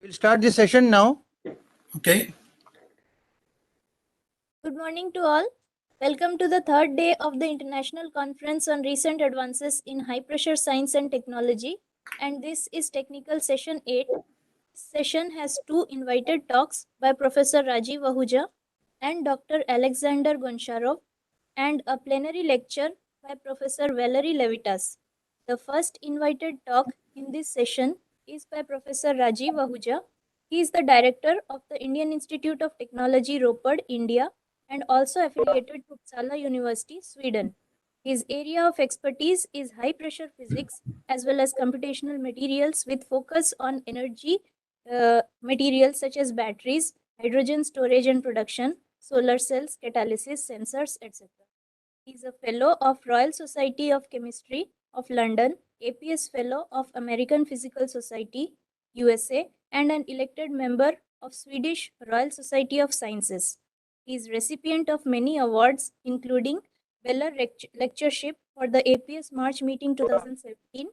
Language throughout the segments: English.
We'll start the session now. Okay. Good morning to all. Welcome to the third day of the International Conference on Recent Advances in High Pressure Science and Technology. And this is Technical Session 8. This session has two invited talks by Professor Rajiv Ahuja and Dr. Alexander Goncharov, and a plenary lecture by Professor Valery Levitas. The first invited talk in this session is by Professor Rajiv Ahuja. He is the director of the Indian Institute of Technology, Roped, India, and also affiliated to Uppsala University, Sweden. His area of expertise is high pressure physics as well as computational materials with focus on energy materials such as batteries, hydrogen storage and production, solar cells, catalysis, sensors, etc. He is a fellow of Royal Society of Chemistry of London, APS Fellow of American Physical Society, USA, and an elected member of Swedish Royal Society of Sciences. He is recipient of many awards, including Beller Lectureship for the APS March Meeting 2017,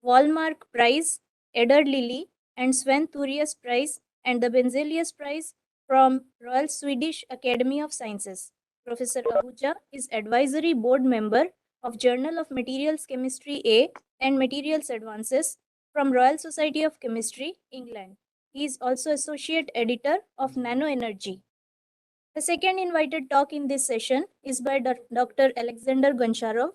Wallmark Prize, Edward Lilly and Sven Thurius Prize, and the Benzelius Prize from Royal Swedish Academy of Sciences. Professor Ahuja is advisory board member of Journal of Materials Chemistry A and Materials Advances from Royal Society of Chemistry, England. He is also associate editor of Nano Energy. The second invited talk in this session is by Dr. Alexander Goncharov.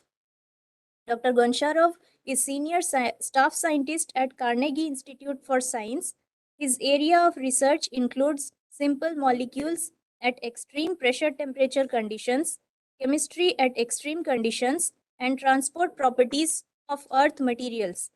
Dr. Goncharov is senior staff scientist at Carnegie Institute for Science. His area of research includes simple molecules at extreme pressure temperature conditions, chemistry at extreme conditions, and transport properties of earth materials.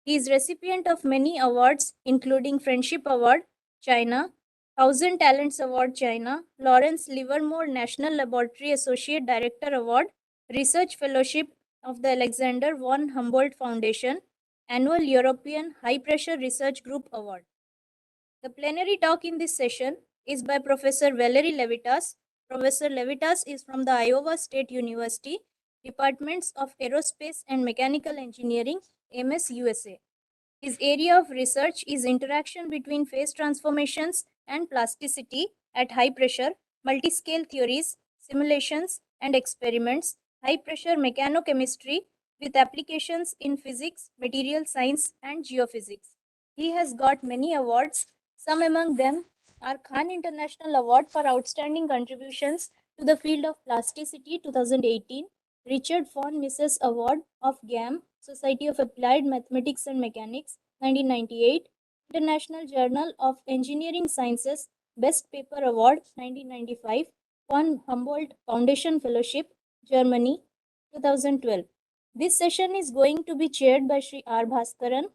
He is recipient of many awards, including Friendship Award, China, 1000 Talents Award, China, Lawrence Livermore National Laboratory Associate Director Award, Research Fellowship of the Alexander von Humboldt Foundation, Annual European High Pressure Research Group Award. The plenary talk in this session is by Professor Valery Levitas. Professor Levitas is from the Iowa State University, Departments of Aerospace and Mechanical Engineering, MS, USA. His area of research is interaction between phase transformations and plasticity at high pressure, multiscale theories, simulations, and experiments, high pressure mechanochemistry with applications in physics, material science, and geophysics. He has got many awards. Some among them are Khan International Award for Outstanding Contributions to the Field of Plasticity 2018, Richard von Mises Award of GAM, Society of Applied Mathematics and Mechanics, 1998, International Journal of Engineering Sciences Best Paper Award, 1995, von Humboldt Foundation Fellowship, Germany, 2012. This session is going to be chaired by Sri R. Bhaskaran.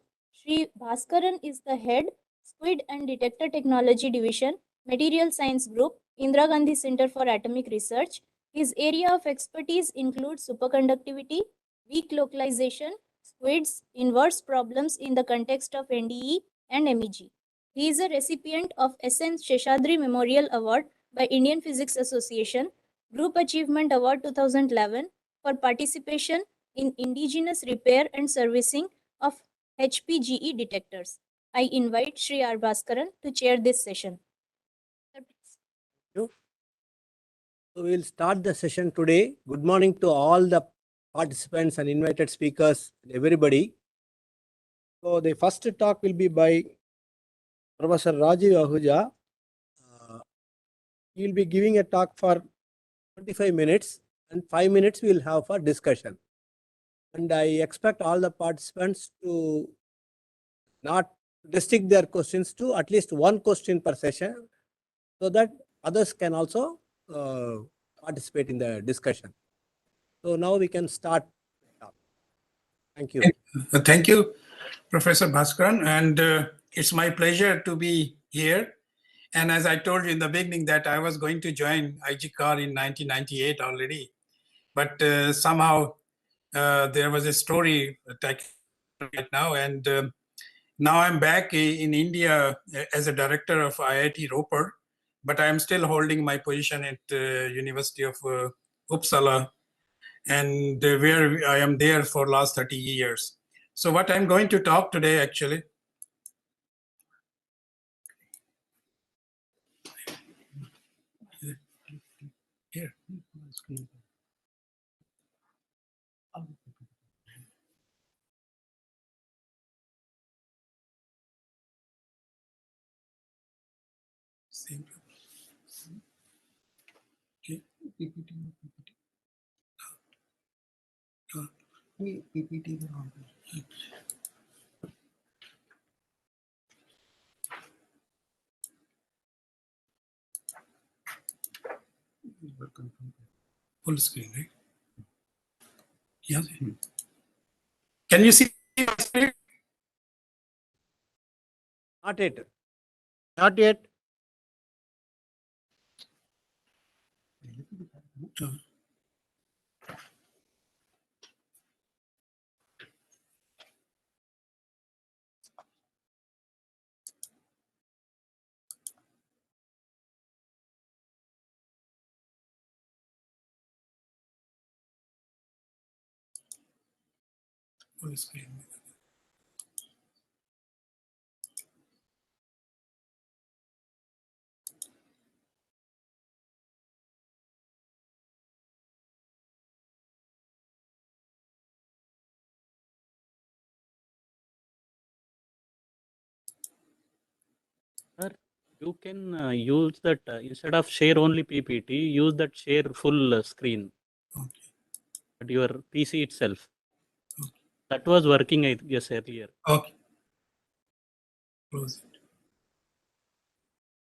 Sri Bhaskaran is the head, Squid and Detector Technology Division, Material Science Group, Indira Gandhi Center for Atomic Research. His area of expertise includes superconductivity, weak localization, squids, inverse problems in the context of NDE and MEG. He is a recipient of SN Sheshadri Memorial Award by Indian Physics Association, Group Achievement Award 2011 for participation in indigenous repair and servicing of HPGE detectors. I invite Sri R. Bhaskaran to chair this session. So we will start the session today. Good morning to all the participants and invited speakers, everybody. So the first talk will be by Professor Rajiv Ahuja. He will be giving a talk for 25 minutes and 5 minutes we will have for discussion. And I expect all the participants to not restrict their questions to at least one question per session so that others can also participate in the discussion. So now we can start. Thank you. Thank you, Professor Bhaskaran. And it's my pleasure to be here. And as I told you in the beginning that I was going to join ICReACH in 1998 already. But somehow there was a story right now. And now I'm back in India as a director of IIT Roped. But I am still holding my position at University of Uppsala, and where I am there for last 30 years. So what I'm going to talk today actually Here. Same. Okay. PPT. PPT. Full screen, right? Yes. Can you see my screen? Not yet. Not yet. Full screen. Sir, you can use that instead of share only PPT, use that share full screen Okay. at your PC itself. Okay. That was working, I guess, earlier. Okay. Close it.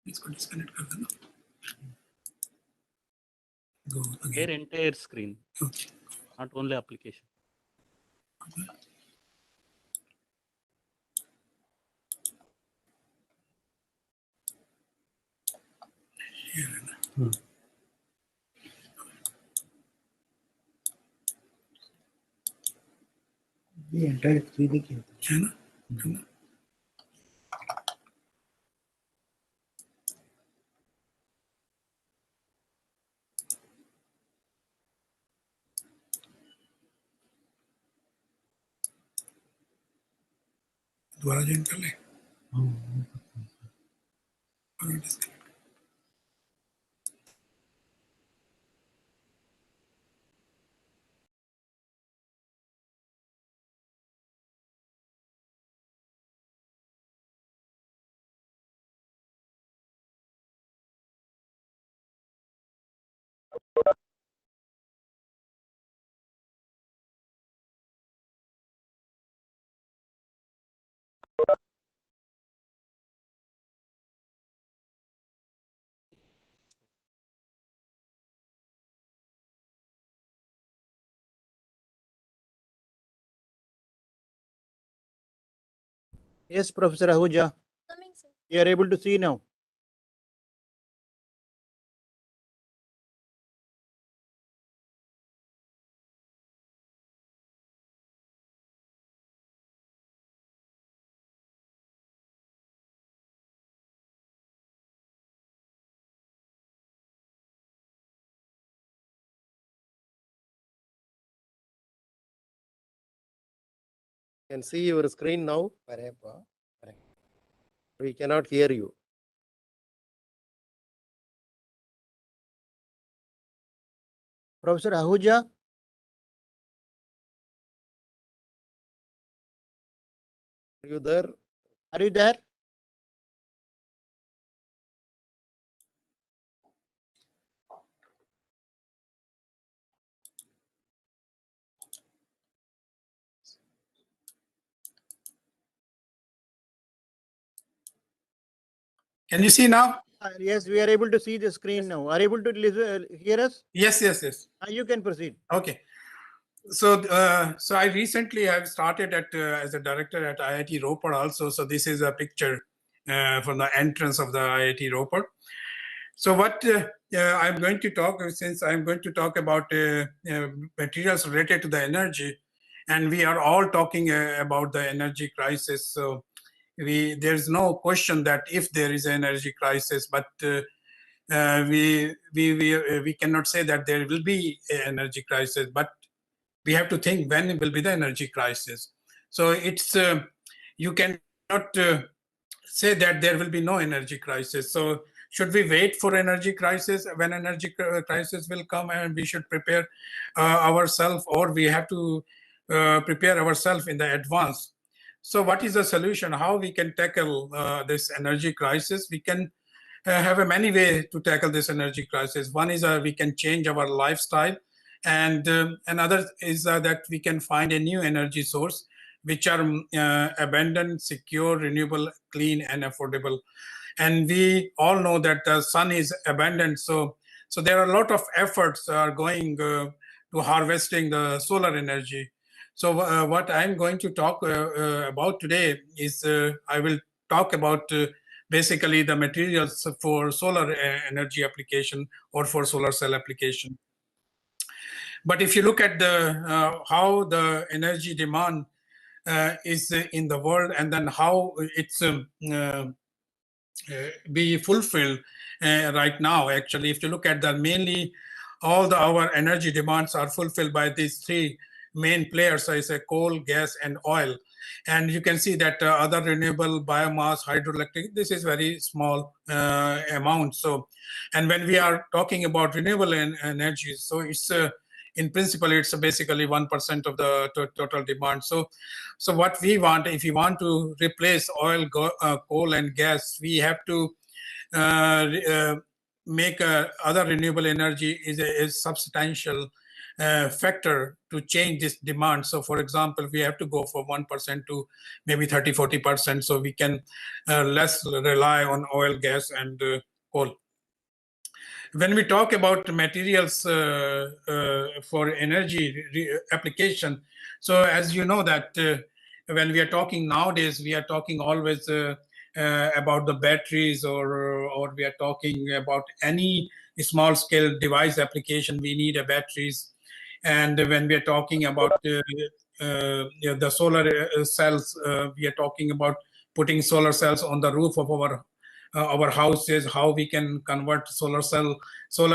इसको disconnect कर देना. Go Share again. entire screen, Okay. not only application. ये entire 3D की होती है ना? है ना? दोबारा ज्वाइन कर ले. और disconnect. Yes, Professor Ahuja, Coming, sir. you are able to see now. Can see your screen now. We cannot hear you. Professor Ahuja, are you there? Are you there? Can you see now? Yes, we are able to see the screen now. Are you able to listen, hear us? Yes, yes, yes. You can proceed. Okay. So, so I recently have started as a director at IIT Ropar also. So this is a picture from the entrance of the IIT Ropar. So what I'm going to talk, since I'm going to talk about materials related to the energy, and we are all talking about the energy crisis. So there's no question that if there is an energy crisis, but we cannot say that there will be an energy crisis, but we have to think when will be the energy crisis. So it's you cannot say that there will be no energy crisis. So should we wait for energy crisis when energy crisis will come and we should prepare ourselves, or we have to prepare ourselves in the advance? So what is the solution? How we can tackle this energy crisis? We can have a many ways to tackle this energy crisis. One is we can change our lifestyle, and another is that we can find a new energy source which are abundant, secure, renewable, clean, and affordable. And we all know that the sun is abundant, so there are a lot of efforts are going to harvesting the solar energy. So what I'm going to talk about today is I will talk about basically the materials for solar energy application or for solar cell application. But if you look at the how the energy demand is in the world, and then how it's be fulfilled right now, actually, if you look at the mainly all our energy demands are fulfilled by these three main players. So I say coal, gas, and oil. And you can see that other renewable, biomass, hydroelectric, this is very small amount. So, and when we are talking about renewable energy, so it's in principle, it's basically 1% of the total demand. So what we want, if we want to replace oil, coal, and gas, we have to make other renewable energy is a substantial factor to change this demand. So for example, we have to go for 1% to maybe 30-40%, so we can less rely on oil, gas, and coal. When we talk about materials for energy application, so as you know that when we are talking nowadays, we are talking always about the batteries, or we are talking about any small scale device application, we need a batteries. And when we are talking about the solar cells, we are talking about putting solar cells on the roof of our houses, how we can convert solar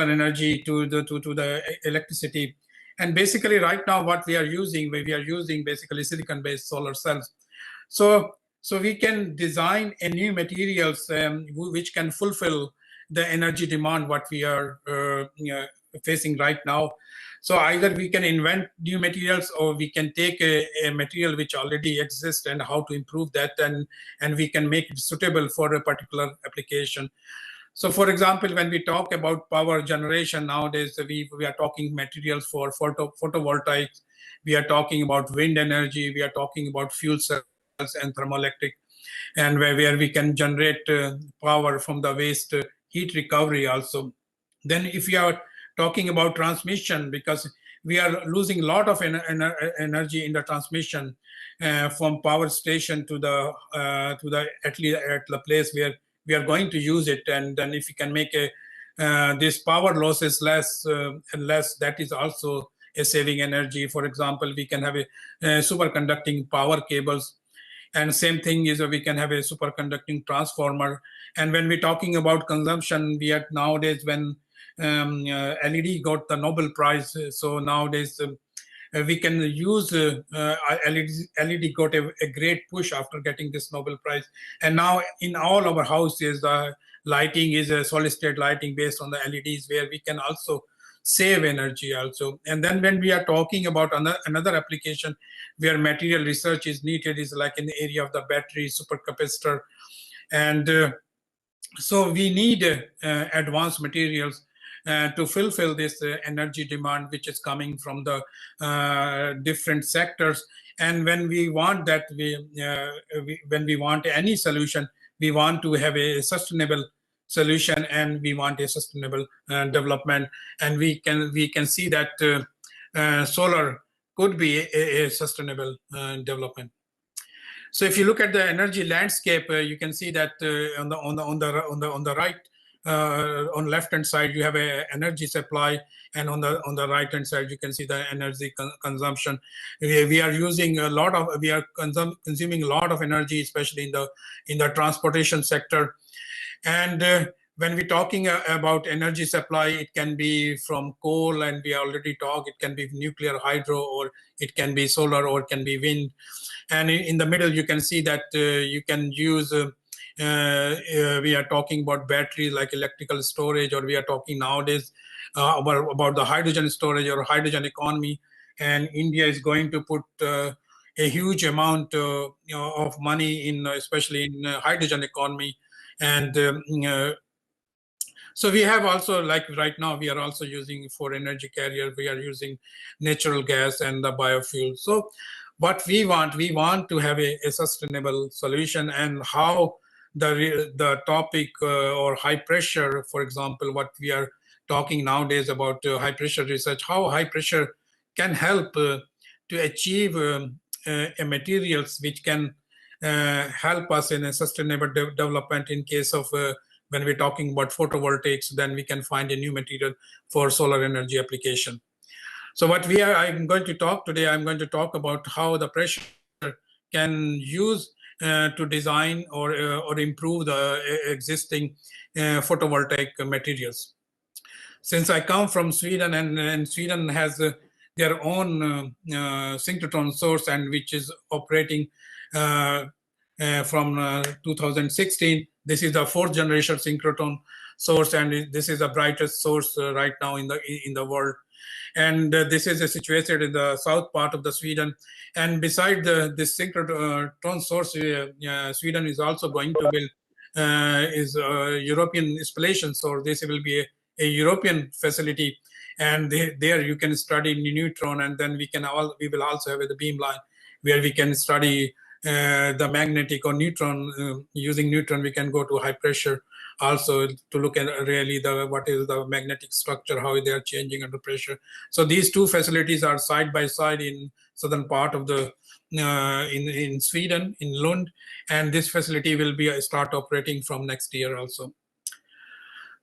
energy to the electricity. And basically right now what we are using basically silicon based solar cells. So we can design a new materials which can fulfill the energy demand what we are facing right now. So either we can invent new materials, or we can take a material which already exists and how to improve that, and we can make it suitable for a particular application. So for example, when we talk about power generation nowadays, we are talking materials for photovoltaics, we are talking about wind energy, we are talking about fuel cells and thermoelectric, and where we can generate power from the waste heat recovery also. Then if we are talking about transmission, because we are losing a lot of energy in the transmission from power station to the at the place where we are going to use it. And then if you can make this power losses less and less, that is also a saving energy. For example, we can have a superconducting power cables, and same thing is we can have a superconducting transformer. And when we're talking about consumption, we are nowadays, when LED got the Nobel Prize, so nowadays we can use LED got a great push after getting this Nobel Prize. And now in all our houses, lighting is a solid state lighting based on the LEDs, where we can also save energy also. And then when we are talking about another application where material research is needed is like in the area of the battery supercapacitor. And so we need advanced materials to fulfill this energy demand which is coming from the different sectors. And when we want that, when we want any solution, we want to have a sustainable solution, and we want a sustainable development. And we can see that solar could be a sustainable development. So if you look at the energy landscape, you can see that on the right, on left hand side you have a energy supply, and on the right hand side you can see the energy consumption. We are using a lot of, we are consuming a lot of energy, especially in the transportation sector. And when we're talking about energy supply, it can be from coal, and we already talked, it can be nuclear, hydro, or it can be solar, or it can be wind. And in the middle, you can see that you can use we are talking about batteries like electrical storage, or we are talking nowadays about the hydrogen storage or hydrogen economy. And India is going to put a huge amount of money in, especially in hydrogen economy. And so we have also, like right now, we are also using for energy carrier, we are using natural gas and the biofuel. So what we want to have a sustainable solution. And how the topic or high pressure, for example, what we are talking nowadays about high pressure research, how high pressure can help to achieve a materials which can help us in a sustainable development. In case of when we're talking about photovoltaics, then we can find a new material for solar energy application. So what I'm going to talk today, I'm going to talk about how the pressure can use to design or improve the existing photovoltaic materials. Since I come from Sweden, and Sweden has their own synchrotron source, and which is operating from 2016. This is the 4th generation synchrotron source, and this is the brightest source right now in the world. And this is situated in the south part of the Sweden. And beside this synchrotron source, Sweden is also going to build is a European installation. So this will be a European facility, and there you can study neutron, and then we will also have the beamline where we can study the magnetic or neutron. Using neutron, we can go to high pressure also to look at really what is the magnetic structure, how they are changing under pressure. So these two facilities are side by side in southern part of the in Sweden, in Lund, and this facility will be start operating from next year also.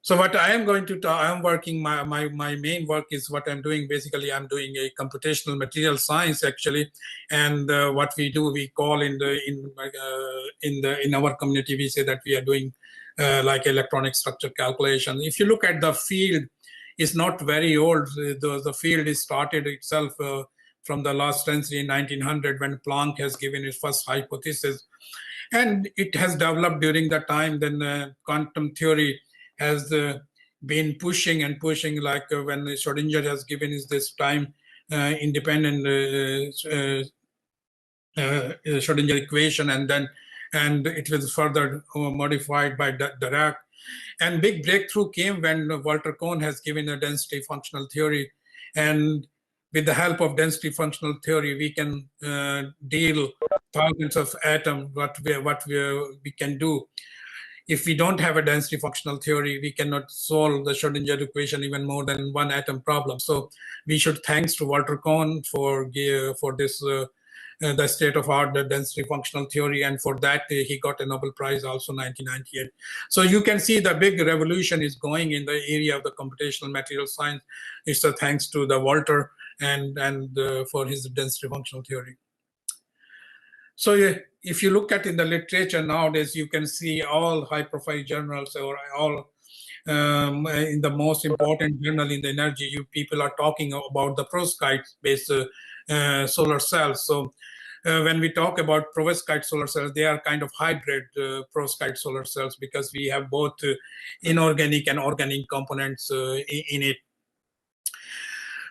So what I am going to I am working, my main work is what I'm doing. Basically, I'm doing a computational material science actually, and what we do, we call in our community, we say that we are doing like electronic structure calculation. If you look at the field, it's not very old. The field is started itself from the last century in 1900 when Planck has given his first hypothesis, and it has developed during that time. Then quantum theory has been pushing and pushing, like when Schrodinger has given us this time independent Schrodinger equation, and it was further modified by Dirac. And big breakthrough came when Walter Kohn has given a density functional theory, and with the help of density functional theory, we can deal thousands of atoms. What we can do. If we don't have a density functional theory, we cannot solve the Schrodinger equation even more than one atom problem. So we should thanks to Walter Kohn for this the state of art, the density functional theory, and for that he got a Nobel Prize also 1998. So you can see the big revolution is going in the area of the computational material science. It's thanks to the Walter and for his density functional theory. So if you look at in the literature nowadays, you can see all high-profile journals, or all in the most important journal in the energy, people are talking about the perovskite-based solar cells. So when we talk about perovskite solar cells, they are kind of hybrid perovskite solar cells, because we have both inorganic and organic components in it.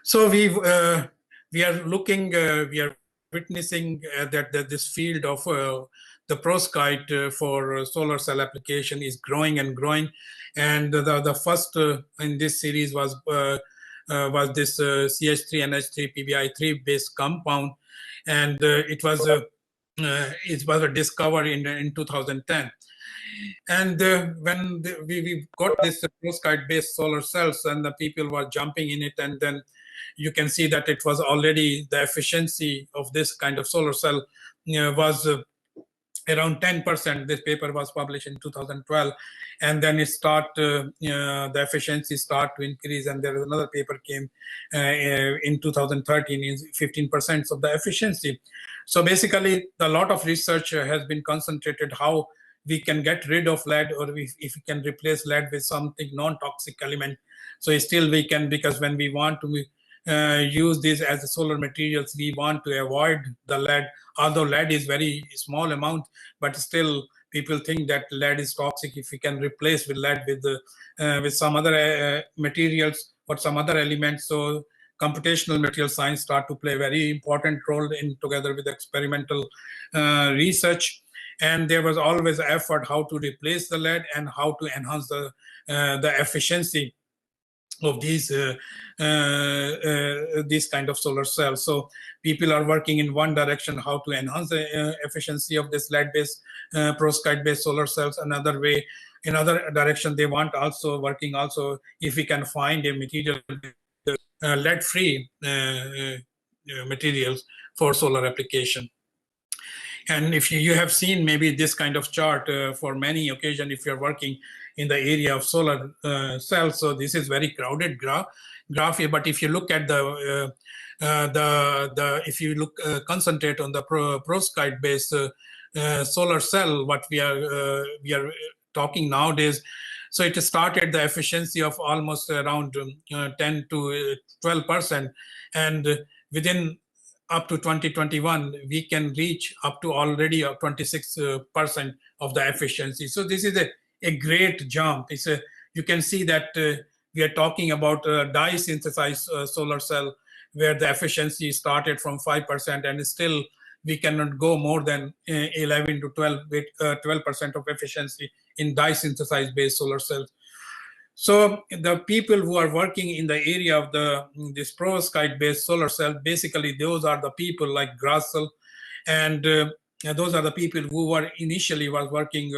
So we are looking, we are witnessing that this field of the perovskite for solar cell application is growing and growing. And the first in this series was this CH3NH3 PBI3 based compound, and it was a discovery in 2010. And when we got this perovskite based solar cells, and the people were jumping in it, and then you can see that it was already, the efficiency of this kind of solar cell was around 10%. This paper was published in 2012, and then it the efficiency start to increase, and there is another paper came in 2013 is 15% of the efficiency. So basically, a lot of research has been concentrated how we can get rid of lead, or if we can replace lead with something non-toxic element. So still we can, because when we want to use this as the solar materials. We want to avoid the lead, although lead is very small amount, but still people think that lead is toxic. If we can replace with lead with some other materials or some other elements, so computational material science start to play a very important role in together with experimental research. And there was always an effort how to replace the lead and how to enhance the efficiency of these kind of solar cells. So people are working in one direction, how to enhance the efficiency of this lead-based perovskite-based solar cells. Another way, another direction, they want also working also if we can find a material lead-free materials for solar application. And if you have seen maybe this kind of chart for many occasions, if you're working in the area of solar cells, so this is very crowded graph here. But if you look at if you look concentrate on the perovskite-based solar cell, what we are talking nowadays. So it started the efficiency of almost around 10 to 12%, and within up to 2021, we can reach up to already 26% of the efficiency. So this is a great jump. You can see that we are talking about a dye synthesized solar cell where the efficiency started from 5%, and still we cannot go more than 11 to 12% of efficiency in dye synthesized based solar cells. So the people who are working in the area of this perovskite-based solar cell, basically those are the people like Grassel, and those are the people who were initially working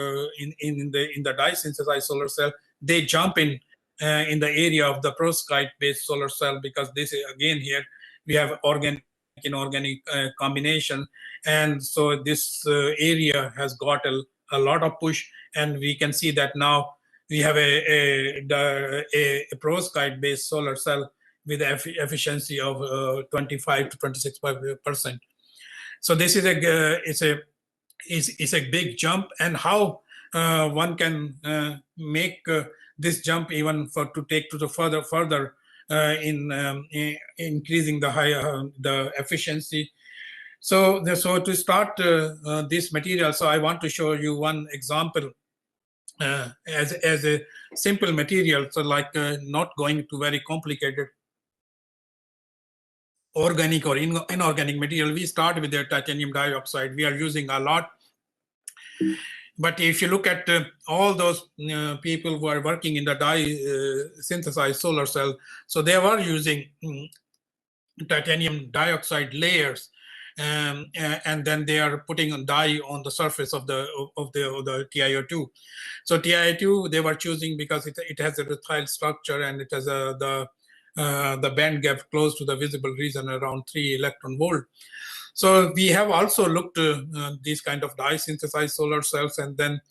in the dye synthesized solar cell. They jump in the area of the perovskite-based solar cell, because this is, again, here we have organic inorganic combination, and so this area has got a lot of push, and we can see that now we have a perovskite-based solar cell with efficiency of 25 to 26%. So this is a big jump, and how one can make this jump even to take to the further in increasing the efficiency. So to start this material, so I want to show you one example. As a simple material, so like not going to very complicated organic or inorganic material. We start with the titanium dioxide. We are using a lot. But if you look at all those people who are working in the dye synthesized solar cell, so they were using titanium dioxide layers, and then they are putting a dye on the surface of the TiO2. So TiO2 they were choosing because it has a rutile structure, and it has the band gap close to the visible region around 3 electron volt. So we have also looked these kind of dye synthesized solar cells, and then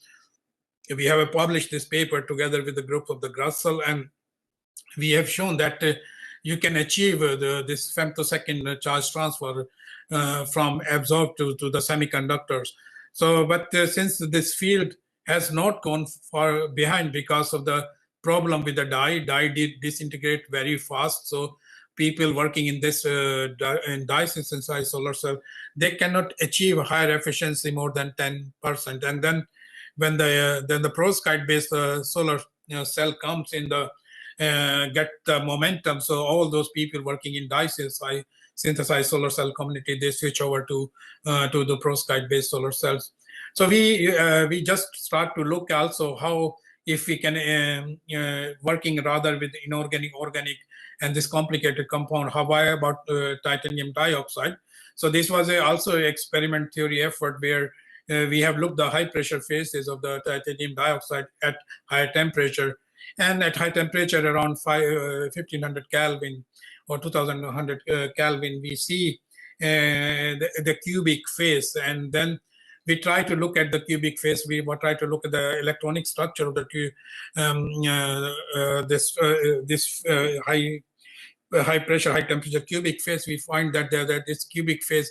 we have published this paper together with the group of the Grassel, and we have shown that you can achieve this femtosecond charge transfer from absorbed to the semiconductors. So, but since this field has not gone far behind because of the problem with the dye did disintegrate very fast. So people working in this in dye synthesized solar cell, they cannot achieve higher efficiency more than 10%. And then when the perovskite-based solar cell comes in the get the momentum, so all those people working in dye synthesized solar cell community, they switch over to the perovskite-based solar cells. So we just start to look also how if we can working rather with inorganic, organic, and this complicated compound, how about titanium dioxide. So this was also an experiment theory effort where we have looked the high pressure phases of the titanium dioxide at high temperature, and at high temperature around 1500 Kelvin or 2100 Kelvin, we see the cubic phase, and then we try to look at the cubic phase. We try to look at the electronic structure of the this high pressure, high temperature cubic phase. We find that this cubic phase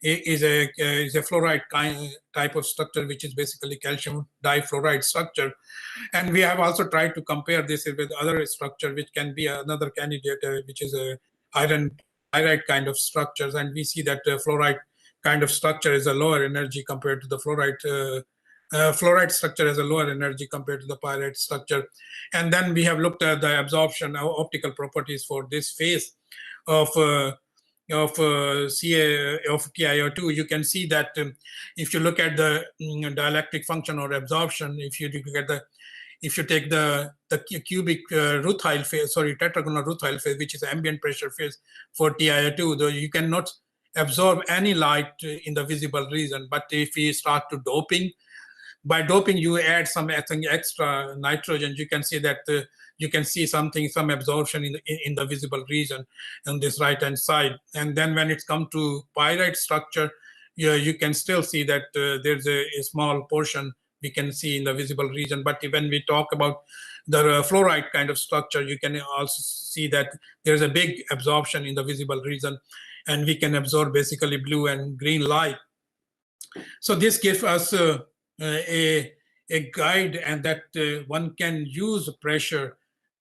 is a fluoride type of structure, which is basically calcium difluoride structure. And we have also tried to compare this with other structure, which can be another candidate, which is a iron pyrite kind of structures, and we see that fluorite kind of structure is a lower energy compared to the fluorite. Fluorite structure has a lower energy compared to the pyrite structure. And then we have looked at the absorption optical properties for this phase of TiO2. You can see that if you look at the dielectric function or absorption, if you take the cubic rutile phase, tetragonal rutile phase, which is ambient pressure phase for TiO2, though you cannot absorb any light in the visible region. But if we start to doping, by doping you add some extra nitrogen, you can see that you can see some absorption in the visible region on this right hand side. And then when it comes to pyrite structure, you can still see that there's a small portion we can see in the visible region. But when we talk about the fluorite kind of structure, you can also see that there's a big absorption in the visible region, and we can absorb basically blue and green light. So this gives us a guide, and that one can use pressure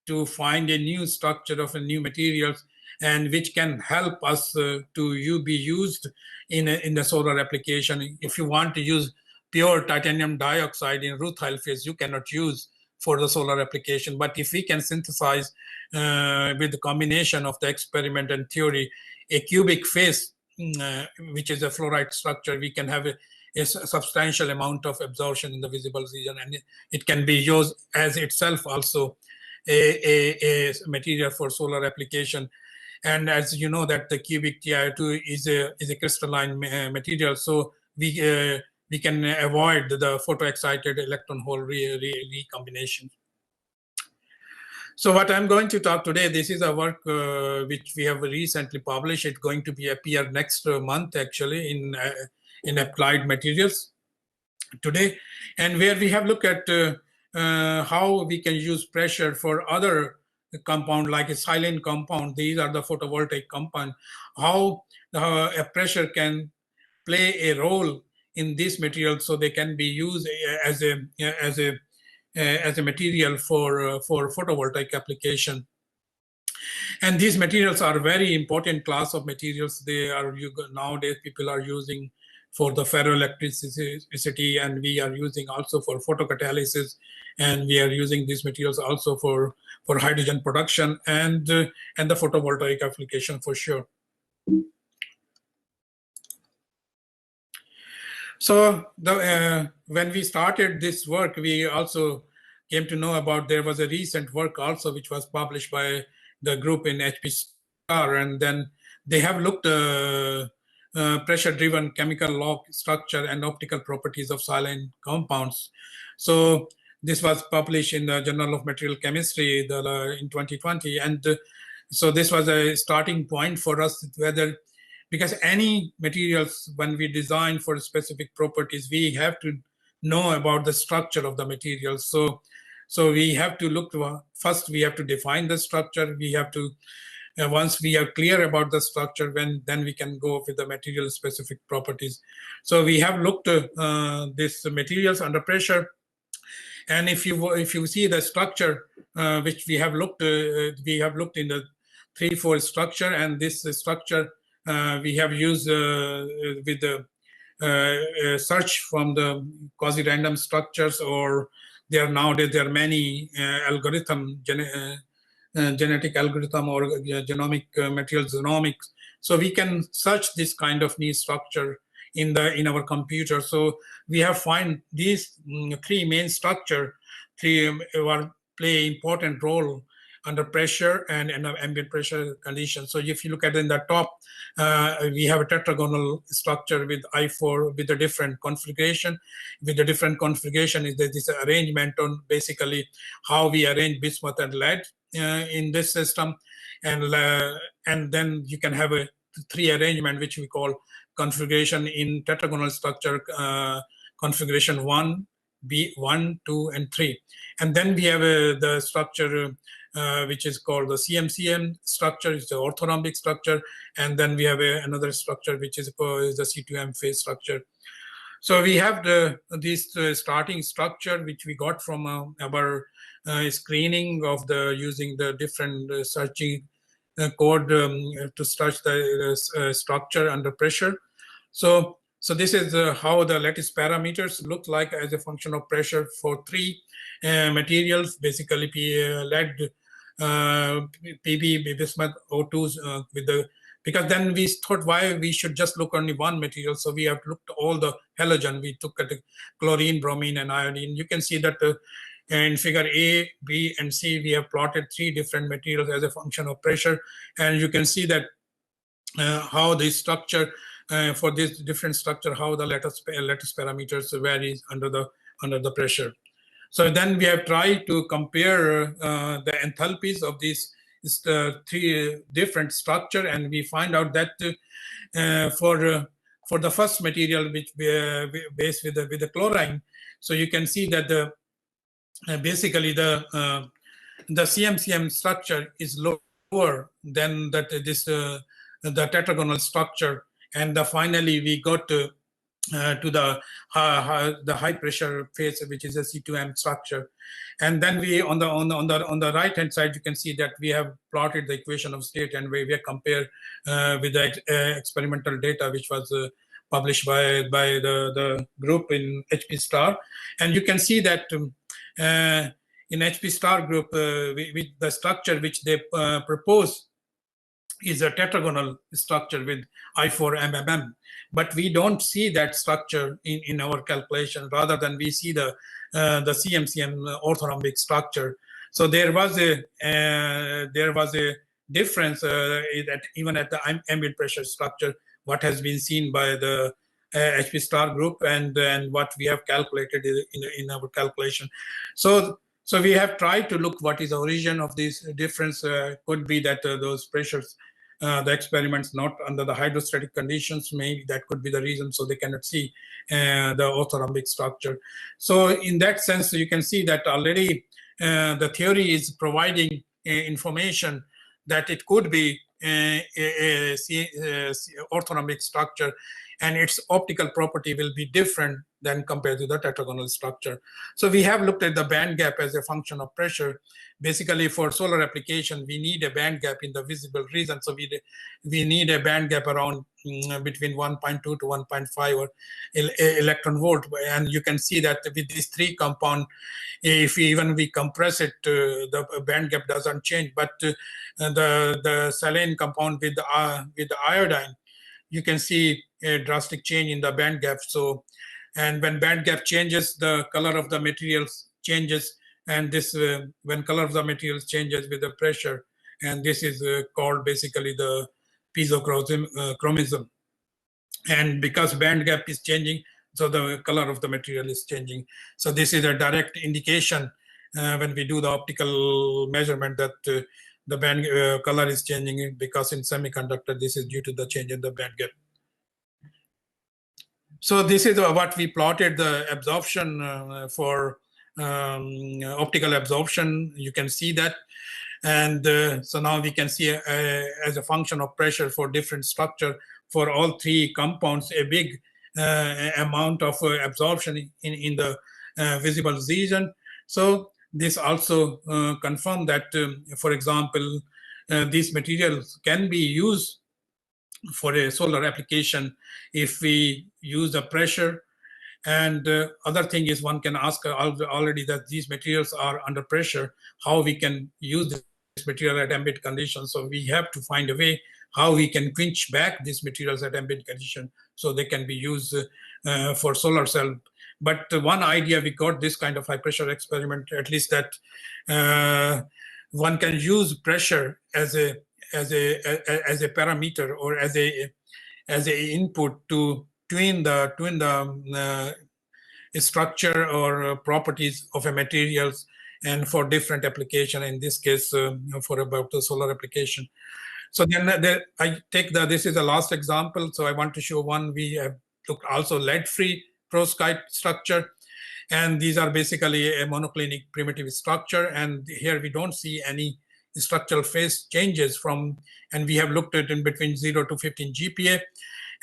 to find a new structure of a new materials, and which can help us to be used in the solar application. If you want to use pure titanium dioxide in rutile phase, you cannot use for the solar application. But if we can synthesize with the combination of the experiment and theory a cubic phase, which is a fluorite structure, we can have a substantial amount of absorption in the visible region, and it can be used as itself also a material for solar application. And as you know that the cubic TiO2 is a crystalline material, so we can avoid the photoexcited electron hole recombination. So what I'm going to talk today, this is a work which we have recently published. It's going to appear next month actually in Applied Materials today, and where we have looked at how we can use pressure for other compound like a silane compound. These are the photovoltaic compound. How a pressure can play a role in this material, so they can be used as a material for photovoltaic application. And these materials are very important class of materials. They are nowadays people are using for the ferroelectricity, and we are using also for photocatalysis, and we are using these materials also for hydrogen production and the photovoltaic application for sure. So when we started this work, we also came to know about there was a recent work also which was published by the group in HPStar, and then they have looked pressure-driven chemical log structure and optical properties of silane compounds. So this was published in the Journal of Material Chemistry in 2020, and so this was a starting point for us, whether because any materials, when we design for specific properties, we have to know about the structure of the materials. So we have to look to, first we have to define the structure. We have to, once we are clear about the structure, then we can go with the material specific properties. So we have looked these materials under pressure. And if you see the structure, which we have looked in the 3-4 structure, and this structure we have used with the search from the quasi-random structures, or nowadays there are many genetic algorithm or genomic material genomics. So we can search this kind of niche structure in our computer. So we have find these 3 main structure, play important role under pressure and in ambient pressure conditions. So if you look at in the top, we have a tetragonal structure with I4 with a different configuration. With the different configuration is this arrangement on basically how we arrange bismuth and lead in this system, and then you can have a 3 arrangement which we call configuration in tetragonal structure, configuration 1, B1, 2, and 3, and then we have the structure which is called the CMCM structure, is the orthorhombic structure, and then we have another structure which is the C2M phase structure. So we have this starting structure which we got from our screening of using the different searching code to search the structure under pressure. So this is how the lattice parameters look like as a function of pressure for three materials, basically lead, PB, bismuth, O2s with the, because then we thought why we should just look only one material. So we have looked at all the halogen. We took at the chlorine, bromine, and iodine. You can see that in figure A, B, and C, we have plotted three different materials as a function of pressure. And you can see that how the structure for this different structure, how the lattice parameters varies under the pressure. So then we have tried to compare the enthalpies of these three different structure, and we find out that for the first material, which based with the chlorine, so you can see that the basically the CMCM structure is lower than that the tetragonal structure, and finally we got to the high pressure phase, which is a C2M structure. And then we on the right hand side, you can see that we have plotted the equation of state, and we compare with the experimental data which was published by the group in HP star. And you can see that in HP star group, with the structure which they propose is a tetragonal structure with I4MMM, but we don't see that structure in our calculation. Rather than we see the CMCM orthorhombic structure. So there was a difference that even at the ambient pressure structure, what has been seen by the HP star group and what we have calculated in our calculation. So we have tried to look what is the origin of this difference. Could be that those pressures, the experiments not under the hydrostatic conditions, maybe that could be the reason, so they cannot see the orthorhombic structure. So in that sense, you can see that already the theory is providing information that it could be a orthorhombic structure, and its optical property will be different than compared to the tetragonal structure. So we have looked at the band gap as a function of pressure. Basically, for solar application, we need a band gap in the visible region. So we need a band gap around between 1.2 to 1.5 or electron volt. And you can see that with these three compound, if even we compress it, the band gap doesn't change. But the silane compound with the iodine, you can see a drastic change in the band gap. So, and when band gap changes, the color of the materials changes, and this when color of the materials changes with the pressure, and this is called basically the piezochromism. And because band gap is changing, so the color of the material is changing. So this is a direct indication when we do the optical measurement that the band color is changing, because in semiconductor, this is due to the change in the band gap. So this is what we plotted the absorption for optical absorption. You can see that. And so now we can see as a function of pressure for different structure for all three compounds, a big amount of absorption in the visible region. So this also confirmed that, for example, these materials can be used for a solar application if we use the pressure. And other thing is, one can ask already that these materials are under pressure, how we can use this material at ambient conditions. So we have to find a way how we can quench back these materials at ambient condition so they can be used for solar cell. But one idea we got this kind of high pressure experiment, at least that one can use pressure as a parameter or as a input to tune the structure or properties of a materials, and for different application, in this case for about the solar application. So then I take this is the last example. So I want to show one. We have looked also lead-free perovskite structure, and these are basically a monoclinic primitive structure, and here we don't see any structural phase changes from, and we have looked at in between 0 to 15 GPa.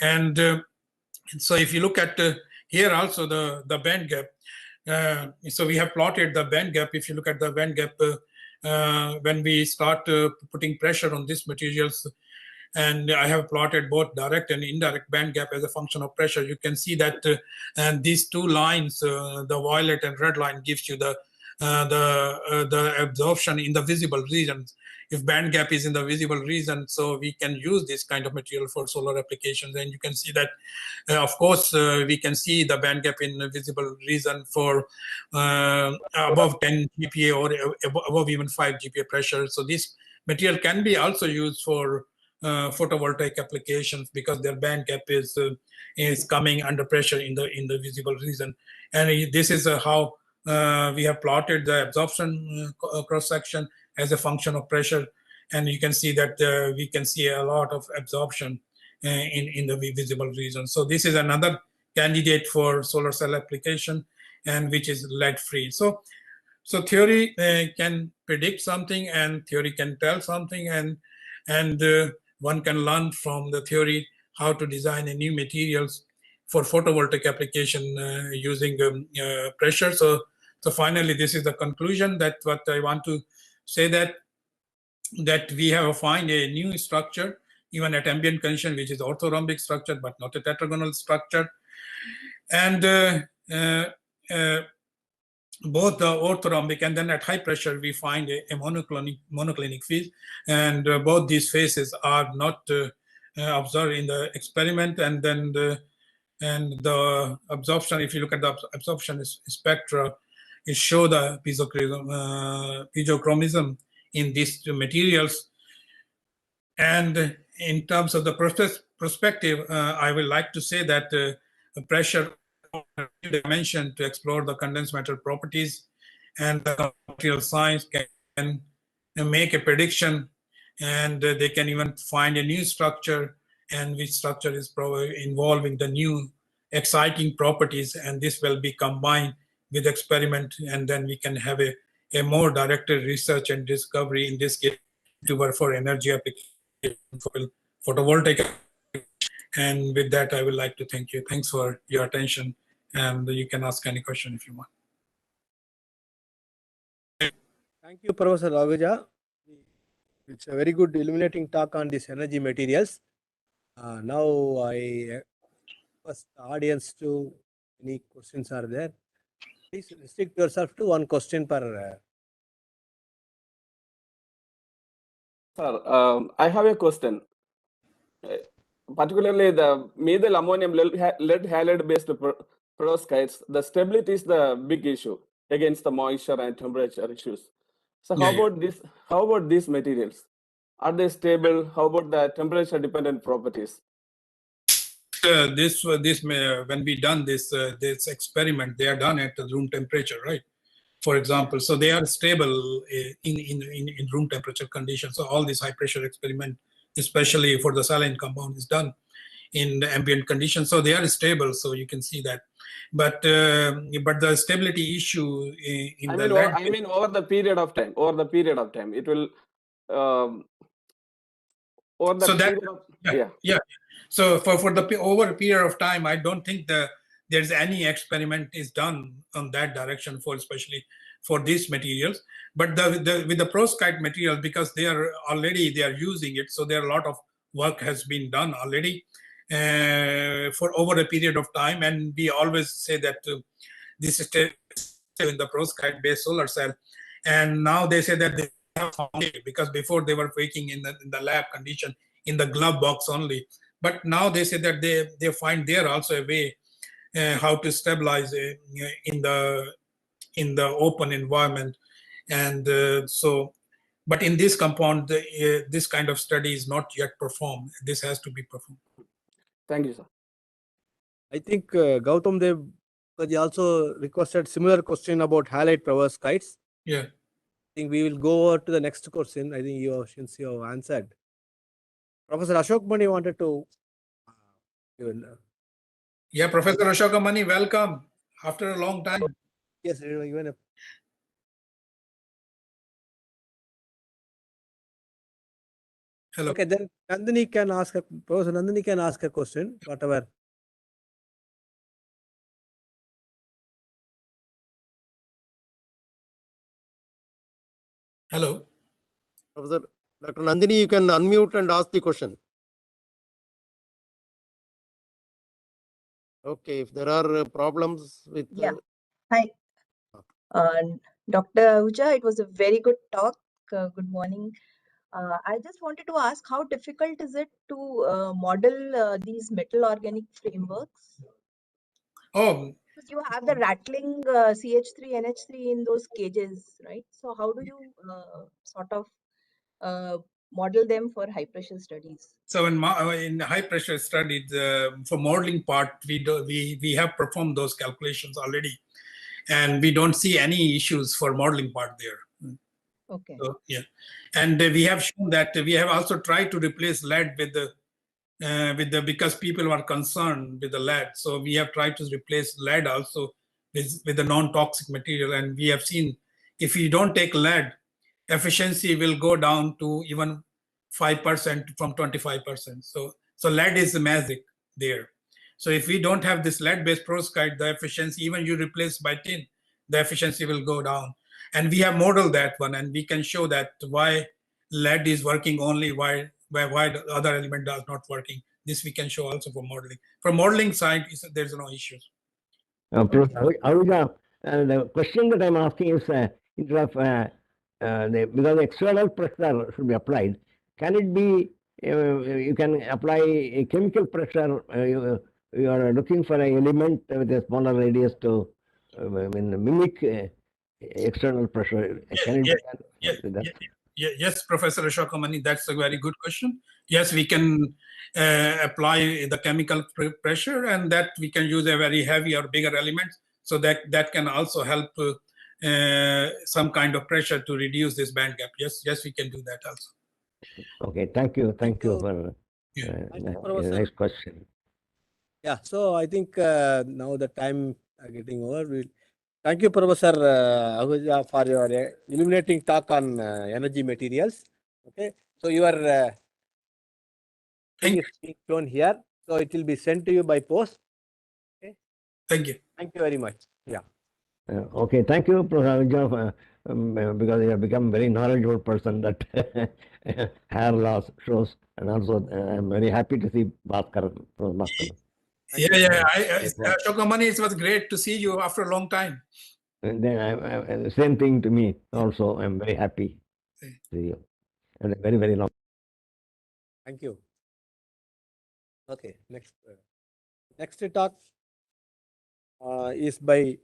And so if you look at here also the band gap, so we have plotted the band gap. If you look at the band gap when we start putting pressure on these materials, and I have plotted both direct and indirect band gap as a function of pressure. You can see that and these two lines, the violet and red line, gives you the absorption in the visible regions. If band gap is in the visible region, so we can use this kind of material for solar applications. And you can see that, of course, we can see the band gap in the visible region for above 10 GPa or above even 5 GPa pressure. So this material can be also used for photovoltaic applications because their band gap is coming under pressure in the visible region. And this is how we have plotted the absorption cross section as a function of pressure, and you can see that we can see a lot of absorption in the visible region. So this is another candidate for solar cell application, and which is lead free. So theory can predict something, and theory can tell something, and one can learn from the theory how to design a new materials for photovoltaic application using pressure. So finally, this is the conclusion that what I want to say, that we have find a new structure even at ambient condition, which is orthorhombic structure but not a tetragonal structure, and both the orthorhombic and then at high pressure we find a monoclinic phase, and both these phases are not observed in the experiment. And then the absorption, if you look at the absorption spectra, it show the piezochromism in these materials. And in terms of the perspective, I would like to say that pressure dimension to explore the condensed matter properties, and the material science can make a prediction, and they can even find a new structure, and which structure is probably involving the new exciting properties, and this will be combined with experiment, and then we can have a more directed research and discovery, in this case for energy application for photovoltaic. And with that, I would like to thank you. Thanks for your attention, and you can ask any question if you want. Thank you, Professor Raghuja. It's a very good illuminating talk on these energy materials. Now I request the audience to, any questions are there? Please restrict yourself to one question per. Sir, I have a question. Particularly the methyl ammonium lead halide based perovskites, the stability is the big issue against the moisture and temperature issues. So how about this? How about these materials? Are they stable? How about the temperature dependent properties? When we done this experiment, they are done at the room temperature, right? For example, so they are stable in room temperature conditions. So all this high pressure experiment, especially for the saline compound, is done in the ambient conditions. So they are stable. So you can see that. But the stability issue in I the mean, lead. I mean, over the period of time. Over the period of time, it will. Over the So that, period of, yeah. So for the over a period of time, I don't think there's any experiment is done on that direction for, especially for these materials. But with the perovskite material, because they are using it, so there are a lot of work has been done already for over a period of time. And we always say that this is still in the perovskite based solar cell, and now they say that they have found it, because before they were working in the lab condition in the glove box only, but now they say that they find there also a way how to stabilize in the open environment. And so, but in this compound, this kind of study is not yet performed. This has to be performed. Thank you, sir. I think Gautam Dev also requested similar question about halide perovskites. Yeah. I think we will go over to the next question. I think since you have answered. Professor Ashok Mani wanted to. Yeah, Professor Ashok Mani, welcome after a long time. Yes, even a. Hello. Okay, then Nandini can ask Professor Nandini can ask a question, whatever. Hello. Professor Dr. Nandini, you can unmute and ask the question. Okay, if there are problems with Yeah. Hi, Dr. Ahuja. It was a very good talk. Good morning. I just wanted to ask, how difficult is it to model these metal organic frameworks? Oh, Because you have the rattling CH3, NH3 in those cages, right? So how do you sort of model them for high pressure studies? so in high pressure studies, for modeling part, we have performed those calculations already, and we don't see any issues for modeling part there. Okay. So, yeah, and we have shown that we have also tried to replace lead with the because people were concerned with the lead. So we have tried to replace lead also with the non-toxic material, and we have seen if you don't take lead, efficiency will go down to even 5% from 25%. So lead is the magic there. So if we don't have this lead-based perovskite, the efficiency, even you replace by tin, the efficiency will go down. And we have modeled that one, and we can show that why lead is working only, why the other element does not working. This we can show also for modeling. For modeling side, there's no issues. Ahuja, the question that I'm asking is instead of because the external pressure should be applied, can it be you can apply a chemical pressure? You are looking for an element with a smaller radius to mimic external pressure. Can it be done? Yes, Professor Ashokamani, that's a very good question. Yes, we can apply the chemical pressure, and that we can use a very heavy or bigger element. So that can also help some kind of pressure to reduce this band gap. Yes, we can do that also. Okay, thank you for nice question. Yeah, so I think now the time getting over. Thank you, Professor Ahuja, for your illuminating talk on energy materials. Okay, so your thing is being shown here, so it will be sent to you by post. Okay. Thank you. Thank you very much. Yeah. Okay, thank you, Professor Ahuja, because you have become a very knowledgeable person that hair loss shows, and also I'm very happy to see Bhaskar. Ashokamani, it was great to see you after a long time. And then same thing to me also. I'm very happy to see you, and a very, very long. Thank you. Okay, next talk is by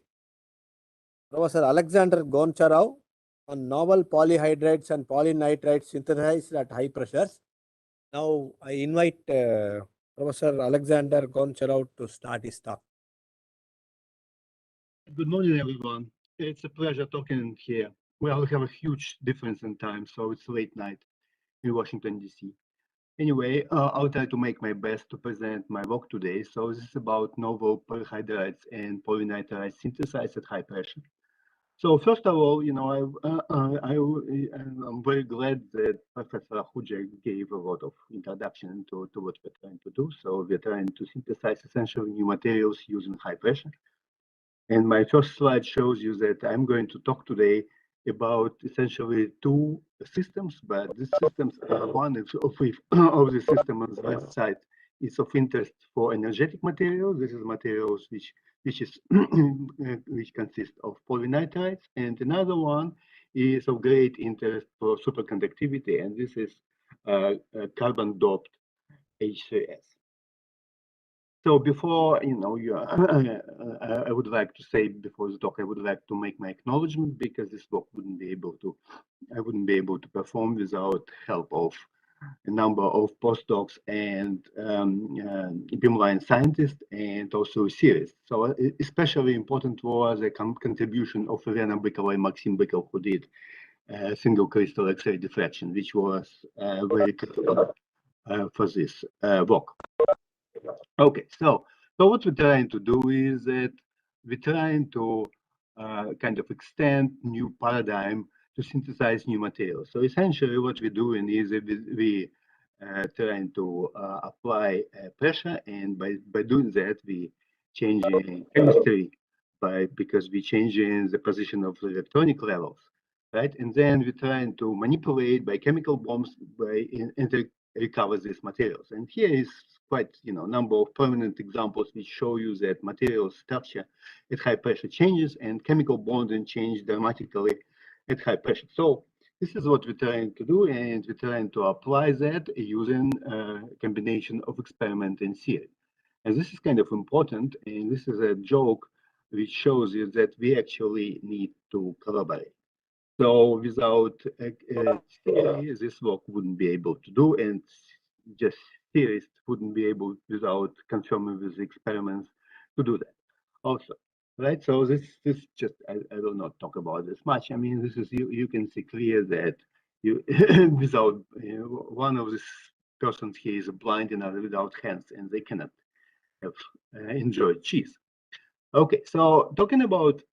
Professor Alexander Goncharov on novel polyhydrates and polynitrites synthesized at high pressures. Now I invite Professor Alexander Goncharov to start his talk. Good morning, everyone. It's a pleasure talking here. Well, we have a huge difference in time, so it's late night in Washington, D.C. Anyway, I'll try to make my best to present my work today. So this is about novel polyhydrates and polynitrites synthesized at high pressure. So first of all, I'm very glad that Professor Ahuja gave a lot of introduction to what we're trying to do. So we're trying to synthesize essentially new materials using high pressure. And my first slide shows you that I'm going to talk today about essentially two systems, but these systems are one of the systems on the left side is of interest for energetic materials. This is materials which consist of polynitrites, and another one is of great interest for superconductivity, and this is carbon doped H3S. So before, I would like to say before the talk, I would like to make my acknowledgement because this work I wouldn't be able to perform without help of a number of postdocs and beamline scientists and also theorists. So especially important was the contribution of Elena Bykova and Maxim Bykov, who did single crystal X-ray diffraction, which was very critical for this work. Okay, so what we're trying to do is that we're trying to kind of extend new paradigm to synthesize new materials. So essentially what we're doing is that we trying to apply pressure, and by doing that we changing chemistry because we changing the position of the electronic levels. right? And then we're trying to manipulate by chemical bombs and recover these materials. And here is quite, number of permanent examples which show you that material structure at high pressure changes and chemical bonding change dramatically at high pressure. So this is what we're trying to do, and we're trying to apply that using a combination of experiment and theory. And this is kind of important, and this is a joke which shows you that we actually need to collaborate. So without theory, this work wouldn't be able to do, and just theorists wouldn't be able, without confirming with experiments, to do that also. Right, so this just I will not talk about this much. I mean, this is you can see clear that you without one of these persons here is blind, another without hands, and they cannot have enjoyed cheese. Okay, so talking about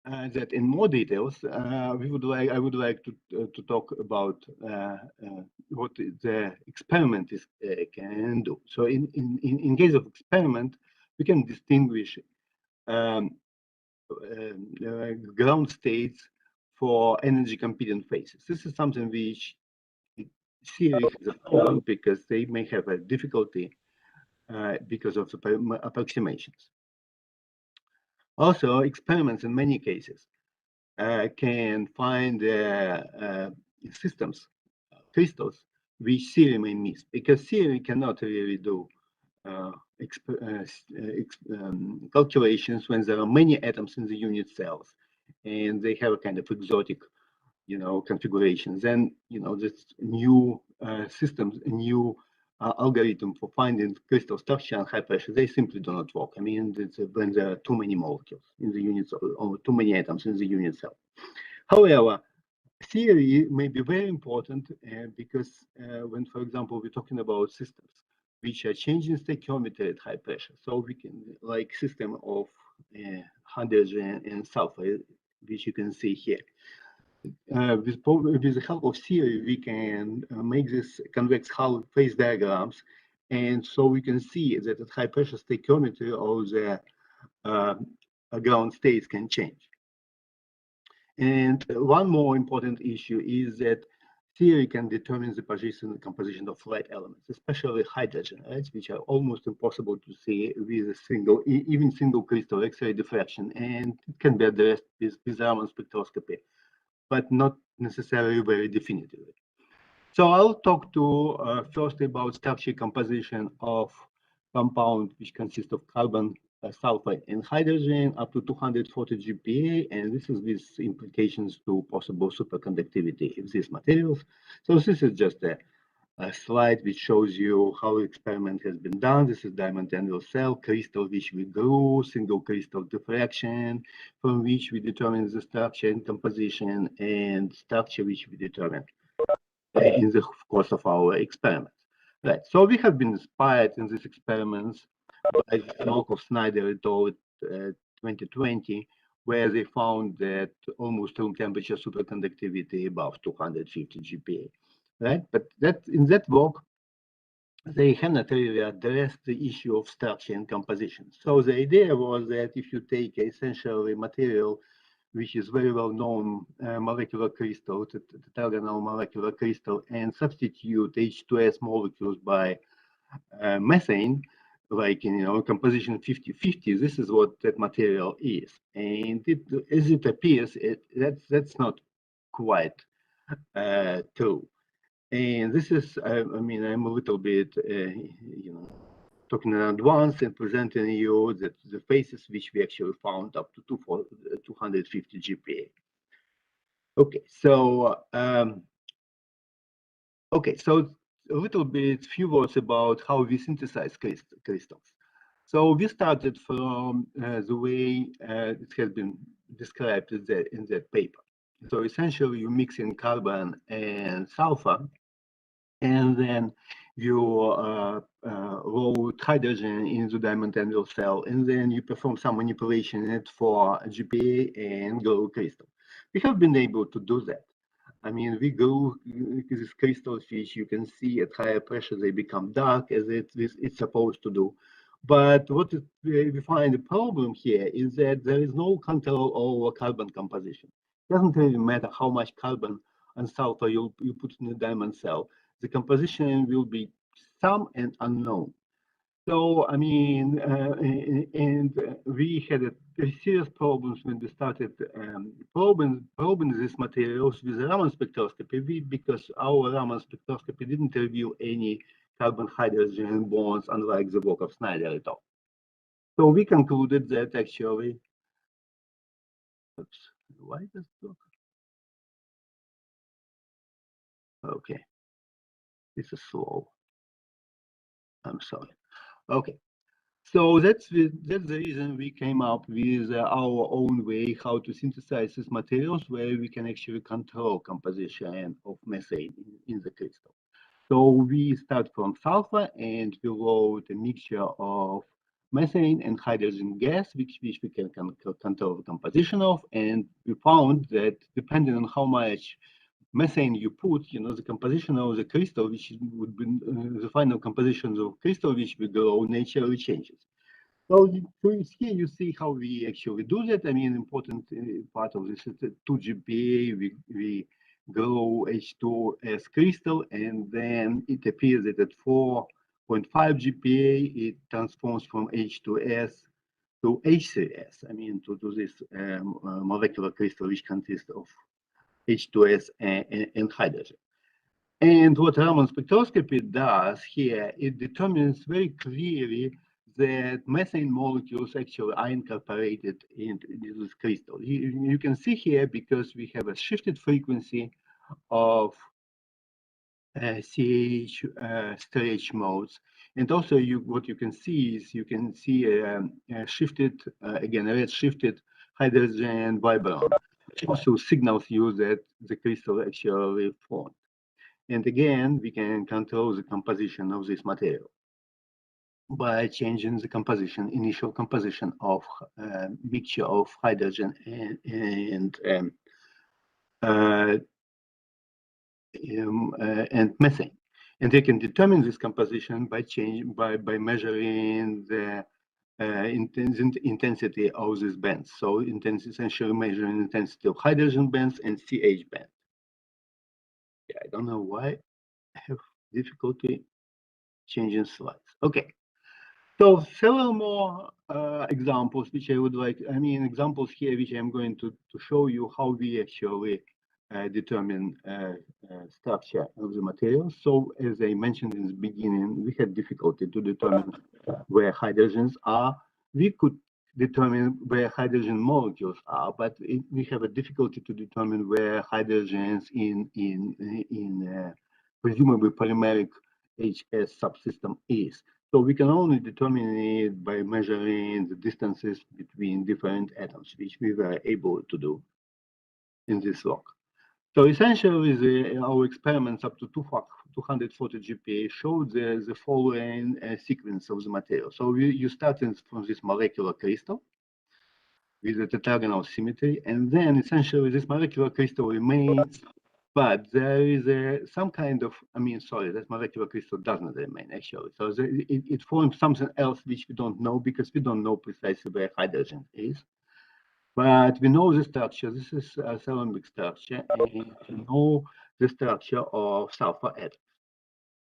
that in more details, I would like to talk about what the experiment can do. So in case of experiment, we can distinguish ground states for energy competing phases. This is something which theory has a problem because they may have a difficulty because of the approximations. Also, experiments in many cases can find systems, crystals, which theory may miss, because theory cannot really do calculations when there are many atoms in the unit cells, and they have a kind of exotic, configurations. Then, this new systems, a new algorithm for finding crystal structure and high pressure, they simply do not work. I mean, it's when there are too many molecules in the unit cell, or too many atoms in the unit cell. However, theory may be very important because when, for example, we're talking about systems which are changing stoichiometry at high pressure, so we can, like system of hydrogen and sulfur, which you can see here. With the help of theory, we can make this convex Hull phase diagrams, and so we can see that at high pressure stoichiometry, all the ground states can change. And one more important issue is that theory can determine the position and composition of light elements, especially hydrogen, right, which are almost impossible to see with a single, even single crystal X-ray diffraction, and it can be addressed with Raman spectroscopy, but not necessarily very definitively. So I'll talk to first about structure composition of compound which consists of carbon, sulfide, and hydrogen up to 240 GPa, and this is with implications to possible superconductivity of these materials. So this is just a slide which shows you how experiment has been done. This is diamond anvil cell crystal which we grew, single crystal diffraction, from which we determine the structure and composition, and structure which we determine in the course of our experiments. Right. So we have been inspired in these experiments by the work of Snyder et al. 2020, where they found that almost room temperature superconductivity above 250 GPa. Right. But in that work, they have not really addressed the issue of structure and composition. So the idea was that if you take essentially material which is very well known molecular crystal, tetragonal molecular crystal, and substitute H2S molecules by methane, like in composition 50-50, this is what that material is. And as it appears, that's not quite true. And this is, I mean, I'm a little bit, talking in advance and presenting you the phases which we actually found up to 250 GPa. Okay, so a little bit, few words about how we synthesize crystals. So we started from the way it has been described in that paper. So essentially, you mix in carbon and sulfur, and then you load hydrogen into diamond anvil cell, and then you perform some manipulation in it for GPa and grow crystal. We have been able to do that. I mean, we grow these crystals, which you can see at higher pressure, they become dark as it's supposed to do. But what we find the problem here is that there is no control over carbon composition. Doesn't really matter how much carbon and sulfur you put in a diamond cell. The composition will be some and unknown. So, I mean, we had a serious problems when we started probing these materials with Raman spectroscopy, because our Raman spectroscopy didn't reveal any carbon-hydrogen bonds, unlike the work of Snyder et al. So we concluded that actually, oops, why does it work? Okay, this is slow. I'm sorry. Okay. So that's the reason we came up with our own way how to synthesize these materials, where we can actually control composition of methane in the crystal. So we start from sulfur and we load a mixture of methane and hydrogen gas, which we can control the composition of. And we found that depending on how much methane you put, the composition of the crystal, which would be the final composition of crystal which we grow, naturally changes. So here you see how we actually do that. I mean, important part of this is the 2 GPa. We grow H2S crystal, and then it appears that at 4.5 GPa, it transforms from H2S to ICReAcH. I mean, to this molecular crystal which consists of H2S and hydrogen. And what Raman spectroscopy does here, it determines very clearly that methane molecules actually are incorporated into this crystal. You can see here, because we have a shifted frequency of CH storage modes. And also what you can see is shifted, again, red shifted hydrogen vibron, which also signals you that the crystal actually formed. And again, we can control the composition of this material by changing the initial composition of mixture of hydrogen and methane. And they can determine this composition by measuring the intensity of these bands. So essentially measuring intensity of hydrogen bands and CH band. Yeah, I don't know why I have difficulty changing slides. Okay. So several more examples, which I would like, examples here, which I'm going to show you how we actually determine structure of the material. So as I mentioned in the beginning, we had difficulty to determine where hydrogens are. We could determine where hydrogen molecules are, but we have a difficulty to determine where hydrogens in presumably polymeric HS subsystem is. So we can only determine it by measuring the distances between different atoms, which we were able to do in this work. So essentially, our experiments up to 240 GPa showed the following sequence of the material. So you start from this molecular crystal with a tetragonal symmetry, and then essentially this molecular crystal remains. But there is some kind of, that molecular crystal doesn't remain actually. So it forms something else which we don't know, because we don't know precisely where hydrogen is. But we know the structure. This is a ceramic structure, and we know the structure of sulfur atoms.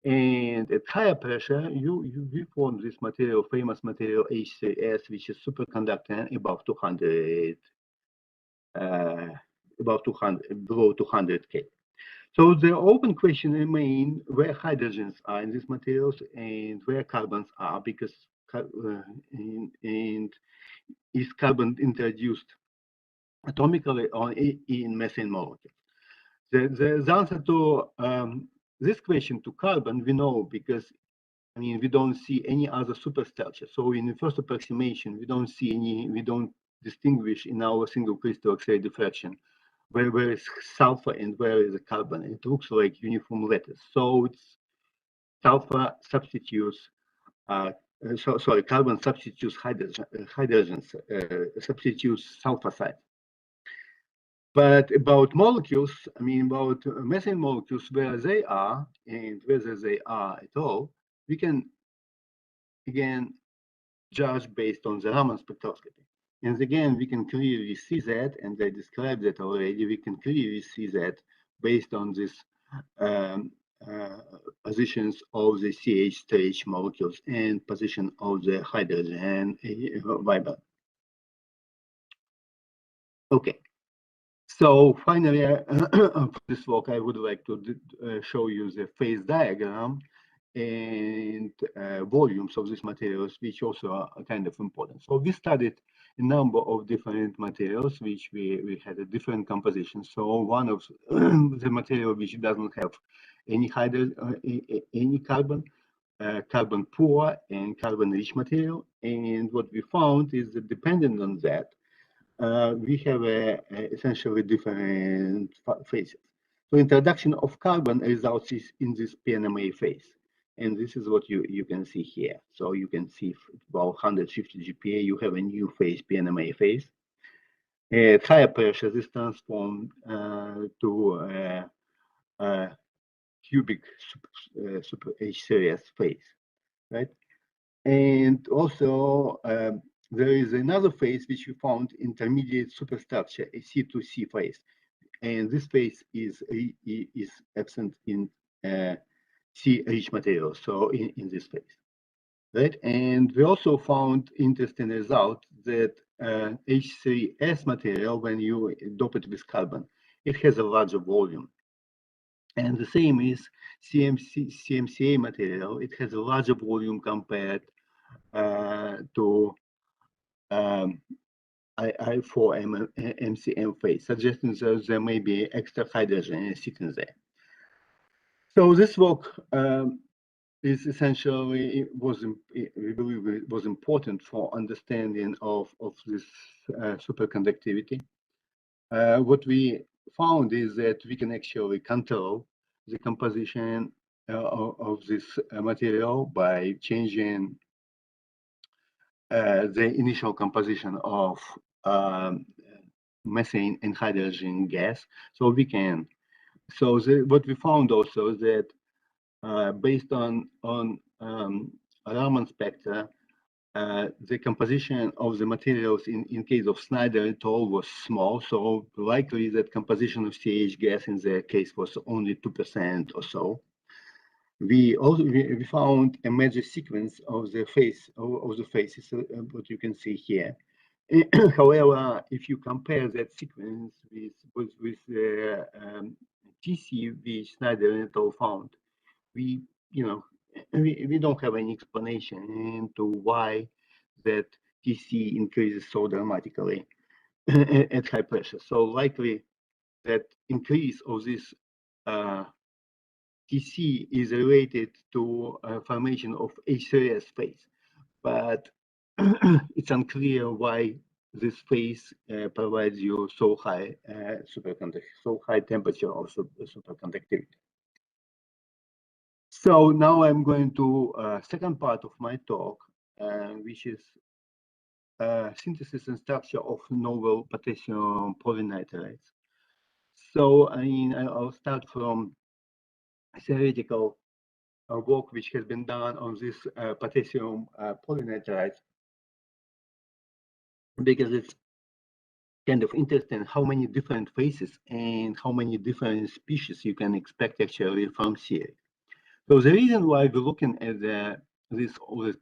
And at higher pressure, we form this material, famous material HCS, which is superconducting above 200, below 200 K. So the open question remains where hydrogens are in these materials and where carbons are, because and is carbon introduced atomically or in methane molecules? The answer to this question, to carbon, we know, because we don't see any other superstructure. So in the first approximation, we don't distinguish in our single crystal X-ray diffraction where is sulfur and where is the carbon. It looks like uniform lattice. So it's sulfur substitutes, carbon substitutes hydrogen substitutes sulfur side. But about molecules, about methane molecules, where they are and whether they are at all, we can again judge based on the Raman spectroscopy. And again, we can clearly see that, and I described that already, we can clearly see that based on this positions of the CH stage molecules and position of the hydrogen fiber. Okay, so finally, for this work, I would like to show you the phase diagram and volumes of these materials, which also are kind of important. So we studied a number of different materials, which we had a different composition. So one of the material which doesn't have any any carbon, carbon poor and carbon rich material. And what we found is that dependent on that, we have essentially different phases. So introduction of carbon results in this PNMA phase. And this is what you can see here. So you can see about 150 GPa, you have a new phase, PNMA phase. At higher pressure, this transformed to cubic super H series phase, right? And also there is another phase which we found intermediate superstructure, a C2C phase, and this phase is absent in C-rich materials, so in this phase, right? And we also found interesting result that H3S material, when you dope it with carbon, it has a larger volume. And the same is CMCA material, it has a larger volume compared to I4 MCM phase, suggesting that there may be extra hydrogen sitting there. So this work is essentially we believe it was important for understanding of this superconductivity. What we found is that we can actually control the composition of this material by changing the initial composition of methane and hydrogen gas. So we can. So what we found also is that based on Raman spectra, the composition of the materials in case of Snyder et al. Was small. So likely that composition of CH gas in their case was only 2% or so. We found a major sequence of the phases, what you can see here. However, if you compare that sequence with the TC which Snyder et al. Found, we don't have any explanation into why that TC increases so dramatically at high pressure. So likely that increase of this TC is related to formation of H3S phase, but it's unclear why this phase provides you so high so high temperature of superconductivity. So now I'm going to second part of my talk, which is synthesis and structure of novel potassium polynitrites. So I'll start from theoretical work which has been done on this potassium polynitrite, because it's kind of interesting how many different phases and how many different species you can expect actually from series. So the reason why we're looking at all these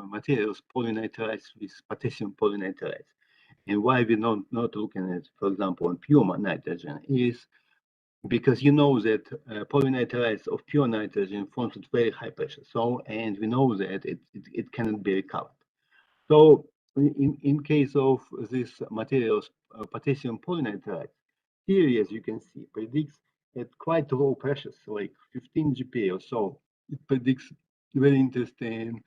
materials polynitrites with potassium polynitrites, and why we're not looking at, for example, on pure nitrogen, is because you know that polynitrites of pure nitrogen forms at very high pressure. So, and we know that it cannot be recovered. So in case of these materials, potassium polynitrite, theory, as you can see, predicts at quite low pressures, like 15 GPa or so. It predicts very interesting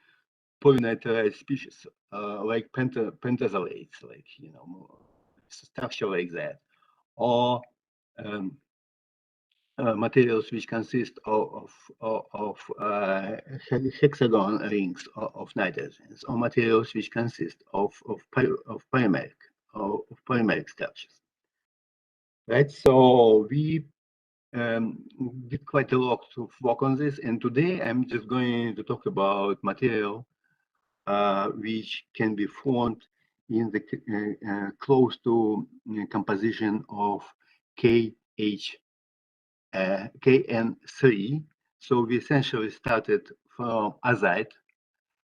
polynitrite species, like pentazolates, like structure like that, or materials which consist of hexagon rings of nitrogens, or materials which consist of polymeric structures. Right. So we did quite a lot of work on this, and today I'm just going to talk about material which can be formed in the close to composition of KN3. So we essentially started from azide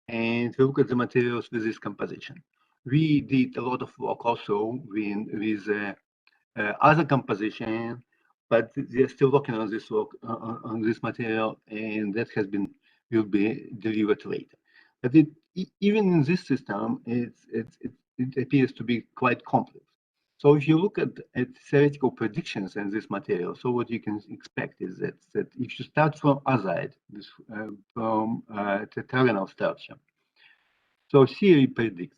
and we look at the materials with this composition. We did a lot of work also with other composition, but they're still working on this work on this material, and that will be delivered later. But even in this system, it appears to be quite complex. So if you look at theoretical predictions in this material, so what you can expect is that if you start from azide, from tetragonal structure, so theory predicts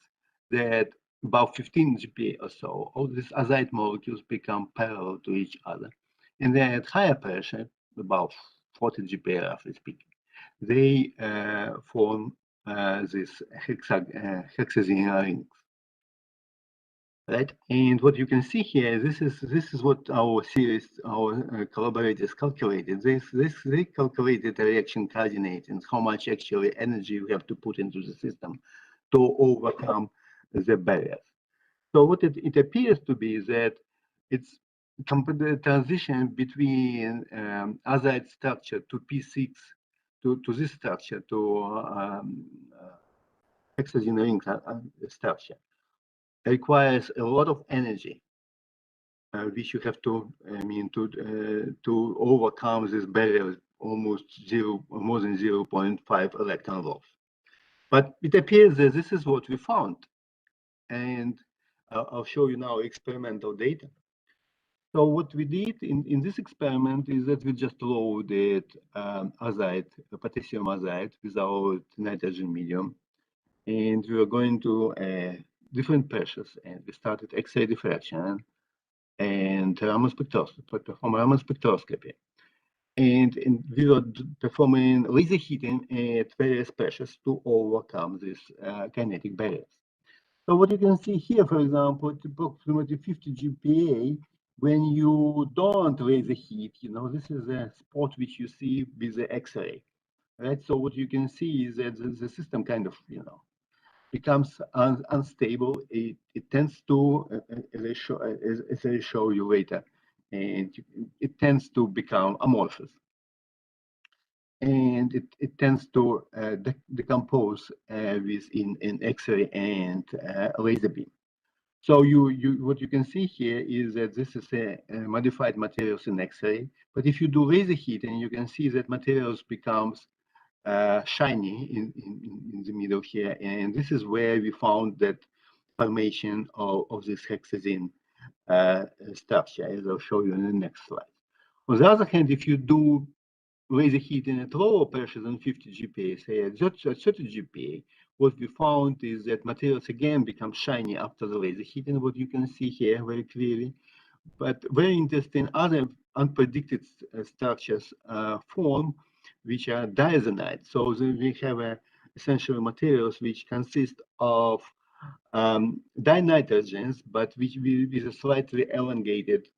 that about 15 GPa or so, all these azide molecules become parallel to each other. And then at higher pressure, about 40 GPa roughly speaking, they form this hexazine rings. Right, and what you can see here, this is what our collaborators calculated. They calculated the reaction coordinate and how much actually energy we have to put into the system to overcome the barriers. So what it appears to be is that it's the transition between azide structure to P6 to this structure to hexazine ring structure requires a lot of energy, which you have to, to overcome this barrier, almost more than 0.5 electron volts. But it appears that this is what we found, and I'll show you now experimental data. So what we did in this experiment is that we just loaded azide, potassium azide, without nitrogen medium, and we were going to different pressures, and we started X-ray diffraction and Raman spectroscopy. And we were performing laser heating at various pressures to overcome these kinetic barriers. So what you can see here, for example, it's approximately 50 GPa. When you don't laser heat, this is a spot which you see with the X-ray, right? So what you can see is that the system kind of, becomes unstable. It tends to, as I show you later, and it tends to become amorphous. And it tends to decompose within an X-ray and laser beam. So what you can see here is that this is a modified materials in X-ray. But if you do laser heating, you can see that materials becomes shiny in the middle here, and this is where we found that formation of this hexazine structure, as I'll show you in the next slide. On the other hand, if you do laser heating at lower pressure than 50 GPa, say at 30 GPa, what we found is that materials again become shiny after the laser heating, what you can see here very clearly. But very interesting, other unpredicted structures form, which are diazonide. So we have essentially materials which consist of dinitrogens, but with a slightly elongated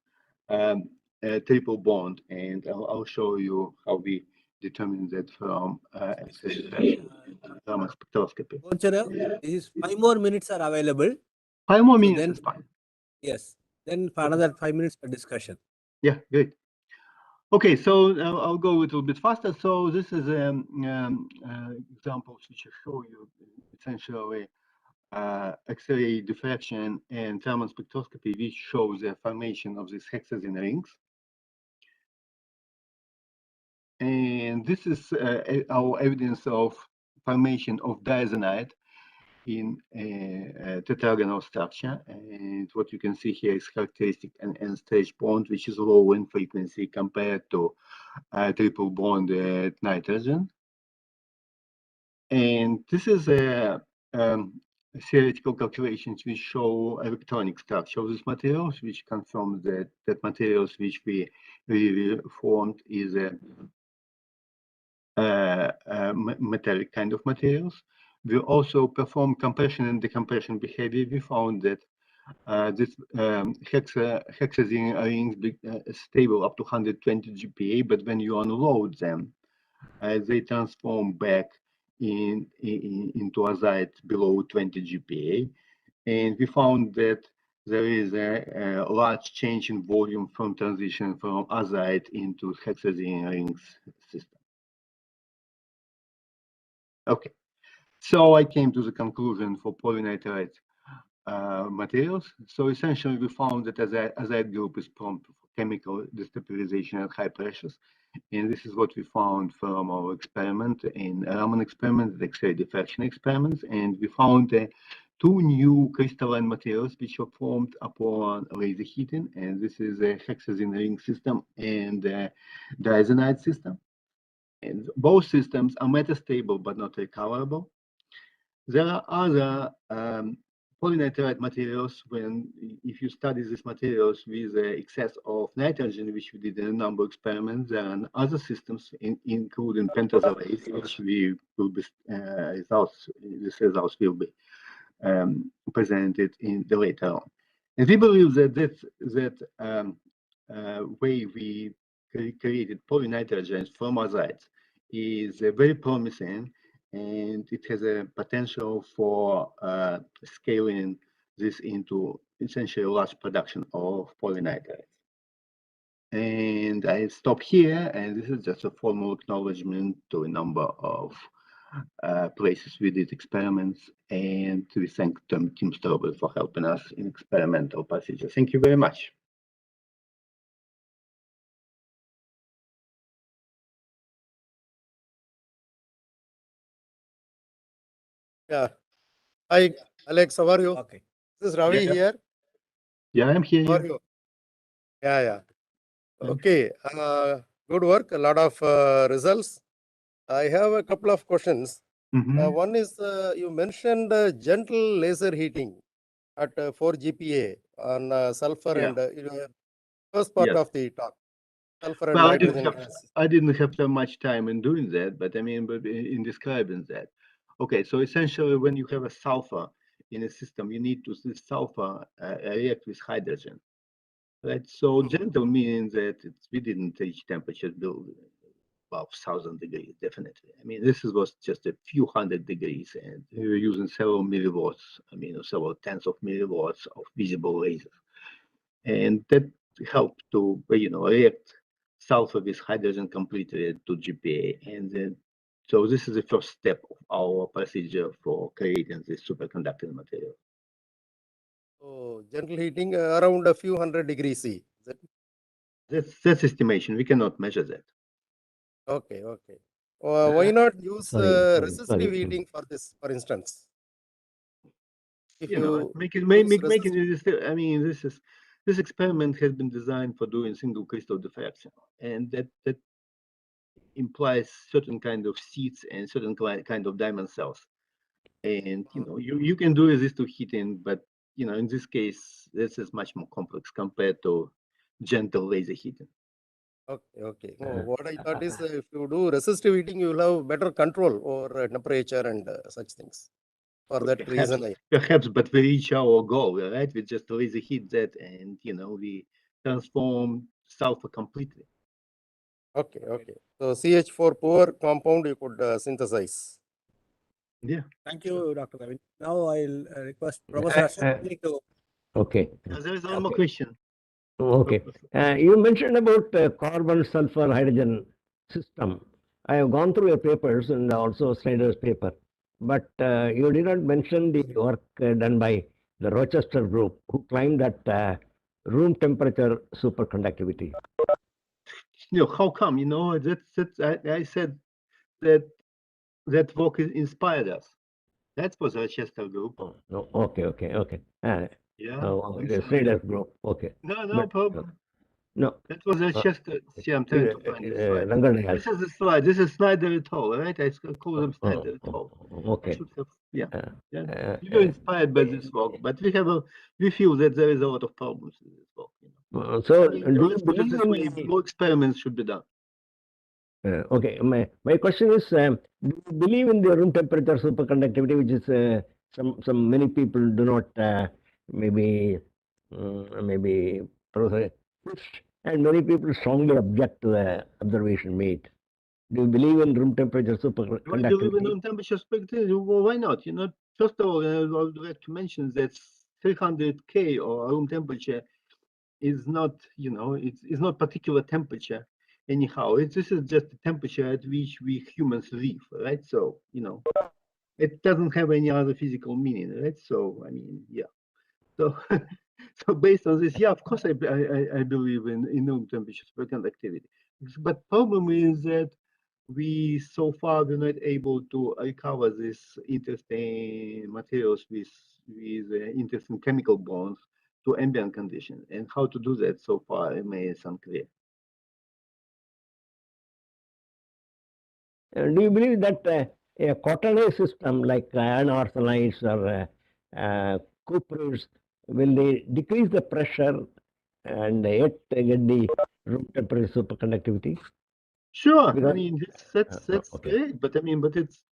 triple bond. And I'll show you how we determine that from Raman spectroscopy. These 5 more minutes are available. 5 more minutes is fine. Yes. Then for another 5 minutes for discussion. Yeah, great. Okay, so I'll go a little bit faster. So this is examples which I show you essentially X-ray diffraction and thermal spectroscopy, which shows the formation of these hexazine rings. And this is our evidence of formation of diazonide in a tetragonal structure. And what you can see here is characteristic an end-stage bond, which is low in frequency compared to triple bond nitrogen. And this is a theoretical calculations which show electronic structure of these materials, which confirms that materials which we really formed is metallic kind of materials. We also perform compression and decompression behavior. We found that this hexazine rings stable up to 120 GPa, but when you unload them, they transform back into azide below 20 GPa. And we found that there is a large change in volume from transition from azide into hexazine rings system. Okay, so I came to the conclusion for polynitride materials. So essentially, we found that azide group is prompt for chemical destabilization at high pressures. And this is what we found from our experiment in Raman experiment, the X-ray diffraction experiments. And we found two new crystalline materials which are formed upon laser heating. And this is a hexazine ring system and the diazonide system. And both systems are metastable but not recoverable. There are other polynitride materials if you study these materials with excess of nitrogen, which we did in a number of experiments, there are other systems, including pentazolase, which we will be these results will be presented in the later on. And we believe that way we created polynitrogens from azides is very promising, and it has a potential for scaling this into essentially large production of polynitrides. And I stop here, and this is just a formal acknowledgement to a number of places we did experiments, and we thank Tim Strobel for helping us in experimental procedure. Thank you very much. Yeah. Hi, Alex. How are you? Okay. This is Ravi Yeah. here. Yeah, I'm here. How are you? Yeah. Okay. Good work. A lot of results. I have a couple of questions. One is you mentioned gentle laser heating at 4 GPa on sulfur Yeah. and first part Yes. of the talk. Sulfur and Well, hydrogen gas. I didn't have so much time in doing that, but I mean, but in describing that. Okay, so essentially, when you have a sulfur in a system, you need to see sulfur react with hydrogen, right? So gentle meaning that we didn't reach temperatures below above 1,000 degrees, definitely. I mean, this was just a few hundred degrees, and we were using several milliwatts, I mean, several tens of milliwatts of visible lasers. And that helped to, react sulfur with hydrogen completely to GPA. And then, so this is the first step of our procedure for creating this superconducting material. So gentle heating around a few hundred degrees C. That's estimation. We cannot measure that. Okay. Why not use resistive heating for this, for instance? If making it. I mean, this experiment has been designed for doing single crystal diffraction, and that implies certain kind of seeds and certain kind of diamond cells. And you can do resistive heating, but in this case, this is much more complex compared to gentle laser heating. Okay. What I thought is if you do resistive heating, you will have better control over temperature and such things. For that reason, perhaps, but we reach our goal, right? We just laser heat that, and we transform sulfur completely. Okay. So CH4 poor compound you could synthesize. Yeah. Thank you, Dr. Ravi. Now I'll request Professor to. Okay. There is one more question. Okay. You mentioned about carbon sulfur hydrogen system. I have gone through your papers and also Snyder's paper, but you did not mention the work done by the Rochester group, who claimed that room temperature superconductivity. How come? I said that work inspired us. That was Rochester group. Oh, no. Okay. Yeah. Snyder's group. Okay. No problem. No. That was Rochester. See, I'm trying to find this slide. This is the slide. This is Snyder et al., right? I call them Snyder et al. Okay. I should have, yeah. We were inspired by this work, but we feel that there is a lot of problems in this work. So, let's put it this way: more experiments should be done. Okay, my question is, do you believe in the room temperature superconductivity, which is some many people do not maybe push, and many people strongly object to the observation made. Do you believe in room temperature superconductivity? Do you believe in room temperature superconductivity? Well, why not? First of all, I would like to mention that 300K or room temperature is not, it's not particular temperature anyhow. This is just the temperature at which we humans live, right? So, it doesn't have any other physical meaning, right? So, I mean, yeah. So, so based on this, yeah, of course, I believe in room temperature superconductivity. But problem is that we so far were not able to recover these interesting materials with interesting chemical bonds to ambient conditions. And how to do that so far remains unclear. Do you believe that a quaternary system like iron arsenides or cuprates, will they decrease the pressure and yet get the room temperature superconductivity? Sure, Because, I mean that's okay. great, but I mean,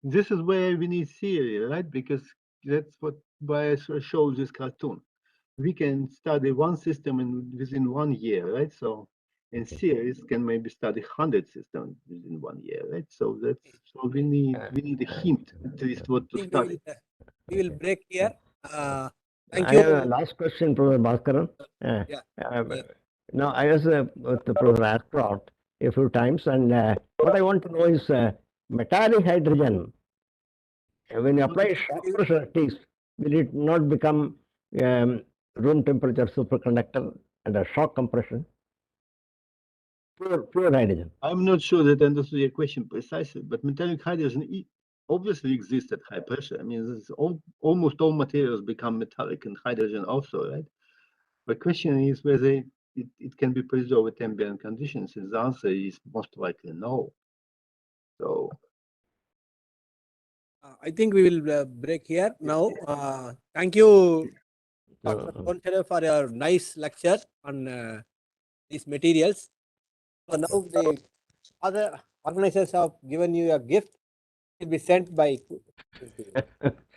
this is where we need theory, right? Because that's what Bias shows this cartoon. We can study one system within 1 year, right? So, and series can maybe study 100 systems within 1 year, right? So we need a hint at least what to study. We will break here. Thank I you. have a last question, Professor Bhaskaran. Yeah. Now, I was with Professor Ashcroft a few times, and what I want to know is metallic hydrogen. When you apply shock pressure at least, will it not become room temperature superconductor under shock compression? Pure hydrogen. I'm not sure that I understood your question precisely, but metallic hydrogen obviously exists at high pressure. I mean, almost all materials become metallic, and hydrogen also, right? The question is whether it can be preserved at ambient conditions, and the answer is most likely no. So I think we will break here now. Thank you, Dr. Ponchare, for your nice lecture on these materials. So now the other organizers have given you a gift. It will be sent by.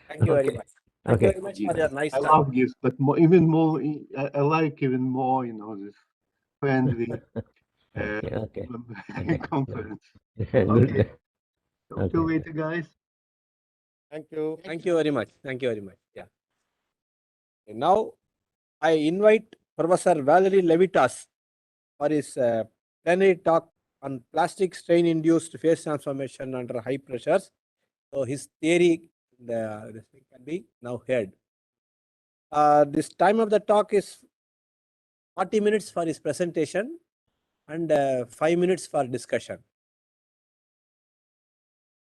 Thank you very much. Thank you very much for your nice I talk. love gifts, but even more, I like even more, this friendly conference. Okay. Talk to you later, guys. Thank you. Thank you very much. Thank you very much. Yeah. And now I invite Professor Valery Levitas for his plenary talk on plastic strain-induced phase transformation under high pressures. So his theory this can be now heard. This time of the talk is 40 minutes for his presentation and 5 minutes for discussion.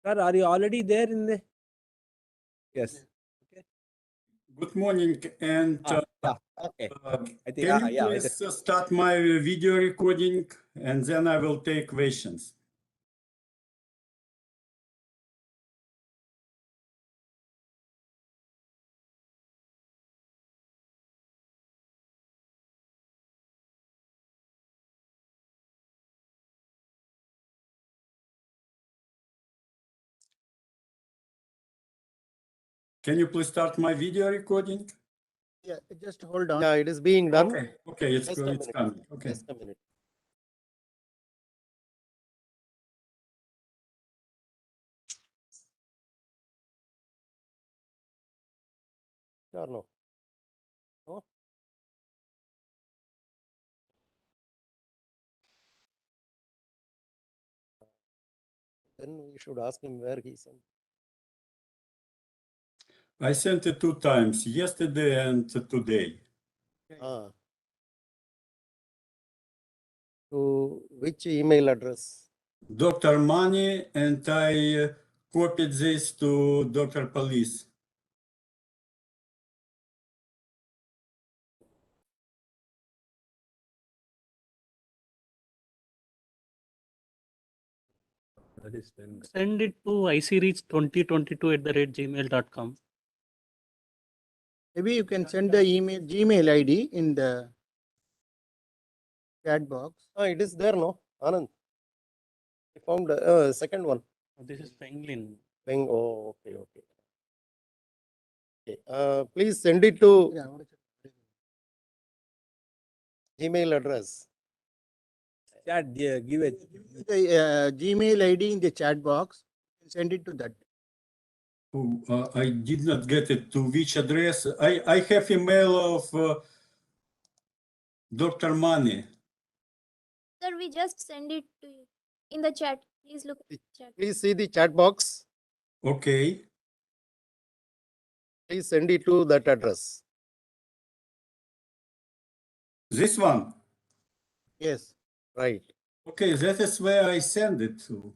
Sir, are you already there in the? Yes. Okay. Good morning, and okay. can you please start my video recording, and then I will take questions. Can you please start my video recording? Yeah, just hold on. Yeah, it is being done. Okay, it's coming. Okay. Just a minute. Or no? No? Then we should ask him where he sent. I sent it 2 times, yesterday and today. To which email address? Dr. Money, and I copied this to Dr. Police. Send it to ICReACH2022@gmail.com. Maybe you can send the Gmail ID in the chat box. It is there, no? Anand. I found second one. This is Penguin. Oh, okay. Okay. Please send it to Gmail address. Chat, give it. The Gmail ID in the chat box. Send it to that. Oh, I did not get it. To which address? I have email of Dr. Mani. Sir, we just send it to you in the chat. Please look at the chat. Please see the chat box. Okay. Please send it to that address. This one? Yes. Right. Okay, that is where I send it to.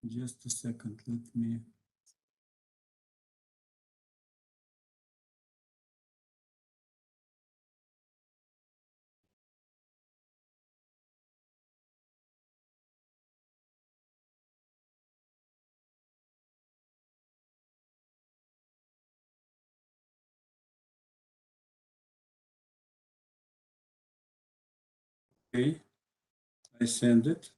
Just a second, let me. Okay, I send it.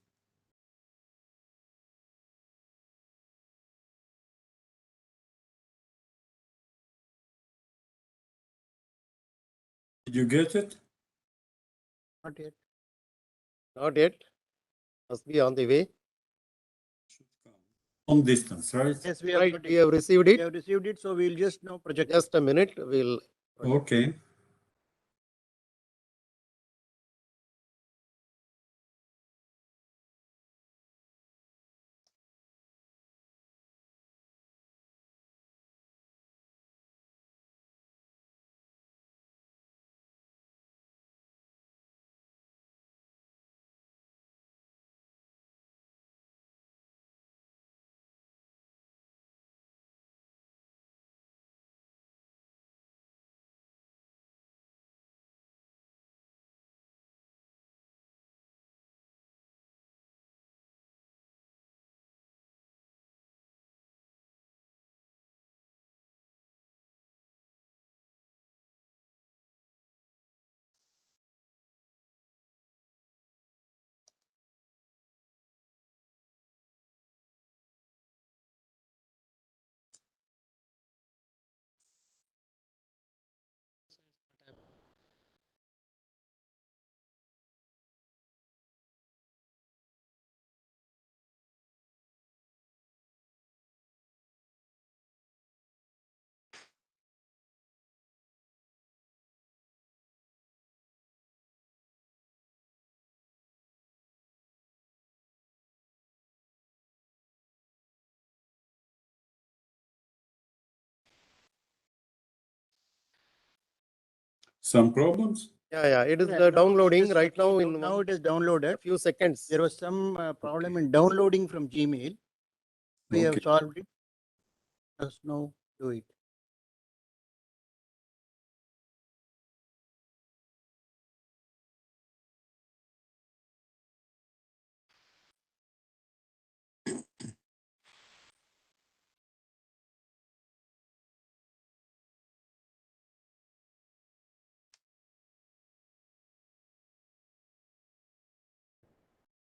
Did you get it? Not yet. Not yet. Must be on the way. On distance, right? Yes, we have Right. got We it. have received We it. have received it, so we'll just now project. Just a minute. We'll. Okay. Some problems? Yeah. It is Yeah, now downloading it is right now. now it is downloaded. A few seconds. There was some problem in downloading from Gmail. We have Okay. solved it. Just now do it.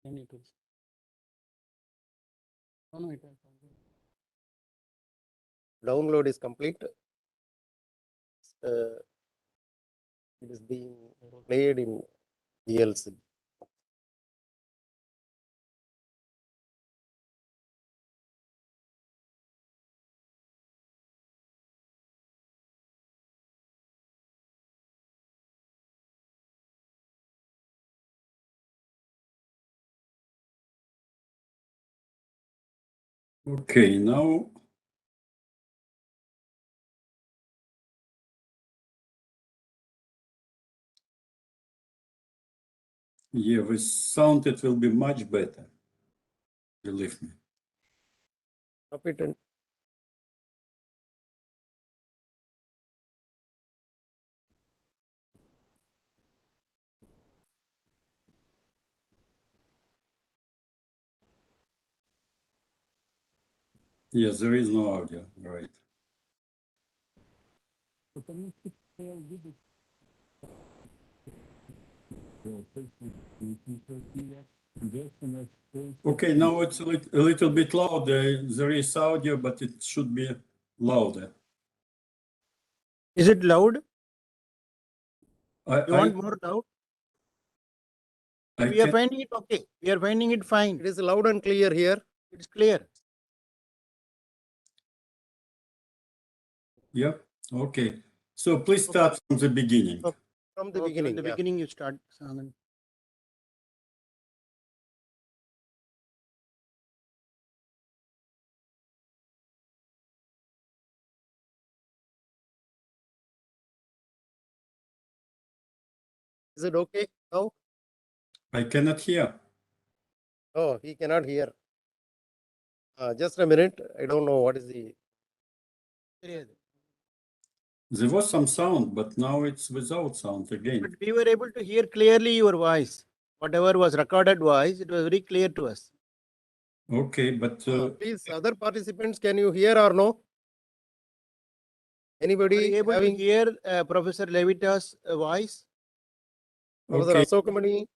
Any tools? No, no, it has. Download is complete. It is being played in VLC. Okay, now. Yeah, with sound it will be much better. Believe me. Stop it and Yes, there is no audio, right? Okay, now it's a little bit louder. There is audio, but it should be louder. Is it loud? I Want more loud? We are finding it okay. We are finding it fine. it is loud and clear here. It's clear. Yep. Okay. So please start from the beginning. From the Okay, beginning. the Yeah. beginning you start, Sanand. Is it okay now? I cannot hear. Oh, he cannot hear. Just a minute. I don't know what is the. There was some sound, but now it's without sound again. But we were able to hear clearly your voice. Whatever was recorded voice, it was very clear to us. Okay, but Please, other participants, can you hear or no? Are Anybody you able having to hear Professor Levita's voice? Professor okay. Asokamani?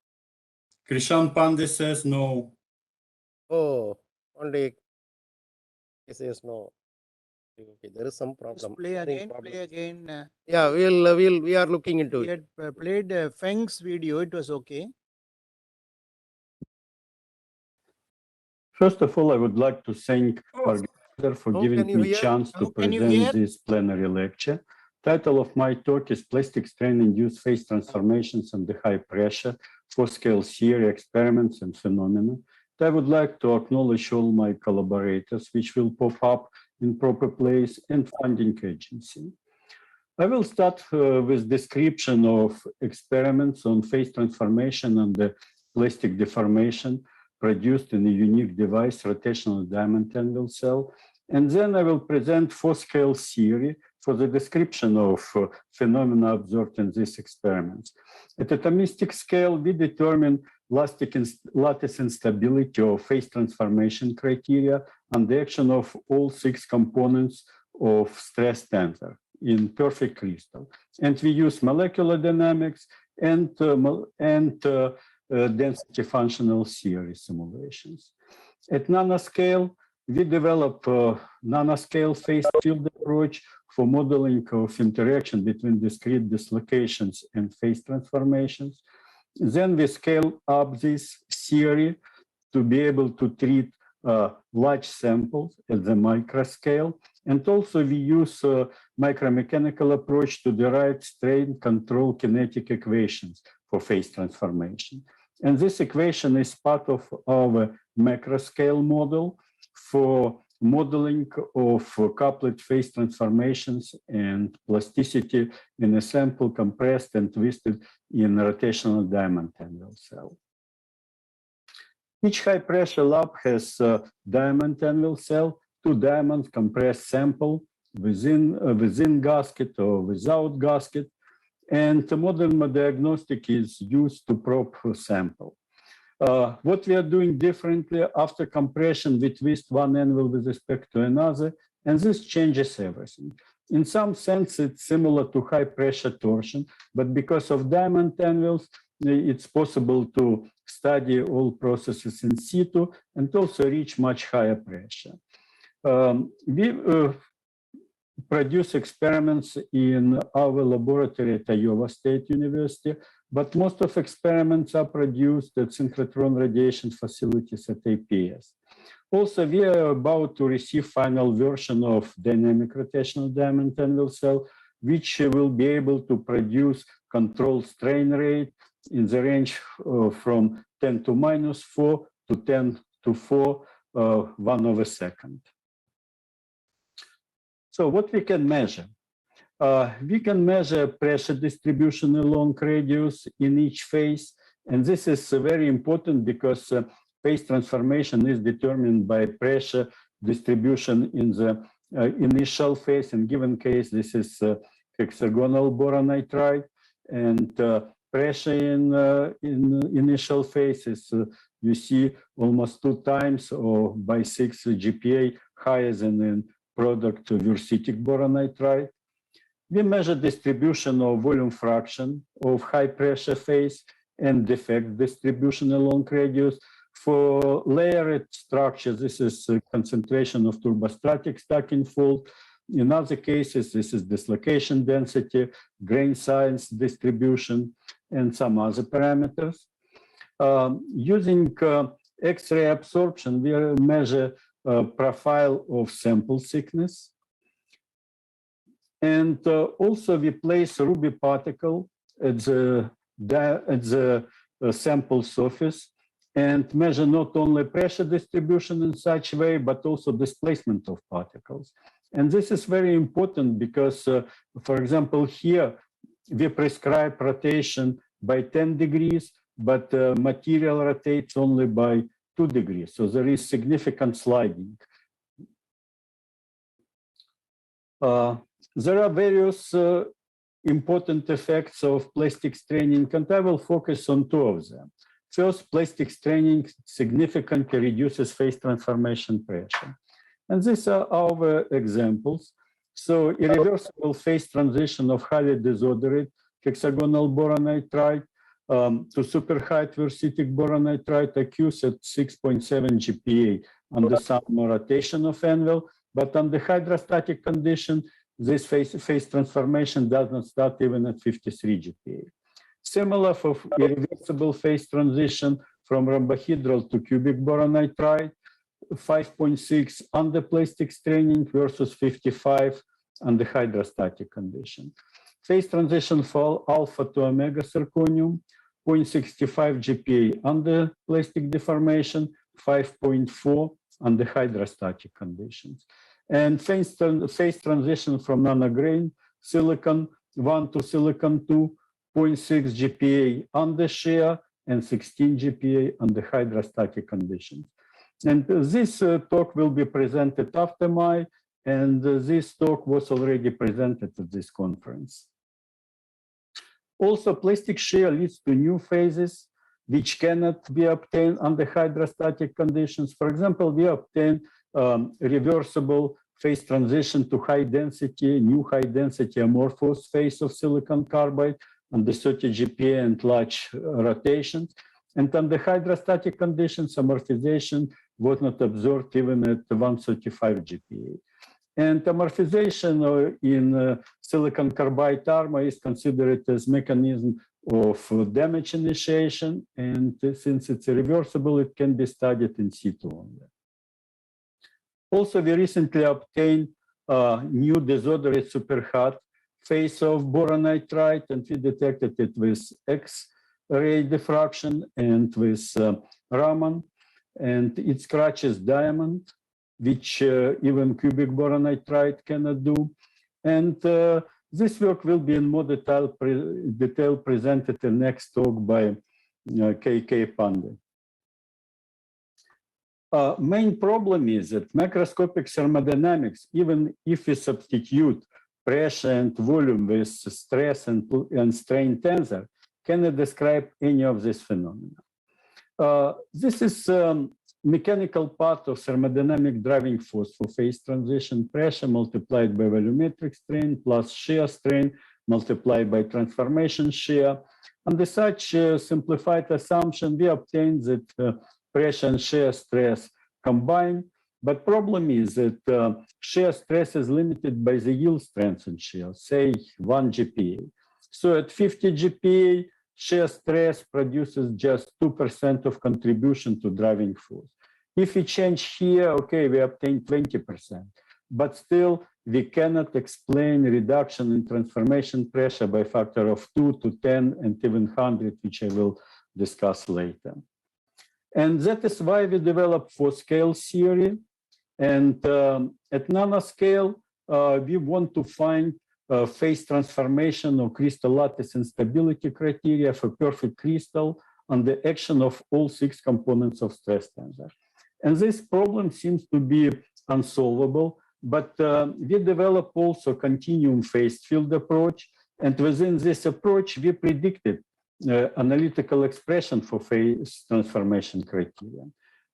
Krishan Pandey says no. Oh, only he says no. Okay, there is some problem. Just play again. Play again. Yeah, we are looking into We it. had played Feng's video. It was okay. First of all, I would like to thank organizer for How giving can you me hear? chance to How can you present hear? this plenary lecture. Title of my talk is Plastic Strain-Induced Phase Transformations under High Pressure, Full-Scale Theory, Experiments and Phenomena. I would like to acknowledge all my collaborators, which will pop up in proper place, and funding agency. I will start with description of experiments on phase transformation and the plastic deformation produced in a unique device, rotational diamond anvil cell. And then I will present full-scale theory for the description of phenomena observed in these experiments. At atomistic scale, we determine lattice instability of phase transformation criteria and the action of all 6 components of stress tensor in perfect crystal. And we use molecular dynamics and density functional theory simulations. At nanoscale, we develop a nanoscale phase field approach for modeling of interaction between discrete dislocations and phase transformations. Then we scale up this theory to be able to treat large samples at the microscale. And also we use a micromechanical approach to derive strain control kinetic equations for phase transformation. And this equation is part of our macroscale model for modeling of couplet phase transformations and plasticity in a sample compressed and twisted in a rotational diamond anvil cell. Each high-pressure lab has a diamond anvil cell, 2 diamonds compressed sample within gasket or without gasket, and the modern diagnostic is used to probe sample. What we are doing differently after compression, we twist one anvil with respect to another, and this changes everything. In some sense, it's similar to high-pressure torsion, but because of diamond anvils, it's possible to study all processes in situ and also reach much higher pressure. We produce experiments in our laboratory at Iowa State University, but most of experiments are produced at synchrotron radiation facilities at APS. Also, we are about to receive final version of dynamic rotational diamond anvil cell, which will be able to produce controlled strain rate in the range from 10 to minus 4 to 10 to 4, 1/2. So what we can measure? We can measure pressure distribution along radius in each phase. And this is very important because phase transformation is determined by pressure distribution in the initial phase. In given case, this is hexagonal boronitride. And pressure in initial phase is, you see, almost 2 times or by 6 GPa higher than in product versitic boronitride. We measure distribution of volume fraction of high pressure phase and defect distribution along radius. For layered structure, this is a concentration of turbostratic stacking fault. In other cases, this is dislocation density, grain size distribution, and some other parameters. Using X-ray absorption, we measure profile of sample thickness. And also we place Ruby particle at the sample surface and measure not only pressure distribution in such way, but also displacement of particles. And this is very important because, for example, here we prescribe rotation by 10 degrees, but material rotates only by 2 degrees. So there is significant sliding. There are various important effects of plastic straining, and I will focus on two of them. First, plastic straining significantly reduces phase transformation pressure. And these are our examples. So irreversible phase transition of highly disordered hexagonal boronitride to super high thersitic boronitride occurs at 6.7 GPa under some rotation of anvil, but under hydrostatic condition, this phase transformation does not start even at 53 GPa. Similar for irreversible phase transition from rhombohedral to cubic boronitride, 5.6 under plastic straining versus 55 under hydrostatic condition. Phase transition for alpha to omega zirconium, 0.65 GPa under plastic deformation, 5.4 under hydrostatic conditions. And phase transition from nanograin silicon 1 to silicon 2, 0.6 GPa under shear and 16 GPa under hydrostatic conditions. And this talk will be presented after my, and this talk was already presented at this conference. Also, plastic shear leads to new phases which cannot be obtained under hydrostatic conditions. For example, we obtain reversible phase transition to high density, new high density amorphous phase of silicon carbide under 30 GPa and large rotations. And under hydrostatic conditions, amorphization was not observed even at 135 GPa. And amorphization in silicon carbide armor is considered as mechanism of damage initiation. And since it's reversible, it can be studied in situ only. Also, we recently obtained new disordered superhot phase of boronitride, and we detected it with X-ray diffraction and with Raman, and it scratches diamond, which even cubic boronitride cannot do. And this work will be in more detail presented in next talk by K.K. Pandey. Main problem is that macroscopic thermodynamics, even if we substitute pressure and volume with stress and strain tensor, cannot describe any of these phenomena. This is mechanical part of thermodynamic driving force for phase transition, pressure multiplied by volumetric strain plus shear strain multiplied by transformation shear. Under such simplified assumption, we obtain that pressure and shear stress combine, but problem is that shear stress is limited by the yield strength in shear, say 1 GPa. So at 50 GPa, shear stress produces just 2% of contribution to driving force. If we change here, okay, we obtain 20%, but still we cannot explain reduction in transformation pressure by factor of 2 to 10 and even 100, which I will discuss later. And that is why we developed four-scale theory. And at nanoscale, we want to find phase transformation of crystal lattice instability criteria for perfect crystal on the action of all 6 components of stress tensor. And this problem seems to be unsolvable, but we developed also continuum phase field approach. And within this approach, we predicted analytical expression for phase transformation criteria.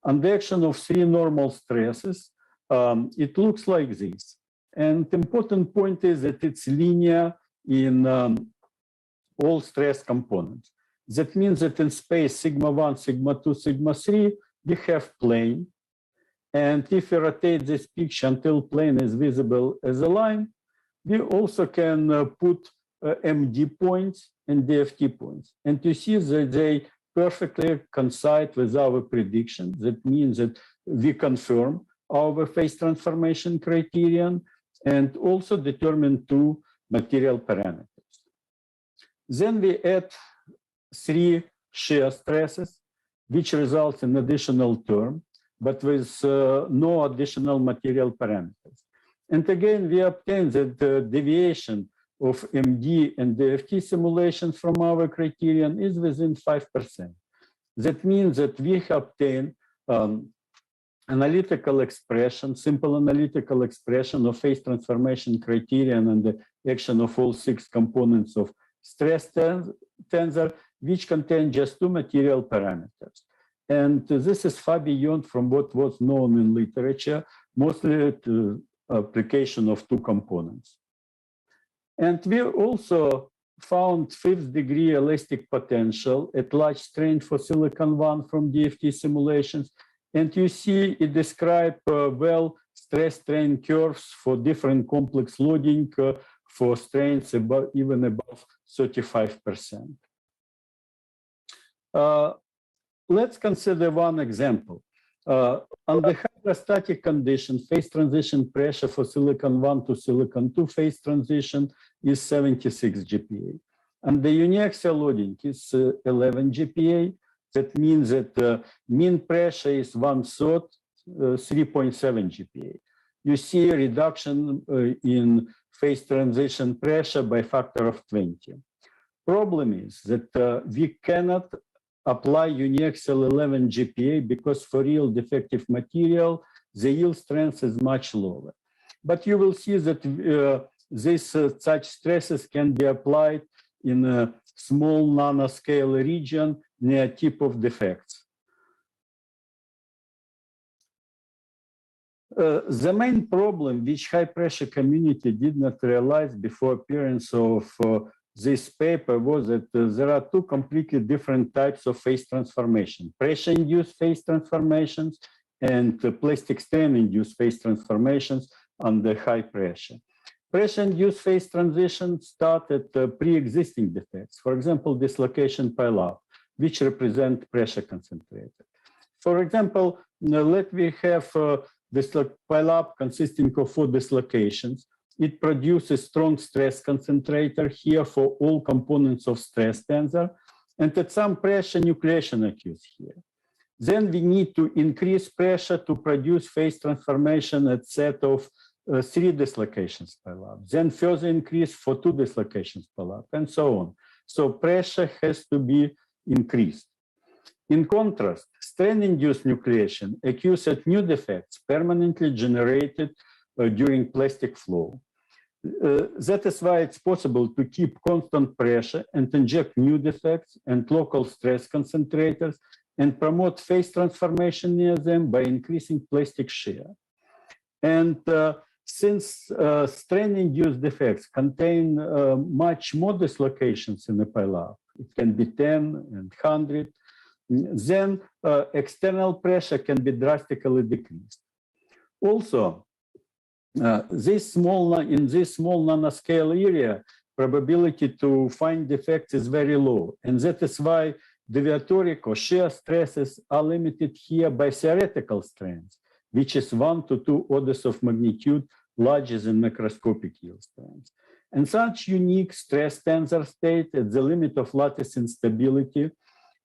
On the action of 3 normal stresses, it looks like this. And the important point is that it's linear in all stress components. That means that in space sigma 1, sigma 2, sigma 3, we have plane. And if we rotate this picture until plane is visible as a line, we also can put MD points and DFT points. And you see that they perfectly coincide with our prediction. That means that we confirm our phase transformation criterion. and also determine two material parameters. Then we add three shear stresses, which results in additional term, but with no additional material parameters. And again, we obtain that the deviation of MD and DFT simulations from our criterion is within 5%. That means that we obtain analytical expression, simple analytical expression of phase transformation criterion and the action of all 6 components of stress tensor, which contain just 2 material parameters. And this is far beyond from what was known in literature, mostly to application of 2 components. And we also found 5th degree elastic potential at large strain for silicon 1 from DFT simulations. And you see it describes well stress strain curves for different complex loading for strains even above 35%. Let's consider one example. Under hydrostatic condition, phase transition pressure for silicon 1 to silicon 2 phase transition is 76 GPa. And the uniaxial loading is 11 GPa. That means that mean pressure is 1/3, 3.7 GPa. You see a reduction in phase transition pressure by factor of 20. Problem is that we cannot apply uniaxial 11 GPa because for real defective material, the yield strength is much lower. But you will see that such stresses can be applied in a small nanoscale region near tip of defects. The main problem which high pressure community did not realize before appearance of this paper was that there are 2 completely different types of phase transformation: pressure-induced phase transformations and plastic strain-induced phase transformations under high pressure. Pressure-induced phase transitions start at pre-existing defects, for example, dislocation pile-up, which represent pressure concentrator. For example, let me have this pile-up consisting of 4 dislocations. It produces strong stress concentrator here for all components of stress tensor, and at some pressure, nucleation occurs here. Then we need to increase pressure to produce phase transformation at set of 3 dislocations pile-up, then further increase for 2 dislocations pile-up, and so on. So pressure has to be increased. In contrast, strain-induced nucleation occurs at new defects permanently generated during plastic flow. That is why it's possible to keep constant pressure and inject new defects and local stress concentrators and promote phase transformation near them by increasing plastic shear. And since strain-induced defects contain much more dislocations in the pile-up, it can be 10 and 100, then external pressure can be drastically decreased. Also, in this small nanoscale area, probability to find defects is very low. And that is why deviatoric or shear stresses are limited here by theoretical strengths, which is 1 to 2 orders of magnitude larger than macroscopic yield strengths. And such unique stress tensor state at the limit of lattice instability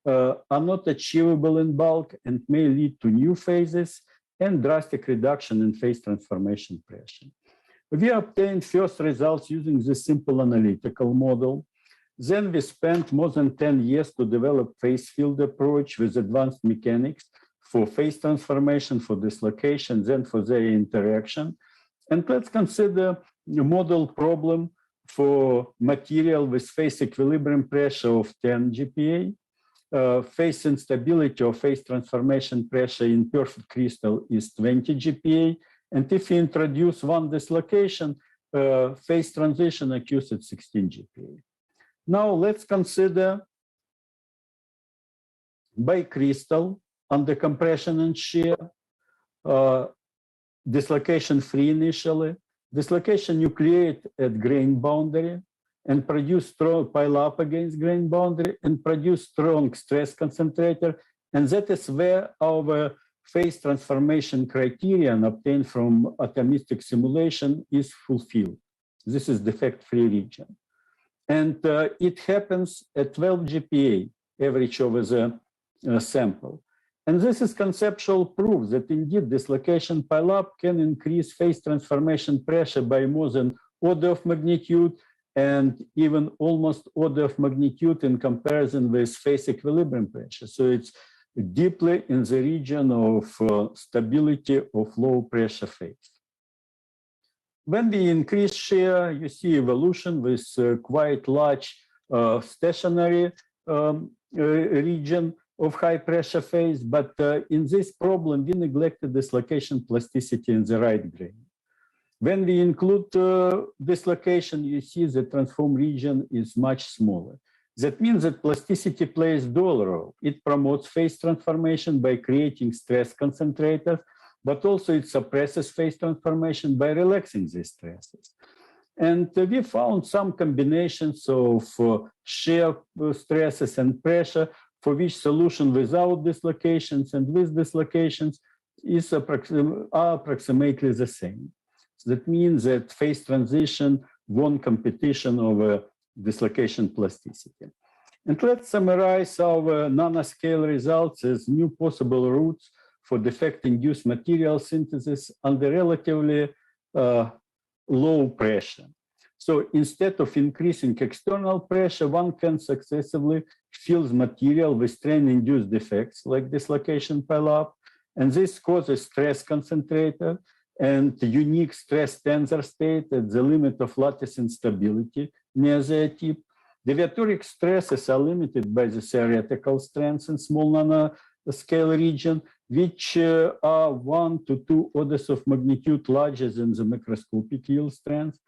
are not achievable in bulk and may lead to new phases and drastic reduction in phase transformation pressure. We obtained first results using this simple analytical model. Then we spent more than 10 years to develop phase field approach with advanced mechanics for phase transformation, for dislocation, then for their interaction. And let's consider a model problem for material with phase equilibrium pressure of 10 GPa. Phase instability or phase transformation pressure in perfect crystal is 20 GPa. And if you introduce 1 dislocation, phase transition occurs at 16 GPa. Now let's consider bicrystal under compression and shear, dislocation free initially, dislocation nucleate at grain boundary, and produce strong pile up against grain boundary and produce strong stress concentrator. And that is where our phase transformation criterion obtained from atomistic simulation is fulfilled. This is defect-free region. And it happens at 12 GPa, average over the sample. And this is conceptual proof that indeed dislocation pileup can increase phase transformation pressure by more than order of magnitude and even almost order of magnitude in comparison with phase equilibrium pressure. So it's deeply in the region of stability of low pressure phase. When we increase shear, you see evolution with quite large stationary region of high pressure phase, but in this problem, we neglected dislocation plasticity in the right grain. When we include dislocation, you see the transform region is much smaller. That means that plasticity plays dual role. It promotes phase transformation by creating stress concentrators, but also it suppresses phase transformation by relaxing these stresses. And we found some combinations of shear stresses and pressure for which solution without dislocations and with dislocations is approximately the same. So that means that phase transition won competition over dislocation plasticity. And let's summarize our nanoscale results as new possible routes for defect-induced material synthesis under relatively low pressure. So instead of increasing external pressure, one can successively fill material with strain-induced defects like dislocation pileup, and this causes stress concentrator and unique stress tensor state at the limit of lattice instability near the tip. Deviatoric stresses are limited by the theoretical strengths in small nanoscale region, which are 1 to 2 orders of magnitude larger than the microscopic yield strength.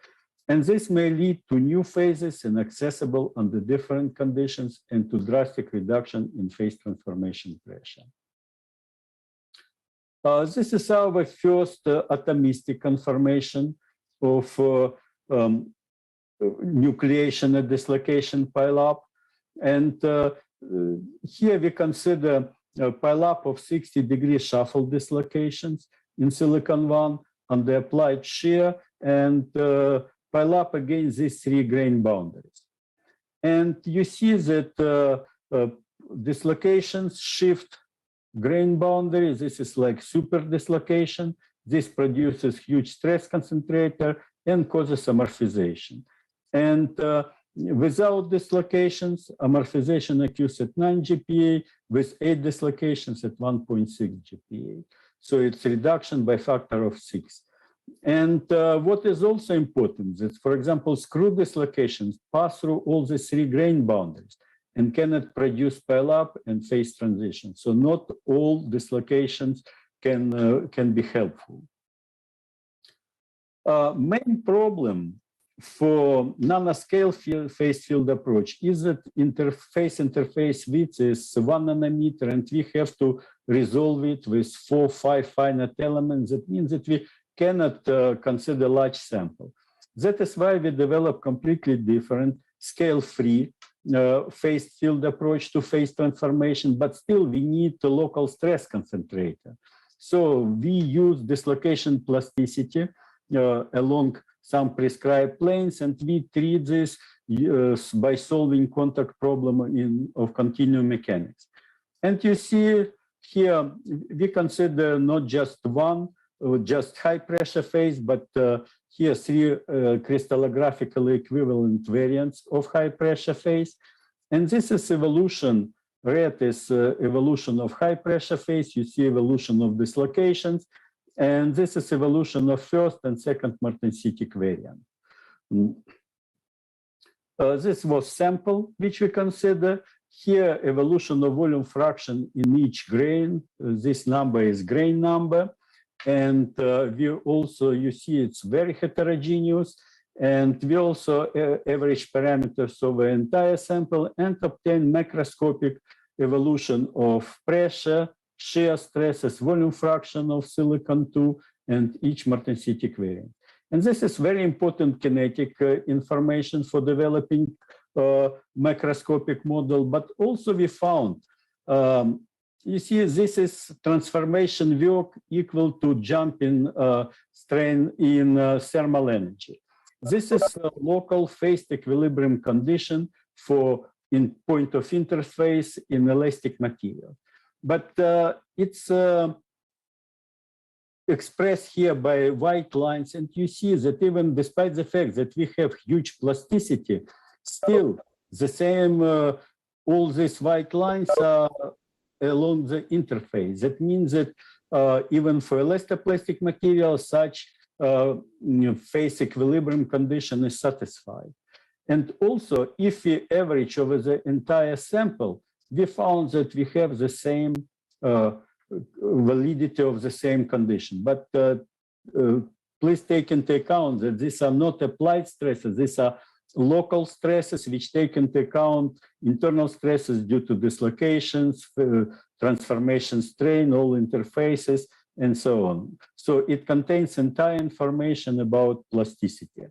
And this may lead to new phases inaccessible under different conditions and to drastic reduction in phase transformation pressure. This is our first atomistic conformation of nucleation and dislocation pileup. And here we consider pileup of 60-degree shuffle dislocations in silicon 1 under applied shear and pileup against these 3 grain boundaries. And you see that dislocations shift grain boundary. This is like super dislocation. This produces huge stress concentrator and causes amorphization. And without dislocations, amorphization occurs at 9 GPa, with 8 dislocations at 1.6 GPa. So it's reduction by factor of 6. And what is also important is, for example, screw dislocations pass through all the 3 grain boundaries and cannot produce pileup and phase transition. So not all dislocations can be helpful. Main problem for nanoscale phase field approach is that interface width is 1 nanometer, and we have to resolve it with 4 or 5 finite elements. That means that we cannot consider large sample. That is why we develop completely different scale-free phase field approach to phase transformation, but still we need the local stress concentrator. So we use dislocation plasticity along some prescribed planes, and we treat this by solving contact problem of continuum mechanics. And you see here, we consider not just one, just high pressure phase, but here 3 crystallographically equivalent variants of high pressure phase. And this is evolution. Red is evolution of high pressure phase. You see evolution of dislocations. And this is evolution of first and second martensitic variant. This was sample, which we consider. Here, evolution of volume fraction in each grain. This number is grain number. And we also, you see, it's very heterogeneous. And we also average parameters over entire sample and obtain macroscopic evolution of pressure, shear stresses, volume fraction of silicon 2, and each martensitic variant. And this is very important kinetic information for developing macroscopic model, but also we found you see, this is transformation work equal to jump in strain in thermal energy. This is a local phase equilibrium condition for in point of interface in elastic material. But it's expressed here by white lines, and you see that even despite the fact that we have huge plasticity, still the same, all these white lines are along the interface. That means that even for elastoplastic material, such phase equilibrium condition is satisfied. And also, if we average over the entire sample, we found that we have the same validity of the same condition. But please take into account that these are not applied stresses. These are local stresses which take into account internal stresses due to dislocations, transformation strain, all interfaces, and so on. So it contains entire information about plasticity.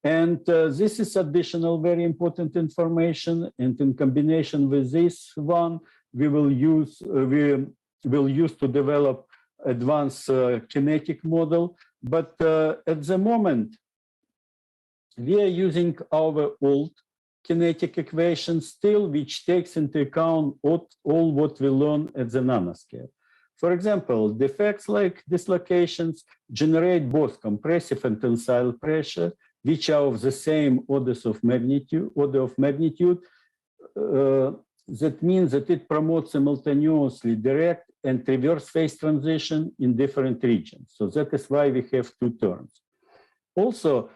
And this is additional very important information. And in combination with this one, we will use to develop advanced kinetic model. But at the moment, we are using our old kinetic equation still, which takes into account all what we learned at the nanoscale. For example, defects like dislocations generate both compressive and tensile pressure, which are of the same order of magnitude. That means that it promotes simultaneously direct and reverse phase transition in different regions. So that is why we have two terms. Also,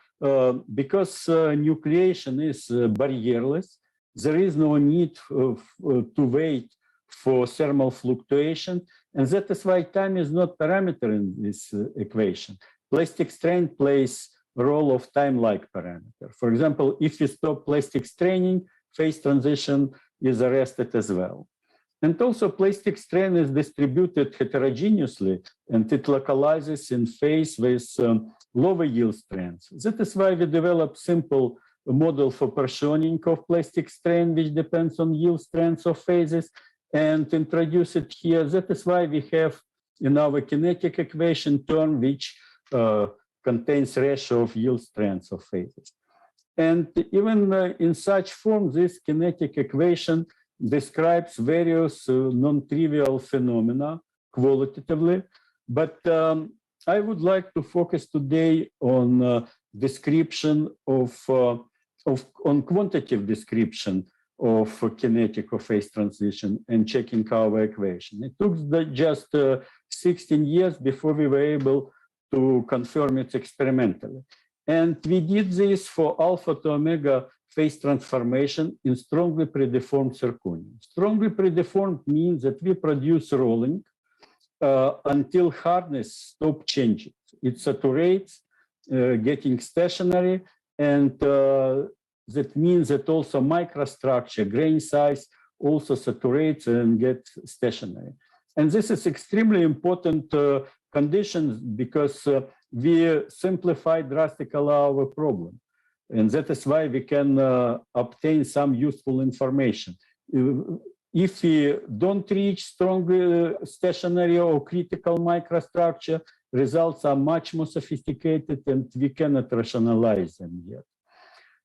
because nucleation is barrierless, there is no need to wait for thermal fluctuation, and that is why time is not parameter in this equation. Plastic strain plays a role of time-like parameter. For example, if we stop plastic straining, phase transition is arrested as well. And also plastic strain is distributed heterogeneously, and it localizes in phase with lower yield strengths. That is why we developed simple model for partitioning of plastic strain, which depends on yield strengths of phases, and introduce it here. That is why we have in our kinetic equation term, which contains ratio of yield strengths of phases. And even in such form, this kinetic equation describes various non-trivial phenomena qualitatively, but I would like to focus today on description on quantitative description of kinetic or phase transition and checking our equation. It took just 16 years before we were able to confirm it experimentally. And we did this for alpha to omega phase transformation in strongly predeformed zirconium. Strongly predeformed means that we produce rolling until hardness stops changing. It saturates, getting stationary, and that means that also microstructure, grain size, also saturates and gets stationary. And this is extremely important conditions because we simplify drastically our problem. And that is why we can obtain some useful information. If we don't reach strong stationary or critical microstructure, results are much more sophisticated and we cannot rationalize them yet.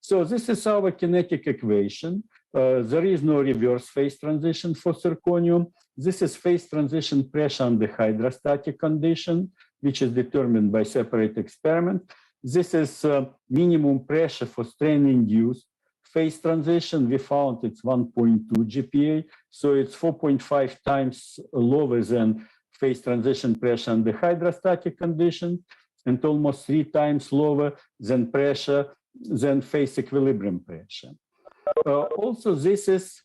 So this is our kinetic equation. There is no reverse phase transition for zirconium. This is phase transition pressure under hydrostatic condition, which is determined by separate experiment. This is minimum pressure for strain-induced phase transition. We found it's 1.2 GPa, so it's 4.5 times lower than phase transition pressure under hydrostatic condition, and almost 3 times lower than phase equilibrium pressure. Also, this is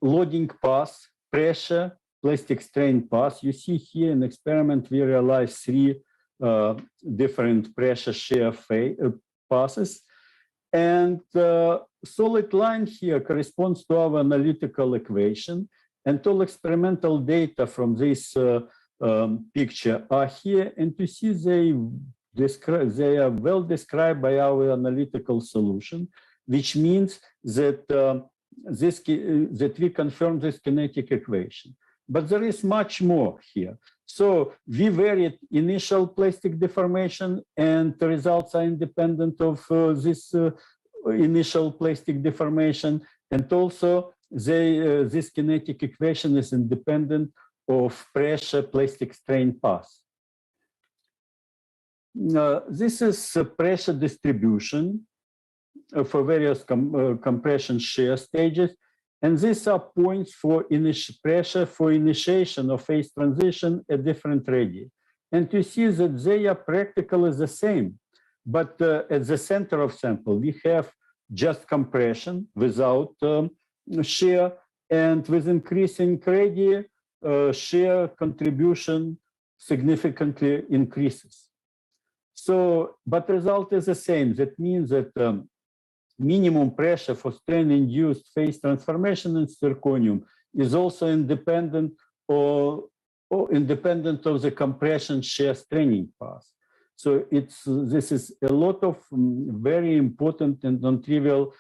loading path pressure, plastic strain path. You see here in experiment, we realized 3 different pressure share passes. And the solid line here corresponds to our analytical equation. And all experimental data from this picture are here. And you see they are well described by our analytical solution, which means that that we confirm this kinetic equation. But there is much more here. So we varied initial plastic deformation, and the results are independent of this initial plastic deformation. And also this kinetic equation is independent of pressure plastic strain path. This is pressure distribution for various compression shear stages. And these are points for pressure for initiation of phase transition at different radii. And you see that they are practically the same. But at the center of sample, we have just compression without shear. And with increasing radii, shear contribution significantly increases. So, but the result is the same. That means that minimum pressure for strain-induced phase transformation in zirconium is also independent or independent of the compression shear straining path. So this is a lot of very important and non-trivial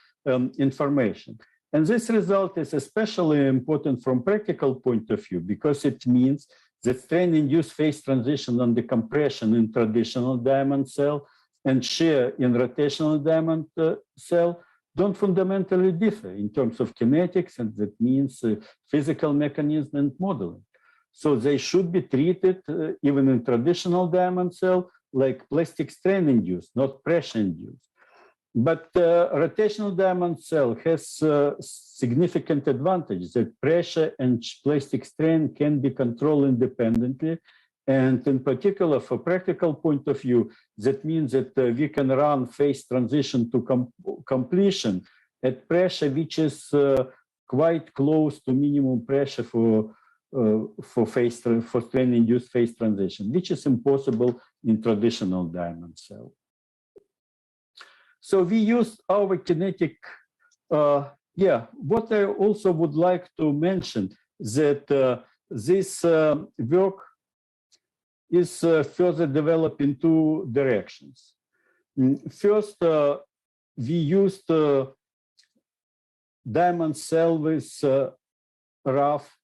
information. And this result is especially important from practical point of view because it means that strain-induced phase transition on the compression in traditional diamond cell and shear in rotational diamond cell don't fundamentally differ in terms of kinetics, and that means physical mechanism and modeling. So they should be treated even in traditional diamond cell like plastic strain induced, not pressure induced. But rotational diamond cell has significant advantage that pressure and plastic strain can be controlled independently. And in particular, for practical point of view, that means that we can run phase transition to completion at pressure which is quite close to minimum pressure for strain-induced phase transition, which is impossible in traditional diamond cell. So we used our kinetic. What I also would like to mention that this work is further developed in two directions. First, we used diamond cell with rough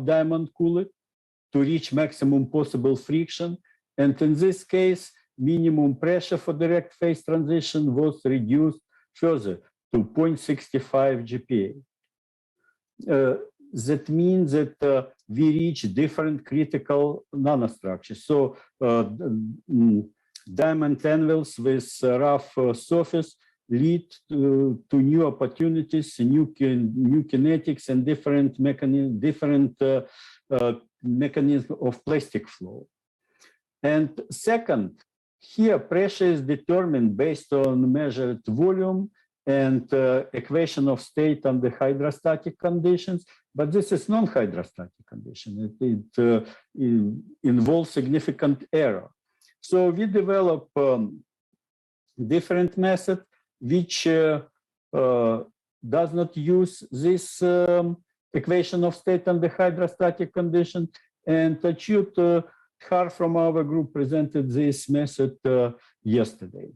diamond cooling to reach maximum possible friction, and in this case, minimum pressure for direct phase transition was reduced further to 0.65 GPa. That means that we reach different critical nanostructures. So diamond anvils with rough surface lead to new opportunities, new kinetics, and different mechanism of plastic flow. And second, here pressure is determined based on measured volume and equation of state under hydrostatic conditions, but this is non-hydrostatic condition. It involves significant error. So we develop different method which does not use this equation of state under hydrostatic condition, and Achyut Har from our group presented this method yesterday.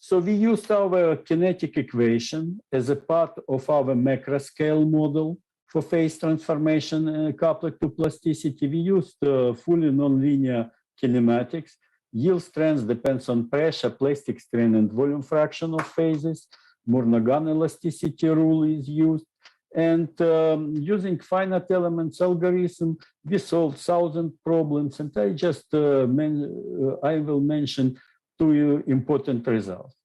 So we used our kinetic equation as a part of our macroscale model for phase transformation coupled to plasticity. We used fully nonlinear kinematics. Yield strength depends on pressure, plastic strain, and volume fraction of phases. Murnaghan elasticity rule is used. And using finite elements algorithm, we solved 1,000 problems. And I just I will mention two important results.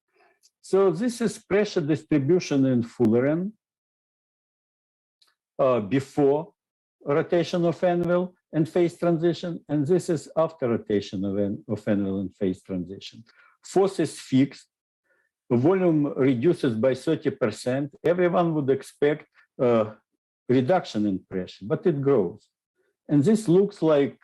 So this is pressure distribution in Fullerene before rotation of anvil and phase transition, and this is after rotation of anvil and phase transition. Force is fixed, volume reduces by 30%. Everyone would expect reduction in pressure, but it grows. And this looks like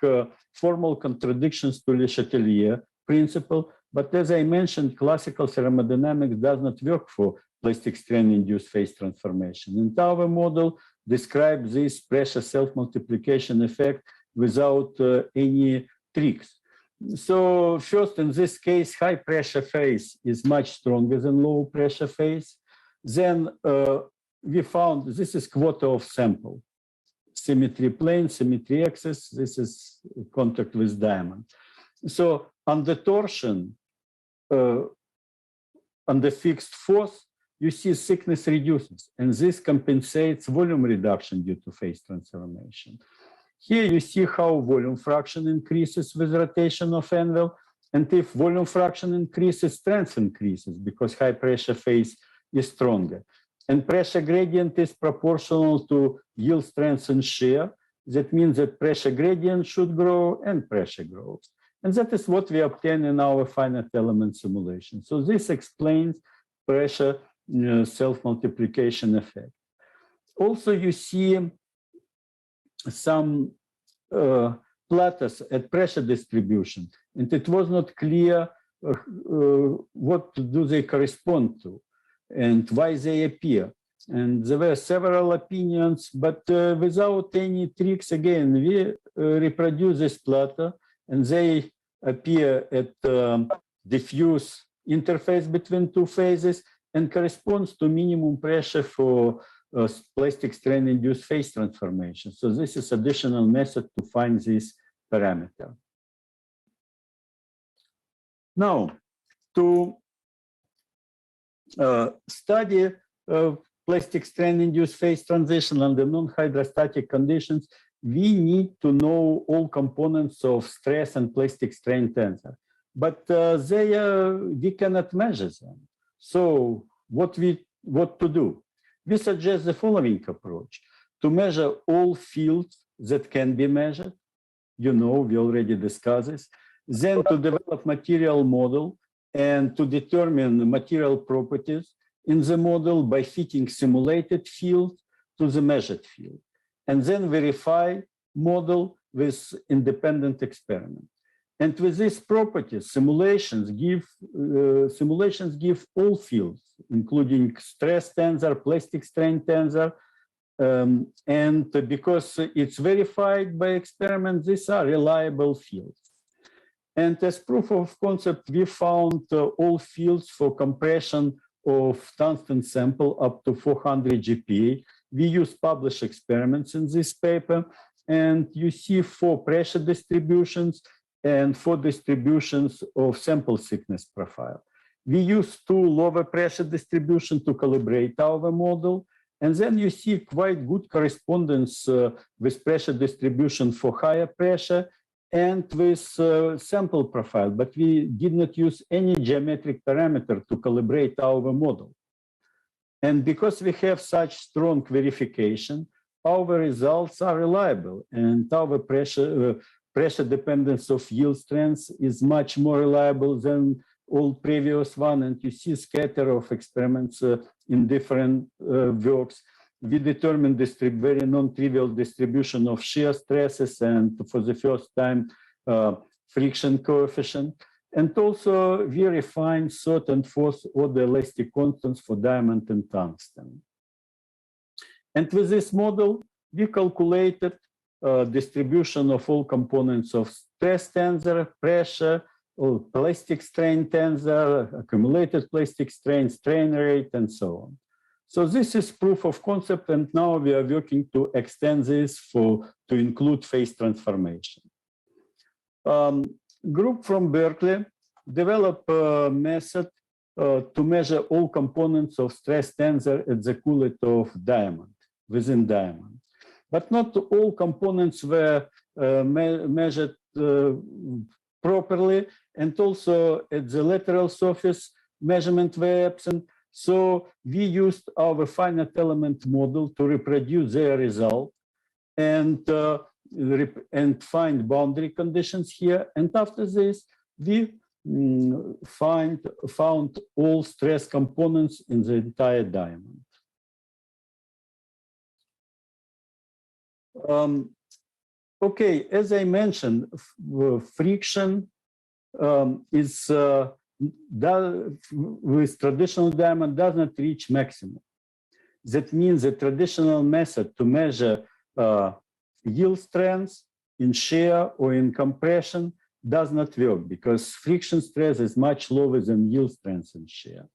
formal contradictions to Le Chatelier principle, but as I mentioned, classical thermodynamics does not work for plastic strain-induced phase transformation. And our model describes this pressure self-multiplication effect without any tricks. So first, in this case, high pressure phase is much stronger than low pressure phase. Then we found this is quarter of sample. Symmetry plane, symmetry axis, this is contact with diamond. So under torsion, under fixed force, you see thickness reduces, and this compensates volume reduction due to phase transformation. Here you see how volume fraction increases with rotation of anvil, and if volume fraction increases, strength increases because high pressure phase is stronger. And pressure gradient is proportional to yield strength and shear. That means that pressure gradient should grow and pressure grows. And that is what we obtain in our finite element simulation. So this explains pressure self-multiplication effect. Also, you see some plateaus at pressure distribution, and it was not clear what do they correspond to and why they appear. And there were several opinions, but without any tricks, again, we reproduce this plateau, and they appear at diffuse interface between two phases and corresponds to minimum pressure for plastic strain-induced phase transformation. So this is additional method to find this parameter. Now, to study plastic strain-induced phase transition under non-hydrostatic conditions, we need to know all components of stress and plastic strain tensor. But we cannot measure them. So what to do? We suggest the following approach: to measure all fields that can be measured. You know, we already discussed this. Then to develop material model and to determine material properties in the model by fitting simulated field to the measured field. And then verify model with independent experiment. And with these properties, simulations give all fields, including stress tensor, plastic strain tensor, and because it's verified by experiment, these are reliable fields. And as proof of concept, we found all fields for compression of tungsten sample up to 400 GPa. We use published experiments in this paper, and you see 4 pressure distributions and 4 distributions of sample thickness profile. We use 2 lower pressure distributions to calibrate our model, and then you see quite good correspondence with pressure distribution for higher pressure and with sample profile, but we did not use any geometric parameter to calibrate our model. And because we have such strong verification, our results are reliable, and our pressure dependence of yield strength is much more reliable than all previous one. And you see scatter of experiments in different works. We determined this very non-trivial distribution of shear stresses and for the first time friction coefficient. And also we refined third and fourth order elastic constants for diamond and tungsten. And with this model, we calculated distribution of all components of stress tensor, pressure, plastic strain tensor, accumulated plastic strain, strain rate, and so on. So this is proof of concept, and now we are working to extend this to include phase transformation. Group from Berkeley developed a method to measure all components of stress tensor at the coulet of diamond, within diamond. But not all components were measured properly, and also at the lateral surface measurement were absent. So we used our finite element model to reproduce their result and find boundary conditions here. And after this, we found all stress components in the entire diamond. Okay, as I mentioned, friction is with traditional diamond does not reach maximum. That means the traditional method to measure yield strength in shear or in compression does not work because friction stress is much lower than yield strength and shear.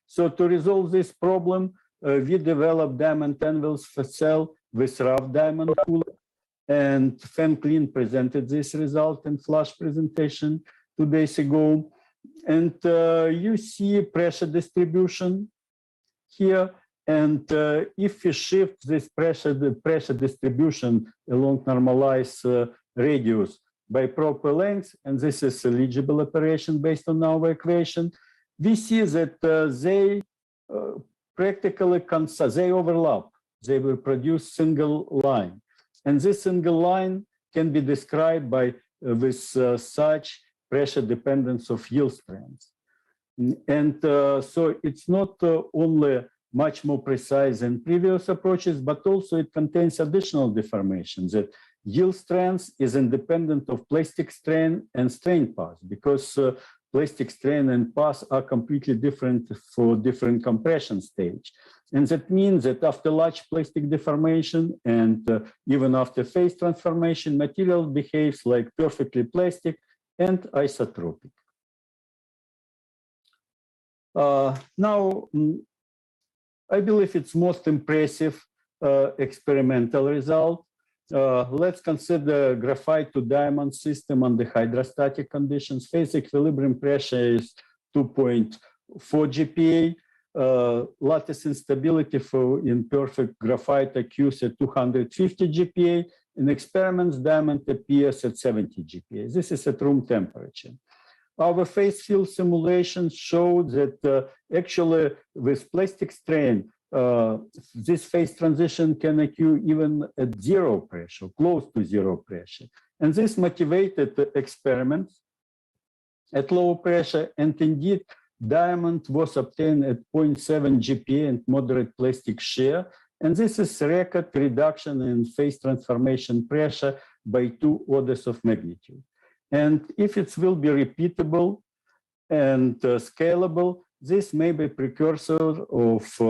So to resolve this problem, we developed diamond anvils for cell with rough diamond cooler, and FemClean presented this result in flash presentation 2 days ago. And you see pressure distribution here. And if we shift this the pressure distribution along normalized radius by proper length, and this is eligible operation based on our equation, we see that they practically they overlap. They will produce single line. And this single line can be described by with such pressure dependence of yield strength. And so it's not only much more precise than previous approaches, but also it contains additional deformations that yield strength is independent of plastic strain and strain path, because plastic strain and path are completely different for different compression stage. And that means that after large plastic deformation and even after phase transformation, material behaves like perfectly plastic and isotropic. Now, I believe it's most impressive experimental result. Let's consider graphite to diamond system under hydrostatic conditions. Phase equilibrium pressure is 2.4 GPa. Lattice instability for imperfect graphite occurs at 250 GPa. In experiments, diamond appears at 70 GPa. This is at room temperature. Our phase field simulations showed that actually with plastic strain, this phase transition can occur even at zero pressure, close to zero pressure. And this motivated experiments at low pressure, and indeed, diamond was obtained at 0.7 GPa and moderate plastic shear. And this is record reduction in phase transformation pressure by 2 orders of magnitude. And if it will be repeatable and scalable, this may be precursor of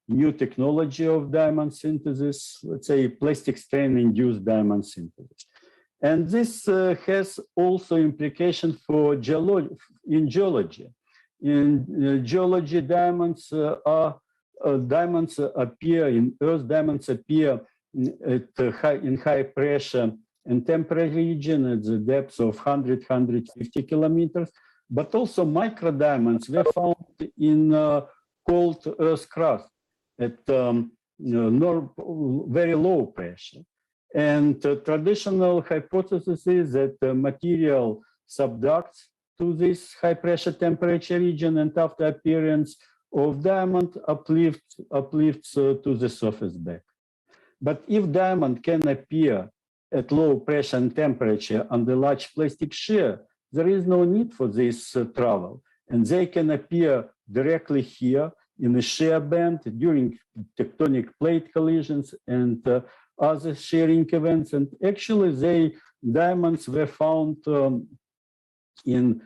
new technology of diamond synthesis, let's say plastic strain-induced diamond synthesis. And this has also implications for geology. In geology, diamonds appear in Earth. Diamonds appear in high pressure and temperature region at the depth of 100-150 kilometers. But also microdiamonds were found in cold Earth crust at very low pressure. And traditional hypothesis is that the material subducts to this high pressure temperature region, and after appearance of diamond uplifts to the surface back. But if diamond can appear at low pressure and temperature under large plastic shear, there is no need for this travel. And they can appear directly here in the shear band during tectonic plate collisions and other shearing events. And actually, diamonds were found in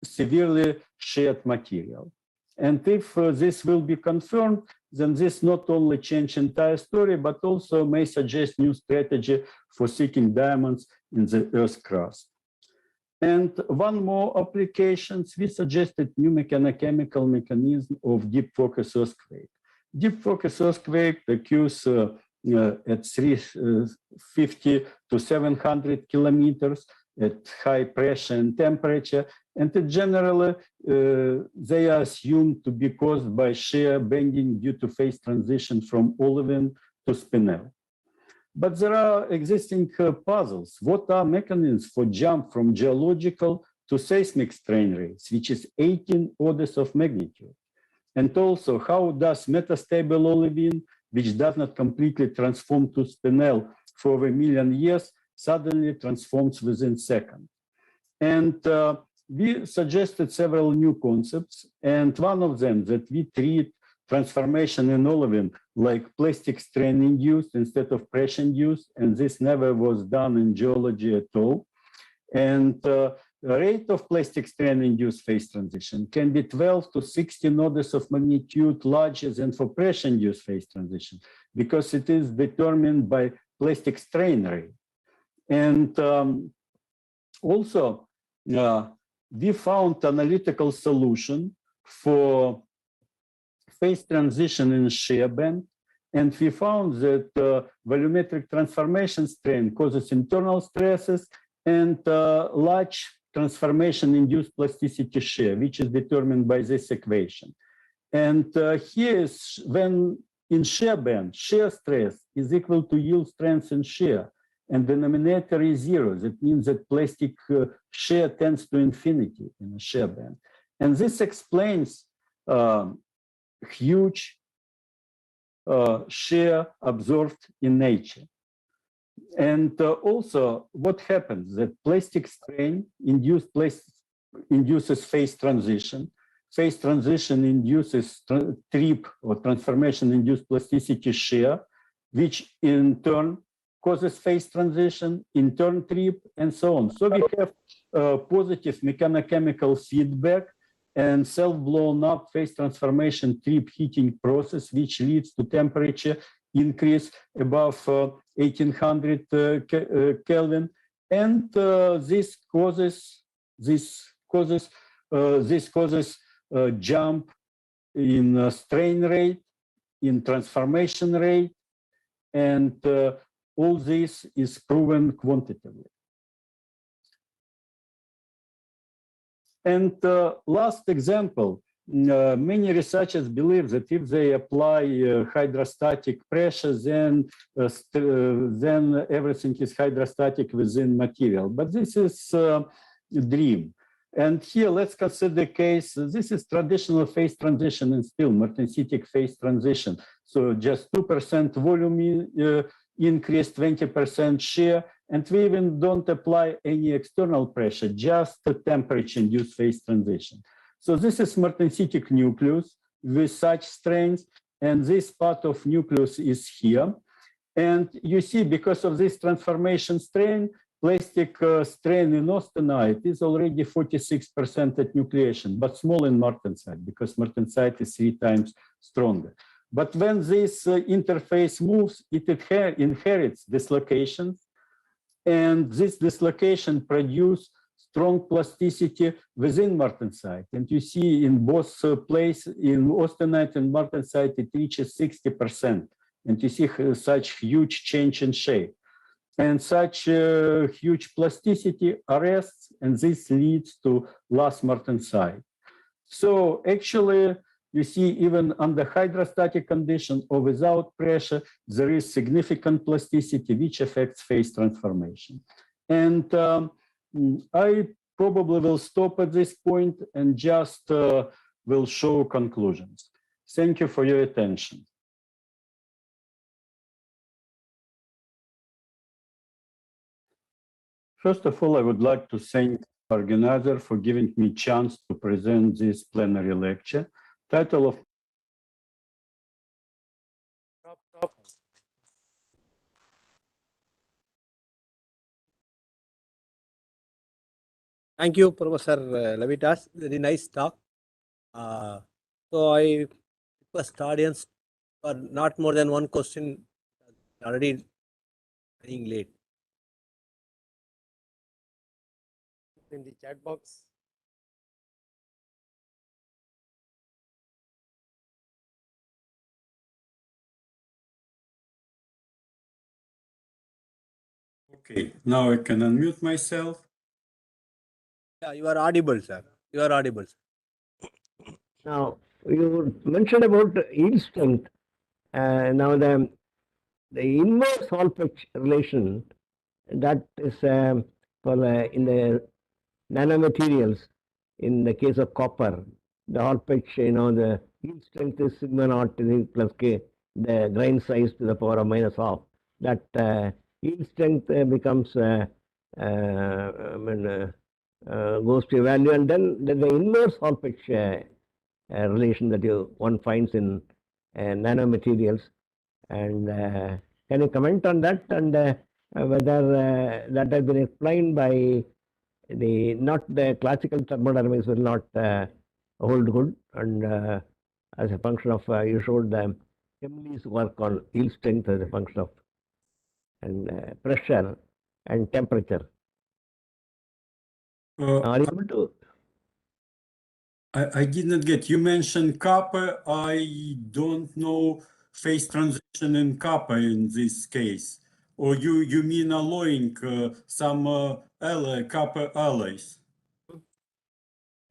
severely sheared material. And if this will be confirmed, then this not only change entire story, but also may suggest new strategy for seeking diamonds in the Earth's crust. And one more applications, we suggested new mechanical mechanism of deep focus earthquake. Deep focus earthquake occurs at 350 to 700 kilometers at high pressure and temperature, and generally they are assumed to be caused by shear bending due to phase transition from olivine to spinel. But there are existing puzzles. What are mechanisms for jump from geological to seismic strain rates, which is 18 orders of magnitude? And also, how does metastable olivine, which does not completely transform to spinel for over a million years, suddenly transforms within seconds? And we suggested several new concepts, and one of them that we treat transformation in olivine like plastic strain induced instead of pressure induced, and this never was done in geology at all. And the rate of plastic strain induced phase transition can be 12 to 16 orders of magnitude larger than for pressure induced phase transition, because it is determined by plastic strain rate. And Also, we found analytical solution for phase transition in shear band, and we found that volumetric transformation strain causes internal stresses and large transformation-induced plasticity shear, which is determined by this equation. And here is when in shear band, shear stress is equal to yield strength in shear, and denominator is 0. That means that plastic shear tends to infinity in a shear band. And this explains huge shear observed in nature. And also what happens that plastic strain induces phase transition. Phase transition induces trip or transformation-induced plasticity shear, which in turn causes phase transition, in turn trip, and so on. So we have positive mechanochemical feedback and self-blown up phase transformation trip heating process, which leads to temperature increase above 1800 Kelvin, and this causes jump in strain rate, in transformation rate, and all this is proven quantitatively. And last example, many researchers believe that if they apply hydrostatic pressure, then everything is hydrostatic within material. But this is a dream. And here, let's consider the case. This is traditional phase transition in steel, martensitic phase transition. So just 2% volume increase, 20% shear, and we even don't apply any external pressure, just the temperature-induced phase transition. So this is martensitic nucleus with such strains, and this part of nucleus is here. And you see, because of this transformation strain, plastic strain in austenite is already 46% at nucleation, but small in martensite, because martensite is 3 times stronger. But when this interface moves, it inherits dislocations, and this dislocation produces strong plasticity within martensite. And you see in both places, in austenite and martensite, it reaches 60%. And you see such huge change in shape. And such huge plasticity arrests, and this leads to loss martensite. So actually, you see even under hydrostatic condition or without pressure, there is significant plasticity which affects phase transformation. And I probably will stop at this point and just will show conclusions. Thank you for your attention. First of all, I would like to thank the organizer for giving me a chance to present this plenary lecture. Title of Thank you, Professor Levitas. Very nice talk. So I request audience for not more than one question. Already getting late. In the chat box. Okay, now I can unmute myself. Yeah, you are audible, sir. You are audible. Now, you mentioned about yield strength. Now, the inverse Hall pitch relation, that is for in the nanomaterials, in the case of copper, the Hall pitch, the yield strength is sigma naught plus k, the grain size to the power of minus half. That yield strength becomes goes to a value, and then the inverse Hall pitch relation that one finds in nanomaterials. And can you comment on that, and whether that has been explained by not the classical thermodynamics will not hold good, and as a function of you showed the Emily's work on yield strength as a function of and pressure and temperature. Are you able to? I did not get. You mentioned copper. I don't know phase transition in copper in this case. Or you mean alloying some copper alloys?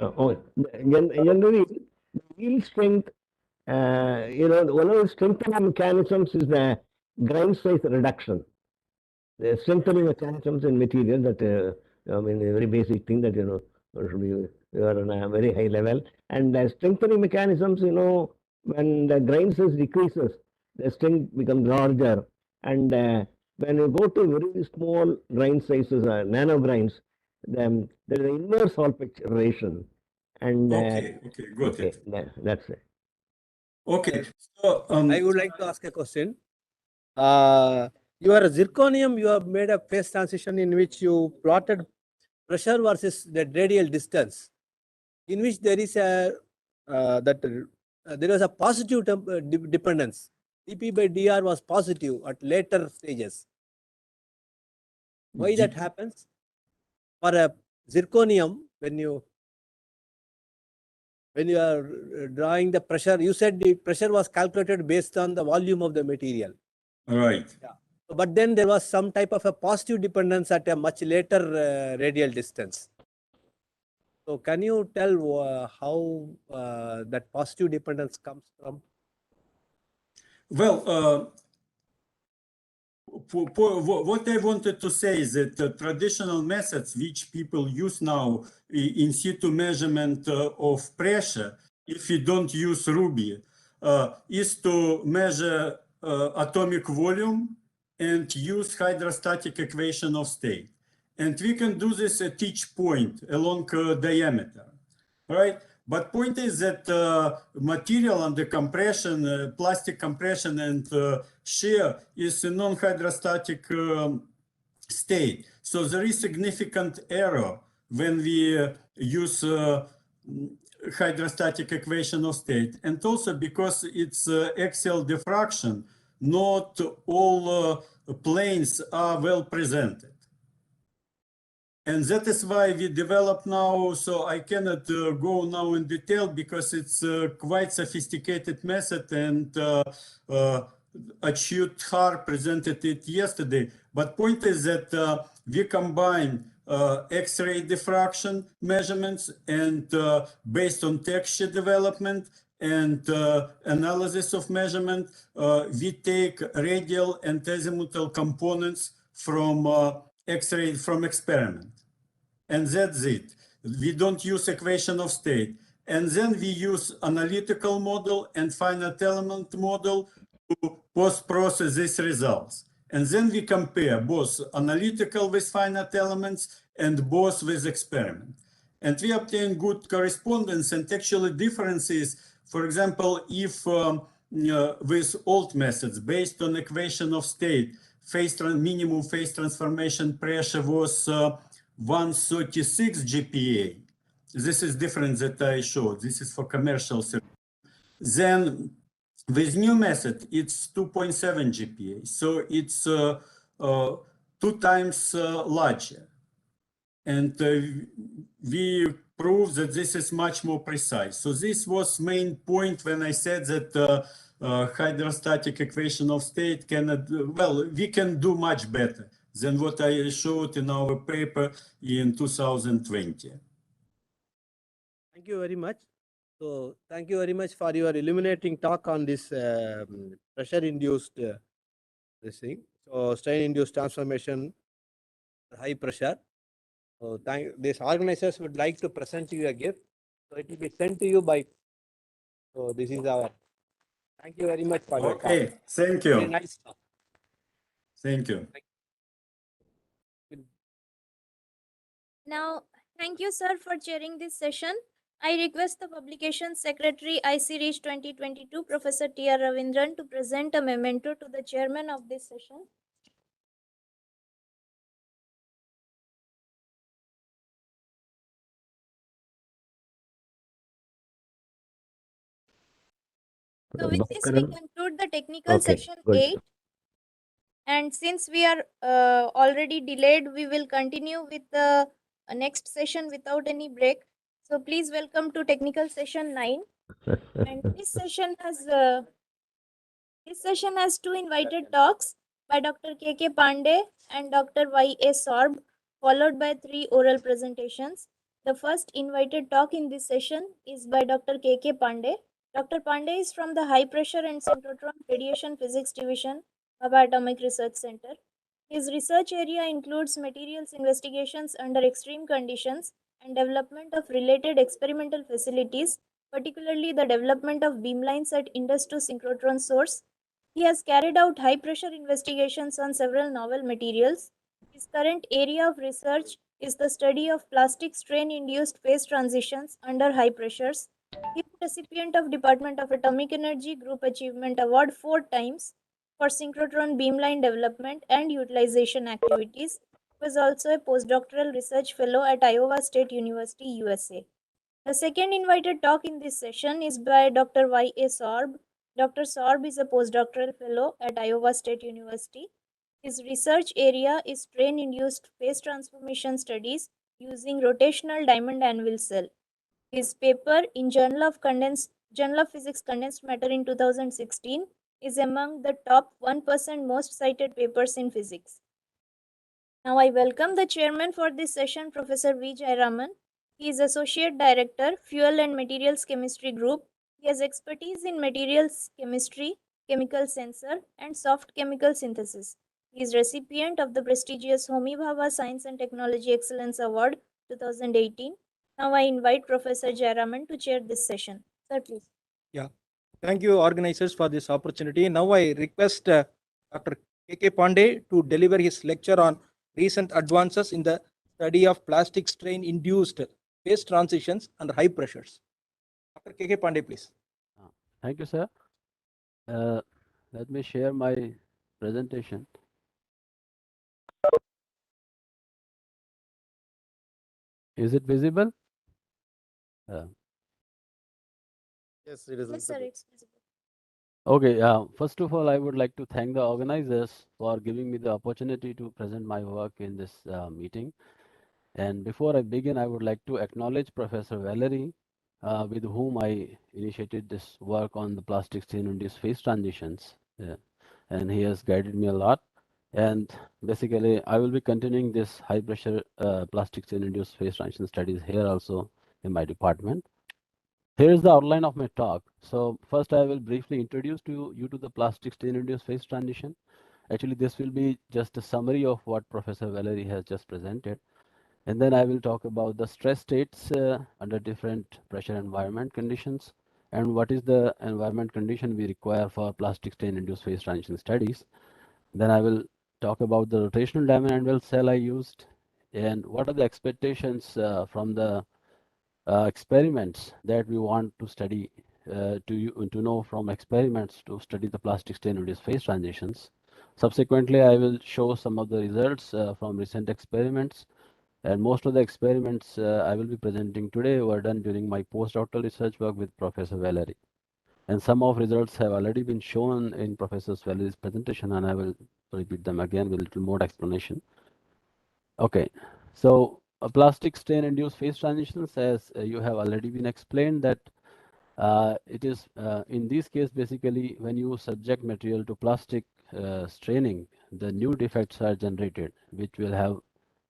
Generally, the yield strength, one of the strengthening mechanisms is the grind size reduction. The strengthening mechanisms in material that, a very basic thing that, should be, you are on a very high level. And the strengthening mechanisms, when the grind size decreases, the strength becomes larger. And when you go to very small grind sizes, nano grinds, then there is an inverse Hall picture relation. And Okay, got it. That's it. Okay, so I would like to ask a question. Your zirconium, you have made a phase transition in which you plotted pressure versus the radial distance, in which there is a there was a positive dependence. dP by dr was positive at later stages. Why that happens? For a zirconium, when you are drawing the pressure, you said the pressure was calculated based on the volume of the material. Right. Yeah. But then there was some type of a positive dependence at a much later radial distance. So can you tell how that positive dependence comes from? Well, what I wanted to say is that traditional methods which people use now in situ measurement of pressure, if you don't use Ruby, is to measure atomic volume and use hydrostatic equation of state. And we can do this at each point along diameter, right? But point is that material under compression, plastic compression and shear is a non-hydrostatic state. So there is significant error when we use hydrostatic equation of state. And also because it's axial diffraction, not all planes are well presented. And that is why we develop now, so I cannot go now in detail because it's quite sophisticated method, and Achyut Har presented it yesterday. But point is that we combine X-ray diffraction measurements and based on texture development and analysis of measurement, we take radial and azimuthal components from X-ray from experiment. And that's it. We don't use equation of state. And then we use analytical model and finite element model to post-process these results. And then we compare both analytical with finite elements and both with experiment. And we obtain good correspondence and actually differences. For example, if with old methods based on equation of state, minimum phase transformation pressure was 136 GPa. This is different that I showed. This is for commercial. Then with new method, it's 2.7 GPa. So it's 2 times larger. And we prove that this is much more precise. So this was main point when I said that hydrostatic equation of state cannot, well, we can do much better than what I showed in our paper in 2020. Thank you very much. So thank you very much for your illuminating talk on this pressure-induced this thing. So strain-induced transformation, high pressure. So these organizers would like to present you a gift. So it will be sent to you by. So this is our. Thank you very much for your talk. Okay, thank you. Very nice talk. Thank you. Now, thank you, sir, for chairing this session. I request the Publication Secretary, ICReACH 2022, Professor T.R. Ravindran, to present a memento to the chairman of this session. So with this, we conclude the technical session 8. And since we are already delayed, we will continue with the next session without any break. So please welcome to technical session 9. And this session has two invited talks by Dr. K.K. Pandey and Dr. Y.A. Sorb, followed by 3 oral presentations. The first invited talk in this session is by Dr. K.K. Pandey. Dr. Pandey is from the High Pressure and Synchrotron Radiation Physics Division of Atomic Research Center. His research area includes materials investigations under extreme conditions and development of related experimental facilities, particularly the development of beamlines at Indus 2 synchrotron source. He has carried out high pressure investigations on several novel materials. His current area of research is the study of plastic strain induced phase transitions under high pressures. He is recipient of Department of Atomic Energy Group Achievement Award 4 times for synchrotron beamline development and utilization activities. He was also a postdoctoral research fellow at Iowa State University, USA. The second invited talk in this session is by Dr. Y.A. Sorb. Dr. Sorb is a postdoctoral fellow at Iowa State University. His research area is strain-induced phase transformation studies using rotational diamond anvil cell. His paper in Journal of Physics Condensed Matter in 2016 is among the top 1% most cited papers in physics. Now I welcome the chairman for this session, Professor V. Jayaraman. He is Associate Director, Fuel and Materials Chemistry Group. He has expertise in materials chemistry, chemical sensor, and soft chemical synthesis. He is recipient of the prestigious Homi Bhabha Science and Technology Excellence Award 2018. Now I invite Professor Jayaraman to chair this session. Sir, please. Yeah, thank you organizers for this opportunity. Now I request Dr. K.K. Pandey to deliver his lecture on recent advances in the study of plastic strain induced phase transitions under high pressures. Dr. K.K. Pandey, please. Thank you, sir. Let me share my presentation. Is it visible? Yes, it is. Yes, sir, it's visible. Okay, first of all, I would like to thank the organizers for giving me the opportunity to present my work in this meeting. And before I begin, I would like to acknowledge Professor Valerie, with whom I initiated this work on the plastic strain-induced phase transitions. And he has guided me a lot. And basically, I will be continuing this high-pressure plastic strain-induced phase transition studies here also in my department. Here is the outline of my talk. So first, I will briefly introduce you to the plastic strain-induced phase transition. Actually, this will be just a summary of what Professor Valerie has just presented. And then I will talk about the stress states under different pressure environment conditions and what is the environment condition we require for plastic strain-induced phase transition studies. Then I will talk about the rotational diamond anvil cell I used and what are the expectations from the experiments that we want to study to know from experiments to study the plastic strain-induced phase transitions. Subsequently, I will show some of the results from recent experiments. And most of the experiments I will be presenting today were done during my postdoctoral research work with Professor Valerie. And some of results have already been shown in Professor Valerie's presentation, and I will repeat them again with a little more explanation. Okay, so a plastic strain-induced phase transitions, as you have already been explained, that it is in this case basically when you subject material to plastic straining, the new defects are generated, which will have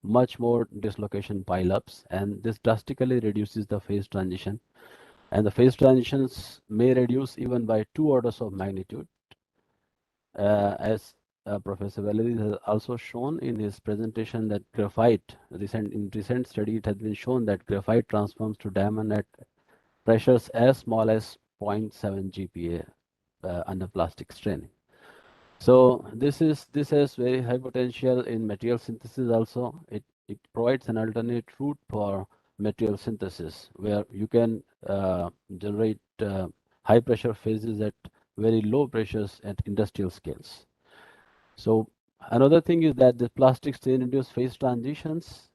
much more dislocation pileups, and this drastically reduces the phase transition. And the phase transitions may reduce even by 2 orders of magnitude. As Professor Valerie has also shown in his presentation that graphite, in recent study, it has been shown that graphite transforms to diamond at pressures as small as 0.7 GPa under plastic straining. So this has very high potential in material synthesis also. It provides an alternate route for material synthesis where you can generate high pressure phases at very low pressures at industrial scales. So another thing is that the plastic strain-induced phase transitions,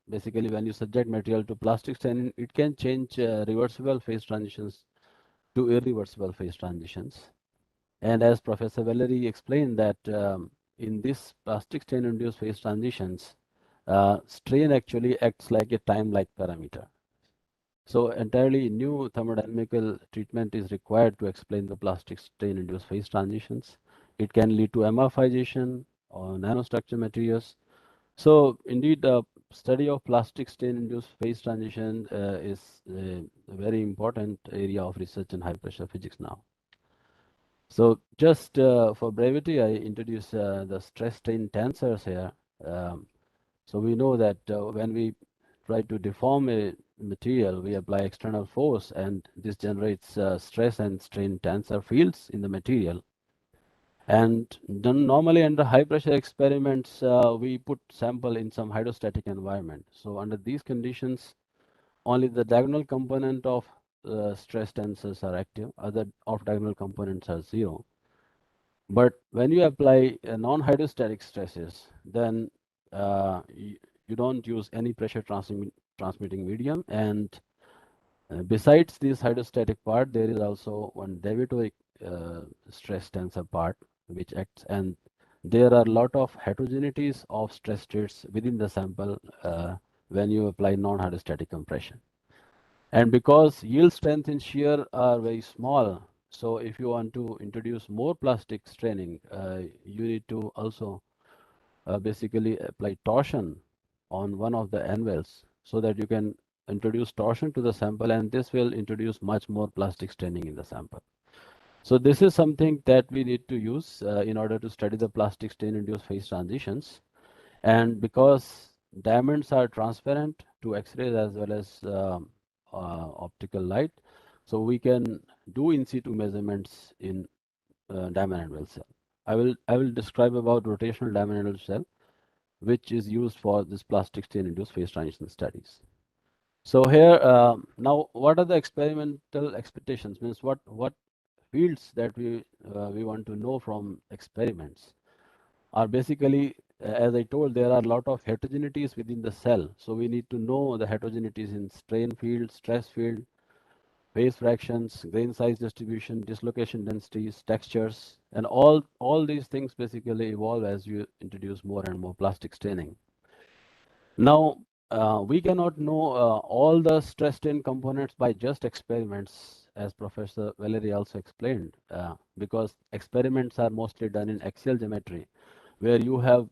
basically when you subject material to plastic strain, it can change reversible phase transitions to irreversible phase transitions. And as Professor Valerie explained that in this plastic strain-induced phase transitions, strain actually acts like a time-like parameter. So entirely new thermodynamical treatment is required to explain the plastic strain-induced phase transitions. It can lead to amorphization or nanostructure materials. So indeed, study of plastic strain-induced phase transition is a very important area of research in high-pressure physics now. So just for brevity, I introduce the stress-strain tensors here. So we know that when we try to deform a material, we apply external force, and this generates stress and strain tensor fields in the material. And then normally under high pressure experiments, we put sample in some hydrostatic environment. So under these conditions, only the diagonal component of stress tensors are active, other off diagonal components are zero. But when you apply non-hydrostatic stresses, then you don't use any pressure transmitting medium. And besides this hydrostatic part, there is also one deviatoric stress tensor part which acts, and there are a lot of heterogeneities of stress states within the sample when you apply non-hydrostatic compression. And because yield strength in shear are very small, so if you want to introduce more plastic straining, you need to also basically apply torsion on one of the anvils so that you can introduce torsion to the sample, and this will introduce much more plastic straining in the sample. So this is something that we need to use in order to study the plastic strain-induced phase transitions. And because diamonds are transparent to X-rays as well as optical light, so we can do in situ measurements in diamond anvil cell. I will describe about rotational diamond anvil cell, which is used for this plastic strain-induced phase transition studies. So here now, what are the experimental expectations? Means what fields that we want to know from experiments are basically, as I told, there are a lot of heterogeneities within the cell. So we need to know the heterogeneities in strain field, stress field, phase fractions, grain size distribution, dislocation densities, textures, and all these things basically evolve as you introduce more and more plastic staining. Now, we cannot know all the stress strain components by just experiments, as Professor Valery also explained, because experiments are mostly done in axial geometry, where you have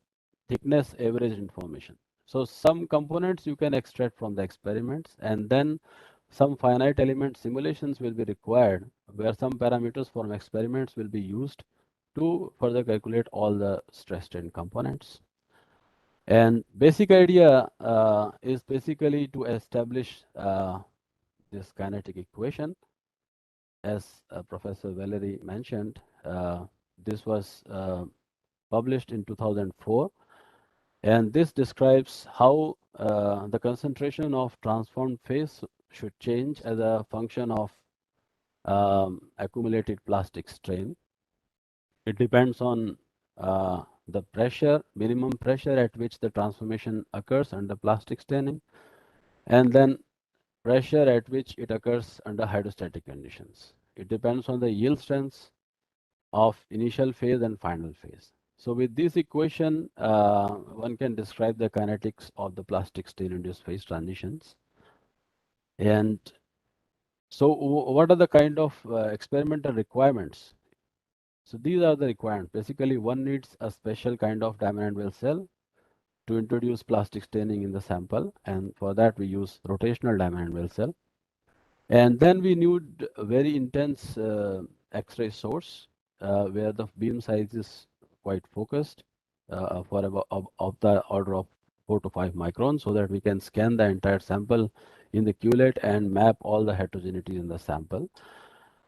thickness average information. So some components you can extract from the experiments, and then some finite element simulations will be required, where some parameters from experiments will be used to further calculate all the stress strain components. And basic idea is basically to establish this kinetic equation. As Professor Valery mentioned, this was published in 2004. And this describes how the concentration of transformed phase should change as a function of accumulated plastic strain. It depends on the pressure, minimum pressure at which the transformation occurs under plastic staining, and then pressure at which it occurs under hydrostatic conditions. It depends on the yield strengths of initial phase and final phase. So with this equation, one can describe the kinetics of the plastic strain-induced phase transitions. And so what are the kind of experimental requirements? So these are the requirements. Basically, one needs a special kind of diamond anvil cell to introduce plastic staining in the sample, and for that we use rotational diamond anvil cell. And then we need a very intense X-ray source where the beam size is quite focused for about of the order of 4 to 5 microns, so that we can scan the entire sample in the QLED and map all the heterogeneity in the sample.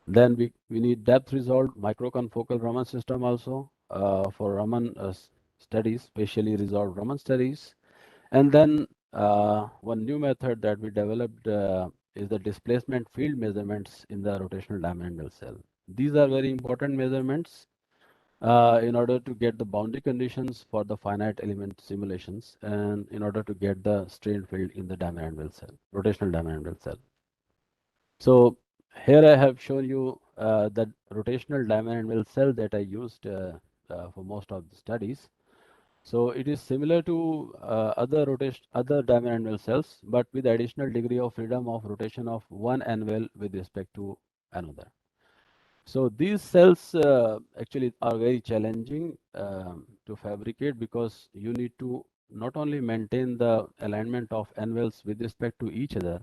Then we need depth resolved microconfocal Raman system also for Raman studies, spatially resolved Raman studies. And then one new method that we developed is the displacement field measurements in the rotational diamond anvil cell. These are very important measurements in order to get the boundary conditions for the finite element simulations, and in order to get the strain field in the diamond anvil cell, rotational diamond anvil cell. So here I have shown you that rotational diamond anvil cell that I used for most of the studies. So it is similar to other diamond anvil cells, but with additional degree of freedom of rotation of one anvil with respect to another. So these cells actually are very challenging to fabricate because you need to not only maintain the alignment of anvils with respect to each other,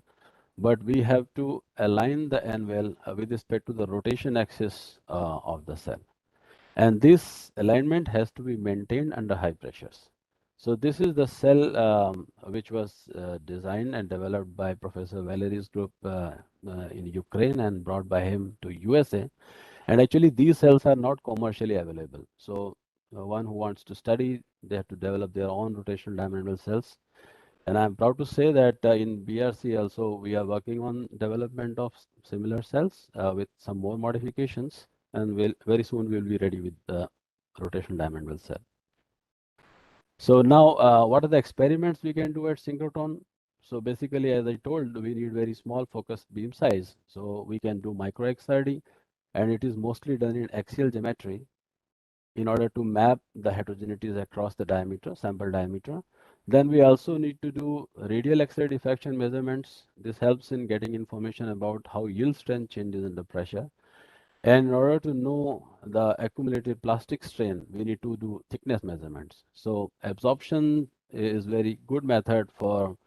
but we have to align the anvil with respect to the rotation axis of the cell. And this alignment has to be maintained under high pressures. So this is the cell which was designed and developed by Professor Valerie's group in Ukraine and brought by him to USA. And actually these cells are not commercially available. So one who wants to study, they have to develop their own rotational diamond cells. And I'm proud to say that in BRC also we are working on development of similar cells with some more modifications, and very soon we'll be ready with the rotational diamond cell. So now what are the experiments we can do at synchrotron? So basically, as I told, we need very small focused beam size. So we can do micro XRD, and it is mostly done in axial geometry in order to map the heterogeneities across the diameter, sample diameter. Then we also need to do radial X-ray diffraction measurements. This helps in getting information about how yield strength changes under pressure. And in order to know the accumulated plastic strain, we need to do thickness measurements. So absorption is very good method for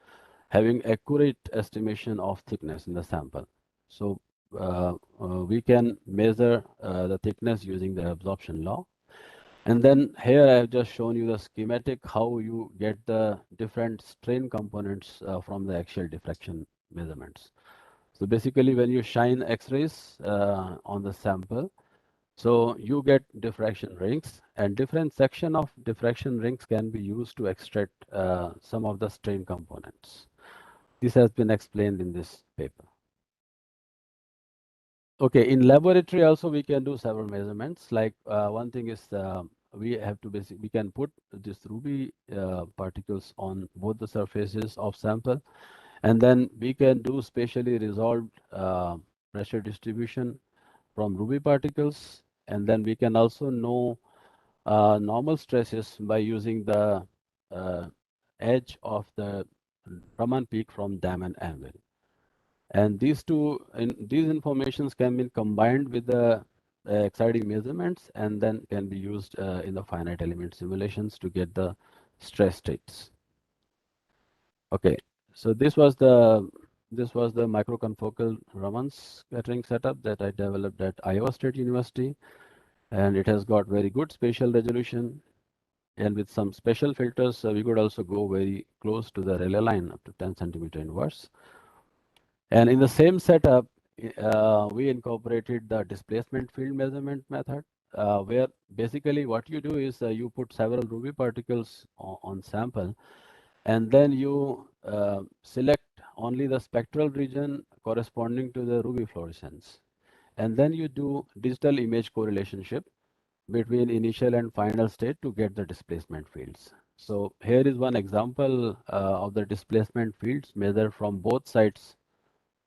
having accurate estimation of thickness in the sample. So we can measure the thickness using the absorption law. And then here I have just shown you the schematic, how you get the different strain components from the axial diffraction measurements. So basically when you shine X-rays on the sample, so you get diffraction rings, and different section of diffraction rings can be used to extract some of the strain components. This has been explained in this paper. Okay, in laboratory also we can do several measurements. Like one thing is we have to we can put this ruby particles on both the surfaces of sample, and then we can do spatially resolved pressure distribution from ruby particles, and then we can also know normal stresses by using the edge of the Raman peak from diamond anvil. And these these informations can be combined with the XRD measurements and then can be used in the finite element simulations to get the stress states. Okay, so this was the microconfocal Raman scattering setup that I developed at Iowa State University, and it has got very good spatial resolution. And with some special filters, we could also go very close to the Rayleigh line up to 10 centimeter inverse. And in the same setup, we incorporated the displacement field measurement method, where basically what you do is you put several ruby particles on sample, and then you select only the spectral region corresponding to the ruby fluorescence. And then you do digital image correlationship between initial and final state to get the displacement fields. So here is one example of the displacement fields measured from both sides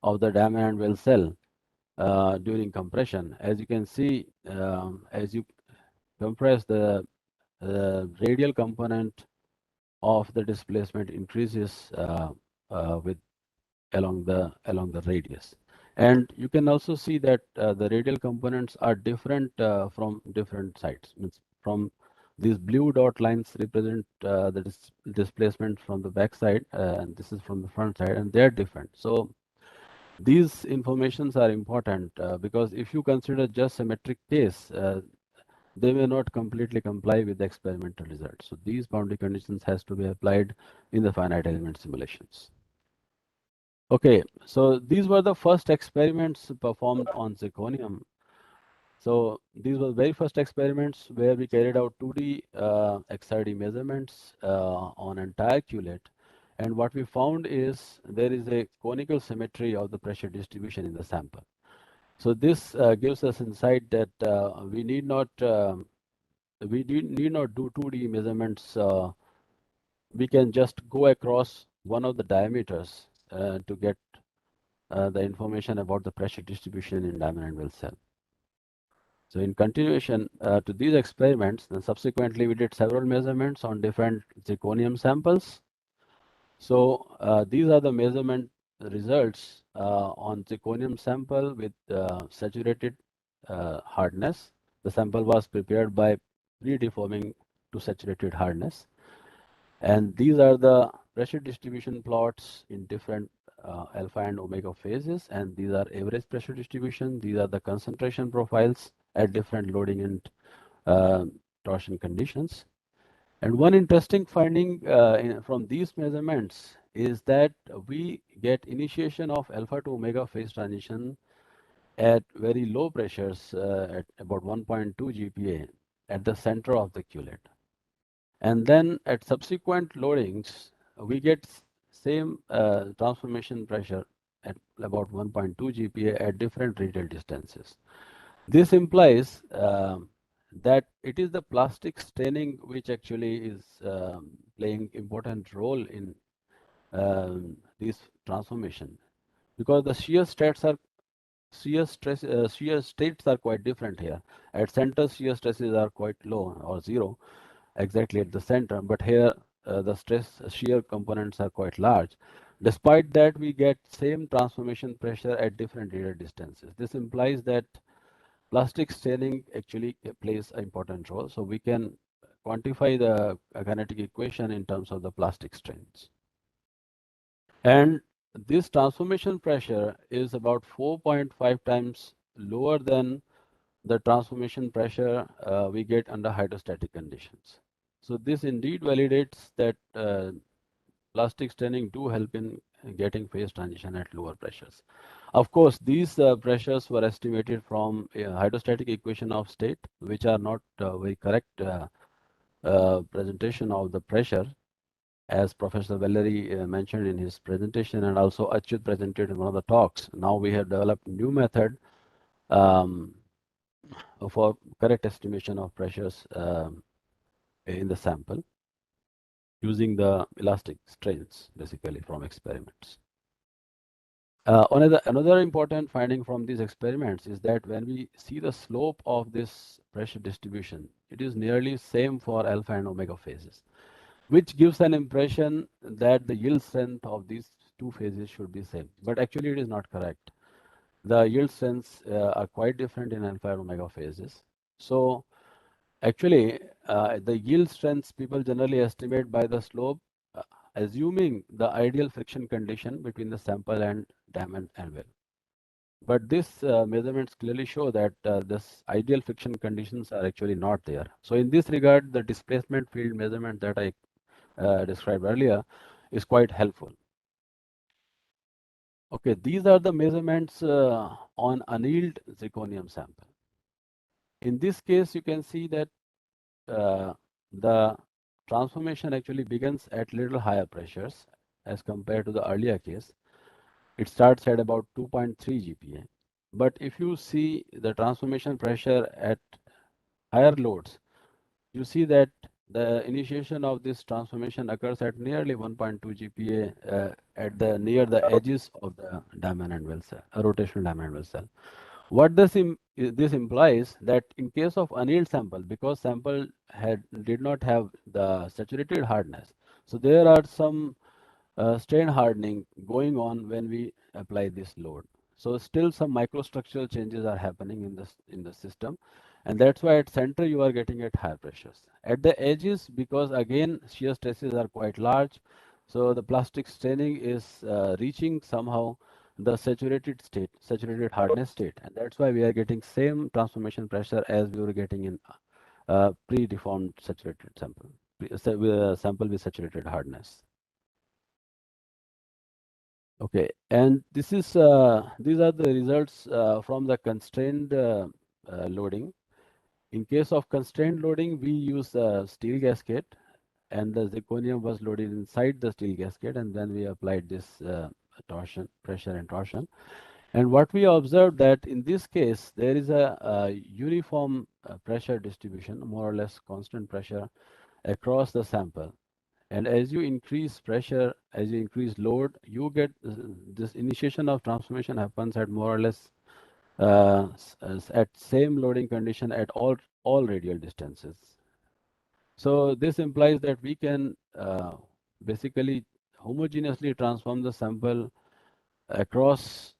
of the diamond anvil cell during compression. As you can see, as you compress, the radial component of the displacement increases with along the radius. And you can also see that the radial components are different from different sides. Means from these blue dot lines represent the displacement from the back side, and this is from the front side, and they are different. So these informations are important because if you consider just symmetric case, they may not completely comply with the experimental results. So these boundary conditions has to be applied in the finite element simulations. Okay, so these were the first experiments performed on zirconium. So these were the very first experiments where we carried out 2D XRD measurements on entire QLED. And what we found is there is a conical symmetry of the pressure distribution in the sample. So this gives us insight that we need not do 2D measurements. We can just go across one of the diameters to get the information about the pressure distribution in diamond anvil cell. So in continuation to these experiments, then subsequently we did several measurements on different zirconium samples. So these are the measurement results on zirconium sample with saturated hardness. The sample was prepared by pre-deforming to saturated hardness. And these are the pressure distribution plots in different alpha and omega phases. And these are average pressure distribution. These are the concentration profiles at different loading and torsion conditions. And one interesting finding from these measurements is that we get initiation of alpha to omega phase transition at very low pressures at about 1.2 GPa at the center of the culate. And then at subsequent loadings, we get same transformation pressure at about 1.2 GPa at different radial distances. This implies that it is the plastic staining which actually is playing important role in this transformation, because the shear states are quite different here. At center, shear stresses are quite low or zero, exactly at the center, but here the stress shear components are quite large. Despite that, we get same transformation pressure at different radial distances. This implies that plastic staining actually plays an important role. So we can quantify the kinetic equation in terms of the plastic strains. And this transformation pressure is about 4.5 times lower than the transformation pressure we get under hydrostatic conditions. So this indeed validates that plastic staining do help in getting phase transition at lower pressures. Of course, these pressures were estimated from a hydrostatic equation of state, which are not very correct presentation of the pressure, as Professor Valery mentioned in his presentation, and also Achyut presented in one of the talks. Now we have developed new method for correct estimation of pressures in the sample using the elastic strains, basically from experiments. Another important finding from these experiments is that when we see the slope of this pressure distribution, it is nearly same for alpha and omega phases, which gives an impression that the yield strength of these two phases should be same. But actually it is not correct. The yield strengths are quite different in alpha and omega phases. So actually the yield strengths people generally estimate by the slope, assuming the ideal friction condition between the sample and diamond anvil. But this measurements clearly show that this ideal friction conditions are actually not there. So in this regard, the displacement field measurement that I described earlier is quite helpful. Okay, these are the measurements on annealed zirconium sample. In this case, you can see that the transformation actually begins at little higher pressures as compared to the earlier case. It starts at about 2.3 GPa. But if you see the transformation pressure at higher loads, you see that the initiation of this transformation occurs at nearly 1.2 GPa at the near the edges of the diamond anvil cell, a rotational diamond anvil cell. What this implies that in case of annealed sample, because sample did not have the saturated hardness, so there are some strain hardening going on when we apply this load. So still some microstructural changes are happening in the system, and that's why at center you are getting at higher pressures. At the edges, because again shear stresses are quite large, so the plastic staining is reaching somehow the saturated state, saturated hardness state, and that's why we are getting same transformation pressure as we were getting in pre-deformed saturated sample, sample with saturated hardness. Okay, and this is these are the results from the constrained loading. In case of constrained loading, we use a steel gasket, and the zirconium was loaded inside the steel gasket, and then we applied this torsion, pressure and torsion. And what we observed that in this case, there is a uniform pressure distribution, more or less constant pressure across the sample. And as you increase pressure, as you increase load, you get this initiation of transformation happens at more or less at same loading condition at all radial distances. So this implies that we can basically homogeneously transform the sample across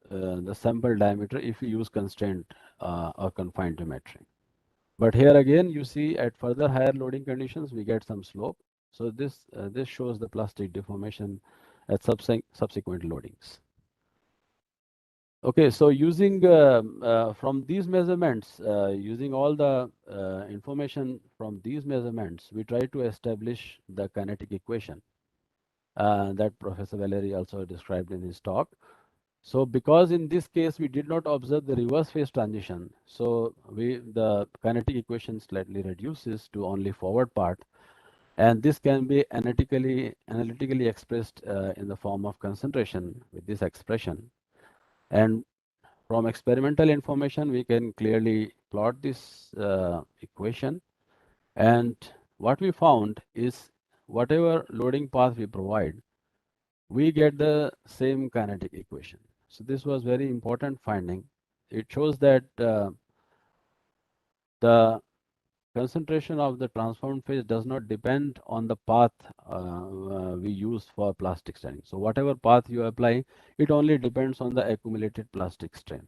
the sample diameter if we use constraint or confined geometry. But here again, you see at further higher loading conditions, we get some slope. So this shows the plastic deformation at subsequent loadings. Okay, so using from these measurements, using all the information from these measurements, we try to establish the kinetic equation that Professor Valery also described in his talk. So because in this case we did not observe the reverse phase transition, so the kinetic equation slightly reduces to only forward part, and this can be analytically expressed in the form of concentration with this expression. And from experimental information, we can clearly plot this equation. And what we found is whatever loading path we provide, we get the same kinetic equation. So this was very important finding. It shows that the concentration of the transformed phase does not depend on the path we use for plastic straining. So whatever path you apply, it only depends on the accumulated plastic strain.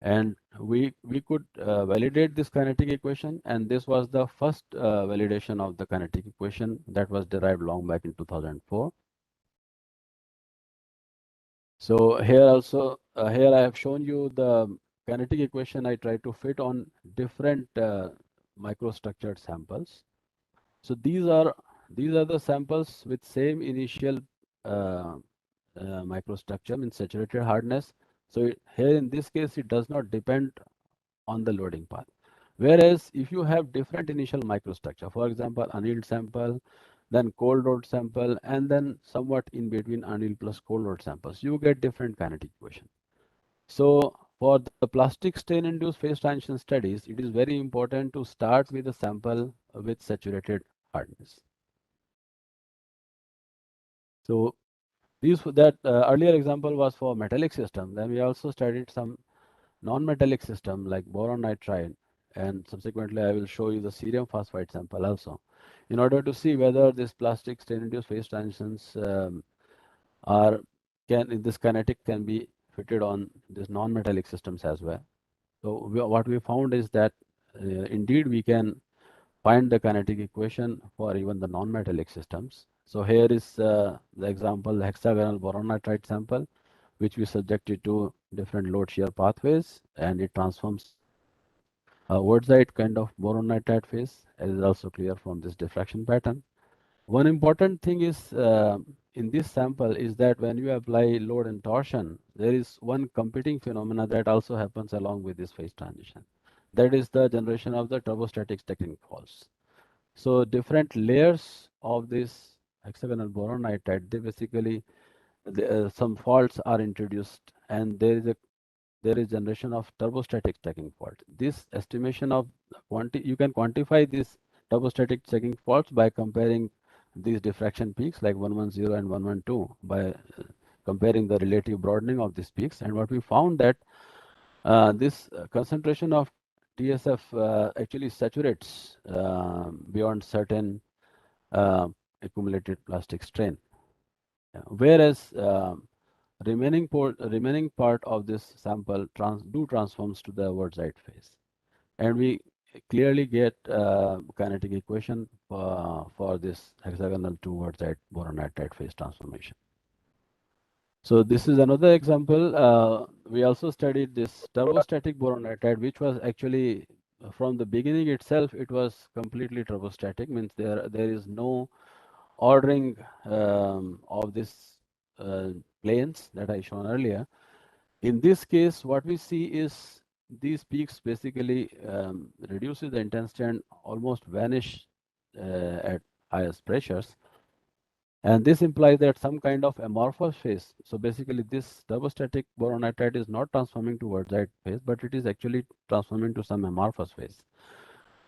And we could validate this kinetic equation, and this was the first validation of the kinetic equation that was derived long back in 2004. So here also, here I have shown you the kinetic equation I try to fit on different microstructured samples. So these are the samples with same initial microstructure in saturated hardness. So here in this case, it does not depend on the loading path. Whereas if you have different initial microstructure, for example, annealed sample, then cold rolled sample, and then somewhat in between annealed plus cold rolled samples, you get different kinetic equation. So for the plastic strain induced phase transition studies, it is very important to start with a sample with saturated hardness. So that earlier example was for metallic system. Then we also studied some non-metallic system like boron nitride, and subsequently I will show you the cerium phosphide sample also, in order to see whether this plastic strain-induced phase transitions this kinetic can be fitted on these non-metallic systems as well. So what we found is that indeed we can find the kinetic equation for even the non-metallic systems. So here is the example, the hexagonal boron nitride sample, which we subjected to different load shear pathways, and it transforms a wurtzite kind of boron nitride phase, as is also clear from this diffraction pattern. One important thing is in this sample is that when you apply load and torsion, there is one competing phenomena that also happens along with this phase transition. That is the generation of the turbostatic stacking faults. So different layers of this hexagonal boron nitride, they basically some faults are introduced, and there is generation of turbostatic stacking fault. This estimation of you can quantify this turbostatic stacking faults by comparing these diffraction peaks like 110 and 112 by comparing the relative broadening of these peaks. And what we found that this concentration of TSF actually saturates beyond certain accumulated plastic strain. Whereas remaining part of this sample transforms to the wurtzite phase, and we clearly get kinetic equation for this hexagonal to wurtzite boron nitride phase transformation. So this is another example. We also studied this turbostatic boron nitride, which was actually from the beginning itself, it was completely turbostatic, means there is no ordering of this planes that I shown earlier. In this case, what we see is these peaks basically reduces the intensity and almost vanish at highest pressures. And this implies that some kind of amorphous phase. So basically this turbostatic boron nitride is not transforming to wurtzite phase, but it is actually transforming to some amorphous phase.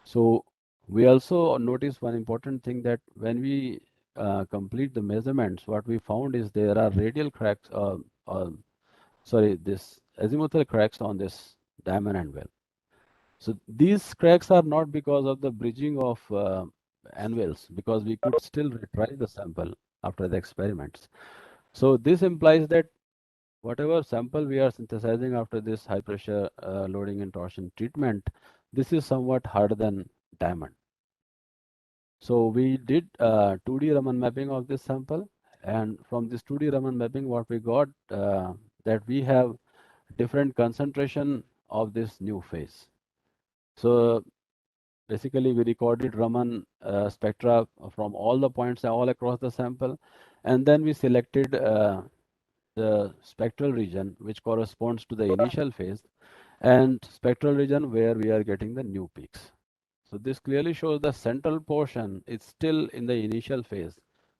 So we also notice one important thing, that when we complete the measurements, what we found is there are radial cracks, this azimuthal cracks on this diamond anvil. So these cracks are not because of the bridging of anvils, because we could still retry the sample after the experiments. So this implies that whatever sample we are synthesizing after this high pressure loading and torsion treatment, this is somewhat harder than diamond. So we did 2D Raman mapping of this sample, and from this 2D Raman mapping, what we got that we have different concentration of this new phase. So basically, we recorded Raman spectra from all the points all across the sample, and then we selected the spectral region which corresponds to the initial phase and spectral region where we are getting the new peaks. So this clearly shows the central portion is still in the initial phase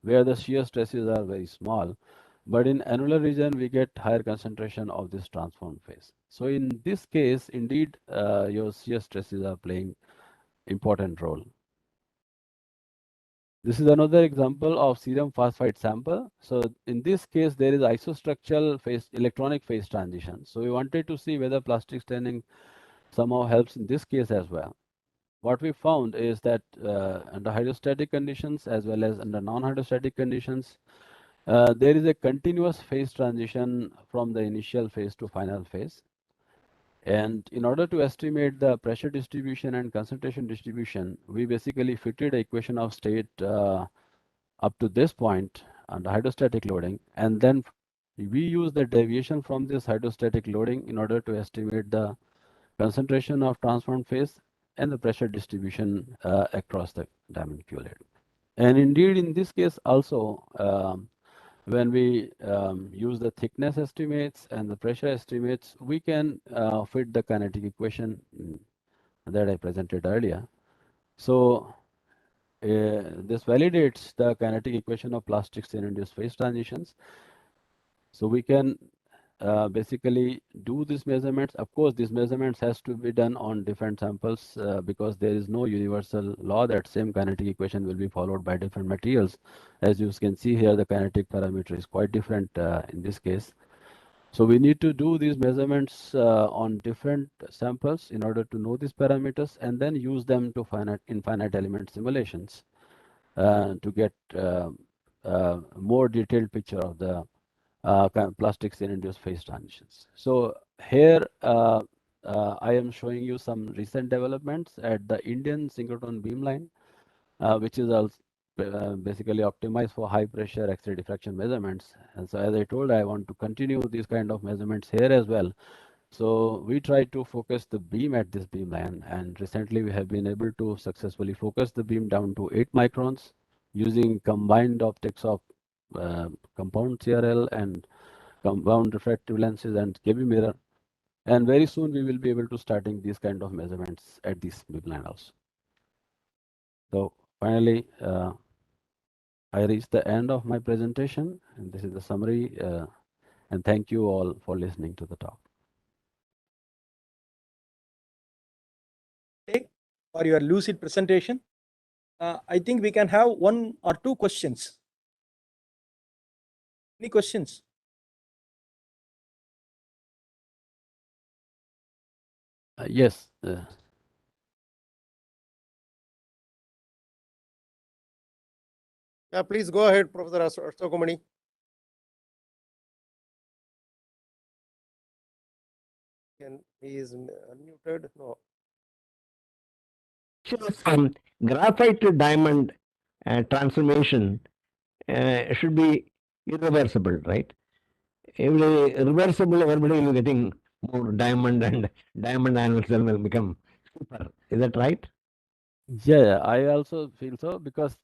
where the shear stresses are very small, but in annular region we get higher concentration of this transform phase. So in this case, indeed, your shear stresses are playing important role. This is another example of serum phosphide sample. So in this case, there is isostructural phase, electronic phase transition. So we wanted to see whether plastic staining somehow helps in this case as well. What we found is that under hydrostatic conditions as well as under non-hydrostatic conditions, there is a continuous phase transition from the initial phase to final phase. And in order to estimate the pressure distribution and concentration distribution, we basically fitted an equation of state up to this point under hydrostatic loading, and then we use the deviation from this hydrostatic loading in order to estimate the concentration of transformed phase and the pressure distribution across the diamond culet. And indeed, in this case also, when we use the thickness estimates and the pressure estimates, we can fit the kinetic equation that I presented earlier. So this validates the kinetic equation of plastic stain-induced phase transitions. So we can basically do these measurements. Of course, these measurements has to be done on different samples because there is no universal law that same kinetic equation will be followed by different materials. As you can see here, the kinetic parameter is quite different in this case. So we need to do these measurements on different samples in order to know these parameters and then use them to finite element simulations to get more detailed picture of the plastic stain-induced phase transitions. So here I am showing you some recent developments at the Indian synchrotron beamline, which is also basically optimized for high pressure X-ray diffraction measurements. And so as I told, I want to continue these kind of measurements here as well. So we try to focus the beam at this beamline, and recently we have been able to successfully focus the beam down to 8 microns using combined optics of compound CRL and compound refractive lenses and KB mirror. And very soon we will be able to starting these kind of measurements at this beamline also. So finally, I reached the end of my presentation, and this is the summary. And thank you all for listening to the talk. For your lucid presentation. I think we can have 1 or 2 questions. Any questions? Yes. Yeah, please go ahead, Professor Ashtokumani. He is unmuted. No. Graphite to diamond transformation should be irreversible, right? If it is reversible, everybody will be getting more diamond and diamond annual cell will become super. Is that right? Yeah, I also feel so because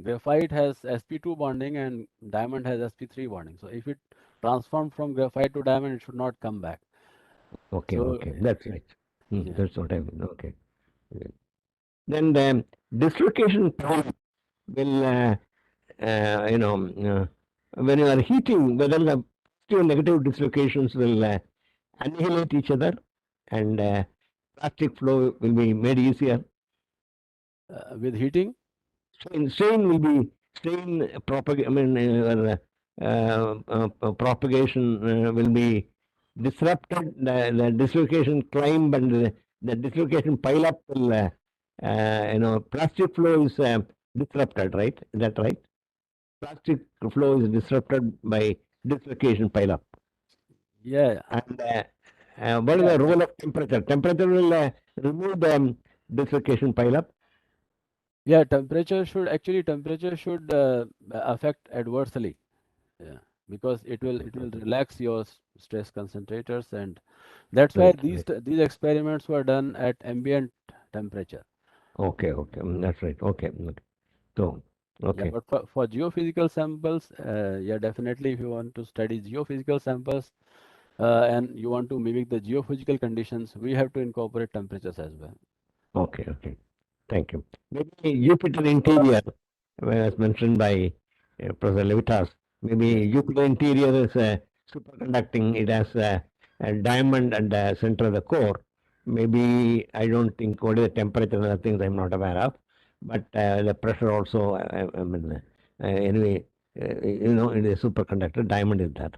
graphite has sp2 bonding and diamond has sp3 bonding. So if it transformed from graphite to diamond, it should not come back. Okay, So, okay, that's right. Yeah. That's what I mean. Okay. Then the dislocation time will, when you are heating, whether the positive and negative dislocations will annihilate each other and plastic flow will be made easier. With heating? Strain will be propagation will be disrupted, the dislocation climb and the dislocation pile up will, plastic flow is disrupted, right? Is that right? Plastic flow is disrupted by dislocation pile up. Yeah. And what is the role of temperature? Temperature will remove the dislocation pile up. Yeah, temperature should affect adversely. Yeah, because it will relax your stress concentrators, and that's why these experiments were done at ambient temperature. Okay, that's right. Okay. So, okay. Yeah, but for geophysical samples, yeah, definitely if you want to study geophysical samples and you want to mimic the geophysical conditions, we have to incorporate temperatures as well. Okay. Thank you. Maybe Jupiter interior, as mentioned by Professor Levitas, maybe Jupiter interior is superconducting. It has a diamond at the center of the core. Maybe I don't think what is the temperature and other things I'm not aware of, but the pressure also. Anyway, in the superconductor, diamond is that.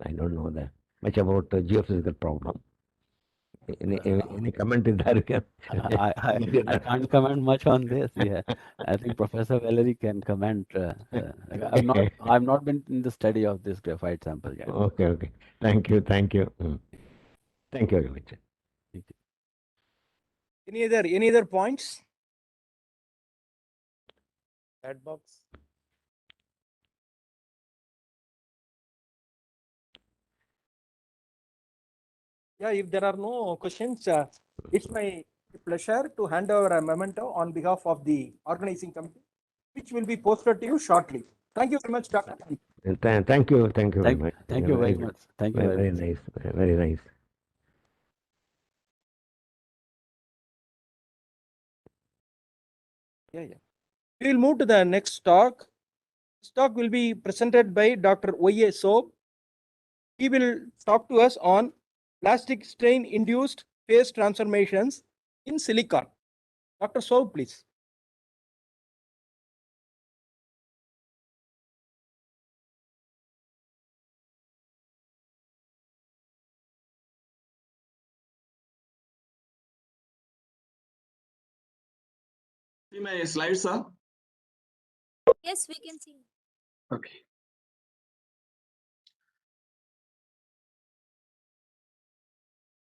I don't know that much about the geophysical problem. Any comment in that? I can't comment much on this. Yeah, I think Professor Valerie can comment. I've not been in the study of this graphite sample yet. Okay. Thank you. Thank you very much. Thank you. Any other points? Chat box. Yeah, if there are no questions, it's my pleasure to hand over a memento on behalf of the organizing committee, which will be posted to you shortly. Thank you very much, Doctor. Thank you very much. Thank you very much. Thank you very much. Very nice. Yeah. We will move to the next talk. This talk will be presented by Dr. Y.A. Soap. He will talk to us on plastic strain-induced phase transformations in silicon. Dr. Soap, please. See my slides, sir? Yes, we can see. Okay.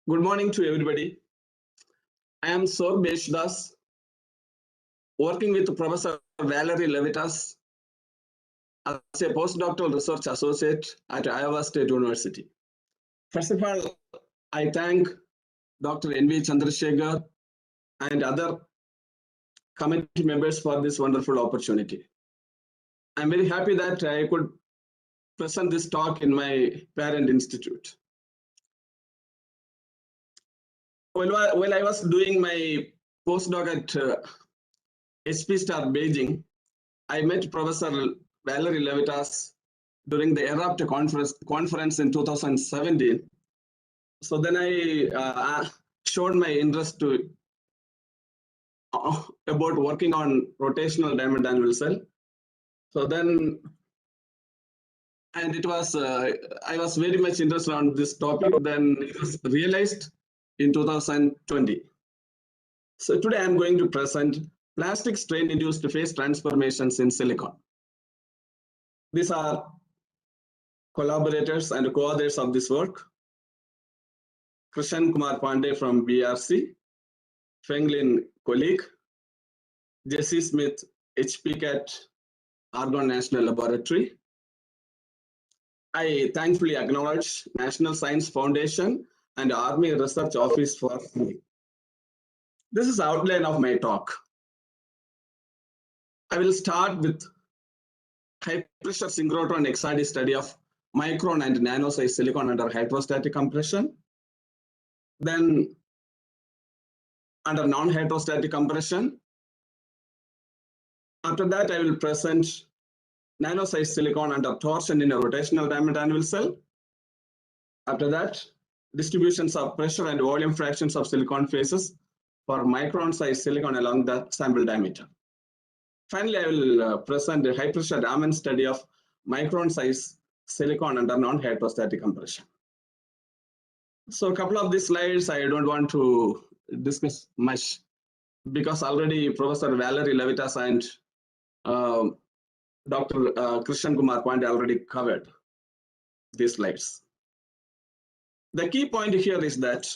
Good morning to everybody. I am Sorbesh Das, working with Professor Valerie Levitas as a postdoctoral research associate at Iowa State University. First of all, I thank Dr. N.V. Chandrasekhar and other committee members for this wonderful opportunity. I'm very happy that I could present this talk in my parent institute. While I was doing my postdoc at HP Star Beijing, I met Professor Valerie Levitas during the ERAPT conference in 2017. So then I showed my interest about working on rotational diamond anvil cell. So then, and it was, I was very much interested on this topic. Then it was realized in 2020. So today I'm going to present plastic strain-induced phase transformations in silicon. These are collaborators and co-authors of this work. Krishan Kumar Pandey from BRC, Fenglin colleague, Jesse Smith, HPCAT, Argonne National Laboratory. I thankfully acknowledge National Science Foundation and Army Research Office for funding. This is the outline of my talk. I will start with high pressure synchrotron XRD study of micron and nano size silicon under hydrostatic compression. Then under non-hydrostatic compression. After that, I will present nano size silicon under torsion in a rotational diamond anvil cell. After that, distributions of pressure and volume fractions of silicon phases for micron size silicon along the sample diameter. Finally, I will present a high pressure Raman study of micron size silicon under non-hydrostatic compression. So a couple of these slides I don't want to discuss much because already Professor Valerie Levitas and Dr. Krishan Kumar Pandey already covered these slides. The key point here is that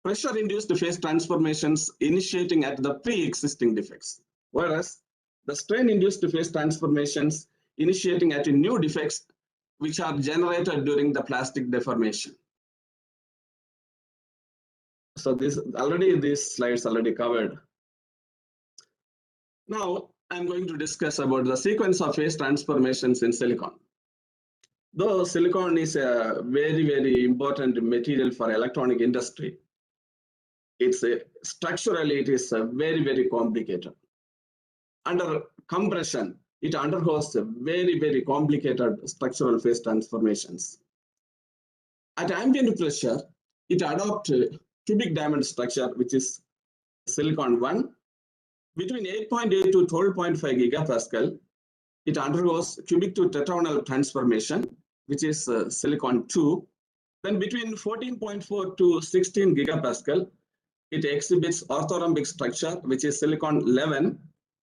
pressure-induced phase transformations initiating at the pre-existing defects, whereas the strain-induced phase transformations initiating at new defects which are generated during the plastic deformation. So these slides already covered. Now I'm going to discuss about the sequence of phase transformations in silicon. Though silicon is a very, very important material for electronic industry, structurally it is very, very complicated. Under compression, it undergoes very, very complicated structural phase transformations. At ambient pressure, it adopts cubic diamond structure, which is silicon 1. Between 8.8 to 12.5 gigapascal, it undergoes cubic to tetragonal transformation, which is silicon 2. Then between 14.4 to 16 gigapascal, it exhibits orthorhombic structure, which is silicon 11.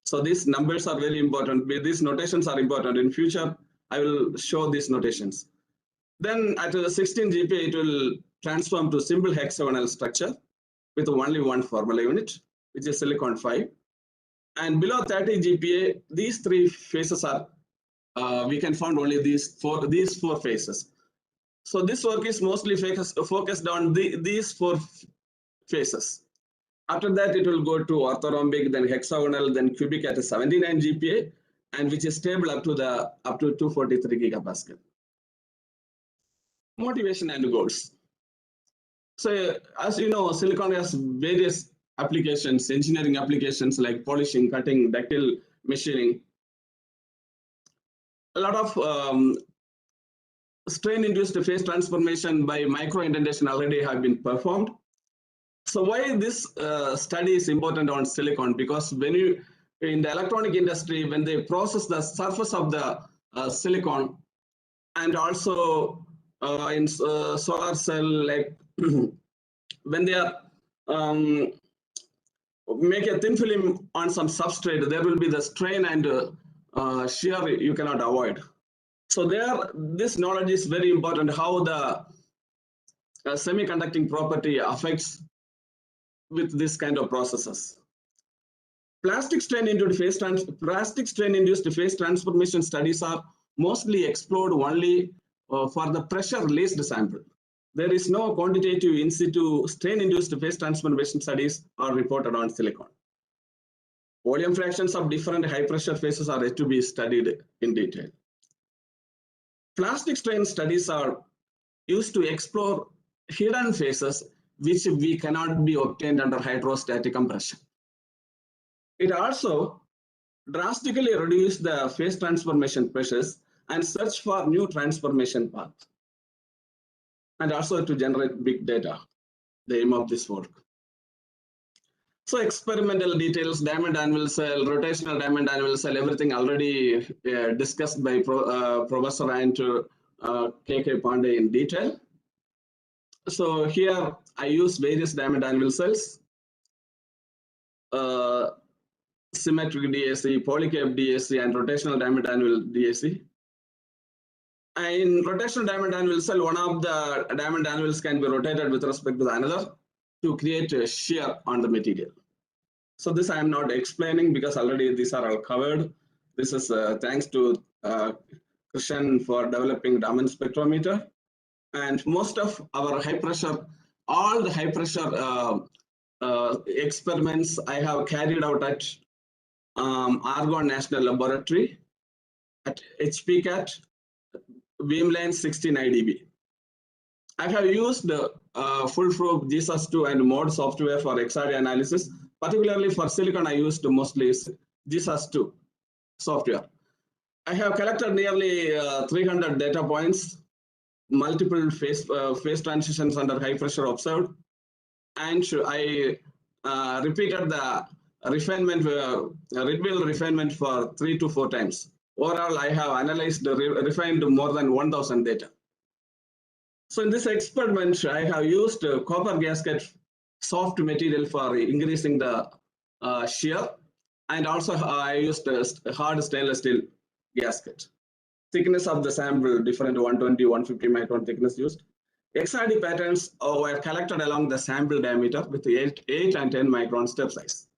So these numbers are very important. These notations are important. In future, I will show these notations. Then at the 16 GPa, it will transform to simple hexagonal structure with only one formula unit, which is silicon 5. And below 30 GPa, these three phases are, we can find only these four phases. So this work is mostly focused on these four phases. After that, it will go to orthorhombic, then hexagonal, then cubic at a 79 GPa, and which is stable up to 243 gigapascal. Motivation and goals. So as you know, silicon has various applications, engineering applications like polishing, cutting, ductile machining. A lot of strain-induced phase transformation by micro-indentation already have been performed. So why this study is important on silicon? Because when you, in the electronic industry, when they process the surface of the silicon, and also in solar cell, like when they are make a thin film on some substrate, there will be the strain and shear you cannot avoid. So this knowledge is very important, how the semiconducting property affects with this kind of processes. Plastic strain-induced phase transformation studies are mostly explored only for the pressure-released sample. There is no quantitative in situ strain-induced phase transformation studies are reported on silicon. Volume fractions of different high-pressure phases are yet to be studied in detail. Plastic strain studies are used to explore hidden phases which we cannot be obtained under hydrostatic compression. It also drastically reduces the phase transformation pressures and search for new transformation paths, and also to generate big data, the aim of this work. So experimental details, diamond anvil cell, rotational diamond anvil cell, everything already discussed by Professor and KK Pandey in detail. So here I use various diamond anvil cells, symmetric DAC, polycap DAC, and rotational diamond anvil DAC. In rotational diamond anvil cell, one of the diamond anvils can be rotated with respect to the another to create a shear on the material. So this I am not explaining because already these are all covered. This is thanks to Krishan for developing Raman spectrometer. And most of our high pressure, all the high pressure experiments I have carried out at Argonne National Laboratory, at HPCAT, Beamline 16 IDB. I have used full probe GSUS2 and MODE software for XRD analysis. Particularly for silicon, I used mostly GSUS2 software. I have collected nearly 300 data points, multiple phase transitions under high pressure observed, and I repeated the refinement, Rydberg refinement for 3 to 4 times. Overall, I have analyzed, refined more than 1,000 data. So in this experiment, I have used copper gasket soft material for increasing the shear, and also I used a hard stainless steel gasket. Thickness of the sample different, 120, 150 micron thickness used. XRD patterns were collected along the sample diameter with 8 and 10 micron step size.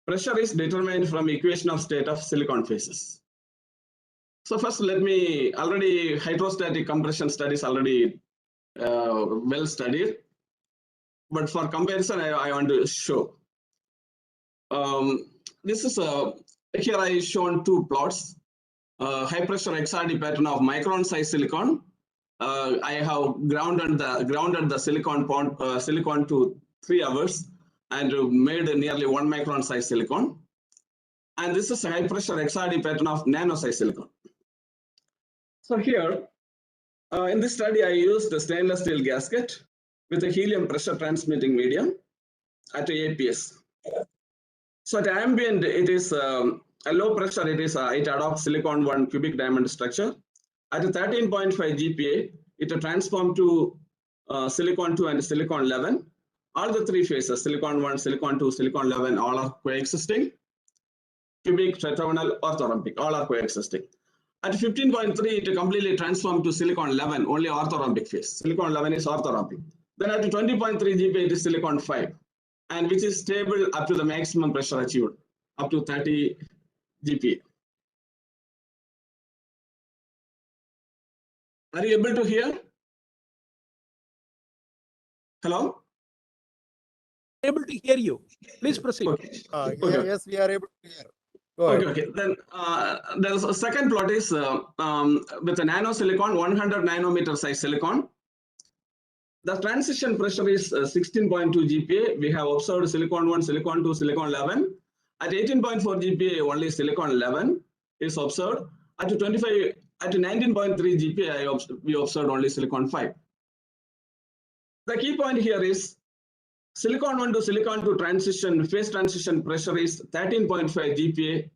Pressure is determined from equation of state of silicon phases. So first, let me already hydrostatic compression studies already well studied, but for comparison, I want to show. This is here I shown two plots. High pressure XRD pattern of micron size silicon. I have grounded the silicon to 3 hours and made nearly 1 micron size silicon. And this is a high pressure XRD pattern of nano size silicon. So here, in this study, I used a stainless steel gasket with a helium pressure transmitting medium at 8 PS. So at ambient, it is a low pressure. It adopts silicon 1 cubic diamond structure. At 13.5 GPa, it transforms to silicon 2 and silicon 11. All the three phases, silicon 1, silicon 2, silicon 11, all are coexisting. Cubic, tetragonal, orthorhombic, all are coexisting. At 15.3, it completely transformed to silicon 11, only orthorhombic phase. Silicon 11 is orthorhombic. Then at 20.3 GPa, it is silicon 5, and which is stable up to the maximum pressure achieved, up to 30 GPa. Are you able to hear? Hello? Able to hear you. Please proceed. Okay. Yes, we are able to hear. Go ahead. Okay. Then there's a second plot is with a nano silicon, 100 nanometer size silicon. The transition pressure is 16.2 GPa. We have observed silicon 1, silicon 2, silicon 11. At 18.4 GPa, only silicon 11 is observed. At 19.3 GPa, we observed only silicon 5. The key point here is silicon 1 to silicon 2 transition, phase transition pressure is 13.5 GPa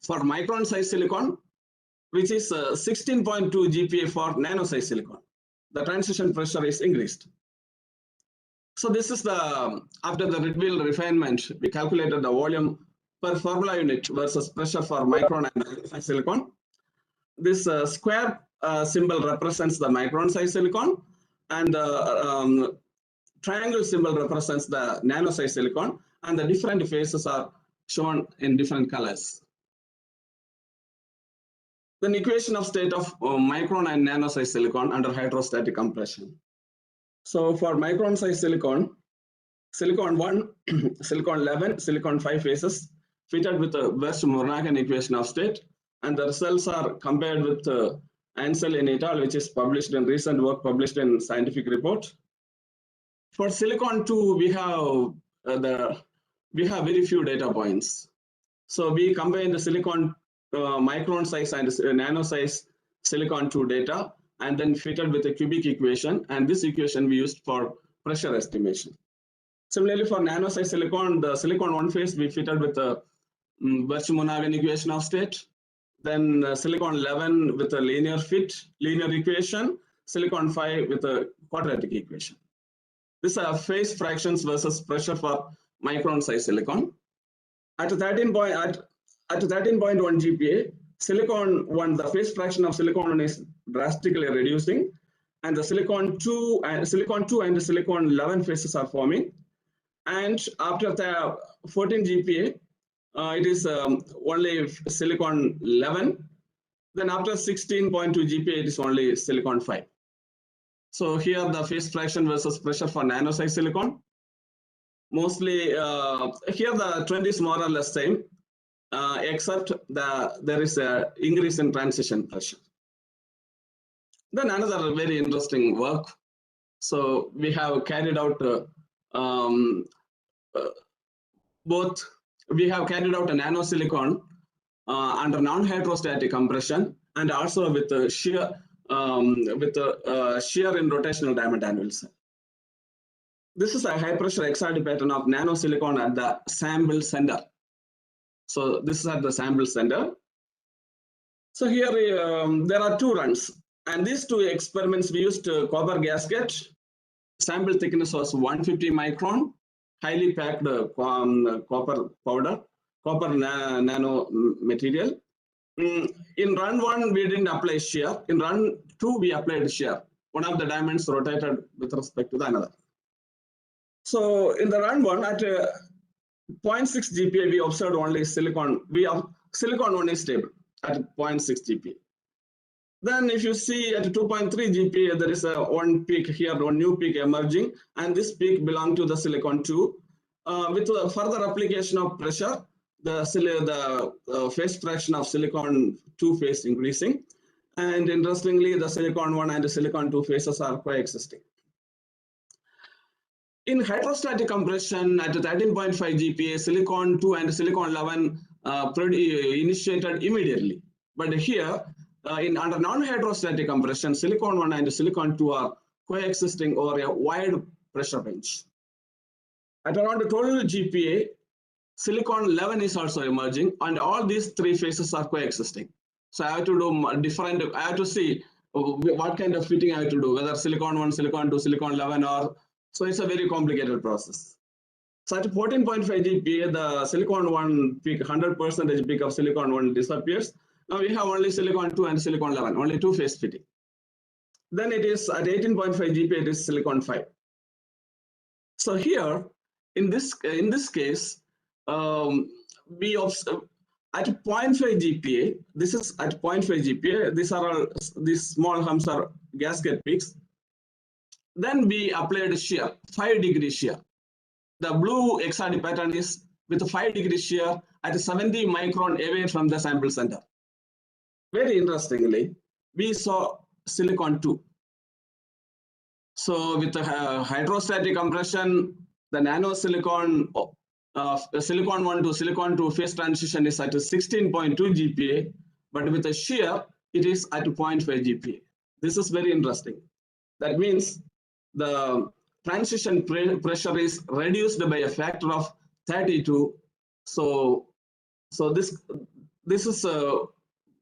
for micron size silicon, which is 16.2 GPa for nano size silicon. The transition pressure is increased. So this is the, after the Ritwell refinement, we calculated the volume per formula unit versus pressure for micron and nano size silicon. This square symbol represents the micron size silicon, and the triangle symbol represents the nano size silicon, and the different phases are shown in different colors. Then equation of state of micron and nano size silicon under hydrostatic compression. So for micron size silicon, silicon 1, silicon 11, silicon 5 phases fitted with the West-Morgan equation of state, and the results are compared with Ansel et al., which is published in recent work published in scientific report. For silicon 2, we have very few data points. So we combine the silicon micron size and nano size silicon 2 data, and then fitted with a cubic equation, and this equation we used for pressure estimation. Similarly, for nano size silicon, the silicon 1 phase we fitted with the Birch-Monaghan equation of state, then silicon 11 with a linear equation, silicon 5 with a quadratic equation. These are phase fractions versus pressure for micron size silicon. At 13.1 GPa, silicon 1, the phase fraction of silicon 1 is drastically reducing, and the silicon 2 and the silicon 11 phases are forming. And after the 14 GPa, it is only silicon 11. Then after 16.2 GPa, it is only silicon 5. So here the phase fraction versus pressure for nano size silicon. Mostly here the trend is more or less same, except there is an increase in transition pressure. Then another very interesting work. So we have carried out we have carried out a nano silicon under non-hydrostatic compression, and also with shear in rotational diamond anvil cell. This is a high pressure XRD pattern of nano silicon at the sample center. So this is at the sample center. So here there are two runs. And these two experiments, we used copper gasket. Sample thickness was 150 micron, highly packed copper powder, copper nano material. In run 1, we didn't apply shear. In run 2, we applied shear. One of the diamonds rotated with respect to the another. So in the run 1, at 0.6 GPa, we observed only silicon. Silicon 1 is stable at 0.6 GPa. Then if you see at 2.3 GPa, there is one peak here, one new peak emerging, and this peak belongs to the silicon 2. With further application of pressure, the phase fraction of silicon 2 phase increasing. And interestingly, the silicon 1 and the silicon 2 phases are coexisting. In hydrostatic compression at 13.5 GPa, silicon 2 and silicon 11 initiated immediately. But here, under non-hydrostatic compression, silicon 1 and silicon 2 are coexisting over a wide pressure range. At around 12 GPa, silicon 11 is also emerging, and all these three phases are coexisting. So I have to do different, I have to see what kind of fitting I have to do, whether silicon 1, silicon 2, silicon 11, or so it's a very complicated process. So at 14.5 GPa, the silicon 1 peak, 100% peak of silicon 1 disappears. Now we have only silicon 2 and silicon 11, only two phase fitting. Then it is at 18.5 GPa, it is silicon 5. So here, in this case, we observe at 0.5 GPa, this is at 0.5 GPa, these small humps are gasket peaks. Then we applied shear, 5 degree shear. The blue XRD pattern is with 5 degree shear at 70 micron away from the sample center. Very interestingly, we saw silicon 2. So with the hydrostatic compression, the nano silicon, silicon 1 to silicon 2 phase transition is at 16.2 GPa, but with the shear, it is at 0.5 GPa. This is very interesting. That means the transition pressure is reduced by a factor of 32. So this is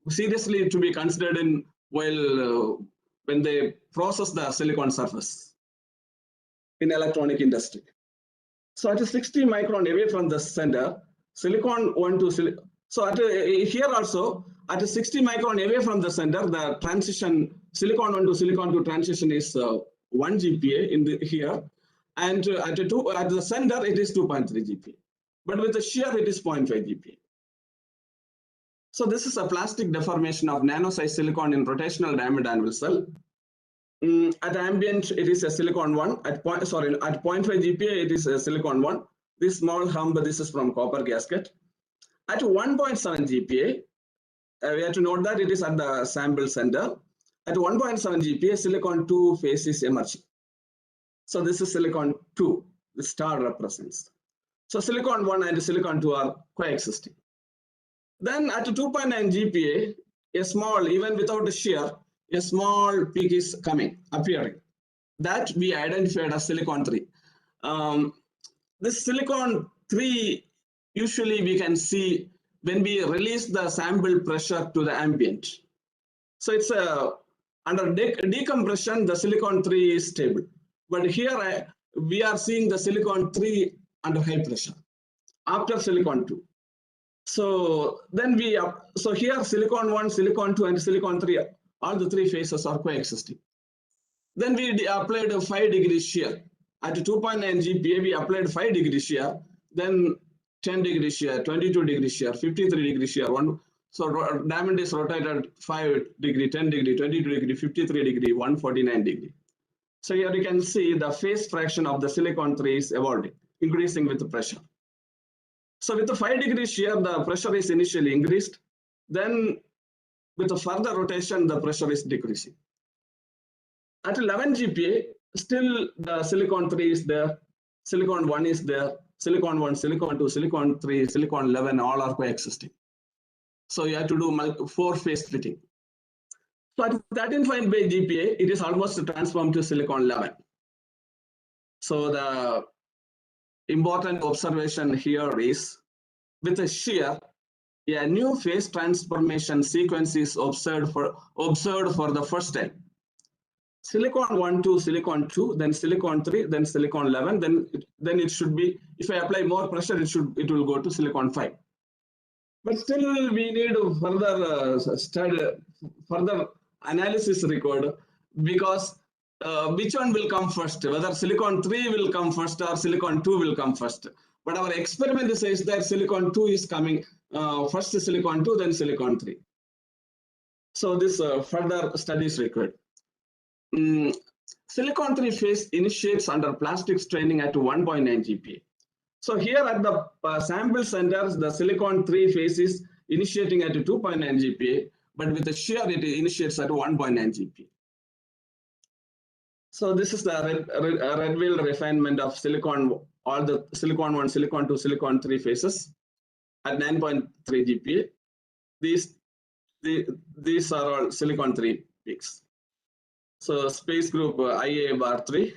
seriously to be considered in while when they process the silicon surface in electronic industry. So at 60 micron away from the center, silicon 1 to silicon. So at here also at 60 micron away from the center, the transition silicon 1 to silicon 2 transition is 1 GPa in here, and at the center it is 2.3 GPa. But with the shear it is 0.5 GPa. So this is a plastic deformation of nano-sized silicon in rotational diamond anvil cell. At ambient, it is a silicon 1. At 0.5 GPa, it is a silicon 1. This small hump, this is from copper gasket. At 1.7 GPa, we have to note that it is at the sample center. At 1.7 GPa, silicon 2 phase is emerging. So this is silicon 2, the star represents. So silicon 1 and silicon 2 are coexisting. Then at 2.9 GPa, a small, even without a shear, a small peak is appearing. That we identified as silicon 3. This silicon 3, usually we can see when we release the sample pressure to the ambient. So it's under decompression, the silicon 3 is stable. But here we are seeing the silicon 3 under high pressure after silicon 2. So then so here silicon 1, silicon 2, and silicon 3, all the three phases are coexisting. Then we applied a 5 degree shear. At 2.9 GPa, we applied 5 degree shear, then 10 degree shear, 22 degree shear, 53 degree shear. So diamond is rotated 5 degree, 10 degree, 22 degree, 53 degree, 149 degree. So here you can see the phase fraction of the silicon 3 is evolving, increasing with the pressure. So with the 5 degree shear, the pressure is initially increased. Then with the further rotation, the pressure is decreasing. At 11 GPa, still the silicon 3 is there, silicon 1 is there, silicon 1, silicon 2, silicon 3, silicon 11, all are coexisting. So you have to do 4 phase fitting. So at 13.5 GPa, it is almost transformed to silicon 11. So the important observation here is with a shear, a new phase transformation sequence is observed for the first time. Silicon 1 to silicon 2, then silicon 3, then silicon 11, then it should be, if I apply more pressure, it will go to silicon 5. But still we need further analysis required, because which one will come first, whether silicon 3 will come first or silicon 2 will come first. But our experiment says that silicon 2 is coming first, silicon 2, then silicon 3. So this further study is required. Silicon 3 phase initiates under plastic straining at 1.9 GPa. So here at the sample centers, the silicon 3 phase is initiating at 2.9 GPa, but with the shear it initiates at 1.9 GPa. So this is the red wheel refinement of silicon, all the silicon 1, silicon 2, silicon 3 phases at 9.3 GPa. These are all silicon 3 peaks. So space group IA bar 3,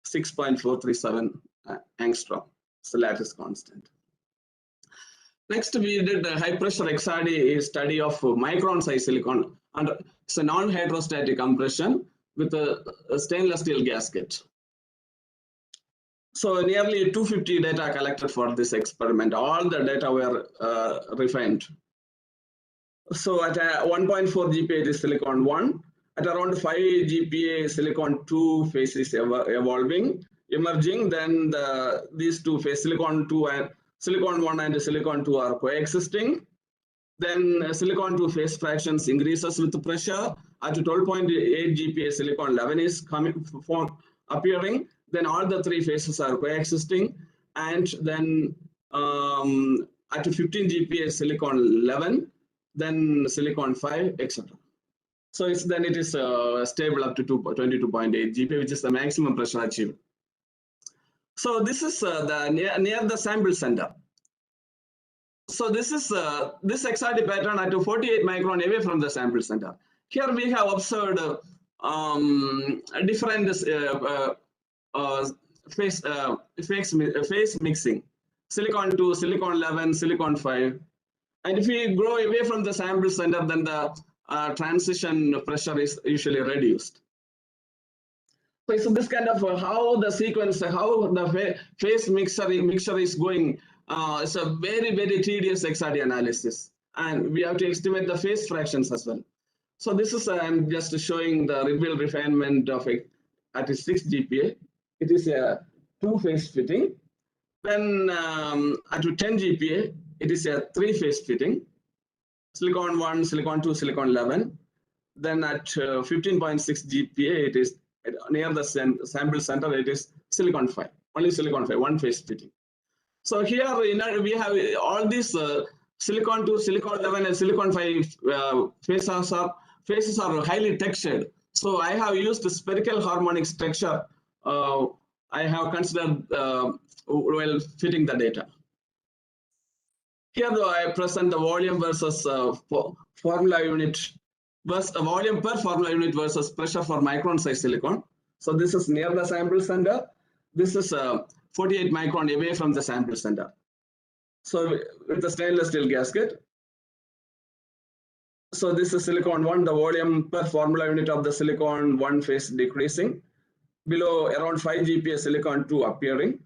6.437 angstrom, it's the lattice constant. Next, we did a high pressure XRD study of micron size silicon, and it's a non-hydrostatic compression with a stainless steel gasket. So nearly 250 data collected for this experiment. All the data were refined. So at 1.4 GPa it is silicon 1. At around 5 GPa, silicon 2 phase is emerging. Then these two phases, silicon 2 and silicon 1 and silicon 2 are coexisting. Then silicon 2 phase fractions increases with pressure. At 12.8 GPa, silicon 11 is appearing. Then all the three phases are coexisting. And then at 15 GPa, silicon 11, then silicon 5, etc. So it is stable up to 22.8 GPa, which is the maximum pressure achieved. So this is near the sample center. So this is this XRD pattern at 48 micron away from the sample center. Here we have observed different phase mixing: silicon 2, silicon 11, silicon 5. And if we go away from the sample center, then the transition pressure is usually reduced. So this kind of how the sequence, how the phase mixture is going, it's a very, very tedious XRD analysis. And we have to estimate the phase fractions as well. So this is, I'm just showing the reveal refinement of it at 6 GPa. It is a two-phase fitting. Then at 10 GPa, it is a three-phase fitting. Silicon 1, silicon 2, silicon 11. Then at 15.6 GPa, it is near the sample center, it is silicon 5, only silicon 5, one phase fitting. So here we have all these silicon 2, silicon 11, and silicon 5 faces are highly textured. So I have used the spherical harmonic structure. I have considered while fitting the data. Here I present the volume versus formula unit, volume per formula unit versus pressure for micron size silicon. So this is near the sample center. This is 48 micron away from the sample center. So with the stainless steel gasket. So this is silicon 1, the volume per formula unit of the silicon 1 phase decreasing. Below around 5 GPa, silicon 2 appearing.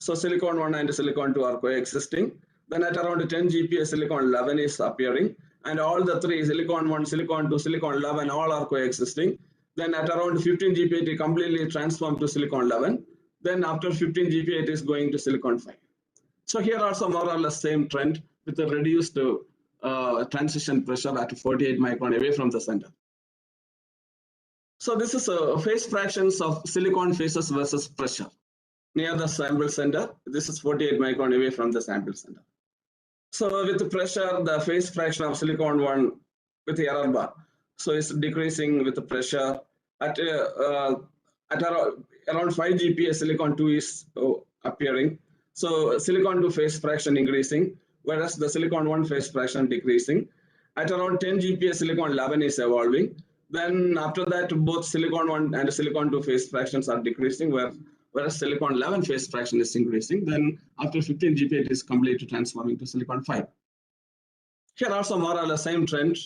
So silicon 1 and silicon 2 are coexisting. Then at around 10 GPa, silicon 11 is appearing. And all the three, silicon 1, silicon 2, silicon 11, all are coexisting. Then at around 15 GPa, it completely transformed to silicon 11. Then after 15 GPa, it is going to silicon 5. So here also more or less same trend with a reduced transition pressure at 48 micron away from the center. So this is phase fractions of silicon phases versus pressure near the sample center. This is 48 micron away from the sample center. So with the pressure, the phase fraction of silicon 1 with the error bar. So it's decreasing with the pressure at around 5 GPa, silicon 2 is appearing. So silicon 2 phase fraction increasing, whereas the silicon 1 phase fraction decreasing. At around 10 GPa, silicon 11 is evolving. Then after that, both silicon 1 and silicon 2 phase fractions are decreasing, whereas silicon 11 phase fraction is increasing. Then after 15 GPa, it is completely transforming to silicon 5. Here also more or less same trend.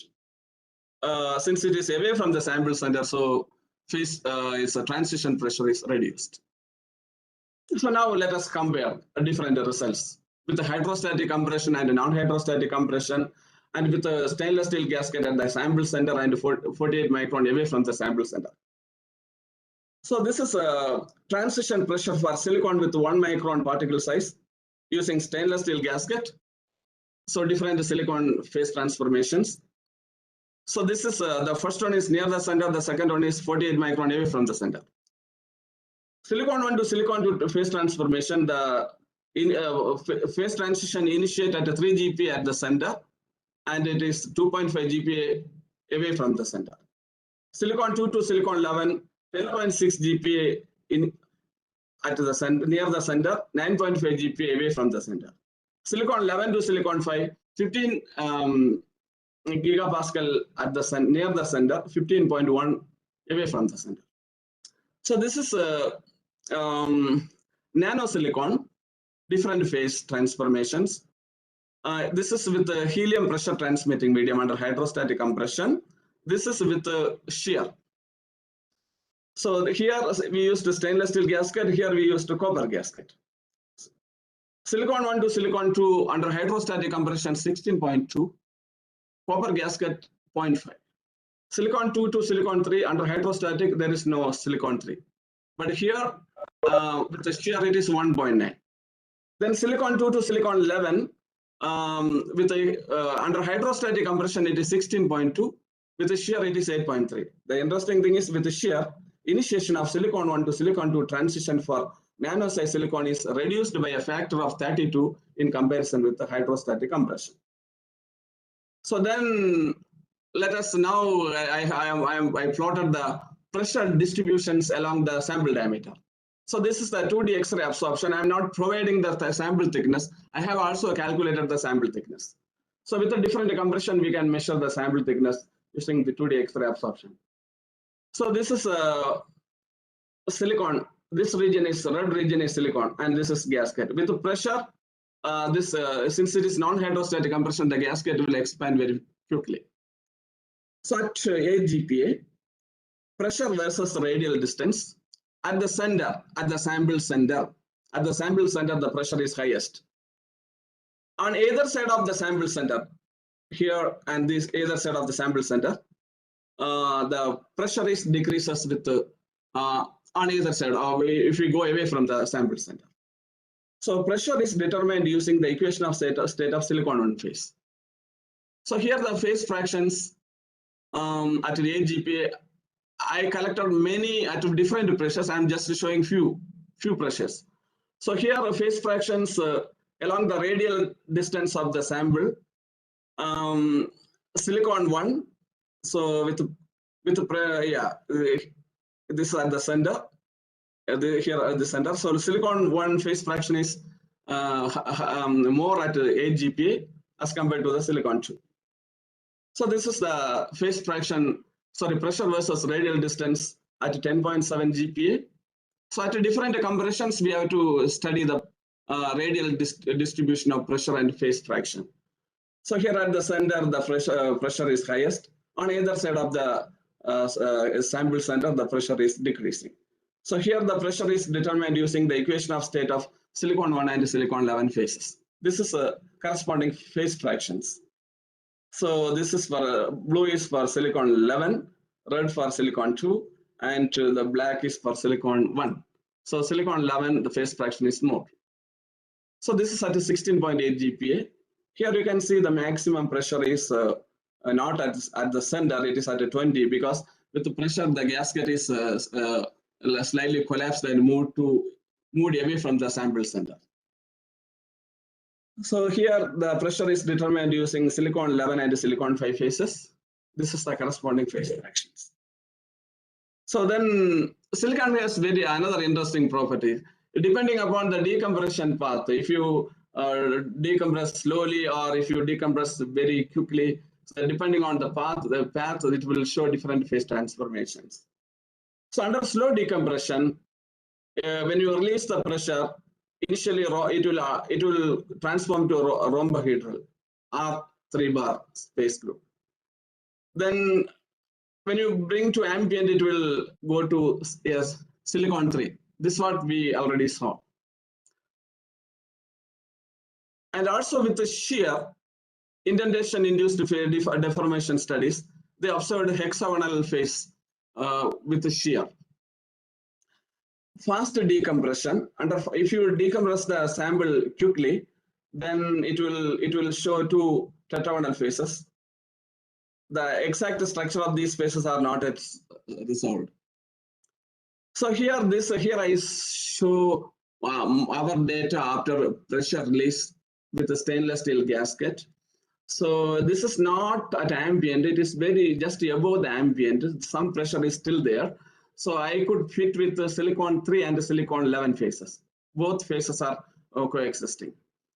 Since it is away from the sample center, so phase is a transition pressure is reduced. So now let us compare different results with the hydrostatic compression and non-hydrostatic compression, and with a stainless steel gasket at the sample center and 48 micron away from the sample center. So this is a transition pressure for silicon with 1 micron particle size using stainless steel gasket. So different silicon phase transformations. So this is the first one is near the center, the second one is 48 micron away from the center. Silicon 1 to silicon 2 phase transformation, the phase transition initiate at 3 GPa at the center, and it is 2.5 GPa away from the center. Silicon 2 to silicon 11, 10.6 GPa at the center, near the center, 9.5 GPa away from the center. Silicon 11 to silicon 5, 15 gigapascal at the near the center, 15.1 away from the center. So this is nano silicon, different phase transformations. This is with the helium pressure transmitting medium under hydrostatic compression. This is with shear. So here we used a stainless steel gasket, here we used a copper gasket. Silicon 1 to silicon 2 under hydrostatic compression 16.2, copper gasket 0.5. Silicon 2 to silicon 3 under hydrostatic, there is no silicon 3. But here with the shear it is 1.9. Then silicon 2 to silicon 11 with a under hydrostatic compression it is 16.2. With the shear it is 8.3. The interesting thing is with the shear, initiation of silicon 1 to silicon 2 transition for nano size silicon is reduced by a factor of 32 in comparison with the hydrostatic compression. So then let us now, I plotted the pressure distributions along the sample diameter. So this is the 2D X-ray absorption. I am not providing the sample thickness. I have also calculated the sample thickness. So with a different compression, we can measure the sample thickness using the 2D X-ray absorption. So this is silicon. This region is red region is silicon, and this is gasket. With the pressure, since it is non-hydrostatic compression, the gasket will expand very quickly. So at 8 GPa, pressure versus radial distance. At the center, at the sample center, the pressure is highest. On either side of the sample center, here and this either side of the sample center, the pressure is decreases with on either side, or if we go away from the sample center. So pressure is determined using the equation of state of silicon 1 phase. So here the phase fractions at 8 GPa, I collected many at different pressures. I'm just showing few pressures. So here phase fractions along the radial distance of the sample. Silicon 1, so with this is at the center, here at the center. So silicon 1 phase fraction is more at 8 GPa as compared to the silicon 2. So this is the phase fraction, sorry, pressure versus radial distance at 10.7 GPa. So at different compressions, we have to study the radial distribution of pressure and phase fraction. So here at the center, the pressure is highest. On either side of the sample center, the pressure is decreasing. So here the pressure is determined using the equation of state of silicon 1 and silicon 11 phases. This is corresponding phase fractions. So this is for blue is for silicon 11, red for silicon 2, and the black is for silicon 1. So silicon 11, the phase fraction is more. So this is at 16.8 GPa. Here you can see the maximum pressure is not at the center, it is at 20, because with the pressure the gasket is slightly collapsed and moved away from the sample center. So here the pressure is determined using silicon 11 and silicon 5 phases. This is the corresponding phase fractions. So then silicon has another interesting property. Depending upon the decompression path, if you decompress slowly or if you decompress very quickly, so depending on the path, it will show different phase transformations. So under slow decompression, when you release the pressure, initially it will transform to rhombohedral. 3-bar space group. Then when you bring to ambient, it will go to silicon 3. This is what we already saw. And also with the shear, indentation induced deformation studies, they observed hexagonal phase with the shear. Fast decompression, and if you decompress the sample quickly, then it will show 2 tetragonal phases. The exact structure of these phases are not yet resolved. So here I show our data after pressure release with a stainless steel gasket. So this is not at ambient, it is just above the ambient. Some pressure is still there. So I could fit with the silicon 3 and the silicon 11 phases. Both phases are coexisting.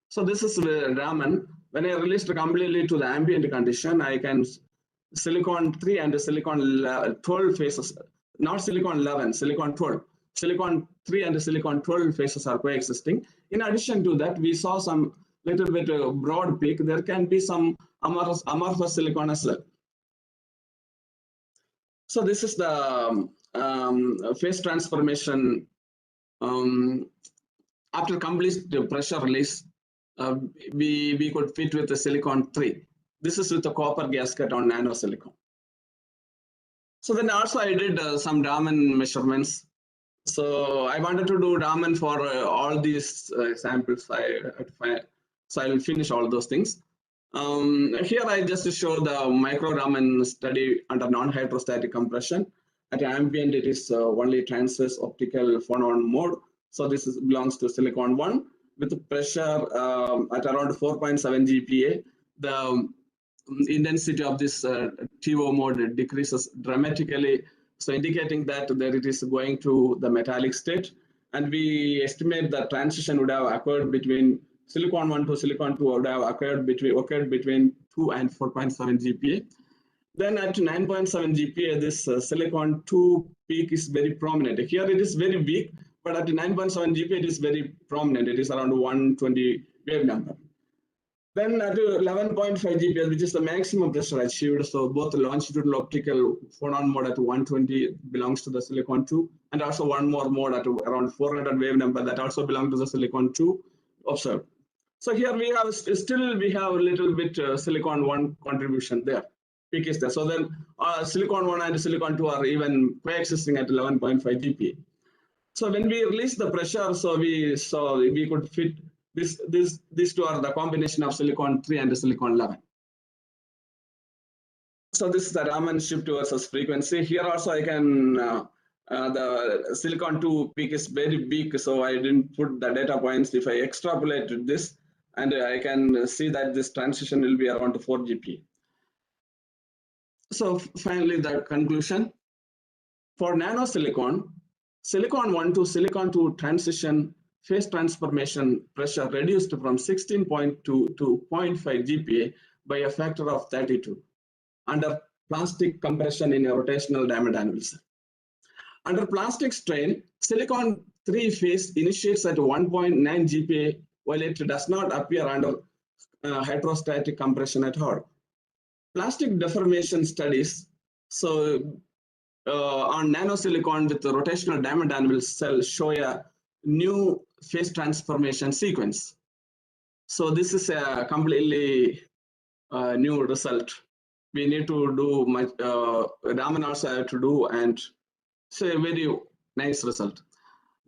So this is Raman. When I released completely to the ambient condition, I can silicon 3 and the silicon 12 phases, not silicon 11, silicon 12. Silicon 3 and the silicon 12 phases are coexisting. In addition to that, we saw some little bit broad peak. There can be some amorphous silicon as well. So this is the phase transformation after complete pressure release. We could fit with the silicon 3. This is with the copper gasket on nanosilicon. So then also I did some Raman measurements. So I wanted to do Raman for all these samples. So I will finish all those things. Here I just show the micro Raman study under non-hydrostatic compression. At ambient, it is only transverse optical phonon mode. So this belongs to silicon 1 with the pressure at around 4.7 GPa. The intensity of this TO mode decreases dramatically, so indicating that it is going to the metallic state. And we estimate that transition would have occurred between silicon 1 to silicon 2 would have occurred between 2 and 4.7 GPa. Then at 9.7 GPa, this silicon 2 peak is very prominent. Here it is very weak, but at 9.7 GPa, it is very prominent. It is around 120 wave number. Then at 11.5 GPa, which is the maximum pressure achieved, so both the longitudinal optical phonon mode at 120 belongs to the silicon 2, and also one more mode at around 400 wave number that also belongs to the silicon 2 observed. So here we have a little bit silicon 1 contribution there. Peak is there. So then silicon 1 and silicon 2 are even coexisting at 11.5 GPa. So when we released the pressure, so we could fit these two are the combination of silicon 3 and silicon 11. So this is the Raman shift versus frequency. Here also I can, the silicon 2 peak is very big, so I didn't put the data points. If I extrapolate this, and I can see that this transition will be around 4 GPa. So finally, the conclusion. For nanosilicon, silicon 1 to silicon 2 transition phase transformation pressure reduced from 16.2 to 0.5 GPa by a factor of 32 under plastic compression in a rotational diamond anvil cell. Under plastic strain, silicon 3 phase initiates at 1.9 GPa while it does not appear under hydrostatic compression at all. Plastic deformation studies, so on nanosilicon with the rotational diamond anvil cell show a new phase transformation sequence. So this is a completely new result. We need to do much, Raman also have to do, and it's a very nice result.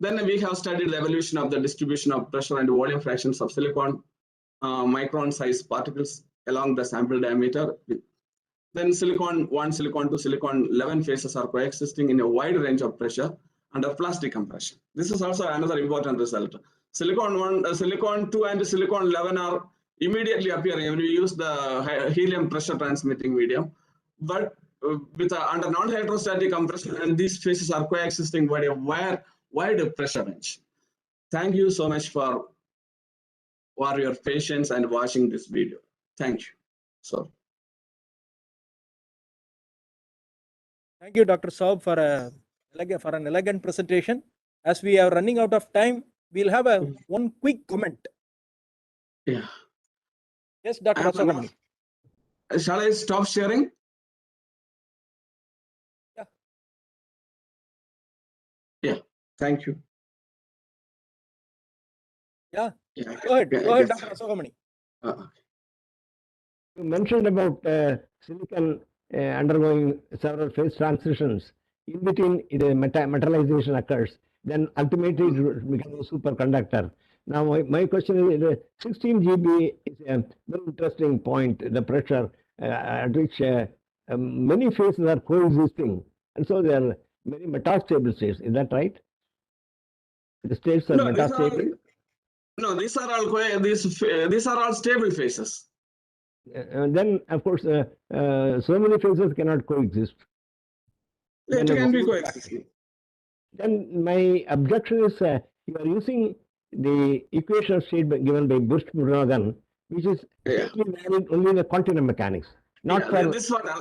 Then we have studied the evolution of the distribution of pressure and volume fractions of silicon micron size particles along the sample diameter. Then silicon 1, silicon 2, silicon 11 phases are coexisting in a wide range of pressure under plastic compression. This is also another important result. Silicon 1, silicon 2 and silicon 11 are immediately appearing when we use the helium pressure transmitting medium. But with under non-hydrostatic compression, and these phases are coexisting by a wide pressure range. Thank you so much for your patience and watching this video. Thank you. So. Thank you, Dr. Saab, for an elegant presentation. As we are running out of time, we'll have one quick comment. Yeah. Yes, Dr. Rasagamani. shall I stop sharing? Yeah. Yeah. Thank you. Yeah. Yeah. Go ahead. Yeah, Go ahead, yes. Dr. Asokamani. You mentioned about silicon undergoing several phase transitions. In between, the metallization occurs. Then ultimately it becomes a superconductor. Now, my question is, 16 GB is a very interesting point, the pressure at which many phases are coexisting. And so there are many metastable states. Is that right? The states are No, these are all, metastable? no, these are all stable phases. Then, of course, so many phases cannot coexist. It can be coexisting. Then my objection is you are using the equation of state given by Bush-Morgan, which is strictly valid only in the quantum mechanics, not Yeah, for this one. I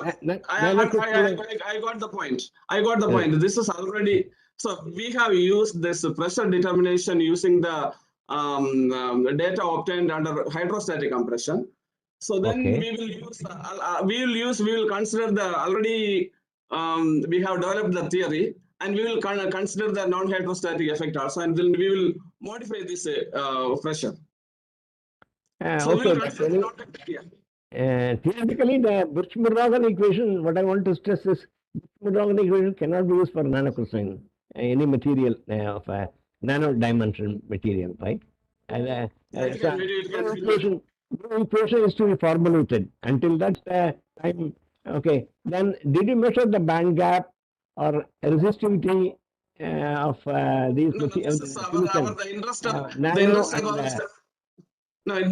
got the point. I got the Yeah. point. This is already, so we have used this pressure determination using the data obtained under hydrostatic compression. So then Okay. we will consider the already we have developed the theory, and we will consider the non-hydrostatic effect also, and then we will modify this pressure. So okay, we will but consider the theoretically, the Bush-Morgan equation, what I want to stress is Bush-Morgan equation cannot be used for nanocrystalline, any material of a nano dimension material, right? And so equation is to be formulated. Until that time, okay. Then did you measure the band gap or resistivity of these materials? The interest of the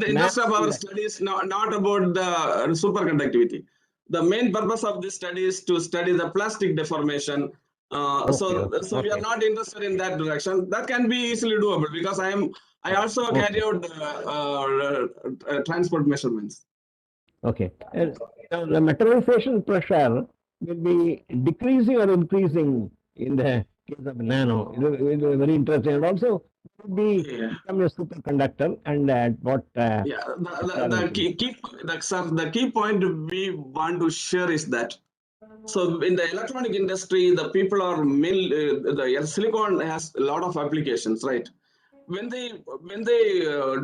interest of our study is not about the superconductivity. The main purpose of this study is to study the plastic deformation. So we are not interested in that direction. That can be easily doable because I also carry out transport measurements. Okay. Now the metallization pressure will be decreasing or increasing in the case of nano. It is very interesting. And also, it will become a superconductor. And what? The key point we want to share is that. So in the electronic industry, the people are the silicon has a lot of applications, right? When they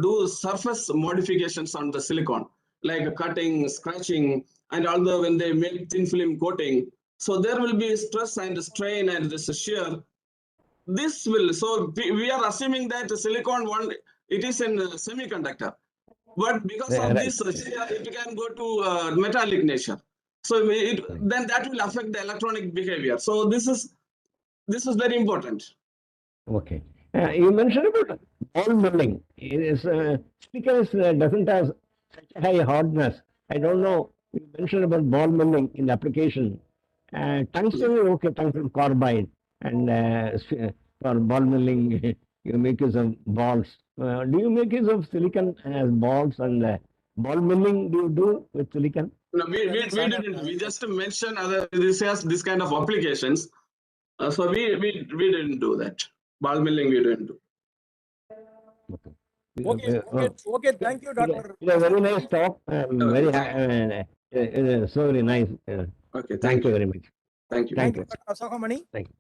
do surface modifications on the silicon, like cutting, scratching, and although when they make thin film coating, so there will be stress and strain and this shear. This will, so we are assuming that the silicon it is in semiconductor, but because of this shear, it can go to metallic nature. So then that will affect the electronic behavior. So this is very important. Okay. You mentioned about ball milling. Silicon doesn't have such a high hardness. I don't know. You mentioned about ball milling in the application. Tungsten, okay, tungsten carbide. And for ball milling, you make use of balls. Do you make use of silicon as balls? And ball milling, do you do with silicon? No, we didn't. We just mentioned this has this kind of applications. So we didn't do that. Ball milling we didn't do. Okay. Thank you, Dr. It's a very nice talk. So very nice. Okay. Thank you very much. Thank you. Thank you, Dr. Asokamani. Thank you.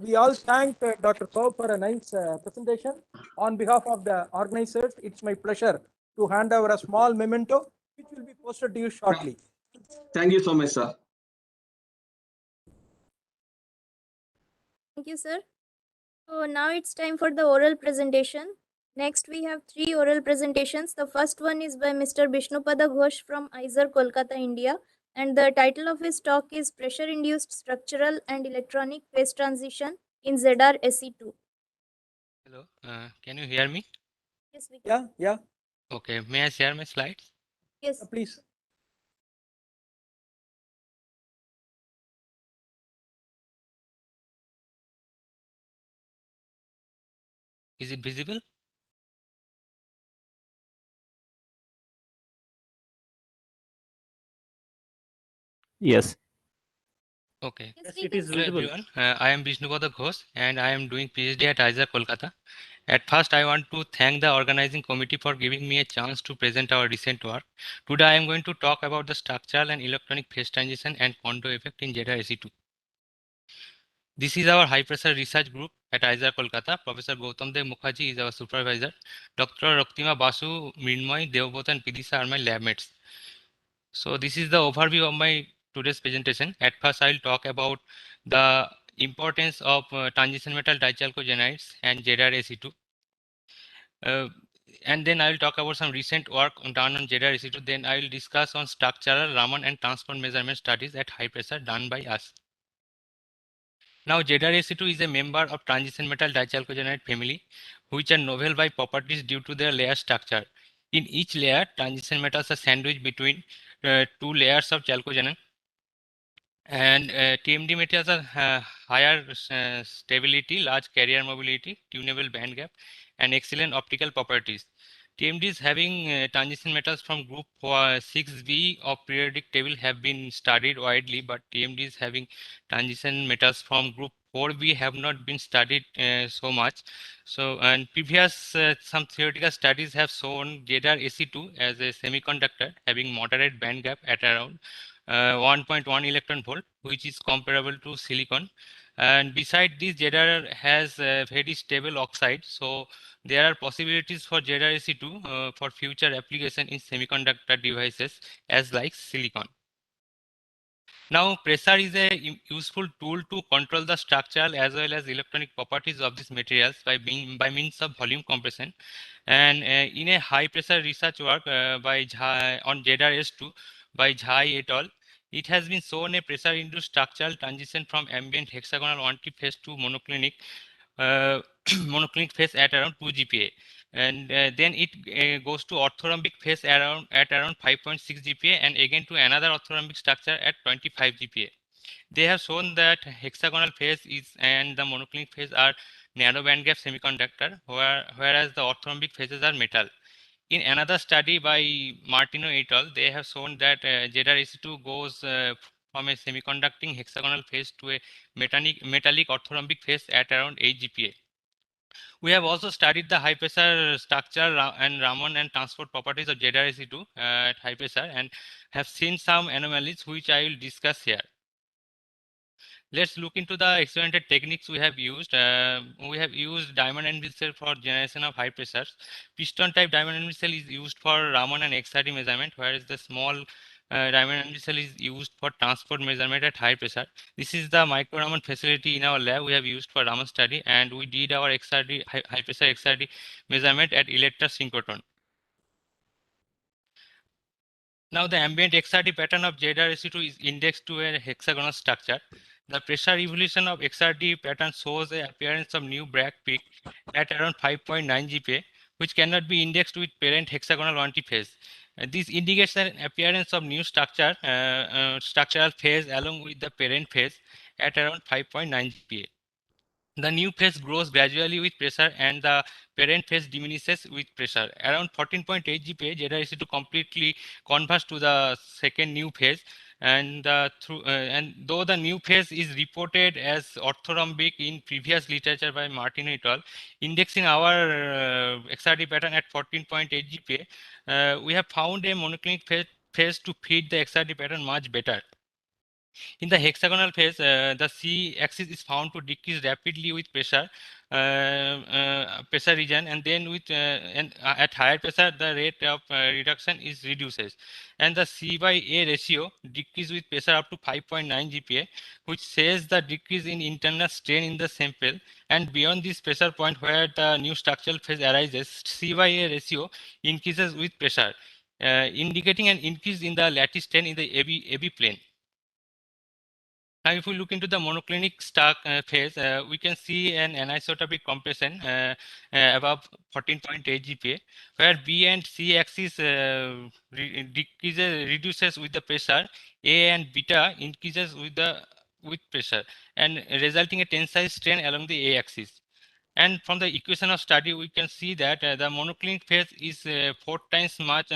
We all thank Dr. Sau for a nice presentation. On behalf of the organizers, it's my pleasure to hand over a small memento, which will be posted to you shortly. Thank you so much, sir. Thank you, sir. So now it's time for the oral presentation. Next, we have 3 oral presentations. The first one is by Mr. Bishnupada Ghosh from ICReACH, Kolkata, India. And the title of his talk is Pressure-Induced Structural and Electronic Phase Transition in ZR SE2. Hello, can you hear me? Yes, we can. Yeah. Okay, may I share my slides? Yes. Please. Is it visible? Yes. Okay. Yes, It is Hello visible. everyone, I am Bishnupada Ghosh and I am doing PhD at ICReAcH, Kolkata. At first, I want to thank the organizing committee for giving me a chance to present our recent work. Today, I am going to talk about the structural and electronic phase transition and Kondo effect in JEDA-AC2. This is our high pressure research group at ICReACH Kolkata. Professor Gautam Dev Mukherjee is our supervisor. Dr. Raktima Basu, Mrinmoy, Devbot and Pidisa are my lab mates. So this is the overview of my today's presentation. At first, I'll talk about the importance of transition metal dichalcogenides and JEDA-AC2. And then I will talk about some recent work done on JEDA-AC2. Then I will discuss on structural, Raman and transport measurement studies at high pressure done by us. Now, JEDA-AC2 is a member of transition metal dichalcogenide family, which are novel by properties due to their layer structure. In each layer, transition metals are sandwiched between two layers of chalcogenide. And TMD materials are higher stability, large carrier mobility, tunable band gap, and excellent optical properties. TMDs having transition metals from group 6B of periodic table have been studied widely, but TMDs having transition metals from group 4B have not been studied so much. So, and previous some theoretical studies have shown JEDA-AC2 as a semiconductor having moderate band gap at around 1.1 electron volt, which is comparable to silicon. And beside this, JEDA has very stable oxide. So there are possibilities for JEDA-AC2 for future application in semiconductor devices as like silicon. Now, pressure is a useful tool to control the structural as well as electronic properties of these materials by means of volume compression. And in a high pressure research work by on JEDA-S2 by Jhai et al., it has been shown a pressure induced structural transition from ambient hexagonal 1T phase to monoclinic monoclinic phase at around 2 GPa. And then it goes to orthorhombic phase at around 5.6 GPa and again to another orthorhombic structure at 25 GPa. They have shown that hexagonal phase is and the monoclinic phase are narrow bandgap semiconductor, whereas the orthorhombic phases are metal. In another study by Martino et al., they have shown that JEDA-AC2 goes from a semiconducting hexagonal phase to a metallic orthorhombic phase at around 8 GPa. We have also studied the high pressure structure and Raman and transport properties of JEDA-AC2 at high pressure and have seen some anomalies which I will discuss here. Let's look into the experimental techniques we have used. We have used diamond anvil cell for generation of high pressures. Piston type diamond anvil cell is used for Raman and XRD measurement, whereas the small diamond anvil cell is used for transport measurement at high pressure. This is the micro Raman facility in our lab we have used for Raman study, and we did our XRD high pressure XRD measurement at Electra synchrotron. Now the ambient XRD pattern of JEDA-AC2 is indexed to a hexagonal structure. The pressure evolution of XRD pattern shows the appearance of new Bragg peak at around 5.9 GPa, which cannot be indexed with parent hexagonal 1T phase. This indicates an appearance of new structural phase along with the parent phase at around 5.9 GPa. The new phase grows gradually with pressure and the parent phase diminishes with pressure. Around 14.8 GPa, JEDA-AC2 completely converts to the second new phase, and though the new phase is reported as orthorhombic in previous literature by Martin et al., indexing our XRD pattern at 14.8 GPa, we have found a monoclinic phase to fit the XRD pattern much better. In the hexagonal phase, the C-axis is found to decrease rapidly with pressure region, and then at higher pressure, the rate of reduction is reduces, and the C by A ratio decreases with pressure up to 5.9 GPa, which says the decrease in internal strain in the sample. And beyond this pressure point where the new structural phase arises, C by A ratio increases with pressure, indicating an increase in the lattice strain in the AB plane. Now, if we look into the monoclinic phase, we can see an anisotropic compression above 14.8 GPa, where B and C axis reduces with the pressure, A and beta increases with pressure, and resulting a tensile strain along the A axis. And from the equation of study, we can see that the monoclinic phase is 4 times much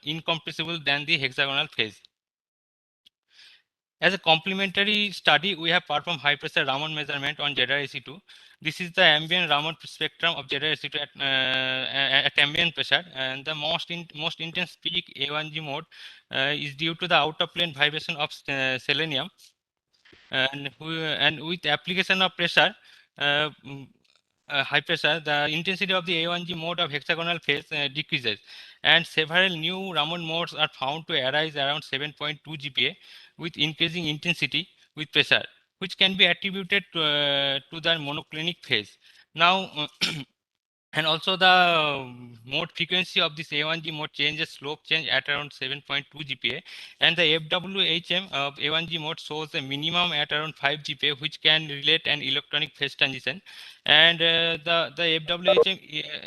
incompressible than the hexagonal phase. As a complementary study, we have performed high pressure Raman measurement on ZrAC2. This is the ambient Raman spectrum of ZrAC2 at ambient pressure, and the most intense peak A1G mode is due to the outer plane vibration of selenium, and with application of pressure. High pressure, the intensity of the A1G mode of hexagonal phase decreases, and several new Raman modes are found to arise around 7.2 GPa with increasing intensity with pressure, which can be attributed to the monoclinic phase. Now, and also the mode frequency of this A1G mode changes slope change at around 7.2 GPa, and the FWHM of A1G mode shows a minimum at around 5 GPa, which can relate an electronic phase transition. And the FWHM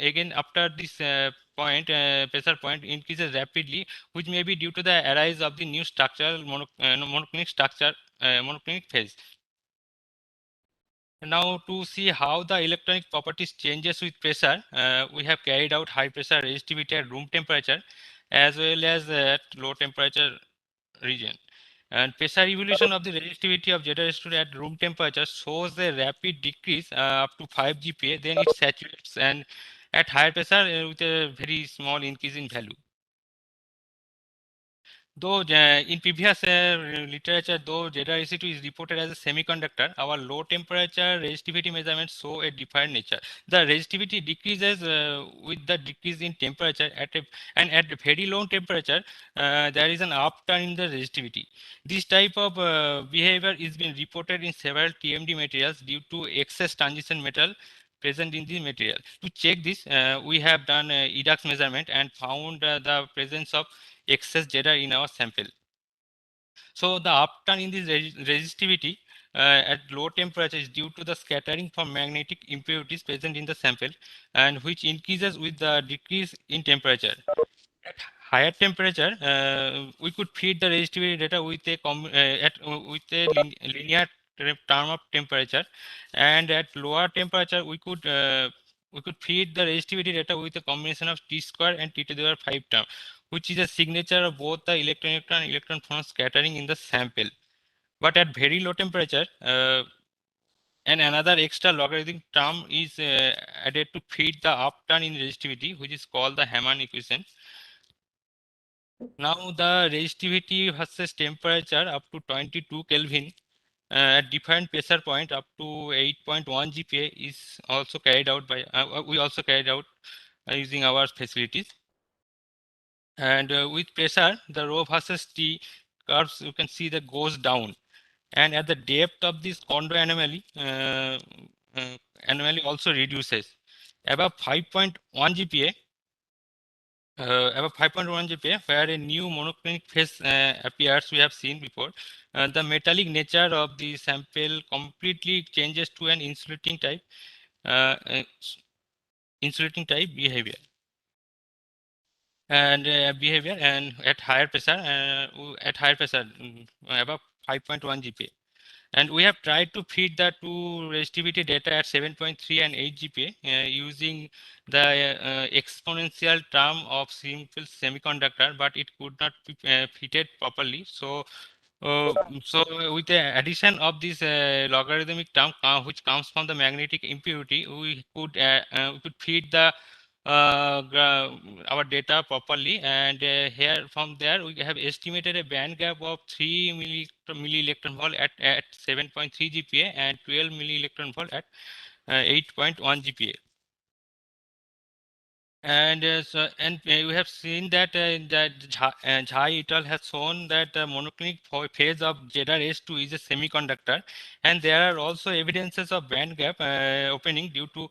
again after this pressure point increases rapidly, which may be due to the arise of the new structural monoclinic phase. Now, to see how the electronic properties changes with pressure, we have carried out high pressure resistivity at room temperature as well as at low temperature region. And pressure evolution of the resistivity of ZrAC2 at room temperature shows a rapid decrease up to 5 GPa, then it saturates, and at higher pressure with a very small increase in value. Though in previous literature, though ZrAC2 is reported as a semiconductor, our low temperature resistivity measurements show a different nature. The resistivity decreases with the decrease in temperature and at very low temperature, there is an upturn in the resistivity. This type of behavior is being reported in several TMD materials due to excess transition metal present in the material. To check this, we have done EDAX measurement and found the presence of excess Jedi in our sample. So the upturn in this resistivity at low temperature is due to the scattering from magnetic impurities present in the sample, and which increases with the decrease in temperature. At higher temperature, we could feed the resistivity data with a linear term of temperature, and at lower temperature we could feed the resistivity data with a combination of t square and t to the power 5 term, which is a signature of both the electron-neutron and electron photon scattering in the sample. But at very low temperature, and another extra logarithmic term is added to feed the upturn in resistivity, which is called the Hammond equation. Now the resistivity versus temperature up to 22 Kelvin at different pressure point up to 8.1 GPa is also carried out by we also carried out using our facilities. And with pressure, the rho versus T curves you can see that goes down, and at the depth of this Kondo anomaly, anomaly also reduces above 5.1 GPa. Above 5.1 GPa, where a new monoclinic phase appears, we have seen before, the metallic nature of the sample completely changes to an insulating type behavior. And at higher pressure, above 5.1 GPa. And we have tried to feed the two resistivity data at 7.3 and 8 GPa using the exponential term of simple semiconductor, but it could not be fitted properly. So with the addition of this logarithmic term, which comes from the magnetic impurity, we could feed the our data properly, and here from there we have estimated a band gap of 3 milli electron volt at 7.3 GPa and 12 milli electron volt at 8.1 GPa. And we have seen that Jha et al. Has shown that the monoclinic phase of ZrAC2 is a semiconductor, and there are also evidences of band gap opening due to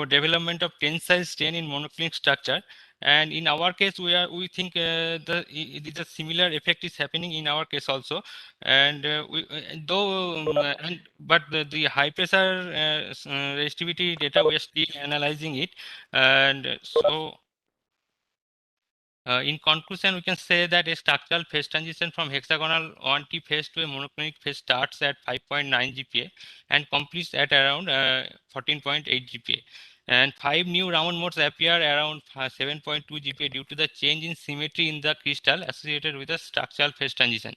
development of tensile strain in monoclinic structure. And in our case, we think the similar effect is happening in our case also. And but the high pressure resistivity data, we are still analyzing it. And so in conclusion, we can say that a structural phase transition from hexagonal 1T phase to a monoclinic phase starts at 5.9 GPa and completes at around 14.8 GPa. And 5 new Raman modes appear around 7.2 GPa due to the change in symmetry in the crystal associated with the structural phase transition.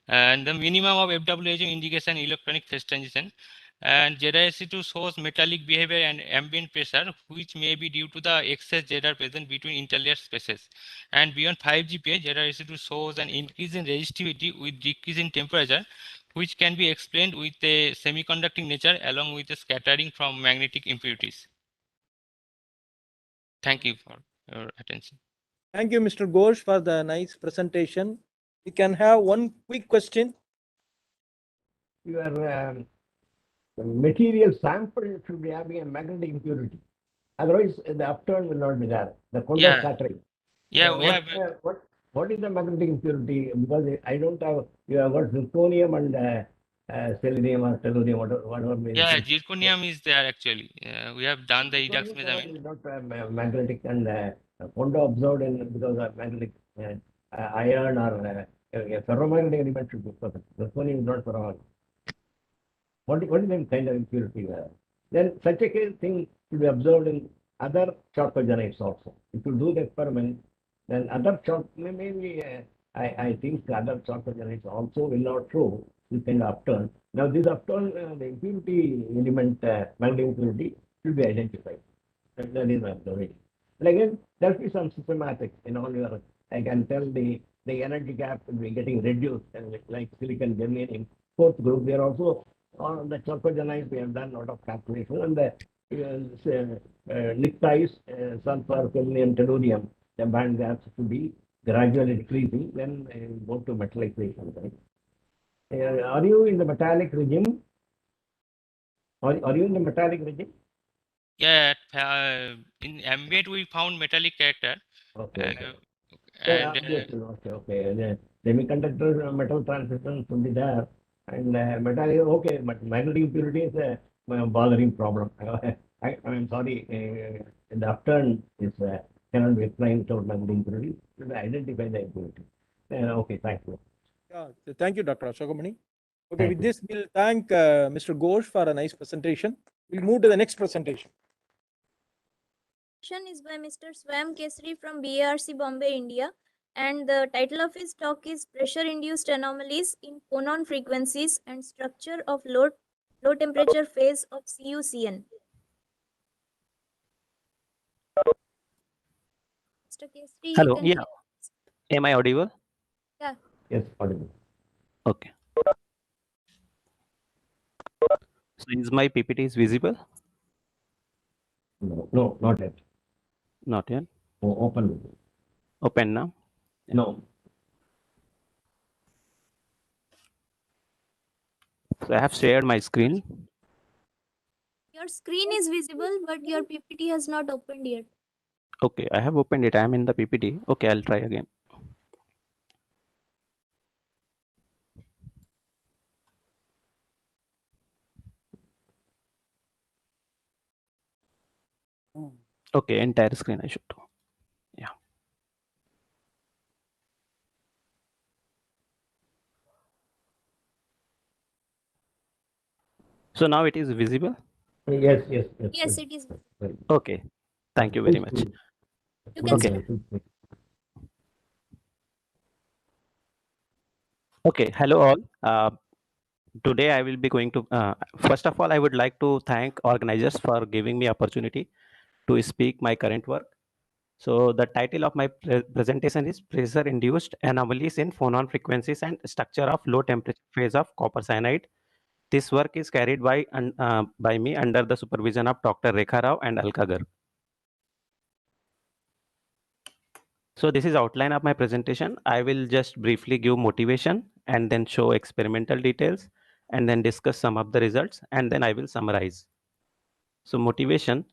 And the minimum of FWH indicates an electronic phase transition. And ZRSC2 shows metallic behavior and ambient pressure, which may be due to the excess ZR present between interlayer spaces. And beyond 5 GPa, ZRSC2 shows an increase in resistivity with decrease in temperature, which can be explained with a semiconducting nature along with a scattering from magnetic impurities. Thank you for your attention. Thank you, Mr. Ghosh, for the nice presentation. We can have one quick question. Your material sample should be having a magnetic impurity. Otherwise, the upturn will not be there. The quantum scattering. Yeah, we have. What is the magnetic impurity? Because I don't have. You have got zirconium and selenium or tellurium, whatever. Yeah, zirconium is there actually. We have done the EDAX measurement. Is not magnetic and quantum absorbed in because of magnetic iron or ferromagnetic element should be present. Zirconium is not ferromagnetic. What is the kind of impurity there? Then such a case thing should be observed in other chalcogenites also. If you do the experiment, then other maybe I think other chalcogenites also will not show this kind of upturn. Now this upturn, the impurity element, magnetic impurity should be identified. That is my observation. And again, there will be some systematic in all your, I can tell the energy gap will be getting reduced, and like silicon germanium, fourth group, they are also on the chalcogenites, we have done a lot of calculation, and the pnictides, sulfur, selenium, tellurium, the band gaps should be gradually decreasing, then go to metallization. Right? Are you in the metallic regime? Are you in the metallic regime? Yeah, in ambient we found metallic character. Okay. And okay. The semiconductor metal transition should be there, and metal is okay, but magnetic impurity is a bothering problem. I'm sorry, the upturn is cannot be explained without magnetic impurity. Should identify the impurity. Okay, thank you. Yeah, thank you, Dr. Ashokamani. Okay, with this, we'll thank Mr. Ghosh for a nice presentation. We'll move to the next presentation. Is by Mr. Swam Kesri from BARC Bombay, India, and the title of his talk is Pressure-Induced Anomalies in Phonon Frequencies and Structure of Low Temperature Phase of CuCN. Mr. Kesri, hello, you can yeah. Am I audible? Yeah. Yes, audible. Okay. So is my PPT is visible? No, not yet. Not yet. Oh, open. Open now? Yeah. No. So I have shared my screen. Your screen is visible, but your PPT has not opened yet. Okay, I have opened it. I am in the PPT. Okay, I'll try again. Okay, entire screen I should do. Yeah. So now it is visible? Yes. Yes, it is. Okay. Thank you very much. You can okay. Okay. Hello all. Today I will be going to, first of all, I would like to thank organizers for giving me opportunity to speak my current work. So the title of my presentation is Pressure Induced Anomalies in Phonon Frequencies and Structure of Low Temperature Phase of Copper Cyanide. This work is carried by me under the supervision of Dr. Rekha Rao and Alka Garg. So this is outline of my presentation. I will just briefly give motivation and then show experimental details and then discuss some of the results and then I will summarize. So motivation.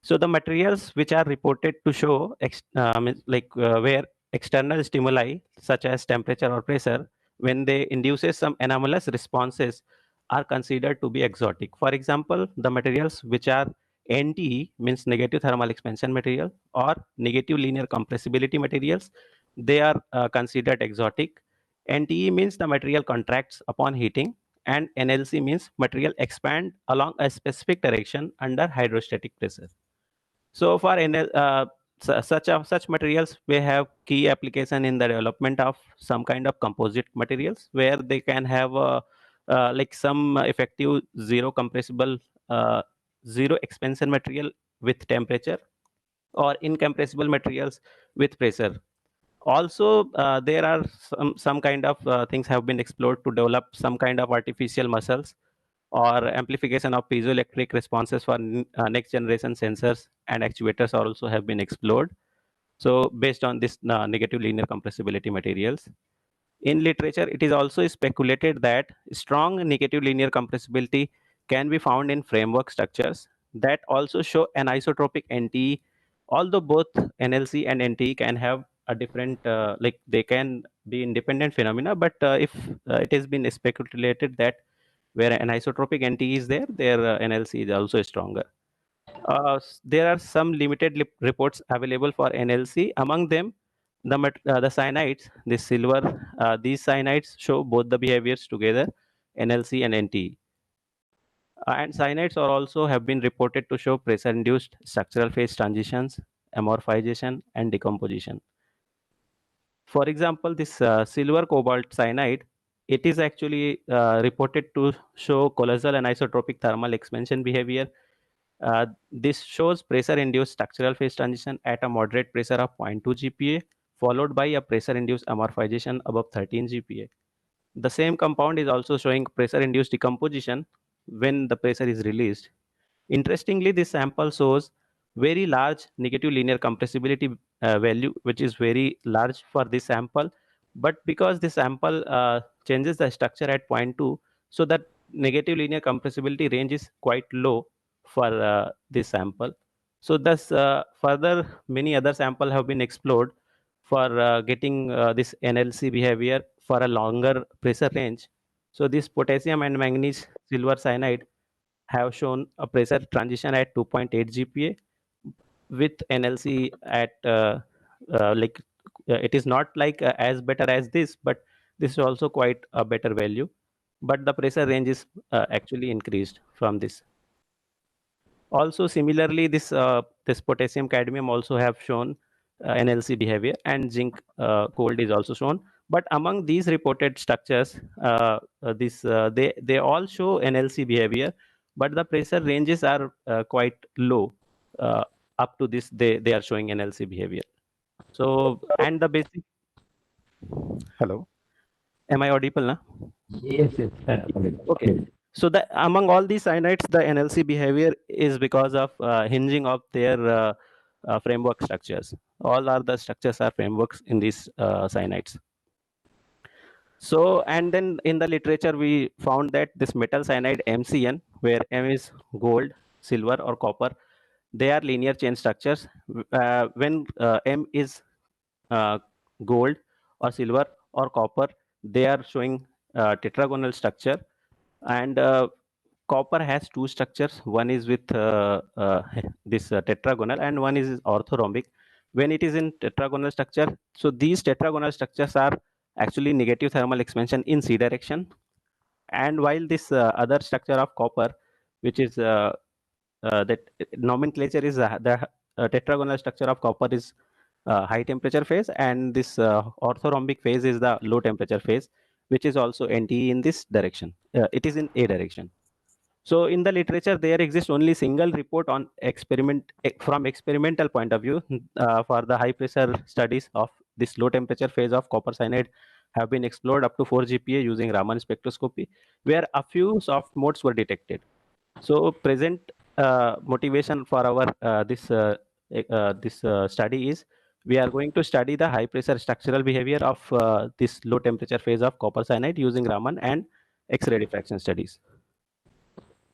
So the materials which are reported to show where external stimuli such as temperature or pressure, when they induces some anomalous responses are considered to be exotic. For example, the materials which are NTE means negative thermal expansion material or negative linear compressibility materials, they are considered exotic. NTE means the material contracts upon heating and NLC means material expand along a specific direction under hydrostatic pressure. So for such materials, we have key application in the development of some kind of composite materials where they can have like some effective zero compressible, zero expansion material with temperature, or incompressible materials with pressure. Also, there are some kind of things have been explored to develop some kind of artificial muscles or amplification of piezoelectric responses for next generation sensors and actuators also have been explored. So based on this negative linear compressibility materials. In literature, it is also speculated that strong negative linear compressibility can be found in framework structures that also show anisotropic NTE, although both NLC and NTE can have a different, like they can be independent phenomena, but if it has been speculated that where anisotropic NTE is there, their NLC is also stronger. There are some limited reports available for NLC. Among them, the cyanides, the silver, these cyanides show both the behaviors together, NLC and NTE. And cyanides are also have been reported to show pressure-induced structural phase transitions, amorphization, and decomposition. For example, this silver cobalt cyanide, it is actually reported to show colloidal anisotropic thermal expansion behavior. This shows pressure-induced structural phase transition at a moderate pressure of 0.2 GPa, followed by a pressure-induced amorphization above 13 GPa. The same compound is also showing pressure-induced decomposition when the pressure is released. Interestingly, this sample shows very large negative linear compressibility value, which is very large for this sample. But because this sample changes the structure at 0.2, so that negative linear compressibility range is quite low for this sample. So thus further many other samples have been explored for getting this NLC behavior for a longer pressure range. So this potassium and manganese silver cyanide have shown a pressure transition at 2.8 GPa with NLC at like it is not like as better as this, but this is also quite a better value. But the pressure range is actually increased from this. Also, similarly, this potassium cadmium also have shown NLC behavior, and zinc gold is also shown. But among these reported structures, they all show NLC behavior, but the pressure ranges are quite low. Up to this, they are showing NLC behavior. So, and the basic. Hello, am I audible now? Yes, yes. Okay. So the among all these cyanides, the NLC behavior is because of hinging of their framework structures. All are the structures are frameworks in these cyanides. So, and then in the literature, we found that this metal cyanide MCN, where M is gold, silver, or copper, they are linear chain structures. When M is gold or silver or copper, they are showing tetragonal structure. And copper has two structures. One is with this tetragonal, and one is orthorhombic. When it is in tetragonal structure, so these tetragonal structures are actually negative thermal expansion in C direction. And while this other structure of copper, which is that nomenclature is the tetragonal structure of copper is high temperature phase, and this orthorhombic phase is the low temperature phase, which is also NTE in this direction. It is in A direction. So in the literature, there exists only single report on from experimental point of view for the high pressure studies of this low temperature phase of copper cyanide have been explored up to 4 GPa using Raman spectroscopy, where a few soft modes were detected. So present motivation for our this study is we are going to study the high pressure structural behavior of this low temperature phase of copper cyanide using Raman and X-ray diffraction studies.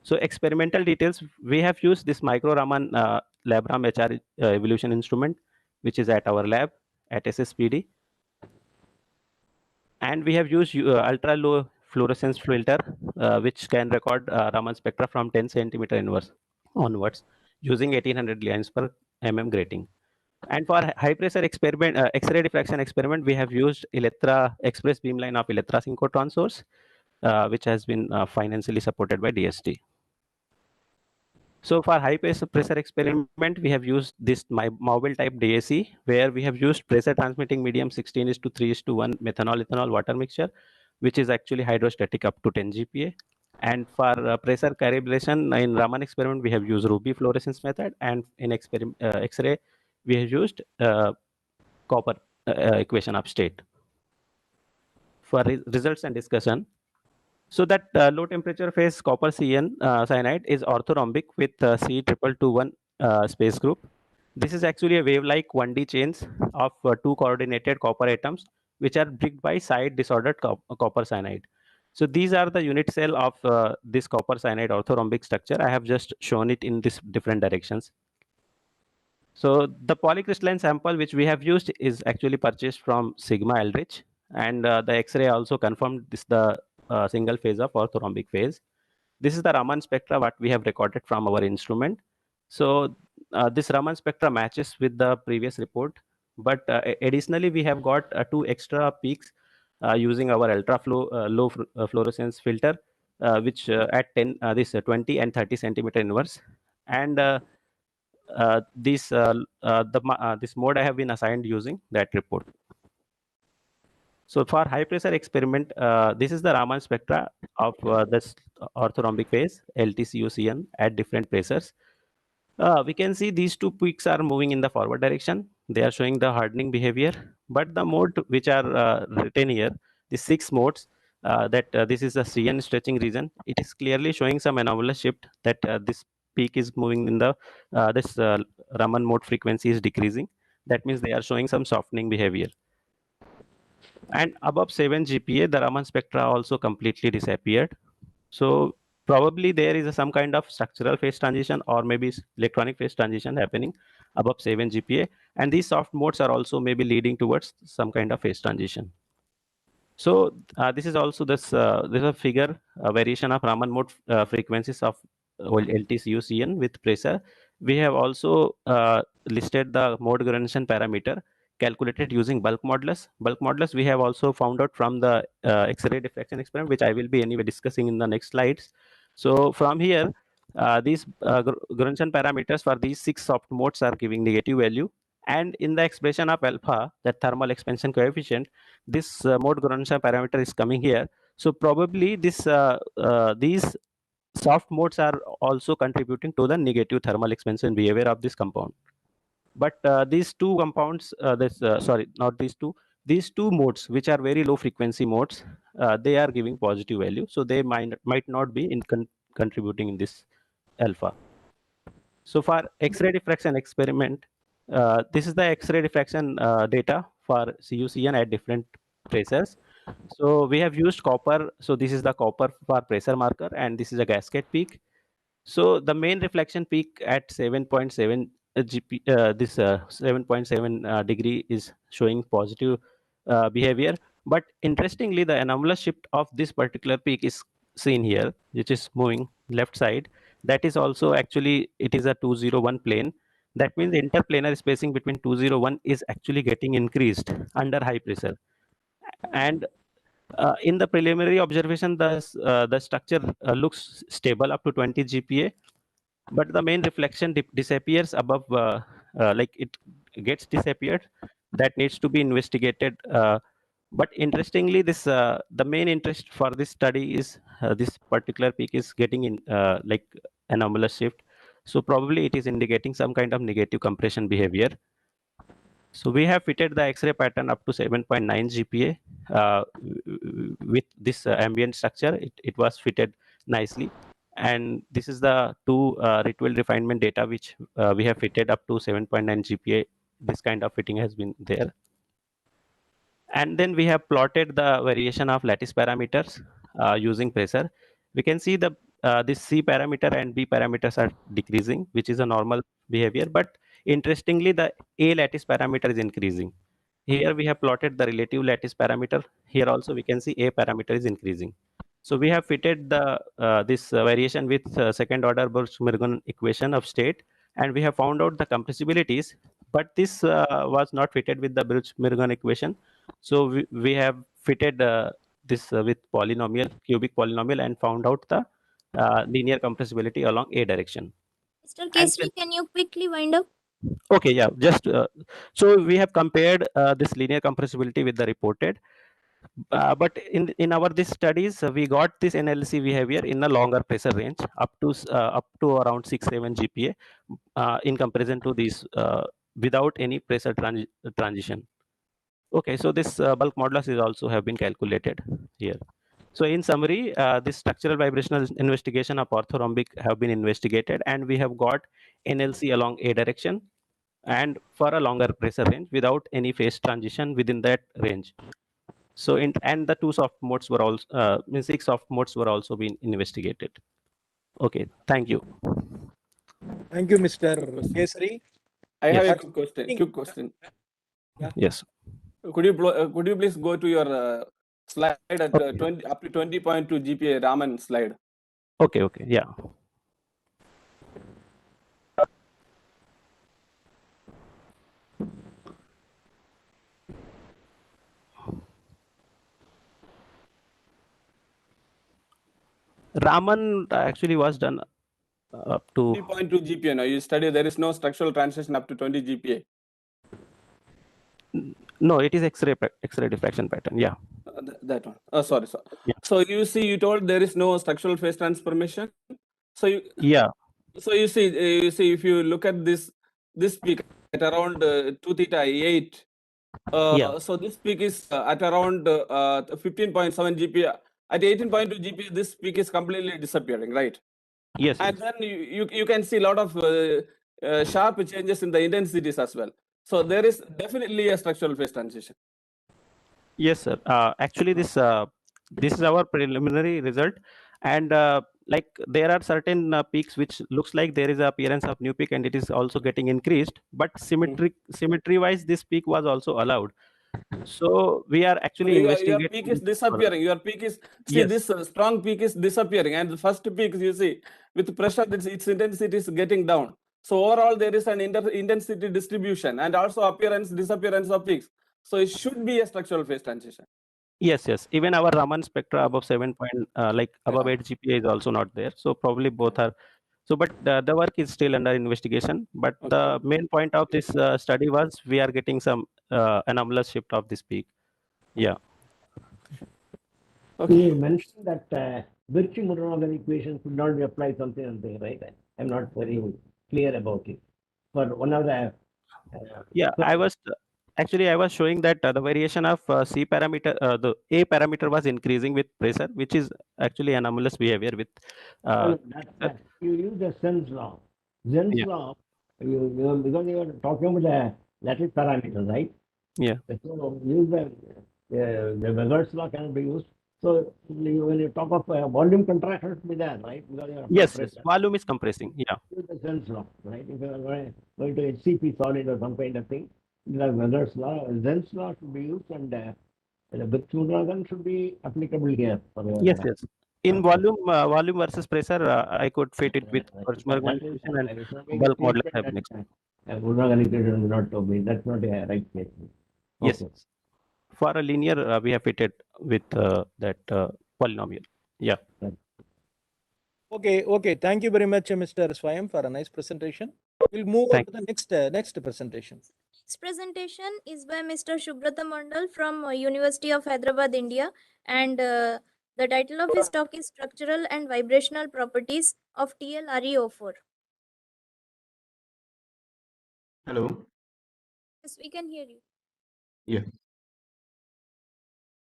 So experimental details, we have used this micro Raman LabRam HR evolution instrument, which is at our lab at SSPD. And we have used ultra low fluorescence filter, which can record Raman spectra from 10 centimeter onwards using 1800 lines per mm grating. And for high pressure experiment, X-ray diffraction experiment, we have used Electra express beamline of Electra synchrotron source, which has been financially supported by DST. So for high pressure experiment, we have used this mobile type DAC, where we have used pressure transmitting medium 16:3:1 methanol ethanol water mixture, which is actually hydrostatic up to 10 GPa. And for pressure calibration in Raman experiment, we have used Ruby fluorescence method, and in X-ray, we have used copper equation of state. For results and discussion, so that low temperature phase copper cyanide is orthorhombic with C221 space group. This is actually a wave-like 1D chains of two coordinated copper atoms, which are bricked by side disordered copper cyanide. So these are the unit cell of this copper cyanide orthorhombic structure. I have just shown it in this different directions. So the polycrystalline sample which we have used is actually purchased from Sigma Eldridge, and the X-ray also confirmed this the single phase of orthorhombic phase. This is the Raman spectra what we have recorded from our instrument. So this Raman spectra matches with the previous report, but additionally we have got two extra peaks using our low fluorescence filter, which at 20 and 30 centimeter inverse, and this mode I have been assigned using that report. So for high pressure experiment, this is the Raman spectra of this orthorhombic phase LTCUCN at different pressures. We can see these two peaks are moving in the forward direction. They are showing the hardening behavior, but the mode which are written here, the 6 modes, this is a CN stretching region. It is clearly showing some anomalous shift that this peak is moving in the this Raman mode frequency is decreasing. That means they are showing some softening behavior. And above 7 GPa, the Raman spectra also completely disappeared. So probably there is some kind of structural phase transition or maybe electronic phase transition happening above 7 GPa. And these soft modes are also maybe leading towards some kind of phase transition. So this is also this is a figure, a variation of Raman mode frequencies of LTCUCN with pressure. We have also listed the mode gradation parameter calculated using bulk modulus. Bulk modulus we have also found out from the X-ray diffraction experiment, which I will be anyway discussing in the next slides. So from here, these gradation parameters for these 6 soft modes are giving negative value. And in the expression of alpha, the thermal expansion coefficient, this mode gradation parameter is coming here. So probably these soft modes are also contributing to the negative thermal expansion behavior of this compound. But these two compounds, these two modes, which are very low frequency modes, they are giving positive value. So they might not be contributing in this alpha. So for X-ray diffraction experiment, this is the X-ray diffraction data for CUCN at different pressures. So we have used copper. So this is the copper for pressure marker, and this is a gasket peak. So the main reflection peak at 7.7 this 7.7 degree is showing positive behavior. But interestingly, the anomalous shift of this particular peak is seen here, which is moving left side. That is also actually, it is a 201 plane. That means the interplanar spacing between 201 is actually getting increased under high pressure. And in the preliminary observation, the structure looks stable up to 20 GPa, but the main reflection disappears above, like it gets disappeared. That needs to be investigated. But interestingly, this the main interest for this study is this particular peak is getting in like anomalous shift. So probably it is indicating some kind of negative compression behavior. So we have fitted the X-ray pattern up to 7.9 GPa with this ambient structure. It was fitted nicely. And this is the two ritual refinement data which we have fitted up to 7.9 GPa. This kind of fitting has been there. And then we have plotted the variation of lattice parameters using pressure. We can see the this C parameter and B parameters are decreasing, which is a normal behavior. But interestingly, the A lattice parameter is increasing. Here we have plotted the relative lattice parameter. Here also we can see A parameter is increasing. So we have fitted the this variation with second order Birch-Mirgon equation of state, and we have found out the compressibilities. But this was not fitted with the Birch-Mirgon equation. So we have fitted this with cubic polynomial, and found out the linear compressibility along A direction. Mr. Kesri, can you quickly wind up? Okay, yeah, just so we have compared this linear compressibility with the reported. But in our this studies, we got this NLC behavior in a longer pressure range up to around 6-7 GPa in comparison to these without any pressure transition. Okay, so this bulk modulus is also have been calculated here. So in summary, this structural vibrational investigation of orthorhombic have been investigated, and we have got NLC along A direction and for a longer pressure range without any phase transition within that range. So and the 2 soft modes were also 6 soft modes were also being investigated. Okay, thank you. Thank you, Mr. Kesari. I have Yes. a quick question. Yeah. Yes. Could you please go to your slide at 20 up to 20.2 GPa Raman slide? Okay, yeah. Raman actually was done up to 20.2 GPa. Now you study there is no structural transition up to 20 GPa. No, it is X-ray diffraction pattern. Yeah. That one. Oh, sorry. Yeah. So you told there is no structural phase transformation. So yeah. So you see if you look at this peak at around 2 theta 8. So this peak is at around 15.7 GPa. At 18.2 GPa, this peak is completely disappearing, right? Yes. And then you can see a lot of sharp changes in the intensities as well. So there is definitely a structural phase transition. Yes, sir. Actually, this is our preliminary result, and like there are certain peaks which looks like there is a appearance of new peak, and it is also getting increased. But symmetry wise, this peak was also allowed. So we are actually Your investigating. peak is disappearing. Your peak is this strong peak is disappearing, and the first peak you see with pressure, its intensity is getting down. So overall, there is an intensity distribution and also disappearance of peaks. So it should be a structural phase transition. Yes. Even our Raman spectra above 7 point, above 8 GPa is also not there. So probably both are. So, but the work is still under investigation. But the main point of this study was we are getting some anomalous shift of this peak. Yeah. Okay. You mentioned that Birch-Mudrogan equation could not be applied something, right? I'm not very clear about it. For one of the I was showing that the variation of C parameter, the A parameter was increasing with pressure, which is actually anomalous behavior with. You use the Zen's law. Zen's law, because you are talking about the lattice parameter, right? Yeah. So use the Weber's law cannot be used. So when you talk of volume contraction, should be there, right? Because you are Yes. Volume is compressing. Yeah. Use the Zen's law, right? If you are going to HCP solid or some kind of thing, the Weber's law, Zen's law should be used, and the Birch-Mudrogan should be applicable here. Yes. In volume versus pressure, I could fit it with Birch-Mudrogan equation and bulk modulus have next. Mudrogan equation will not be. That's not a right case. Yes. For a linear, we have fitted with that polynomial. Yeah. Okay. Thank you very much, Mr. Swayam, for a nice presentation. We'll move on to the next presentation. Next presentation is by Mr. Subhrata Mandal from University of Hyderabad, India, and the title of his talk is Structural and Vibrational Properties of TLReO4. Hello. Yes, we can hear you. Yeah.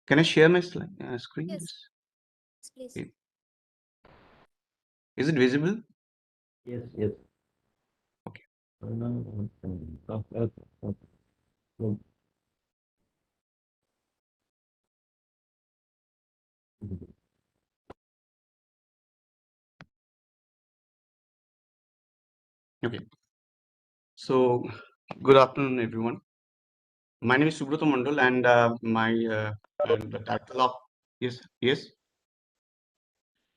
Can I share my screen? Yes, please. Okay. Is it visible? Yes. Okay. Okay. So, good afternoon, everyone. My name is Subhrata Mandal, and the title of yes.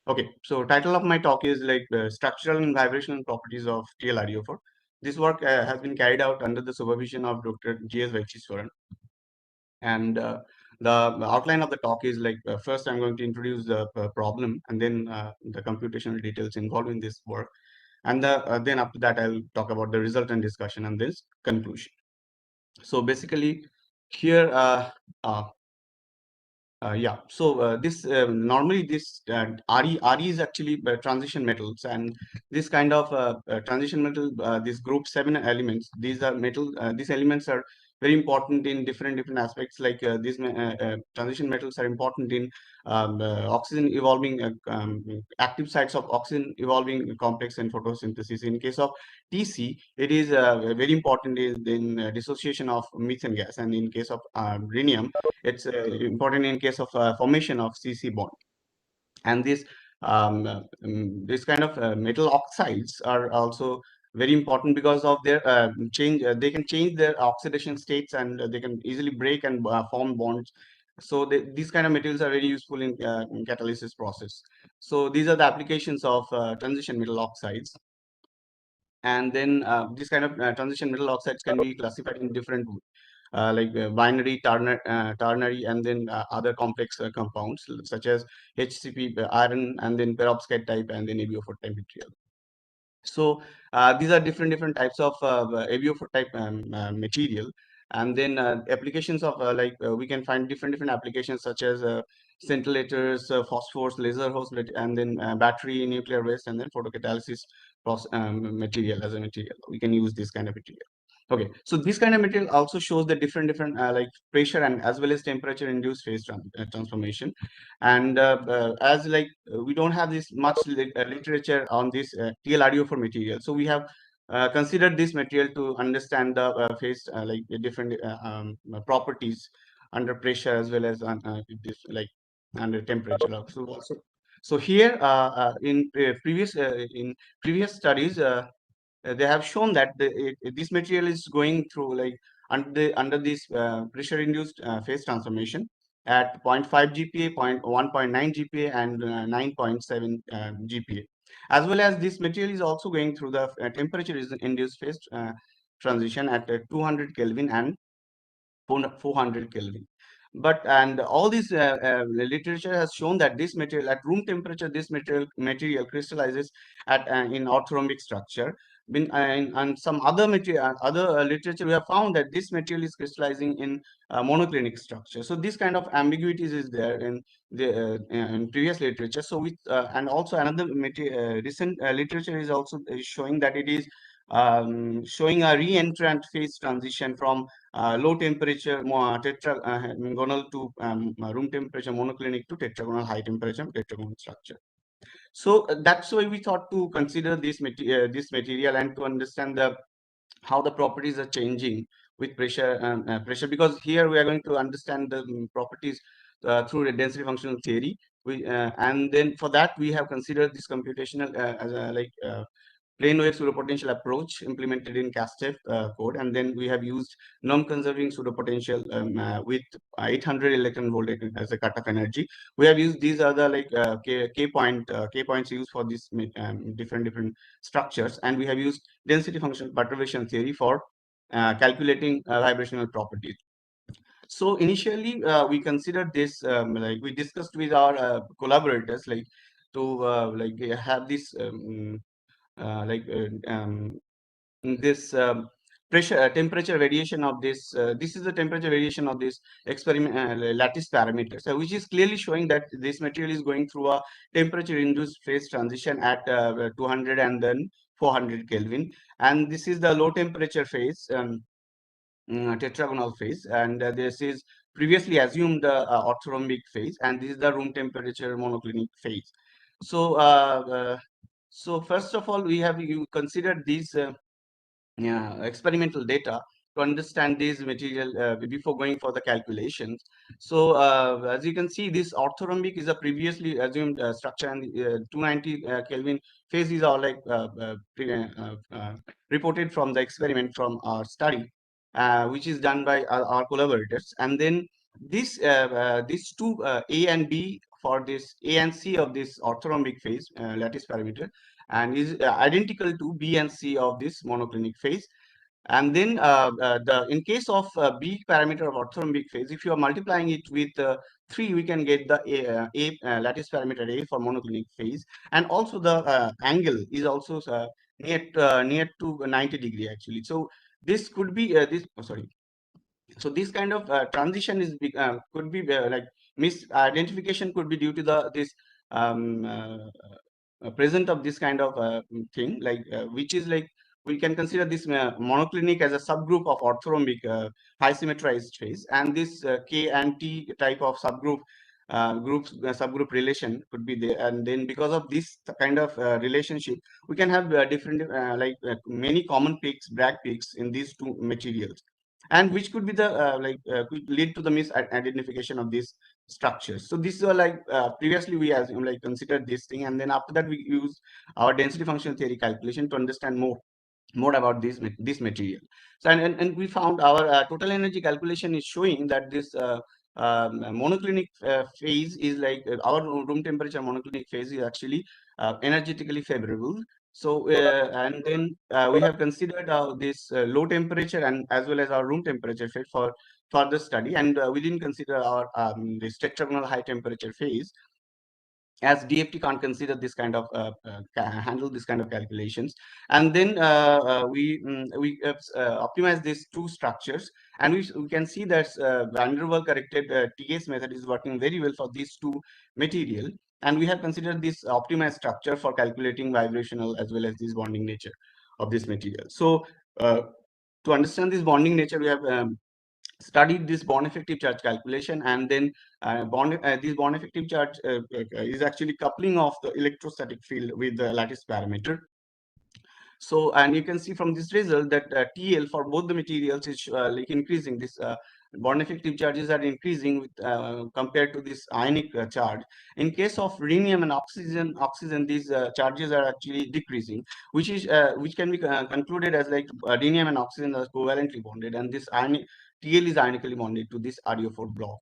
Okay. So, title of my talk is like structural and vibrational properties of TLReO4. This work has been carried out under the supervision of Dr. G.S. Vaichiswaran. And the outline of the talk is like first I'm going to introduce the problem and then the computational details involved in this work. And then after that, I'll talk about the result and discussion and this conclusion. So basically here, yeah, so this normally this RE is actually transition metals, and this kind of transition metal, this group 7 elements, these are metal, these elements are very important in different aspects. Like these transition metals are important in oxygen evolving active sites of oxygen evolving complex and photosynthesis. In case of TC, it is very important in dissociation of methane gas, and in case of rhenium, it's important in case of formation of CC bond. And this kind of metal oxides are also very important because of their change. They can change their oxidation states, and they can easily break and form bonds. So these kind of materials are very useful in catalysis process. So these are the applications of transition metal oxides. And then this kind of transition metal oxides can be classified in different like binary, ternary, and then other complex compounds such as HCP, iron, and then perovskite type, and then AbO4 type material. So these are different types of AbO4 type material. And then applications of we can find different applications such as scintillators, phosphors, laser host, and then battery, nuclear waste, and then photocatalysis material as a material. We can use this kind of material. Okay, so this kind of material also shows the different like pressure and as well as temperature induced phase transformation. And as like we don't have this much literature on this TLRO4 material, so we have considered this material to understand the phase like the different properties under pressure as well as this like under temperature also. So here in previous studies, they have shown that this material is going through like under this pressure induced phase transformation at 0.5 GPa, 1.9 GPa, and 9.7 GPa. As well as this material is also going through the temperature induced phase transition at 200 Kelvin and 400 Kelvin. And all this literature has shown that this material at room temperature, this material crystallizes at in orthorhombic structure. And some other material, other literature, we have found that this material is crystallizing in monoclinic structure. So this kind of ambiguities is there in the in previous literature. So with and also another recent literature is also showing that it is showing a re-entrant phase transition from low temperature tetragonal to room temperature monoclinic to tetragonal high temperature tetragonal structure. So that's why we thought to consider this material and to understand how the properties are changing with pressure, because here we are going to understand the properties through the density functional theory. And then for that we have considered this computational as a plain wave pseudopotential approach implemented in CASTEF code, and then we have used non-conserving pseudopotential with 800 electron volt as a cutoff energy. We have used these are the like K points used for these different structures, and we have used density functional perturbation theory for calculating vibrational properties. So initially we considered this like we discussed with our collaborators like to have this this pressure temperature variation of this this is the temperature variation of this experiment lattice parameters, which is clearly showing that this material is going through a temperature induced phase transition at 200 and then 400 Kelvin, and this is the low temperature phase tetragonal phase, and this is previously assumed orthorhombic phase, and this is the room temperature monoclinic phase. So so first of all, we have considered these experimental data to understand these material before going for the calculations. So as you can see, this orthorhombic is a previously assumed structure, and 290 Kelvin phase is all like reported from the experiment from our study, which is done by our collaborators. And then these two A and B for this A and C of this orthorhombic phase lattice parameter, and is identical to B and C of this monoclinic phase. And then in case of B parameter of orthorhombic phase, if you are multiplying it with 3, we can get the lattice parameter A for monoclinic phase, and also the angle is also near to 90 degree actually. So this could be so this kind of transition is could be like misidentification could be due to this um, present of this kind of thing, like which is like we can consider this monoclinic as a subgroup of orthorhombic high symmetrized phase, and this K and T type of subgroup subgroup relation could be there. And then because of this kind of relationship, we can have different many common peaks, Bragg peaks in these two materials, and which could be the could lead to the misidentification of these structures. So this is like previously we assume like considered this thing, and then after that we use our density function theory calculation to understand more about this material. So and we found our total energy calculation is showing that this monoclinic phase is like our room temperature monoclinic phase is actually energetically favorable. So and then we have considered this low temperature and as well as our room temperature phase for further study, and we didn't consider our this tetragonal high temperature phase, as DFT can't consider this kind of handle this kind of calculations. And then we optimize these two structures, and we can see that van der Waal corrected TS method is working very well for these two material, and we have considered this optimized structure for calculating vibrational as well as this bonding nature of this material. So to understand this bonding nature, we have studied this bond effective charge calculation, and then this bond effective charge is actually coupling of the electrostatic field with the lattice parameter. So, and you can see from this result that TL for both the materials is like increasing. This bond effective charges are increasing with compared to this ionic charge. In case of rhenium and oxygen, these charges are actually decreasing, which can be concluded as like rhenium and oxygen are covalently bonded, and this ionic TL is ionically bonded to this ReO4 block.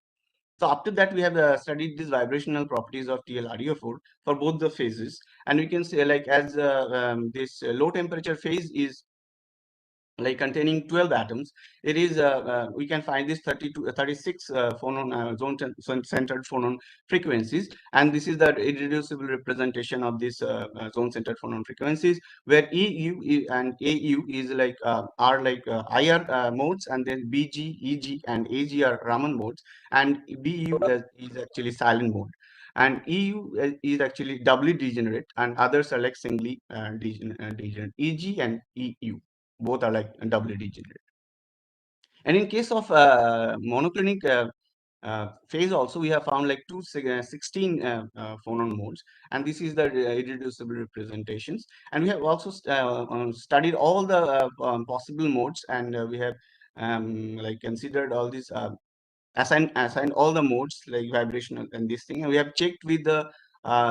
So after that, we have studied these vibrational properties of TL-ReO4 for both the phases, and we can say like as this low temperature phase is like containing 12 atoms, it is we can find this 36 phonon zone-centered phonon frequencies, and this is the irreducible representation of this zone-centered phonon frequencies, where EU and AU is like are like IR modes, and then BG, EG, and AG are Raman modes, and BU is actually silent mode, and EU is actually doubly degenerate, and others are like singly degenerate, EG and EU. Both are like doubly degenerate. And in case of monoclinic phase also, we have found like 16 phonon modes, and this is the irreducible representations. And we have also studied all the possible modes, and we have like considered all these assigned all the modes like vibrational and this thing, and we have checked with the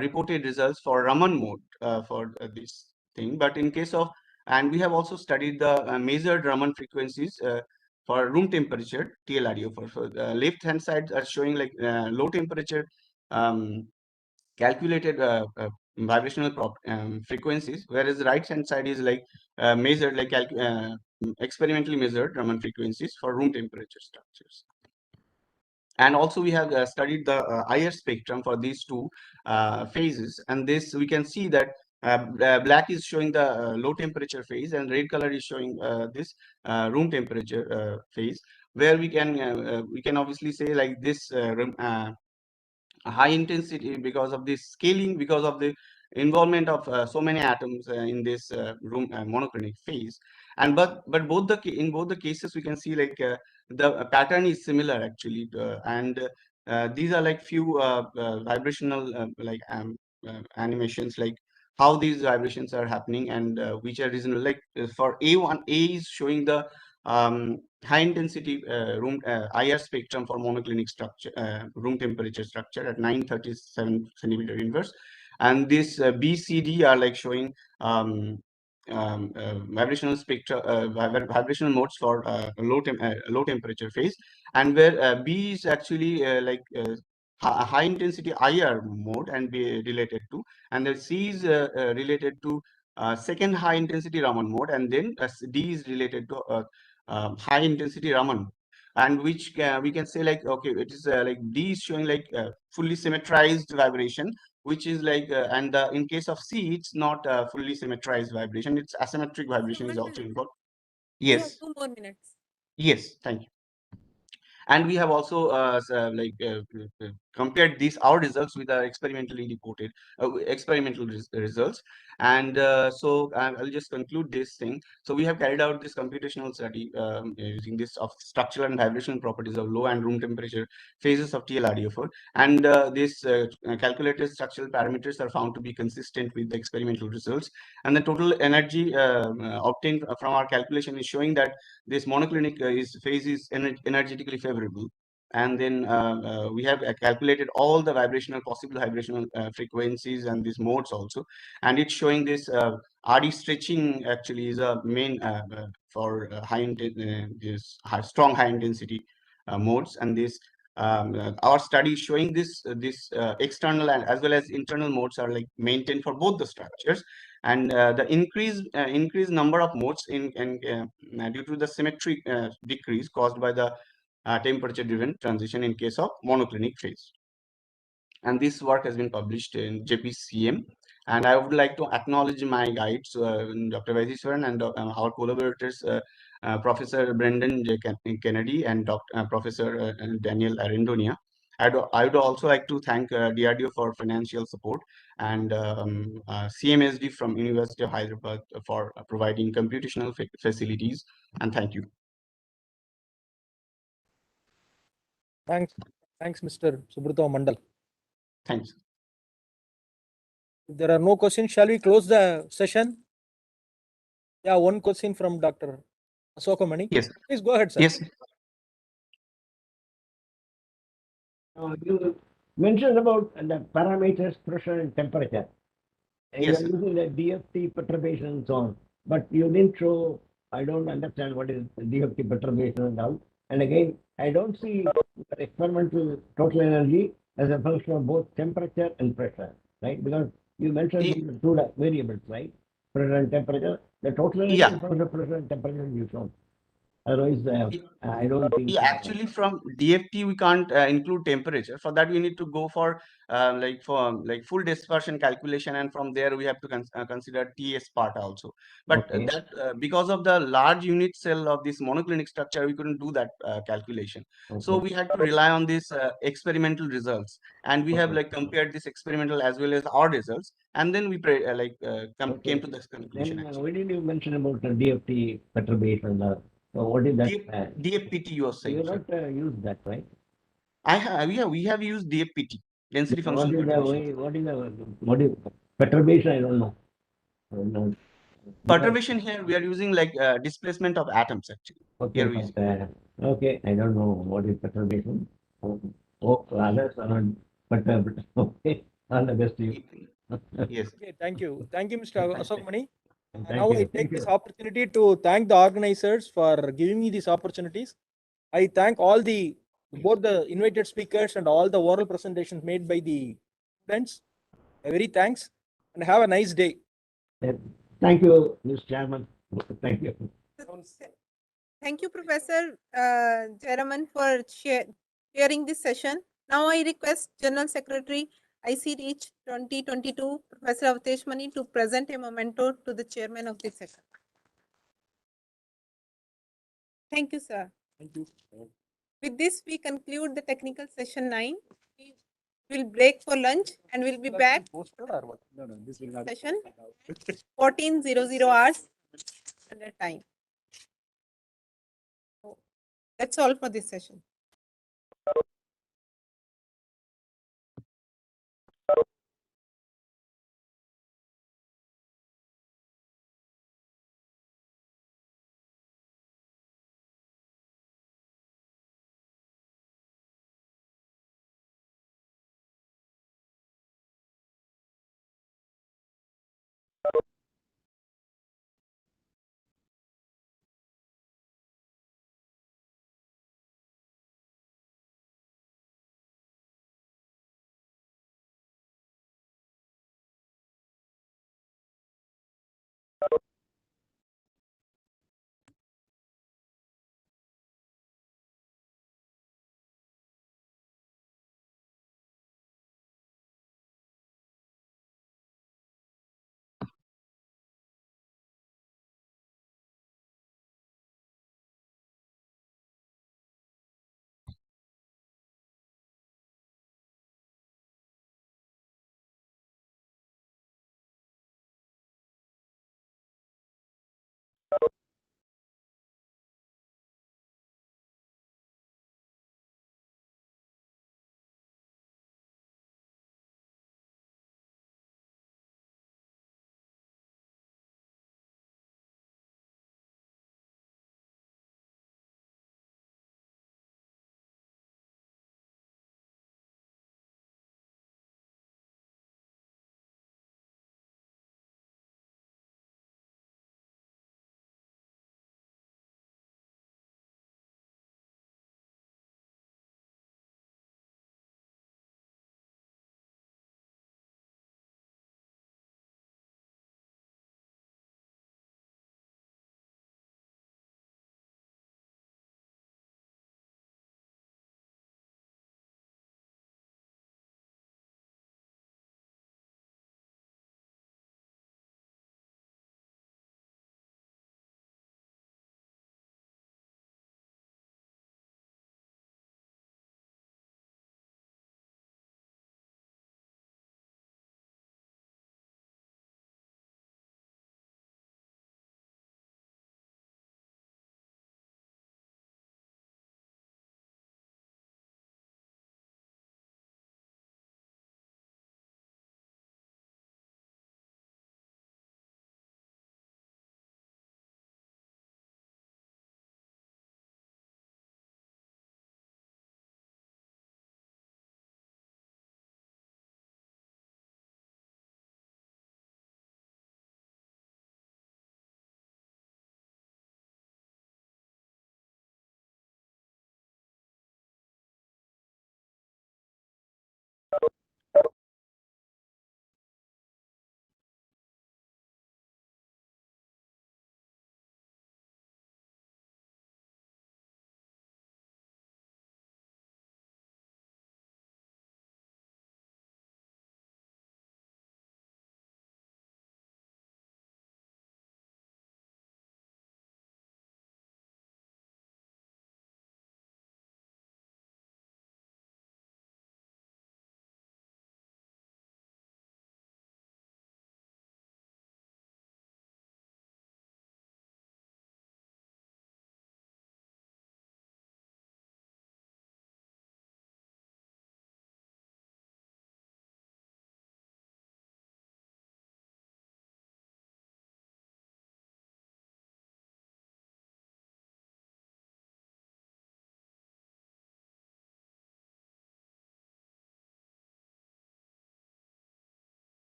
reported results for Raman mode for this thing. But in case of, and we have also studied the measured Raman frequencies for room temperature TL-ReO4. So the left hand side are showing like low temperature calculated vibrational frequencies, whereas the right hand side is like measured like experimentally measured Raman frequencies for room temperature structures. And also we have studied the IR spectrum for these two phases, and this we can see that black is showing the low temperature phase, and red color is showing this room temperature phase, where we can obviously say like this high intensity because of this scaling, because of the involvement of so many atoms in this room monoclinic phase. And but in both the cases we can see like the pattern is similar actually, and these are like few vibrational animations, like how these vibrations are happening, and which are reasonable. Like for A1, A is showing the high intensity IR spectrum for monoclinic structure, room temperature structure at 937 centimeter inverse, and this B, C, D are like showing vibrational spectra, vibrational modes for low temperature phase, and where B is actually high intensity IR mode and be related to, and the C is related to second high intensity Raman mode, and then D is related to high intensity Raman, and which we can say like, okay, it is like D is showing like fully symmetrized vibration, which is like and in case of C it's not fully symmetrized vibration, it's asymmetric vibration is also involved. Yes, 2 more minutes. yes, thank you. And we have also compared these our results with our experimentally reported experimental results. And so I'll just conclude this thing. So we have carried out this computational study using this of structural and vibrational properties of low and room temperature phases of TLRDO4, and these calculated structural parameters are found to be consistent with the experimental results, and the total energy obtained from our calculation is showing that this monoclinic phase is energetically favorable. And then we have calculated all the possible vibrational frequencies and these modes also, and it's showing this RD stretching actually is a main for strong high intensity modes. And this our study is showing this external and as well as internal modes are like maintained for both the structures, and the increased number of modes due to the symmetry decrease caused by the temperature driven transition in case of monoclinic phase. And this work has been published in JPCM. And I would like to acknowledge my guides, Dr. Vaidiswaran, and our collaborators, Professor Brendan J. Kennedy and Professor Daniel Arendonia. I would also like to thank DRDO for financial support, and CMSD from University of Hyderabad for providing computational facilities. And thank you. Thanks, Mr. Subrata Mandal. Thanks. If there are no questions, shall we close the session? Yeah, one question from Dr. Asokamani. Yes. Please go ahead, sir. Yes. You mentioned about the parameters, pressure and temperature. You Yes, are using the DFT perturbation and so on, but you didn't show. I don't understand what is DFT perturbation and all. And again, I don't see experimental total energy as a function of both temperature and pressure, right? Because you mentioned two variables, right? Pressure and temperature. The total energy is function of pressure and temperature you shown. Otherwise, I don't think. Yeah, actually, from DFT we can't include temperature. For that, we need to go for full dispersion calculation, and from there we have to consider TS part also. But that because of the large unit cell of this monoclinic structure, we couldn't do that calculation. So we had to rely on this experimental results, and we have like compared this experimental as well as our results, and then we came to this conclusion. Then why did you mention about the DFT perturbation? So what is that? DFPT you are saying? You not use that, right? I have, yeah, we have used DFPT, density function perturbation. What is perturbation? I don't know. Perturbation here we are using like displacement of atoms actually. Okay, okay, I don't know what is perturbation. Others are not perturbed. Okay, all the best to you. Yes. Okay, thank you, Mr. Asokamani. Thank Now you. I take this opportunity to thank the organizers for giving me these opportunities. I thank both the invited speakers and all the oral presentations made by the students. Very thanks, and have a nice day. Thank you, Mr. Chairman. Thank you. Thank you, Professor Jaraman, for sharing this session. Now I request General Secretary ICReACH 2022, Professor Avtesh Mani, to present a memento to the chairman of this session. Thank you, sir. Thank you. With this, we conclude the technical session 9. We will break for lunch and we'll be back session 14:00 hours under time. That's all for this session.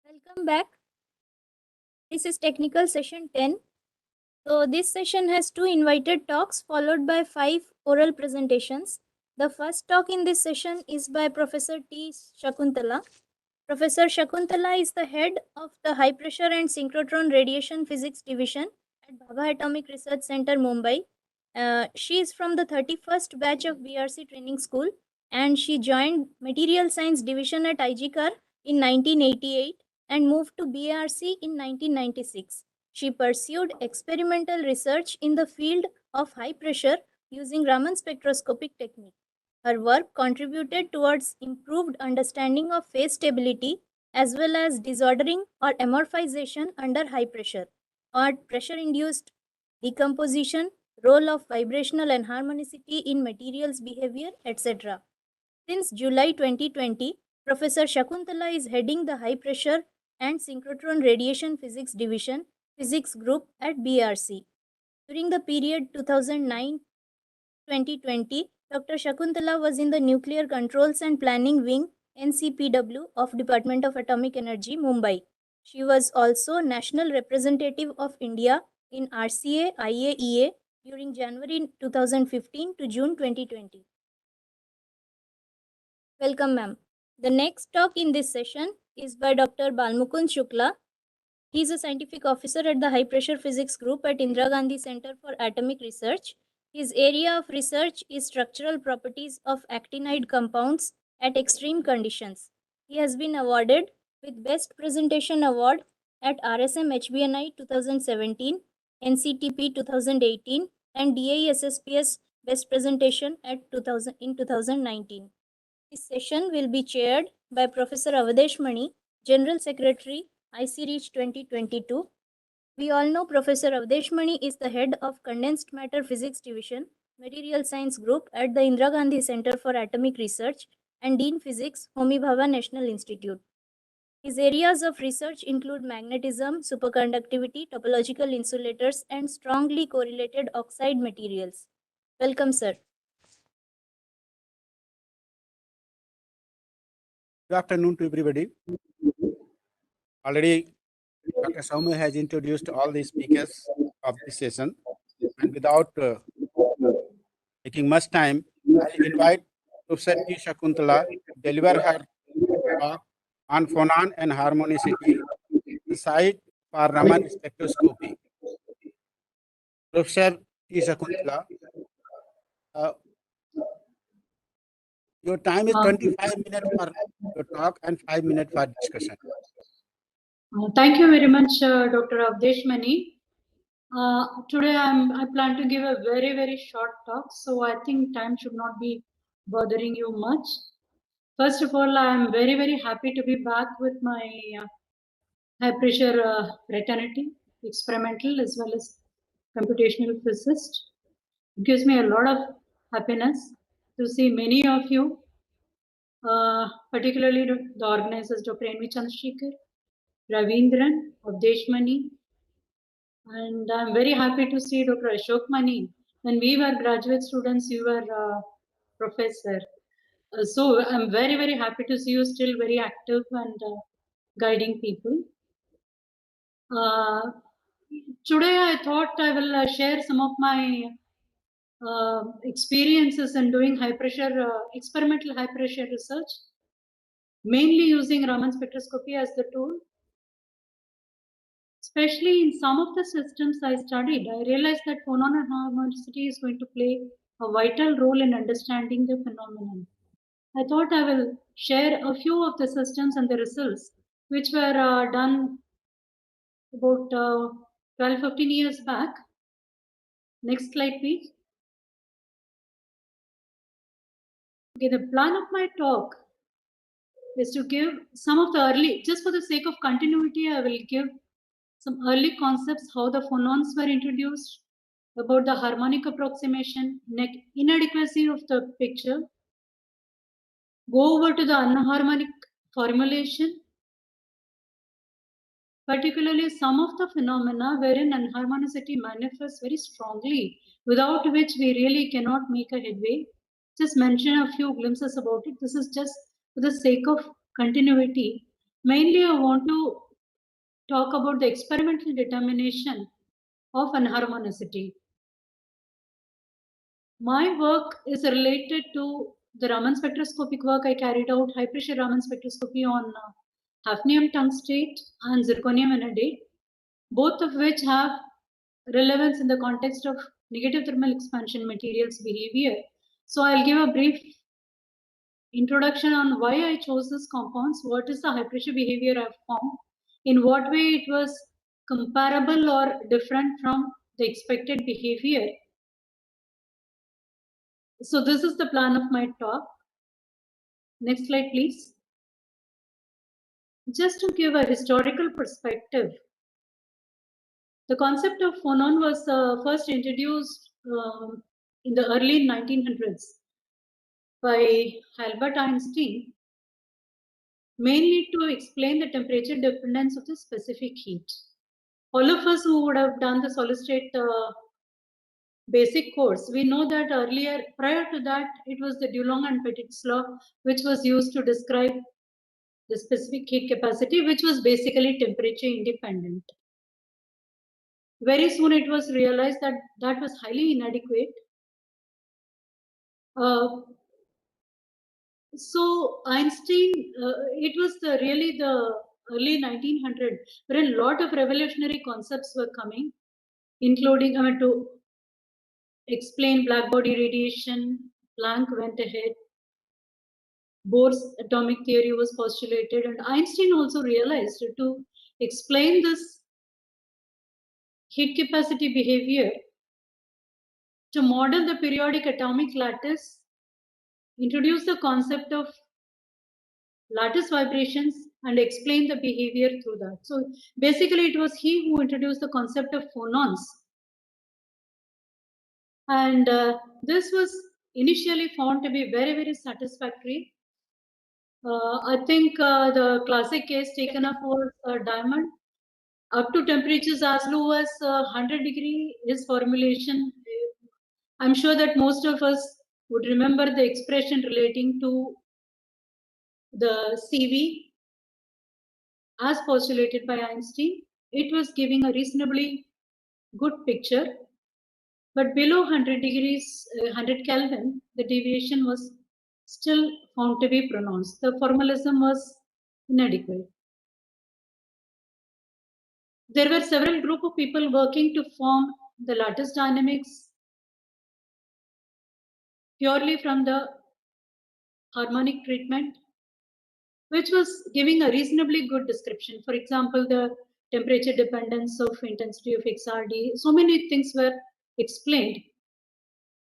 Welcome back. This is technical session 10. So this session has 2 invited talks followed by 5 oral presentations. The first talk in this session is by Professor T. Shakuntala. Professor Shakuntala is the head of the High Pressure and Synchrotron Radiation Physics Division at Bhabha Atomic Research Center, Mumbai. She is from the 31st batch of BRC Training School and she joined Material Science Division at ICReAcH in 1988 and moved to BRC in 1996. She pursued experimental research in the field of high pressure using Raman spectroscopic technique. Her work contributed towards improved understanding of phase stability as well as disordering or amorphization under high pressure or pressure-induced decomposition, role of vibrational enharmonicity in materials behavior, etc. Since July 2020, Professor Shakuntala is heading the High Pressure and Synchrotron Radiation Physics Division Physics Group at BRC. During the period 2009-2020, Dr. Shakuntala was in the Nuclear Controls and Planning Wing NCPW of Department of Atomic Energy, Mumbai. She was also National Representative of India in RCA IAEA during January 2015 to June 2020. Welcome, ma'am. The next talk in this session is by Dr. Balmukund Shukla. He is a scientific officer at the High Pressure Physics Group at Indira Gandhi Center for Atomic Research. His area of research is structural properties of actinide compounds at extreme conditions. He has been awarded with Best Presentation Award at RSM HBNI 2017, NCTP 2018, and DISSPS Best Presentation at 2019. This session will be chaired by Professor Avadesh Mani, General Secretary, ICReACH 2022. We all know Professor Avadesh Mani is the head of Condensed Matter Physics Division, Material Science Group at the Indira Gandhi Center for Atomic Research and Dean Physics, Homi Bhabha National Institute. His areas of research include magnetism, superconductivity, topological insulators, and strongly correlated oxide materials. Welcome, sir. Good afternoon to everybody. Already, Dr. Saumu has introduced all the speakers of this session, and without taking much time, I'll invite Professor T. Shakuntala to deliver her talk on phonon and harmonicity, the site for Raman spectroscopy. Professor T. Shakuntala, your time is 25 minutes for your talk and 5 minutes for discussion. Thank you very much, Dr. Avdesh Mani. Today I plan to give a very short talk, so I think time should not be bothering you much. First of all, I am very happy to be back with my high pressure fraternity, experimental as well as computational physicist. It gives me a lot of happiness to see many of you, particularly the organizers Dr. N.V. Chandrasekhar, Ravindran, Avdesh Mani, and I'm very happy to see Dr. Ashok Mani. When we were graduate students, you were professor. So I'm very happy to see you still very active and guiding people. Today I thought I will share some of my experiences in doing high pressure, experimental high pressure research, mainly using Raman spectroscopy as the tool. Especially in some of the systems I studied, I realized that phonon and harmonicity is going to play a vital role in understanding the phenomenon. I thought I will share a few of the systems and the results which were done about 12-15 years back. Next slide, please. Okay, the plan of my talk is to give some of the early, just for the sake of continuity, I will give some early concepts, how the phonons were introduced, about the harmonic approximation, inadequacy of the picture, go over to the anharmonic formulation, particularly some of the phenomena wherein anharmonicity manifests very strongly, without which we really cannot make a headway. Just mention a few glimpses about it. This is just for the sake of continuity. Mainly, I want to talk about the experimental determination of anharmonicity. My work is related to the Raman spectroscopic work I carried out, high pressure Raman spectroscopy on hafnium tungstate and zirconium vanadate, both of which have relevance in the context of negative thermal expansion materials behavior. So I'll give a brief introduction on why I chose this compounds, what is the high pressure behavior I've found, in what way it was comparable or different from the expected behavior. So this is the plan of my talk. Next slide, please. Just to give a historical perspective, the concept of phonon was first introduced in the early 1900s by Albert Einstein, mainly to explain the temperature dependence of the specific heat. All of us who would have done the solid state basic course, we know that earlier, prior to that, it was the Dulong and Petit's law, which was used to describe the specific heat capacity, which was basically temperature independent. Very soon it was realized that that was highly inadequate. So Einstein, it was really the early 1900s, where a lot of revolutionary concepts were coming, including to explain black body radiation. Planck went ahead. Bohr's atomic theory was postulated, and Einstein also realized to explain this heat capacity behavior, to model the periodic atomic lattice, introduce the concept of lattice vibrations and explain the behavior through that. So basically it was he who introduced the concept of phonons. And this was initially found to be very, very satisfactory. I think the classic case taken up was diamond. Up to temperatures as low as 100 degree, his formulation, I'm sure that most of us would remember the expression relating to the CV as postulated by Einstein. It was giving a reasonably good picture, but below 100 degrees, 100 Kelvin, the deviation was still found to be pronounced. The formalism was inadequate. There were several group of people working to form the lattice dynamics purely from the harmonic treatment, which was giving a reasonably good description. For example, the temperature dependence of intensity of XRD, so many things were explained,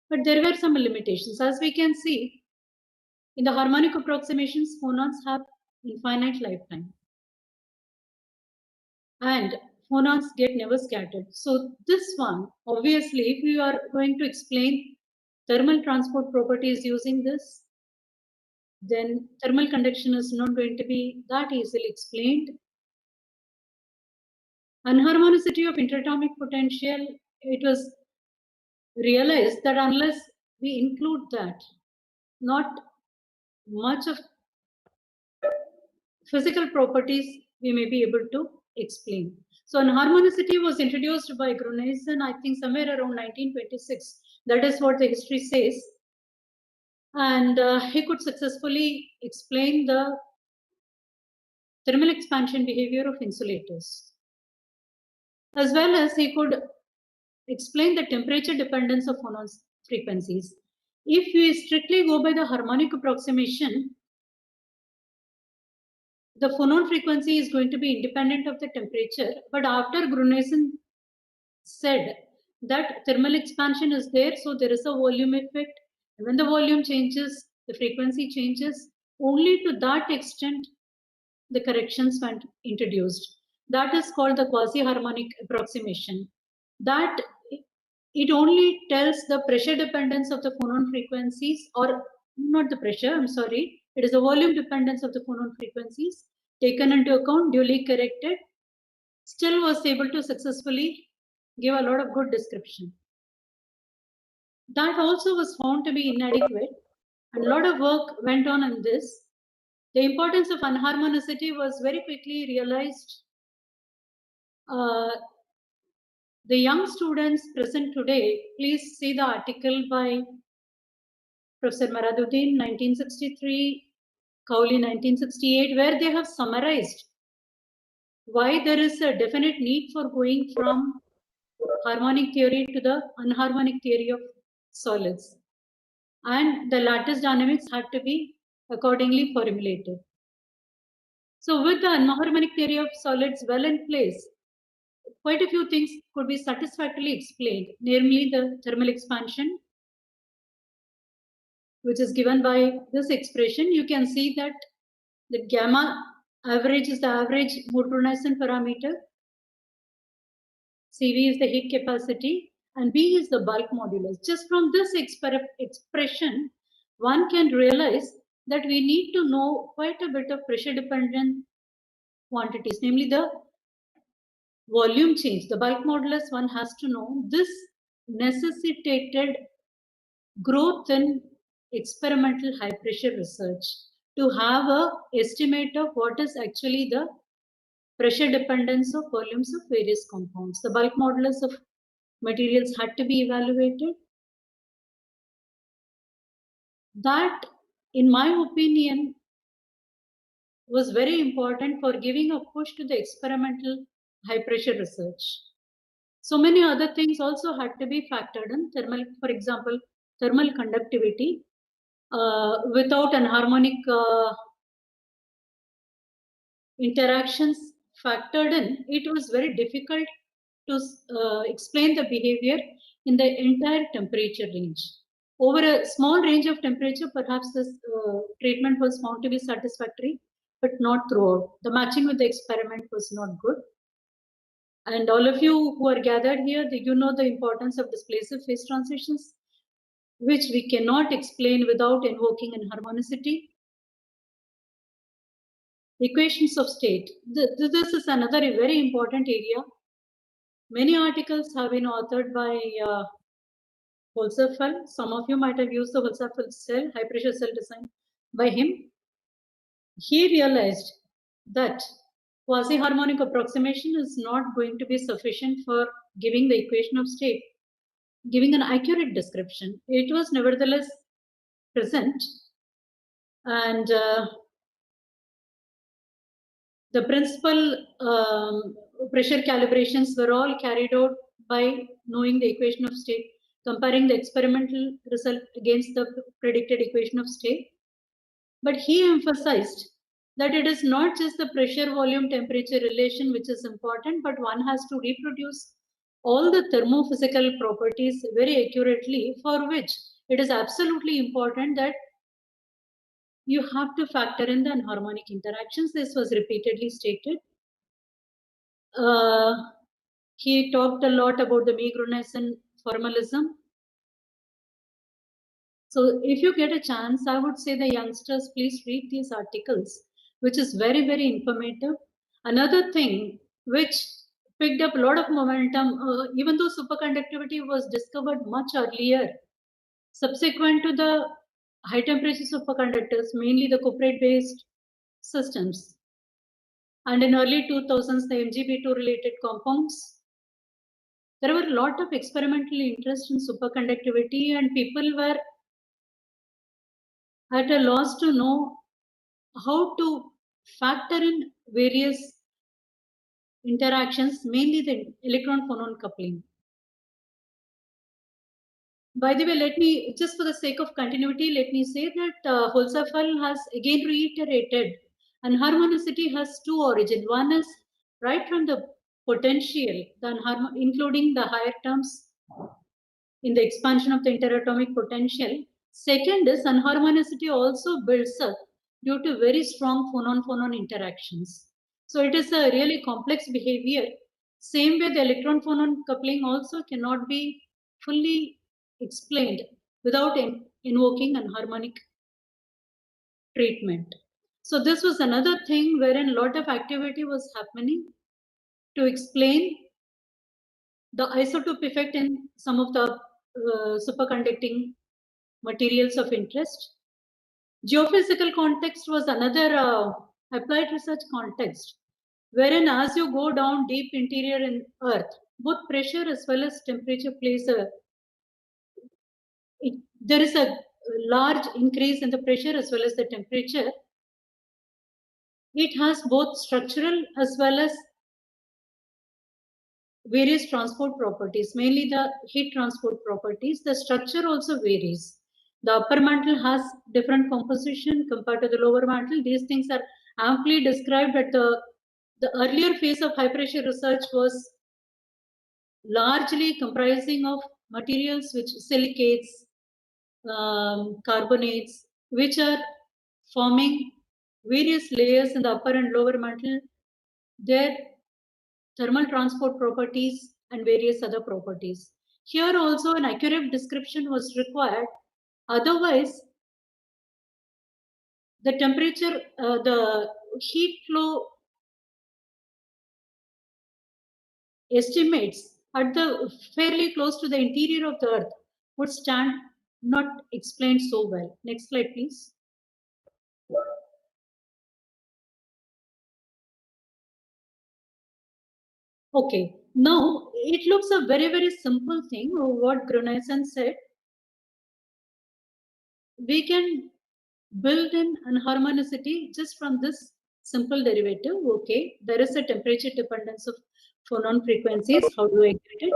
but there were some limitations. As we can see, in the harmonic approximations, phonons have infinite lifetime, and phonons get never scattered. So this one, obviously, if you are going to explain thermal transport properties using this, then thermal conduction is not going to be that easily explained. Unharmonicity of interatomic potential, it was realized that unless we include that, not much of physical properties we may be able to explain. So unharmonicity was introduced by Gruneisen, I think somewhere around 1926. That is what the history says. And he could successfully explain the thermal expansion behavior of insulators, as well as he could explain the temperature dependence of phonon frequencies. If we strictly go by the harmonic approximation, the phonon frequency is going to be independent of the temperature. But after Gruneisen said that thermal expansion is there, so there is a volume effect. And when the volume changes, the frequency changes. Only to that extent, the corrections were introduced. That is called the quasi-harmonic approximation. That it only tells the pressure dependence of the phonon frequencies, or not the pressure, I'm sorry, it is the volume dependence of the phonon frequencies taken into account, duly corrected, still was able to successfully give a lot of good description. That also was found to be inadequate, and a lot of work went on this. The importance of unharmonicity was very quickly realized. The young students present today, please see the article by Professor Maraduddin, 1963, Cowley, 1968, where they have summarized why there is a definite need for going from harmonic theory to the unharmonic theory of solids. And the lattice dynamics had to be accordingly formulated. So with the unharmonic theory of solids well in place, quite a few things could be satisfactorily explained, namely the thermal expansion, which is given by this expression. You can see that the gamma average is the average motorization parameter, CV is the heat capacity, and B is the bulk modulus. Just from this expression, one can realize that we need to know quite a bit of pressure dependent quantities, namely the volume change. The bulk modulus one has to know. This necessitated growth in experimental high pressure research to have a estimate of what is actually the pressure dependence of volumes of various compounds. The bulk modulus of materials had to be evaluated. That, in my opinion, was very important for giving a push to the experimental high pressure research. So many other things also had to be factored in. Thermal, for example, thermal conductivity. Without anharmonic interactions factored in, it was very difficult to explain the behavior in the entire temperature range. Over a small range of temperature, perhaps this treatment was found to be satisfactory, but not throughout. The matching with the experiment was not good. And all of you who are gathered here, you know the importance of displacive phase transitions, which we cannot explain without invoking inharmonicity. Equations of state. This is another very important area. Many articles have been authored by Holzapfel. Some of you might have used the Holzapfel cell, high pressure cell design by him. He realized that quasi-harmonic approximation is not going to be sufficient for giving the equation of state, giving an accurate description. It was nevertheless present, and the principal pressure calibrations were all carried out by knowing the equation of state, comparing the experimental result against the predicted equation of state. But he emphasized that it is not just the pressure volume temperature relation which is important, but one has to reproduce all the thermophysical properties very accurately, for which it is absolutely important that you have to factor in the anharmonic interactions. This was repeatedly stated. He talked a lot about the Mead-Gruneisen formalism. So if you get a chance, I would say the youngsters, please read these articles, which is very, very informative. Another thing which picked up a lot of momentum, even though superconductivity was discovered much earlier, subsequent to the high temperature superconductors, mainly the cuprate-based systems. And in early 2000s, the MgB2 related compounds. There were a lot of experimental interest in superconductivity, and people were at a loss to know how to factor in various interactions, mainly the electron-phonon coupling. By the way, let me, just for the sake of continuity, let me say that Holzapfel has again reiterated anharmonicity has two origins. One is right from the potential, including the higher terms in the expansion of the interatomic potential. Second is anharmonicity also builds up due to very strong phonon-phonon interactions. So it is a really complex behavior. Same way the electron-phonon coupling also cannot be fully explained without invoking anharmonic treatment. So this was another thing wherein a lot of activity was happening to explain the isotope effect in some of the superconducting materials of interest. Geophysical context was another applied research context, wherein as you go down deep interior in Earth, both pressure as well as temperature plays there is a large increase in the pressure as well as the temperature. It has both structural as well as various transport properties, mainly the heat transport properties. The structure also varies. The upper mantle has different composition compared to the lower mantle. These things are amply described at the earlier phase of high pressure research was largely comprising of materials which silicates, carbonates, which are forming various layers in the upper and lower mantle. Their thermal transport properties and various other properties. Here also an accurate description was required. Otherwise, the temperature, the heat flow estimates at the fairly close to the interior of the Earth would stand not explained so well. Next slide, please. Okay, now it looks a very, very simple thing. What Gruneisen said, we can build in harmonicity just from this simple derivative. Okay, there is a temperature dependence of phonon frequencies. How do I get it?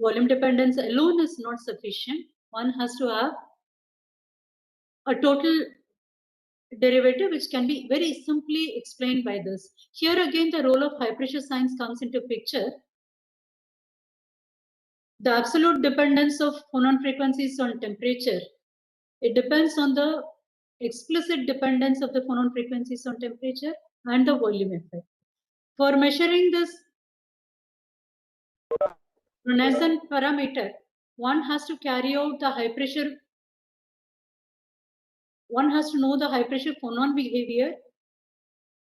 Volume dependence alone is not sufficient. One has to have a total derivative which can be very simply explained by this. Here again the role of high pressure science comes into picture. The absolute dependence of phonon frequencies on temperature, it depends on the explicit dependence of the phonon frequencies on temperature and the volume effect. For measuring this Gruneisen parameter, one has to carry out the high pressure, one has to know the high pressure phonon behavior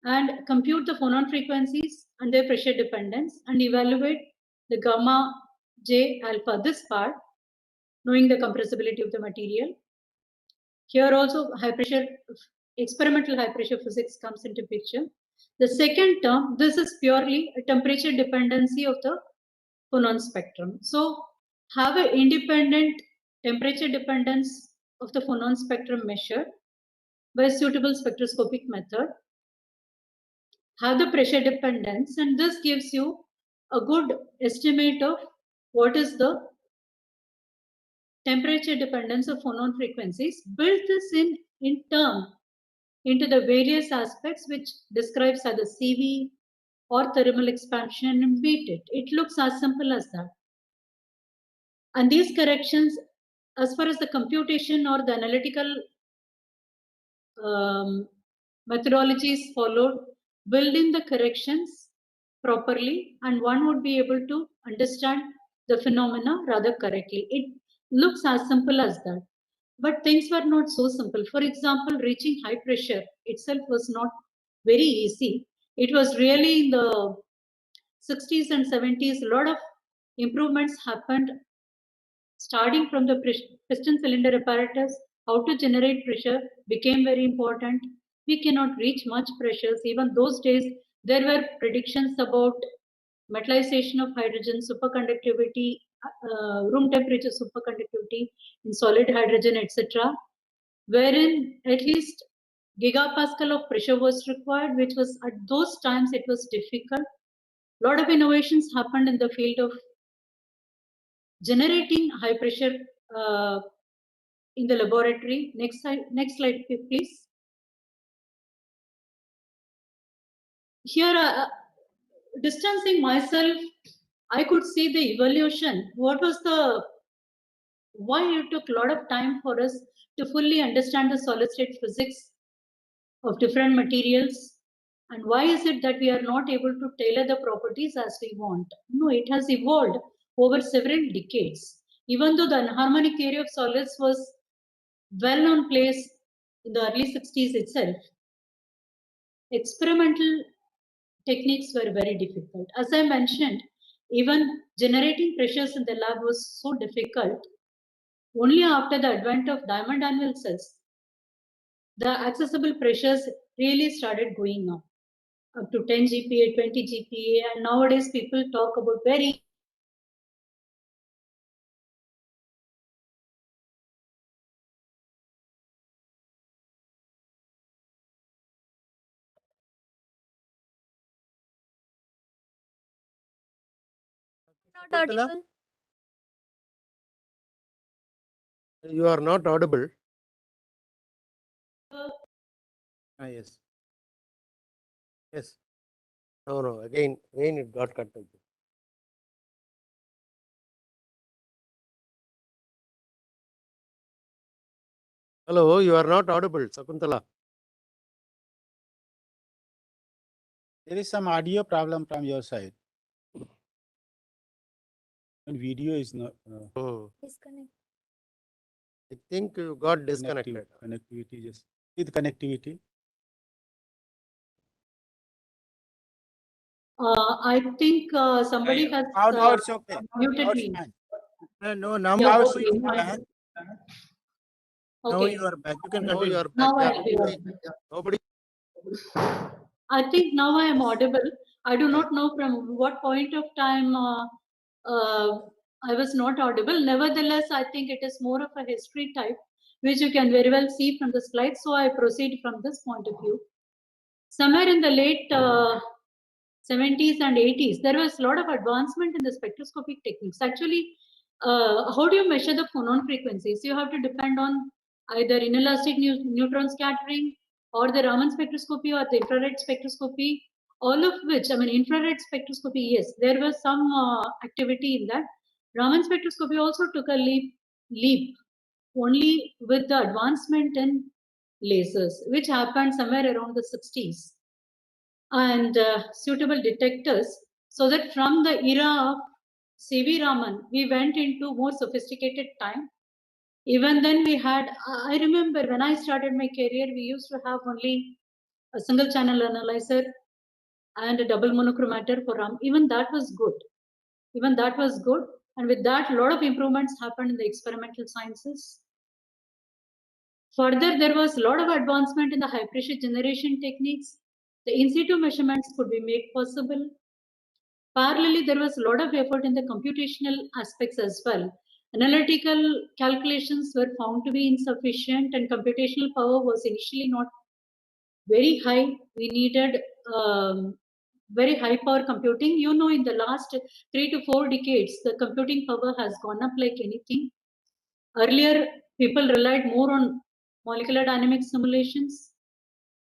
and compute the phonon frequencies and their pressure dependence and evaluate the gamma, J, alpha, this part, knowing the compressibility of the material. Here also high pressure, experimental high pressure physics comes into picture. The second term, this is purely a temperature dependency of the phonon spectrum. So have an independent temperature dependence of the phonon spectrum measured by a suitable spectroscopic method. Have the pressure dependence, and this gives you a good estimate of what is the temperature dependence of phonon frequencies. Build this in turn into the various aspects which describes either CV or thermal expansion and beat it. It looks as simple as that. And these corrections, as far as the computation or the analytical methodologies followed, build in the corrections properly, and one would be able to understand the phenomena rather correctly. It looks as simple as that. But things were not so simple. For example, reaching high pressure itself was not very easy. It was really in the 60s and 70s, a lot of improvements happened, starting from the piston cylinder apparatus. How to generate pressure became very important. We cannot reach much pressures. Even those days, there were predictions about metallization of hydrogen, superconductivity, room temperature superconductivity in solid hydrogen, etc., wherein at least gigapascal of pressure was required, which was at those times it was difficult. A lot of innovations happened in the field of generating high pressure in the laboratory. Next slide, please. Here, distancing myself, I could see the evolution. Why it took a lot of time for us to fully understand the solid state physics of different materials, and why is it that we are not able to tailor the properties as we want? No, it has evolved over several decades. Even though the anharmonic theory of solids was well known place in the early 60s itself, experimental techniques were very difficult. As I mentioned, even generating pressures in the lab was so difficult only after the advent of diamond anvil cells, the accessible pressures really started going up to 10 GPa, 20 GPa, and nowadays people talk about very Not audible. You are not audible. Yes. Yes. No. Again it got cut. Hello, you are not audible, Sakuntala. There is some audio problem from your side. And video is not. Disconnect. I think you got disconnected. Connectivity just with connectivity. I think somebody has Now it's okay. muted Now it's me. fine. No, now Yeah, also okay, it's fine. fine. Now Okay. you are back. You can Now continue. you are back. Now Yeah, I'll be audible. nobody. I think now I am audible. I do not know from what point of time I was not audible. Nevertheless, I think it is more of a history type, which you can very well see from the slide. So I proceed from this point of view. Somewhere in the late 70s and 80s, there was a lot of advancement in the spectroscopic techniques. Actually, how do you measure the phonon frequencies? You have to depend on either inelastic neutron scattering or the Raman spectroscopy or the infrared spectroscopy, all of which, I mean, infrared spectroscopy, yes, there was some activity in that. Raman spectroscopy also took a leap only with the advancement in lasers, which happened somewhere around the 60s. And suitable detectors, so that from the era of C.V. Raman, we went into more sophisticated time. Even then we had, I remember when I started my career, we used to have only a single channel analyzer and a double monochromator for Ram. Even that was good. Even that was good. And with that, a lot of improvements happened in the experimental sciences. Further, there was a lot of advancement in the high pressure generation techniques. The in situ measurements could be made possible. Parallelly, there was a lot of effort in the computational aspects as well. Analytical calculations were found to be insufficient, and computational power was initially not very high. We needed very high power computing. You know, in the last 3 to 4 decades, the computing power has gone up like anything. Earlier, people relied more on molecular dynamics simulations.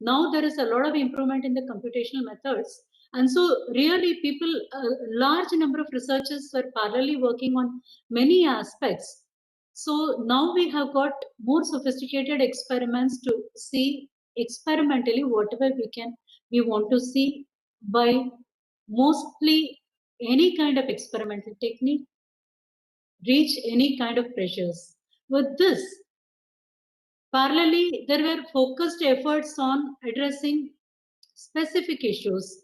Now there is a lot of improvement in the computational methods. And so really people, a large number of researchers were parallelly working on many aspects. So now we have got more sophisticated experiments to see experimentally whatever we want to see by mostly any kind of experimental technique, reach any kind of pressures. With this, parallelly, there were focused efforts on addressing specific issues.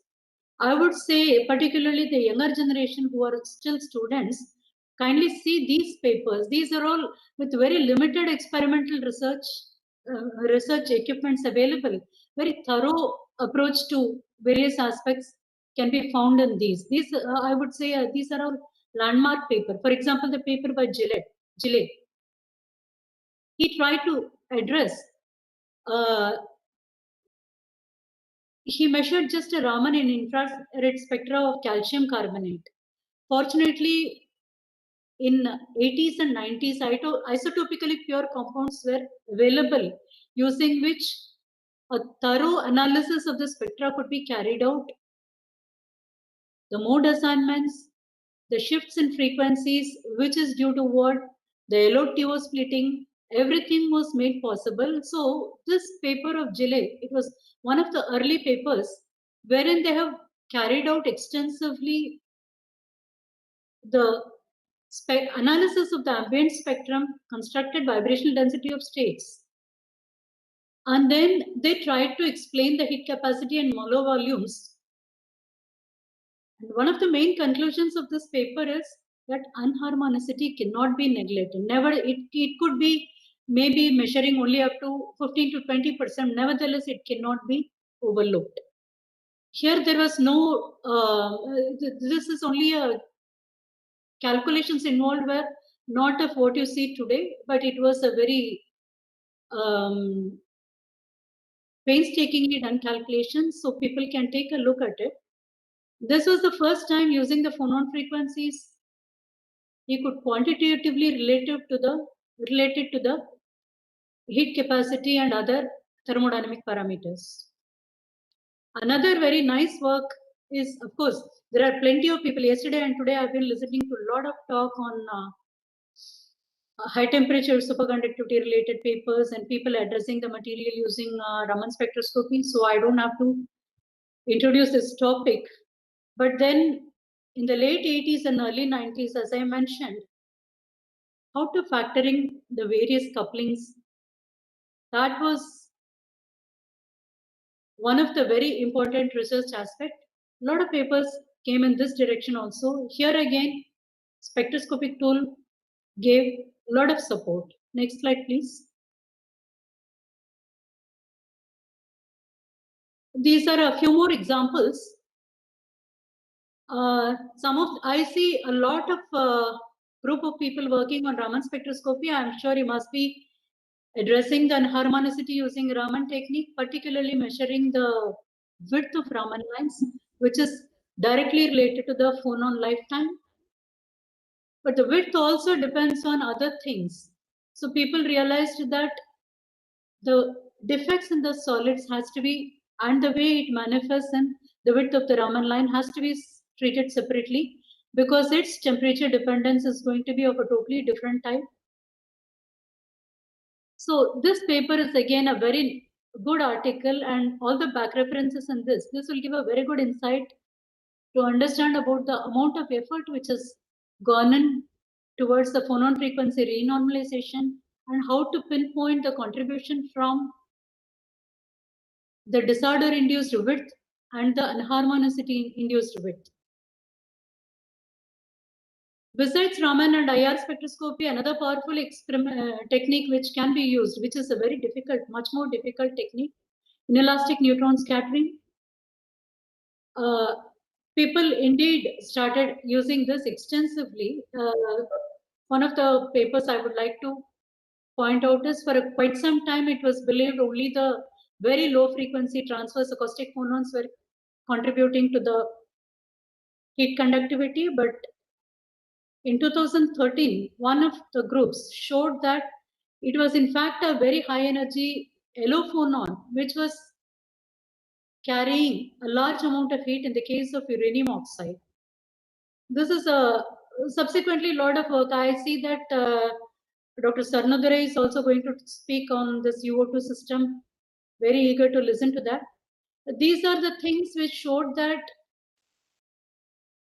I would say, particularly the younger generation who are still students, kindly see these papers. These are all with very limited experimental research equipments available. Very thorough approach to various aspects can be found in these. These, I would say, these are all landmark paper. For example, the paper by Gillet. He tried to address he measured just a Raman in infrared spectra of calcium carbonate. Fortunately, in 80s and 90s, isotopically pure compounds were available, using which a thorough analysis of the spectra could be carried out. The mode assignments, the shifts in frequencies, which is due to what, the LOTO splitting, everything was made possible. So this paper of Gillet, it was one of the early papers wherein they have carried out extensively the analysis of the ambient spectrum, constructed vibrational density of states. And then they tried to explain the heat capacity and molar volumes. And one of the main conclusions of this paper is that unharmonicity cannot be neglected. Never, it could be maybe measuring only up to 15 to 20%. Nevertheless, it cannot be overlooked. Here, there was no, this is only a calculations involved were not of what you see today, but it was a very painstakingly done calculations, so people can take a look at it. This was the first time using the phonon frequencies. He could quantitatively related to the heat capacity and other thermodynamic parameters. Another very nice work is, of course, there are plenty of people. Yesterday and today I've been listening to a lot of talk on high temperature superconductivity related papers and people addressing the material using Raman spectroscopy. So I don't have to introduce this topic. But then in the late 80s and early 90s, as I mentioned, how to factoring the various couplings, that was one of the very important research aspect. A lot of papers came in this direction also. Here again, spectroscopic tool gave a lot of support. Next slide, please. These are a few more examples. I see a lot of group of people working on Raman spectroscopy. I'm sure you must be addressing the unharmonicity using Raman technique, particularly measuring the width of Raman lines, which is directly related to the phonon lifetime. But the width also depends on other things. So people realized that the defects in the solids has to be, and the way it manifests in the width of the Raman line has to be treated separately because its temperature dependence is going to be of a totally different type. So this paper is again a very good article and all the back references in this will give a very good insight to understand about the amount of effort which has gone in towards the phonon frequency renormalization and how to pinpoint the contribution from the disorder induced width and the unharmonicity induced width. Besides Raman and IR spectroscopy, another powerful technique which can be used, which is a very difficult, much more difficult technique, inelastic neutron scattering. People indeed started using this extensively. One of the papers I would like to point out is for quite some time it was believed only the very low frequency transverse acoustic phonons were contributing to the heat conductivity, but in 2013, one of the groups showed that it was in fact a very high energy yellow phonon, which was carrying a large amount of heat in the case of uranium oxide. This is subsequently a lot of work. I see that Dr. Sarnodare is also going to speak on this UO2 system. Very eager to listen to that. These are the things which showed that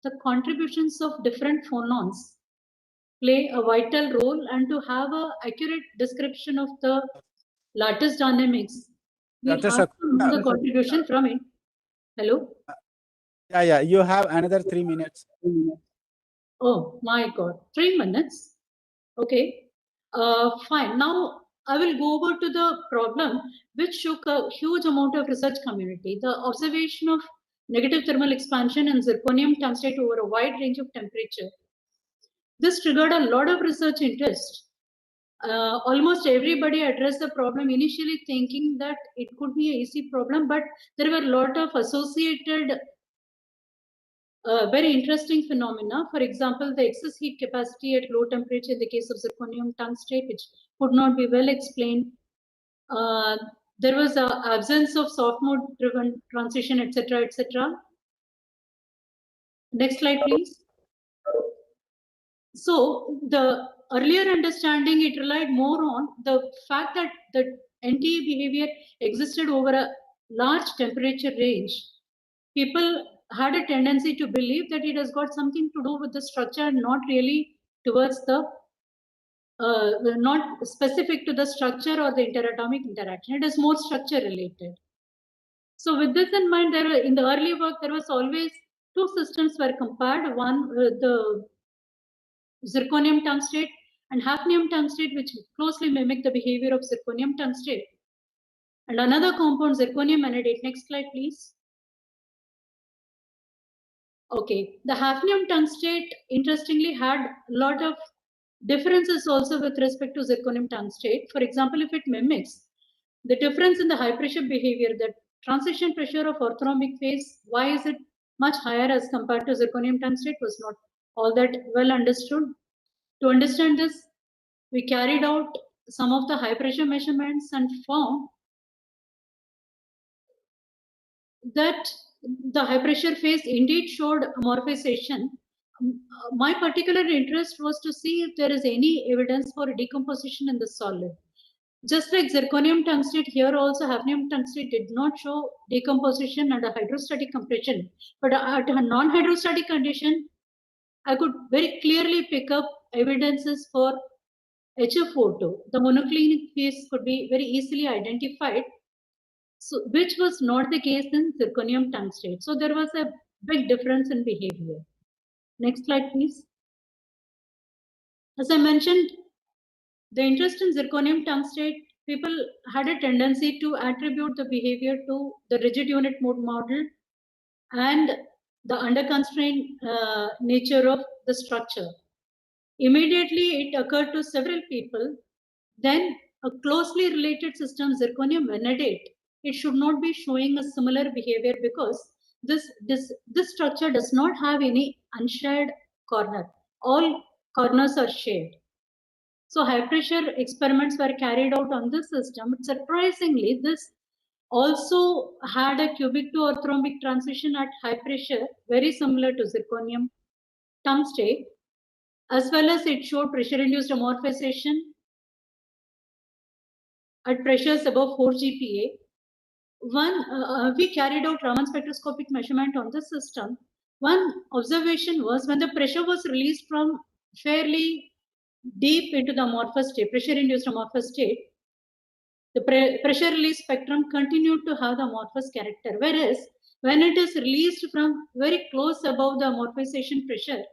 the contributions of different phonons play a vital role, and to have an accurate description of the lattice dynamics, we have to know the contribution from it. Hello? Yeah, you have another 3 minutes. Oh my God, 3 minutes? Okay, fine. Now I will go over to the problem which shook a huge amount of research community. The observation of negative thermal expansion in zirconium tungstate over a wide range of temperature. This triggered a lot of research interest. Almost everybody addressed the problem initially thinking that it could be an easy problem, but there were a lot of associated very interesting phenomena. For example, the excess heat capacity at low temperature in the case of zirconium tungstate, which could not be well explained. There was an absence of soft mode driven transition, etc., etc. Next slide, please. So the earlier understanding, it relied more on the fact that the NTE behavior existed over a large temperature range. People had a tendency to believe that it has got something to do with the structure and not really towards the, not specific to the structure or the interatomic interaction. It is more structure related. So with this in mind, there in the early work, there was always two systems were compared. One, the zirconium tungstate, and hafnium tungstate, which closely mimic the behavior of zirconium tungstate. And another compound, zirconium vanadate. Next slide, please. Okay, the hafnium tungstate interestingly had a lot of differences also with respect to zirconium tungstate. For example, if it mimics the difference in the high pressure behavior, the transition pressure of orthorhombic phase, why is it much higher as compared to zirconium tungstate was not all that well understood. To understand this, we carried out some of the high pressure measurements and found that the high pressure phase indeed showed amorphization. My particular interest was to see if there is any evidence for decomposition in the solid. Just like zirconium tungstate, here also hafnium tungstate did not show decomposition under hydrostatic compression. But at a non-hydrostatic condition, I could very clearly pick up evidences for HFO2. The monoclinic phase could be very easily identified, so which was not the case in zirconium tungstate. So there was a big difference in behavior. Next slide, please. As I mentioned, the interest in zirconium tungstate, people had a tendency to attribute the behavior to the rigid unit mode model and the under-constrained nature of the structure. Immediately, it occurred to several people. Then a closely related system, zirconium vanadate, it should not be showing a similar behavior because this structure does not have any unshared corner. All corners are shared. So high pressure experiments were carried out on this system. Surprisingly, this also had a cubic to orthorhombic transition at high pressure, very similar to zirconium tungstate, as well as it showed pressure-induced amorphization at pressures above 4 GPa. We carried out Raman spectroscopic measurement on the system. One observation was when the pressure was released from fairly deep into the amorphous state, pressure-induced amorphous state, the pressure release spectrum continued to have the amorphous character. Whereas when it is released from very close above the amorphization pressure,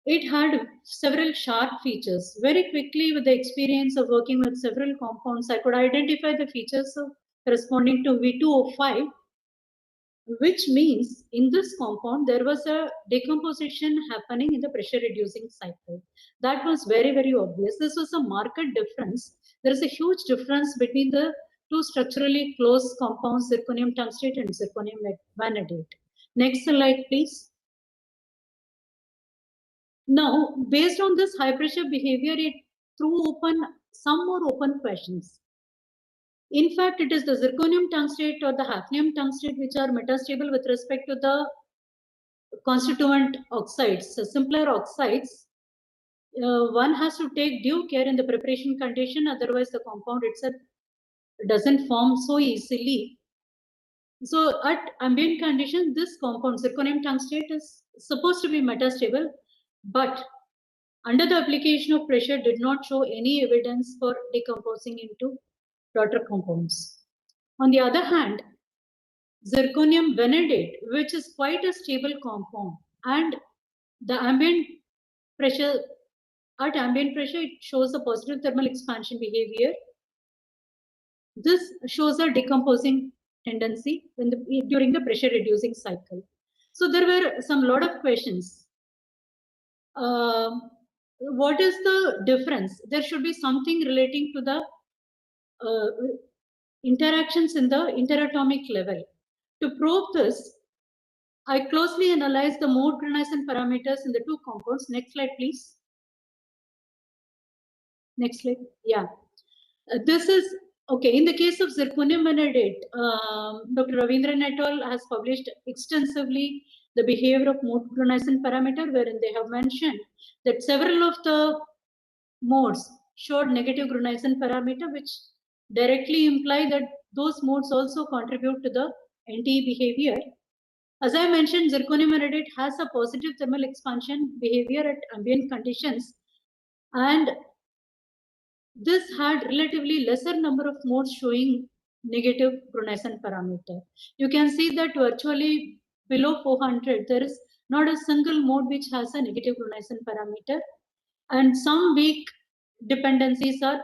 it had several sharp features. Very quickly, with the experience of working with several compounds, I could identify the features of corresponding to V2O5, which means in this compound, there was a decomposition happening in the pressure reducing cycle. That was very, very obvious. This was a marked difference. There is a huge difference between the two structurally close compounds, zirconium tungstate and zirconium vanadate. Next slide, please. Now, based on this high pressure behavior, it threw open some more open questions. In fact, it is the zirconium tungstate or the hafnium tungstate which are metastable with respect to the constituent oxides. So simpler oxides, one has to take due care in the preparation condition, otherwise the compound itself doesn't form so easily. So at ambient condition, this compound, zirconium tungstate, is supposed to be metastable, but under the application of pressure did not show any evidence for decomposing into daughter compounds. On the other hand, zirconium vanadate, which is quite a stable compound, and the ambient pressure, at ambient pressure, it shows a positive thermal expansion behavior. This shows a decomposing tendency during the pressure reducing cycle. So there were some lot of questions. What is the difference? There should be something relating to the interactions in the interatomic level. To probe this, I closely analyzed the mode granizen parameters in the two compounds. Next slide, please. Next slide. Yeah. This is okay. In the case of zirconium vanadate, Dr. Ravindran et al. Has published extensively the behavior of mode granizen parameter, wherein they have mentioned that several of the modes showed negative granizen parameter, which directly imply that those modes also contribute to the NTE behavior. As I mentioned, zirconium vanadate has a positive thermal expansion behavior at ambient conditions, and this had relatively lesser number of modes showing negative granizen parameter. You can see that virtually below 400, there is not a single mode which has a negative Grunison parameter. And some weak dependencies are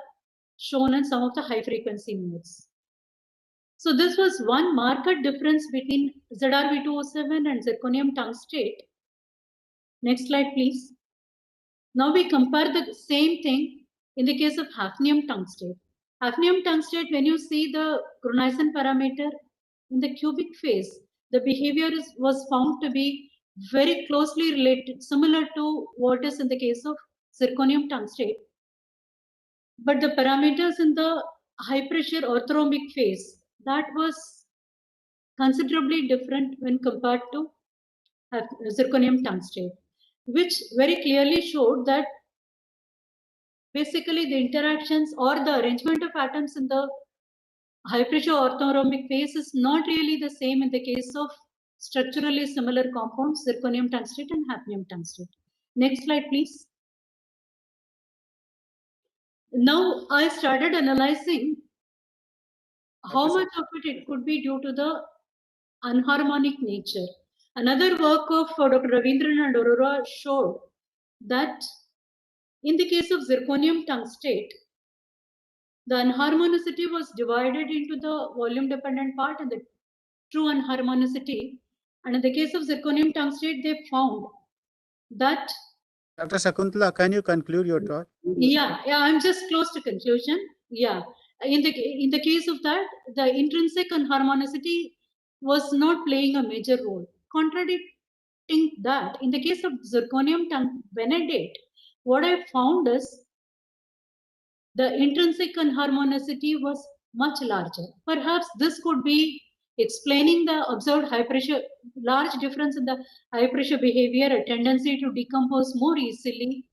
shown in some of the high frequency modes. So this was one marked difference between ZRV207 and zirconium tungstate. Next slide, please. Now we compare the same thing in the case of hafnium tungstate. Hafnium tungstate, when you see the Grunison parameter in the cubic phase, the behavior was found to be very closely related, similar to what is in the case of zirconium tungstate. But the parameters in the high pressure orthorhombic phase, that was considerably different when compared to zirconium tungstate, which very clearly showed that basically the interactions or the arrangement of atoms in the high pressure orthorhombic phase is not really the same in the case of structurally similar compounds, zirconium tungstate and hafnium tungstate. Next slide, please. Now I started analyzing how much of it could be due to the unharmonic nature. Another work of Dr. Ravindran and Arora showed that in the case of zirconium tungstate, the unharmonicity was divided into the volume dependent part and the true unharmonicity. And in the case of zirconium tungstate, they found that. Dr. Shakuntala, can you conclude your talk? Yeah, I'm just close to conclusion. Yeah, in the case of that, the intrinsic unharmonicity was not playing a major role. Contradicting that, in the case of zirconium vanadate, what I found is the intrinsic unharmonicity was much larger. Perhaps this could be explaining the observed high pressure, large difference in the high pressure behavior, a tendency to decompose more easily.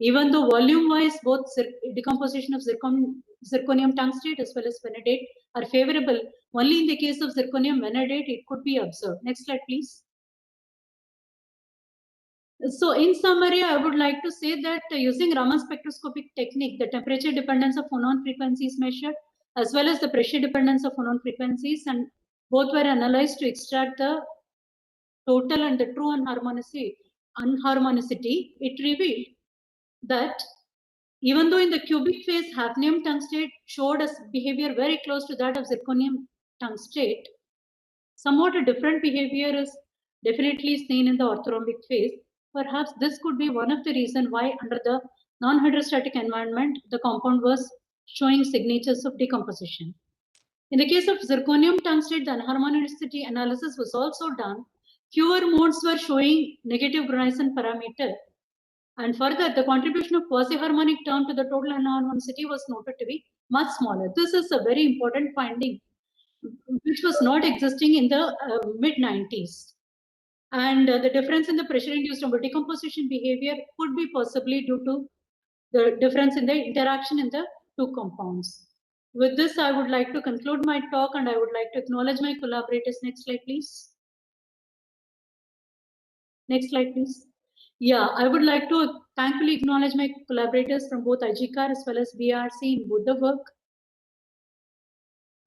Even though volume-wise, both decomposition of zirconium tungstate as well as vanadate are favorable, only in the case of zirconium vanadate it could be observed. Next slide, please. So in summary, I would like to say that using Raman spectroscopic technique, the temperature dependence of phonon frequencies measured as well as the pressure dependence of phonon frequencies, and both were analyzed to extract the total and the true unharmonicity. It revealed that even though in the cubic phase, hafnium tungstate showed a behavior very close to that of zirconium tungstate, somewhat a different behavior is definitely seen in the orthorhombic phase. Perhaps this could be one of the reasons why under the non-hydrostatic environment, the compound was showing signatures of decomposition. In the case of zirconium tungstate, the unharmonicity analysis was also done. Fewer modes were showing negative Grunison parameter. And further, the contribution of quasi-harmonic term to the total unharmonicity was noted to be much smaller. This is a very important finding, which was not existing in the mid-90s. And the difference in the pressure-induced decomposition behavior could be possibly due to the difference in the interaction in the two compounds. With this, I would like to conclude my talk and I would like to acknowledge my collaborators. Next slide, please. Next slide, please. Yeah, I would like to thankfully acknowledge my collaborators from both ICReAcH as well as BRC in both the work.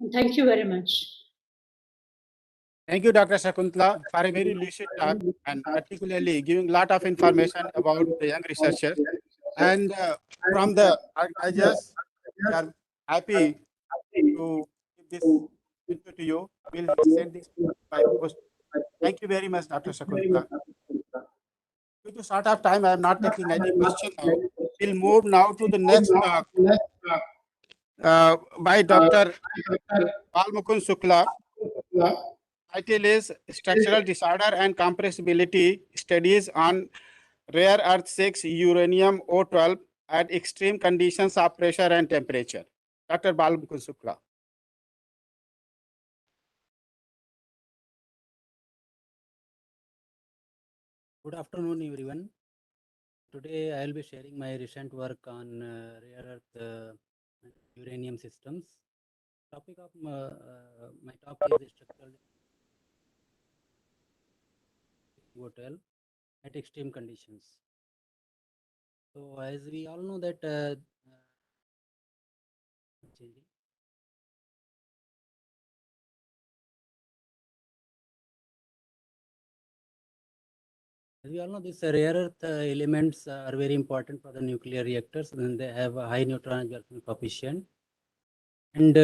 And thank you very much. Thank you, Dr. Shakuntala, for a very lucid talk and particularly giving a lot of information about the young researchers. And from the, I just are happy to give this info to you. We'll send this by post. Thank you very much, Dr. Shakuntala. Due to short of time, I am not taking any question now. We'll move now to the next talk by Dr. Balmukund Shukla. Title is Structural Disorder and Compressibility Studies on Rare Earth 6 Uranium O12 at Extreme Conditions of Pressure and Temperature. Dr. Balmukund Shukla. Good afternoon, everyone. Today I will be sharing my recent work on rare earth uranium systems. Topic of my talk is structural hotel at extreme conditions. So as we all know that As we all know, these rare earth elements are very important for the nuclear reactors, and they have a high neutron absorption coefficient. And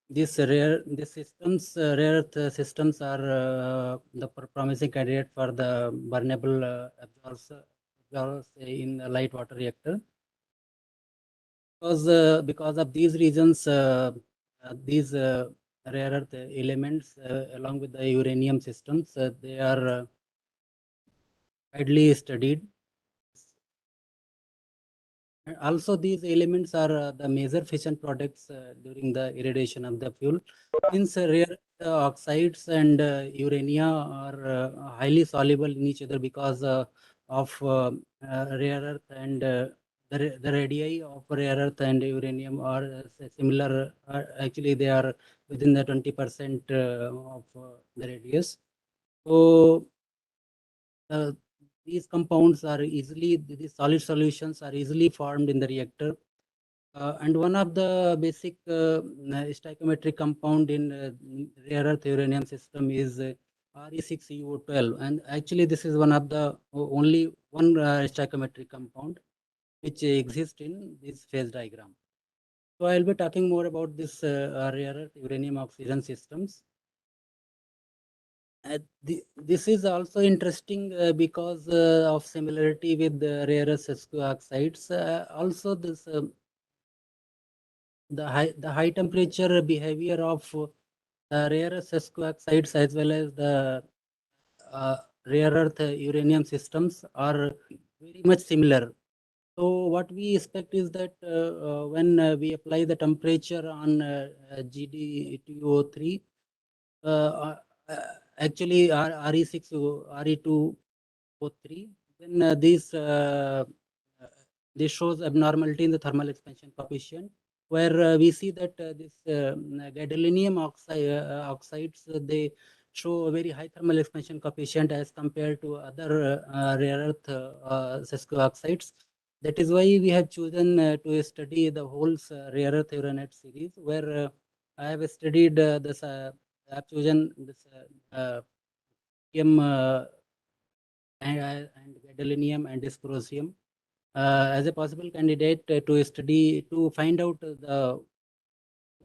these rare earth systems are the promising candidate for the burnable absorbers in the light water reactor. Because of these reasons, these rare earth elements, along with the uranium systems, they are widely studied. Also, these elements are the major fission products during the irradiation of the fuel. Since rare oxides and urania are highly soluble in each other because of rare earth, and the radii of rare earth and uranium are similar. Actually, they are within the 20% of the radius. So, these compounds are these solid solutions are easily formed in the reactor. And one of the basic stoichiometric compound in rare earth uranium system is Re6UO12. And actually, this is one of the only one stoichiometric compound which exists in this phase diagram. So I'll be talking more about this rare earth uranium oxygen systems. This is also interesting because of similarity with the rare earth oxides. Also, this the high temperature behavior of rare earth oxides as well as the rare earth uranium systems are very much similar. So what we expect is that when we apply the temperature on GD203, actually Re6, Re2O3, then this shows abnormality in the thermal expansion coefficient, where we see that this gadolinium oxides, they show a very high thermal expansion coefficient as compared to other rare earth oxides. That is why we have chosen to study the whole rare earth uranite series, where I have studied this. I have chosen this and gadolinium and dysprosium as a possible candidate to find out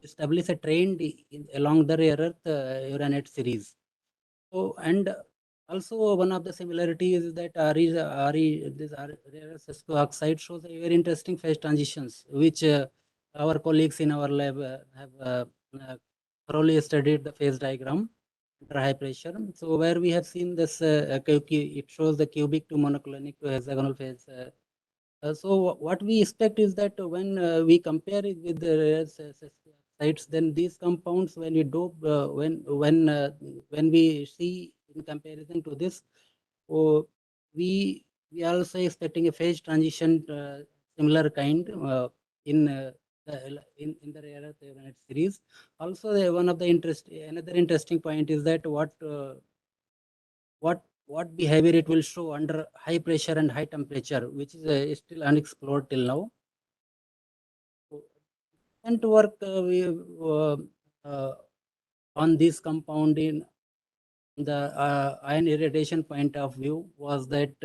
establish a trend along the rare earth uranite series. So, and also one of the similarities is that this rare earth oxide shows a very interesting phase transitions, which our colleagues in our lab have thoroughly studied the phase diagram under high pressure. So where we have seen this, it shows the cubic to monoclinic to hexagonal phase. So what we expect is that when we compare it with the sites, then these compounds, when we dope, when we see in comparison to this, we are also expecting a phase transition similar kind in the rare earth uranite series. Also, one of the another interesting point is that what behavior it will show under high pressure and high temperature, which is still unexplored till now. And to work on this compound in the ion irradiation point of view was that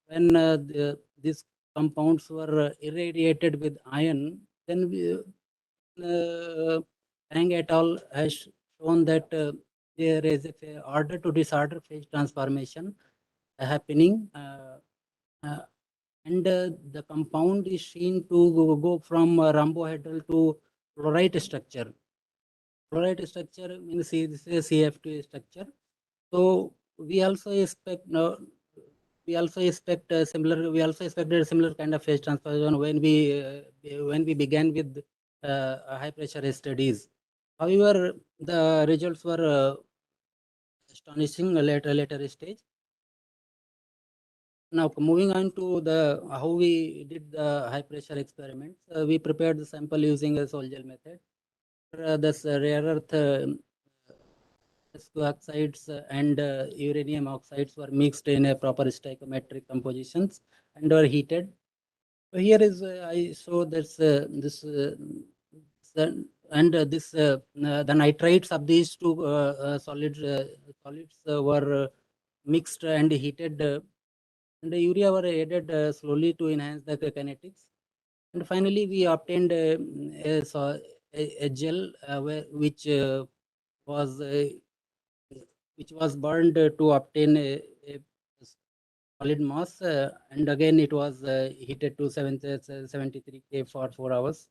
when these compounds were irradiated with ion, then Tang et al. Has shown that there is a order to disorder phase transformation happening, and the compound is seen to go from rhombohedral to chloride structure. Chloride structure means this is a CF2 structure. So we also expect we also expected a similar kind of phase transformation when we began with high pressure studies. However, the results were astonishing later stage. Now moving on to the how we did the high pressure experiments, we prepared the sample using a sol gel method. This rare earth oxides and uranium oxides were mixed in a proper stoichiometric compositions and were heated. So here is I show this and the nitrites of these two solids were mixed and heated, and the urea were added slowly to enhance the kinetics. And finally, we obtained a gel was which was burned to obtain a solid mass, and again it was heated to 73 K for 4 hours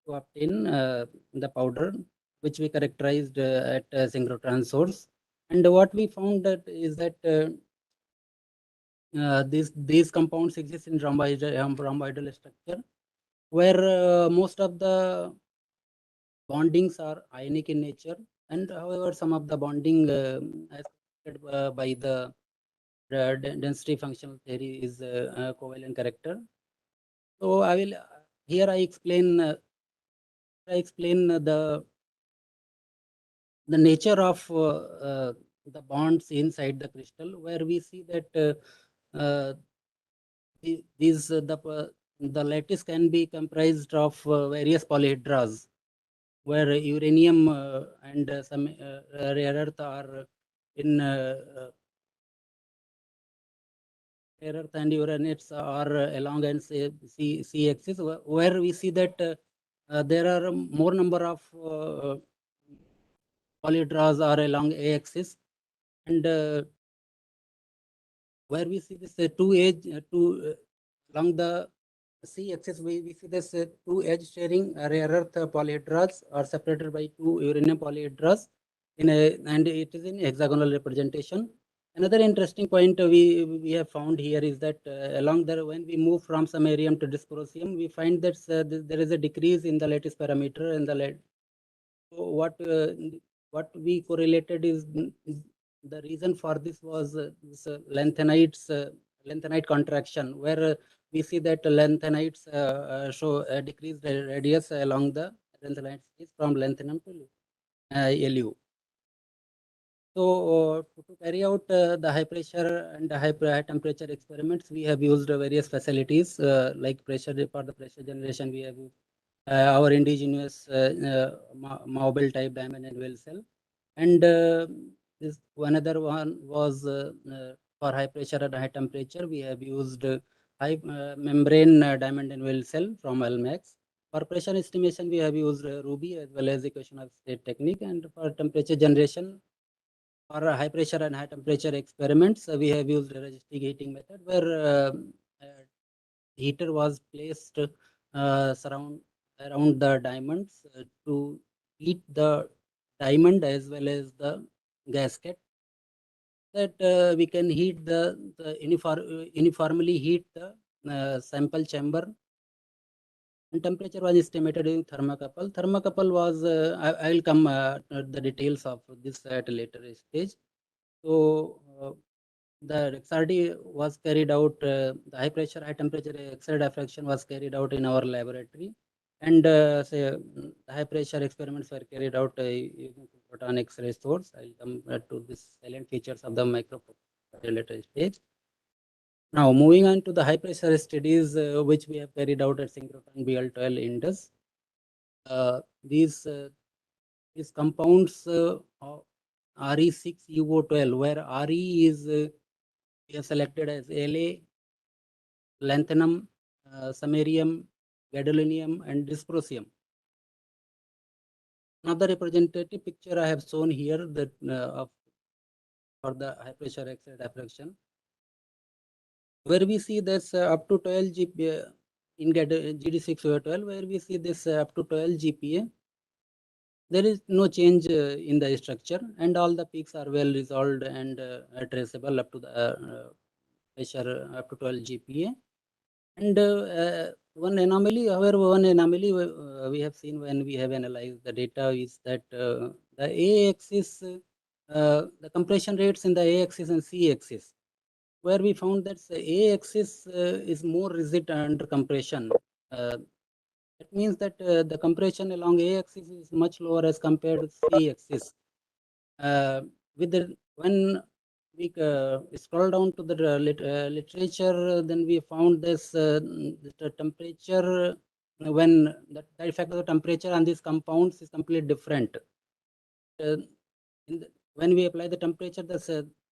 to obtain the powder, which we characterized at synchrotron source. And what we found that is that these compounds exist in rhomboidal structure, where most of the bondings are ionic in nature, and however some of the bonding as by the density functional theory is covalent character. So I will here I explain the nature of the bonds inside the crystal, where we see that the lattice can be comprised of various polyhedras, where uranium and some rare earth are in rare earth and uraniates are along and C axis, where we see that there are more number of polyhedras are along A axis, and where we see this along the C axis, we see this two edge sharing rare earth polyhedras are separated by two uranium polyhedras and it is in hexagonal representation. Another interesting point we have found here is that along there, when we move from samarium to dysprosium, we find that there is a decrease in the lattice parameter and the lead. So what we correlated is the reason for this was this lengthenite contraction, where we see that lanthanides show a decreased radius along the lanthanide from lanthanum to LU. So to carry out the high pressure and high temperature experiments, we have used various facilities like pressure for the pressure generation. We have our indigenous mobile type diamond and well cell, and this another one was for high pressure and high temperature. We have used high membrane diamond and well cell from Almax. For pressure estimation, we have used Ruby as well as equation of state technique, and for temperature generation, for high pressure and high temperature experiments, we have used a resistive heating method, where heater was placed around the diamonds to heat the diamond as well as the gasket, that we can heat uniformly heat the sample chamber. And temperature was estimated in thermocouple. Thermocouple was I will come to the details of this at a later stage. So the XRD was carried out, the high pressure, high temperature X-ray diffraction was carried out in our laboratory, and the high pressure experiments were carried out using proton X-ray source. I'll come to this silent features of the microscope at a later stage. Now, moving on to the high pressure studies, which we have carried out at synchrotron BL12 Indus. These compounds RE6UO12, where RE is we have selected as La, lanthanum, samarium, gadolinium, and dysprosium. Another representative picture I have shown here that for the high pressure X-ray diffraction, where we see this up to 12 GPa in GD6O12, where we see this up to 12 GPa. There is no change in the structure, and all the peaks are well resolved and traceable up to the pressure up to 12 GPa. And one anomaly, we have seen when we have analyzed the data is that the A-axis, the compression rates in the A-axis and C-axis, where we found that the A-axis is more rigid under compression. That means that the compression along A-axis is much lower as compared to C-axis. When we scroll down to the literature, then we found this the temperature when the effect of the temperature on these compounds is completely different. When we apply the temperature,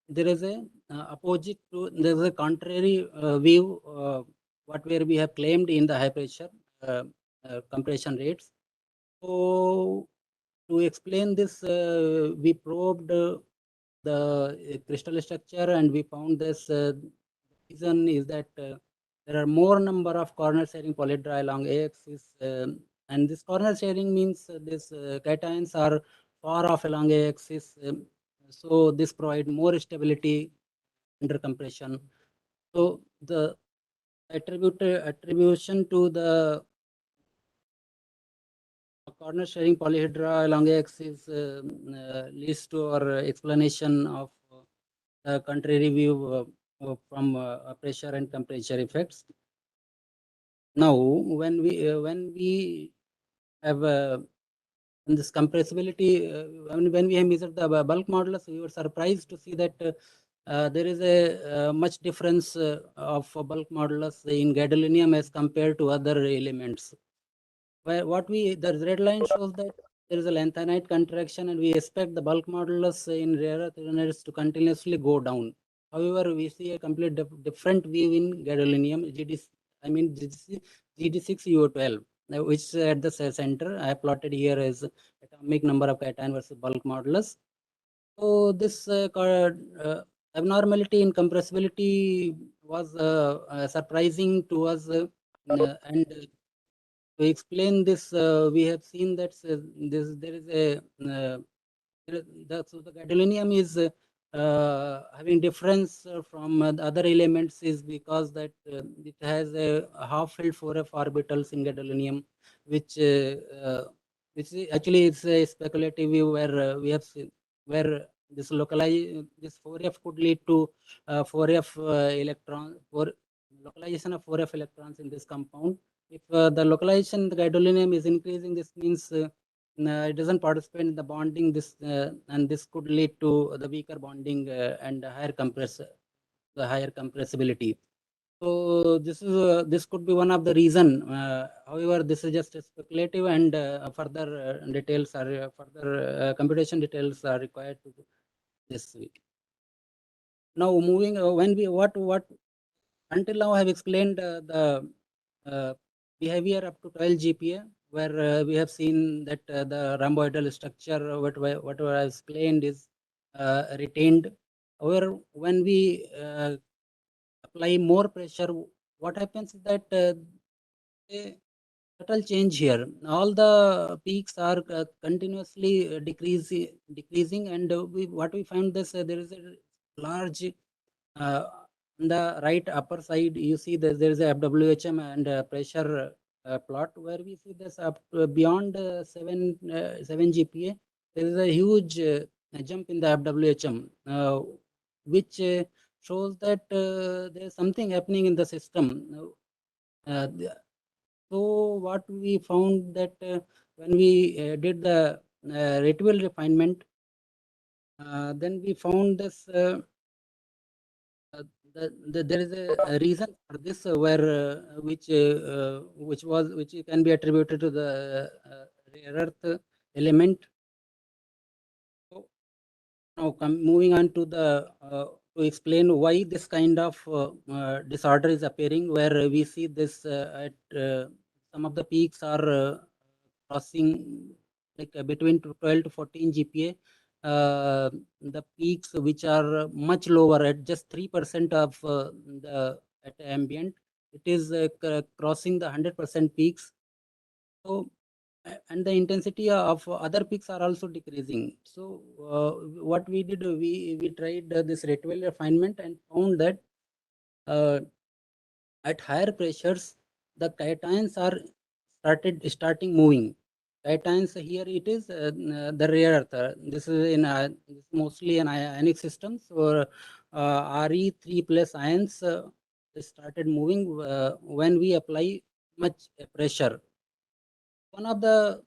there is a opposite to, there is a contrary view what where we have claimed in the high pressure compression rates. So to explain this, we probed the crystal structure and we found this reason is that there are more number of corner sharing polyhedra along axis, and this corner sharing means this cations are far off along axis, so this provide more stability under compression. So the attribution to the corner sharing polyhedra along axis leads to our explanation of contrary view from pressure and temperature effects. Now, when we have this compressibility, when we have measured the bulk modulus, we were surprised to see that there is a much difference of bulk modulus in gadolinium as compared to other elements. Where the red line shows that there is a lanthanide contraction, and we expect the bulk modulus in rare earth elements to continuously go down. However, we see a complete different view in gadolinium, GD6UO12, which is at the center. I have plotted here as atomic number of cation versus bulk modulus. So this abnormality in compressibility was surprising to us, and to explain this, we have seen that there is a so the gadolinium is having difference from the other elements is because that it has a half-filled 4f orbitals in gadolinium, which actually it's a speculative view where we have seen where this 4f could lead to 4f localization of 4f electrons in this compound. If the localization the gadolinium is increasing, this means it doesn't participate in the bonding. And this could lead to the weaker bonding and higher compressibility. So this could be one of the reason. However, this is just speculative, and further details are further computation details are required to this week. Now moving when we what until now I have explained the behavior up to 12 GPa, where we have seen that the rhomboidal structure, whatever I explained, is retained. However, when we apply more pressure, what happens is that a subtle change here. All the peaks are continuously decreasing, and what we find this there is a large on the right upper side. You see that there is a FWHM and pressure plot where we see this up beyond 7 GPa. There is a huge jump in the FWHM, which shows that there is something happening in the system. So what we found that when we did the ritual refinement, then we found this there is a reason for this where which can be attributed to the rare earth element. So now moving on to the to explain why this kind of disorder is appearing, where we see this at some of the peaks are crossing like between 12 to 14 GPa. The peaks which are much lower at just 3% of the at ambient, it is crossing the 100% peaks. So and the intensity of other peaks are also decreasing. So what we did, we tried this ritual refinement and found that at higher pressures the cations are starting moving. Cations here it is the rare earth. This is in mostly an ionic system. So Re3 plus ions started moving when we apply much pressure. One of the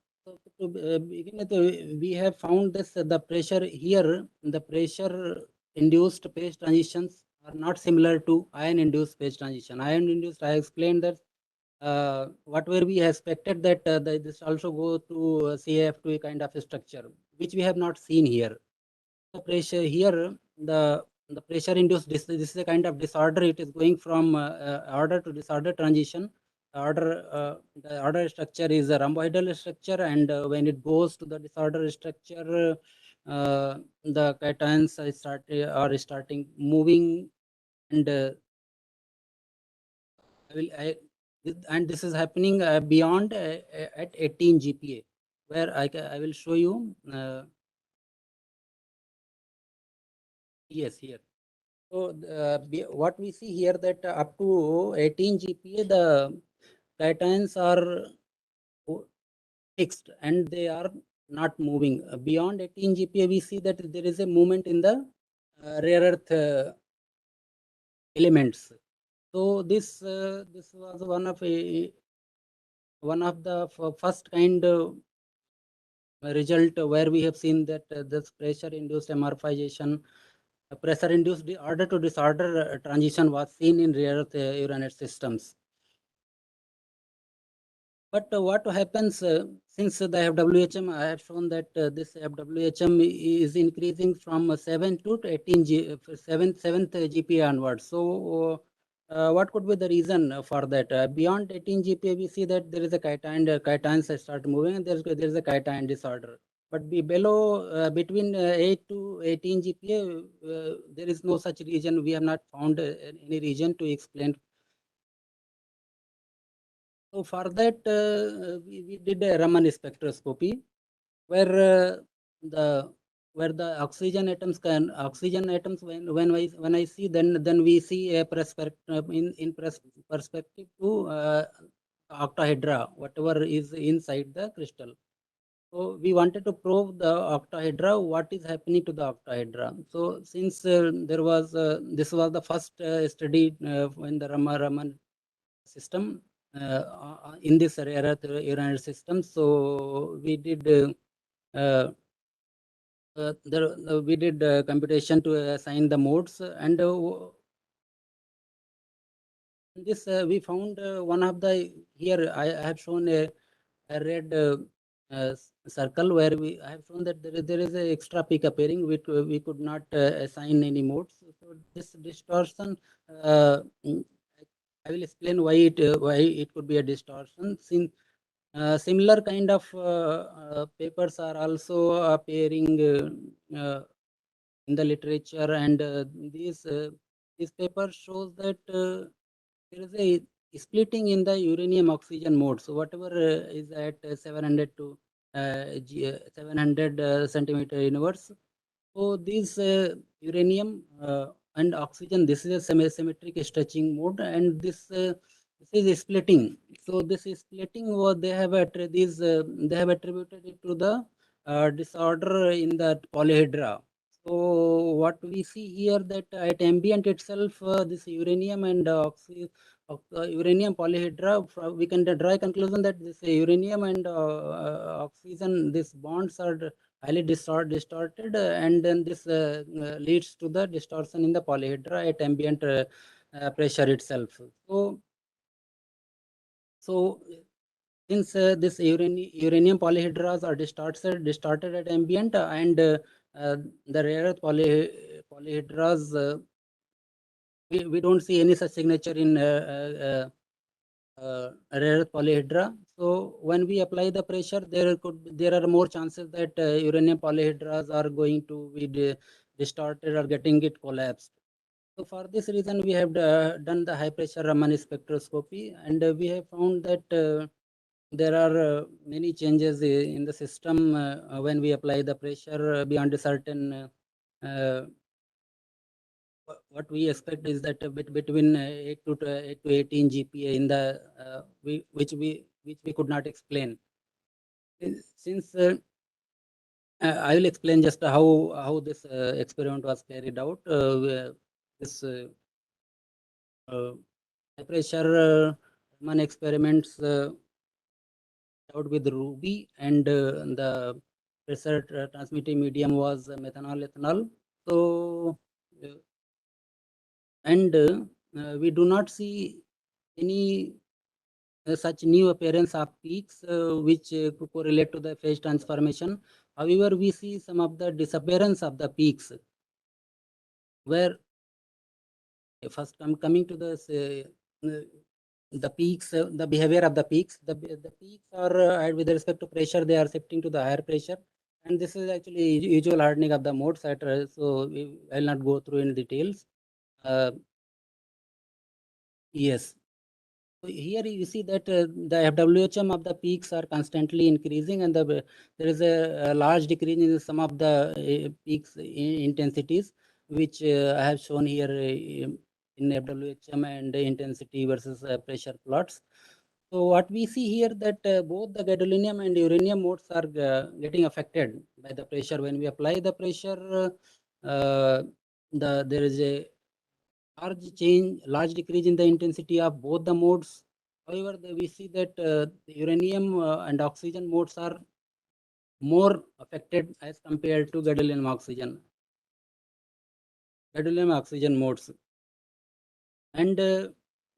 to begin with, we have found this the pressure here, the pressure induced phase transitions are not similar to ion induced phase transition. Ion induced, I explained that what were we expected that this also go to CAF2 kind of a structure, which we have not seen here. The pressure here, the the pressure induced, this is a kind of disorder. It is going from order to disorder transition. The order structure is a rhomboidal structure, and when it goes to the disorder structure, the cations are starting moving, and and this is happening beyond at 18 GPa, where I will show you. Yes, here. So what we see here, that up to 18 GPa, the cations are fixed and they are not moving. Beyond 18 GPa, we see that there is a movement in the rare earth elements. So this was one of the first kind result where we have seen that this pressure induced amorphization, pressure induced order to disorder transition was seen in rare earth uranate systems. But what happens since the FWHM, I have shown that this FWHM is increasing from 7 to 18 7th GPA onwards. So what could be the reason for that? Beyond 18 GPA, we see that there is a cation, cations start moving, and there is a cation disorder. But below, between 8 to 18 GPA, there is no such region. We have not found any region to explain. So for that, we did a Raman spectroscopy, where the oxygen atoms when I see, then we see a perspective in perspective to octahedra, whatever is inside the crystal. So we wanted to probe the octahedra, what is happening to the octahedra. So since this was the first study in the Raman system in this rare earth uranate system. So we did we did computation to assign the modes, and this we found one of the, here I have shown a red circle where I have shown that there is a extra peak appearing, which we could not assign any modes. So this distortion, I will explain why it could be a distortion. Since similar kind of papers are also appearing in the literature, and this paper shows that there is a splitting in the uranium oxygen mode. So whatever is at 700 to 700 centimeter inverse. So this uranium and oxygen, this is a symmetric stretching mode, and this is splitting. So this is splitting, what they have they have attributed it to the disorder in the polyhedra. So what we see here, that at ambient itself, this uranium and uranium polyhedra, we can draw a conclusion that this uranium and oxygen, these bonds are highly distorted, and then this leads to the distortion in the polyhedra at ambient pressure itself. So since this uranium polyhedras are distorted at ambient, and the rare earth polyhedras, we don't see any such signature in rare earth polyhedra. So when we apply the pressure, there are more chances that uranium polyhedras are going to be distorted or getting it collapsed. So for this reason, we have done the high pressure Raman spectroscopy, and we have found that there are many changes in the system when we apply the pressure beyond a certain. What we expect is that between 8 to 18 GPa in the which we could not explain. Since I will explain just how this experiment was carried out. This high pressure Raman experiments out with Ruby, and the pressure transmitting medium was methanol ethanol. So and we do not see any such new appearance of peaks which correlate to the phase transformation. However, we see some of the disappearance of the peaks. where first coming to the peaks, the behavior of the peaks. The peaks are with respect to pressure, they are shifting to the higher pressure, and this is actually usual hardening of the modes. So I will not go through in details. Yes. So here you see that the FWHM of the peaks are constantly increasing, and there is a large decrease in some of the peaks intensities, which I have shown here in FWHM and intensity versus pressure plots. So what we see here that both the gadolinium and uranium modes are getting affected by the pressure. When we apply the pressure, there is a large decrease in the intensity of both the modes. However, we see that the uranium and oxygen modes are more affected as compared to gadolinium oxygen modes. And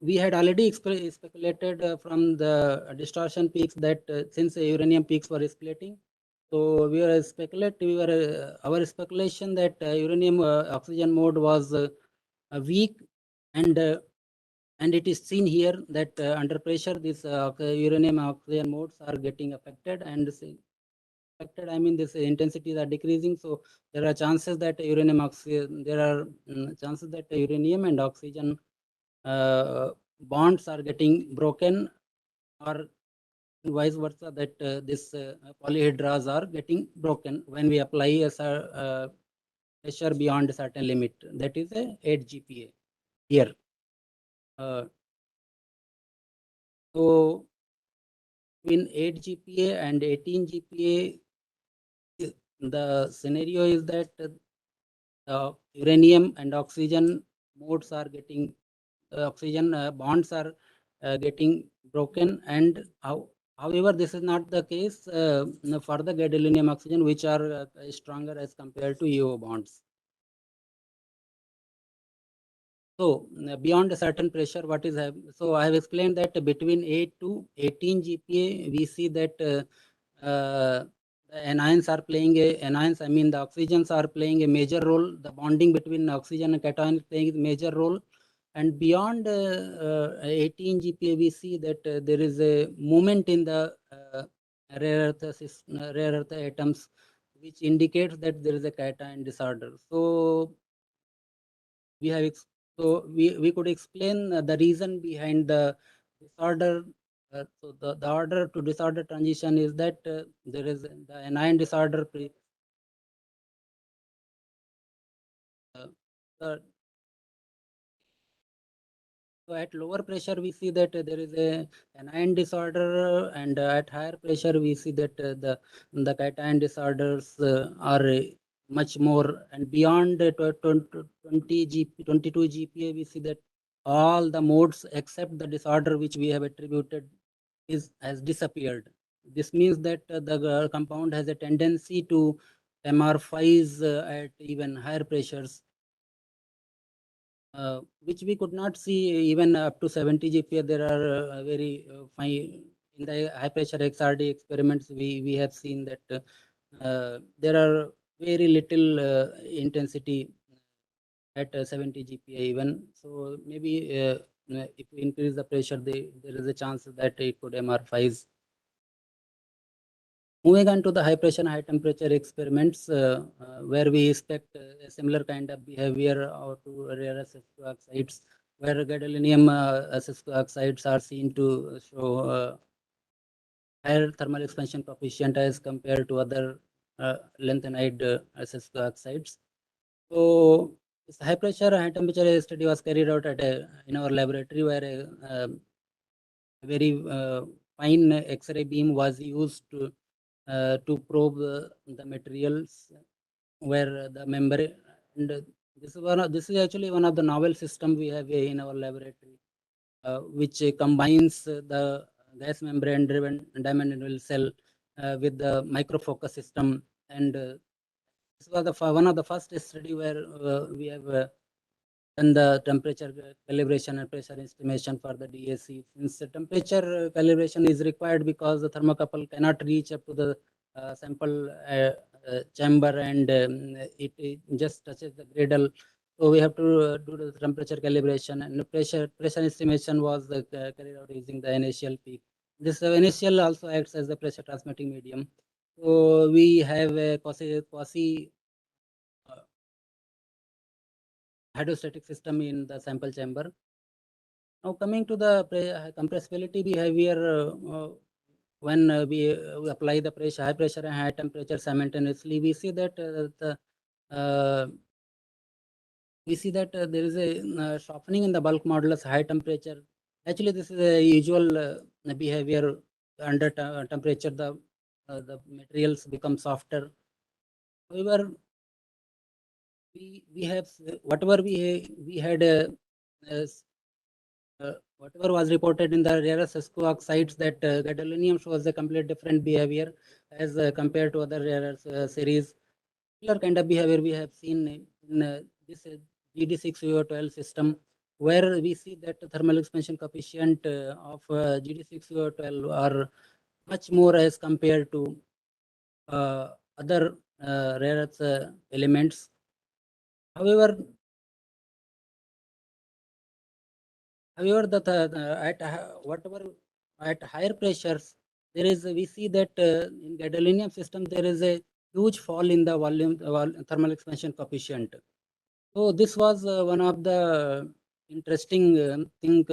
we had already speculated from the distortion peaks that since the uranium peaks were splitting, so our speculation that uranium oxygen mode was weak, and it is seen here that under pressure these uranium oxygen modes are getting affected, and I mean this intensities are decreasing. So there are chances that uranium and oxygen bonds are getting broken, or vice versa, that this polyhedras are getting broken when we apply a pressure beyond a certain limit, that is a 8 GPa here. So in 8 GPa and 18 GPa, the scenario is that uranium and oxygen modes are getting oxygen bonds are getting broken, and however this is not the case for the gadolinium oxygen, which are stronger as compared to EO bonds. So beyond a certain pressure, what is so I have explained that between 8 to 18 GPa, we see that the anions are playing anions, I mean the oxygens are playing a major role. The bonding between oxygen and cation is playing a major role. And beyond 18 GPa, we see that there is a movement in the rare earth atoms, which indicates that there is a cation disorder. So we could explain the reason behind the disorder. So the order to disorder transition is that there is the anion disorder. So at lower pressure, we see that there is a anion disorder, and at higher pressure, we see that the cation disorders are much more. And beyond 22 GPa, we see that all the modes except the disorder which we have attributed has disappeared. This means that the compound has a tendency to amorphize at even higher pressures, which we could not see even up to 70 GPa. There are very fine in the high pressure XRD experiments. We have seen that there are very little intensity at 70 GPa even. So maybe if we increase the pressure, there is a chance that it could amorphize. Moving on to the high pressure and high temperature experiments, where we expect a similar kind of behavior to rare SSQ oxides, where gadolinium SSQ oxides are seen to show higher thermal expansion coefficient as compared to other lanthanide SSQ oxides. So this high pressure, high temperature study was carried out in our laboratory, where a very fine X-ray beam was used to probe the materials where the membrane. And this is actually one of the novel system we have in our laboratory, which combines the gas membrane driven diamond anvil cell with the microfocus system. And this was one of the first study where we have done the temperature calibration and pressure estimation for the DAC. Since the temperature calibration is required because the thermocouple cannot reach up to the sample chamber, and it just touches the cradle. So we have to do the temperature calibration, and the pressure estimation was carried out using the initial peak. This initial also acts as the pressure transmitting medium. So we have a quasi hydrostatic system in the sample chamber. Now coming to the compressibility behavior, when we apply the pressure, high pressure and high temperature simultaneously, we see that there is a softening in the bulk modulus high temperature. Actually, this is a usual behavior under temperature. The materials become softer. However, we have whatever we had whatever was reported in the rarest SQ oxides, that gadolinium shows a complete different behavior as compared to other rare series. Similar kind of behavior we have seen in this GD6CO12 system, where we see that the thermal expansion coefficient of GD6CO12 are much more as compared to other rare earth elements. However, at higher pressures, we see that in gadolinium system there is a huge fall in the volume thermal expansion coefficient. So this was one of the interesting thing,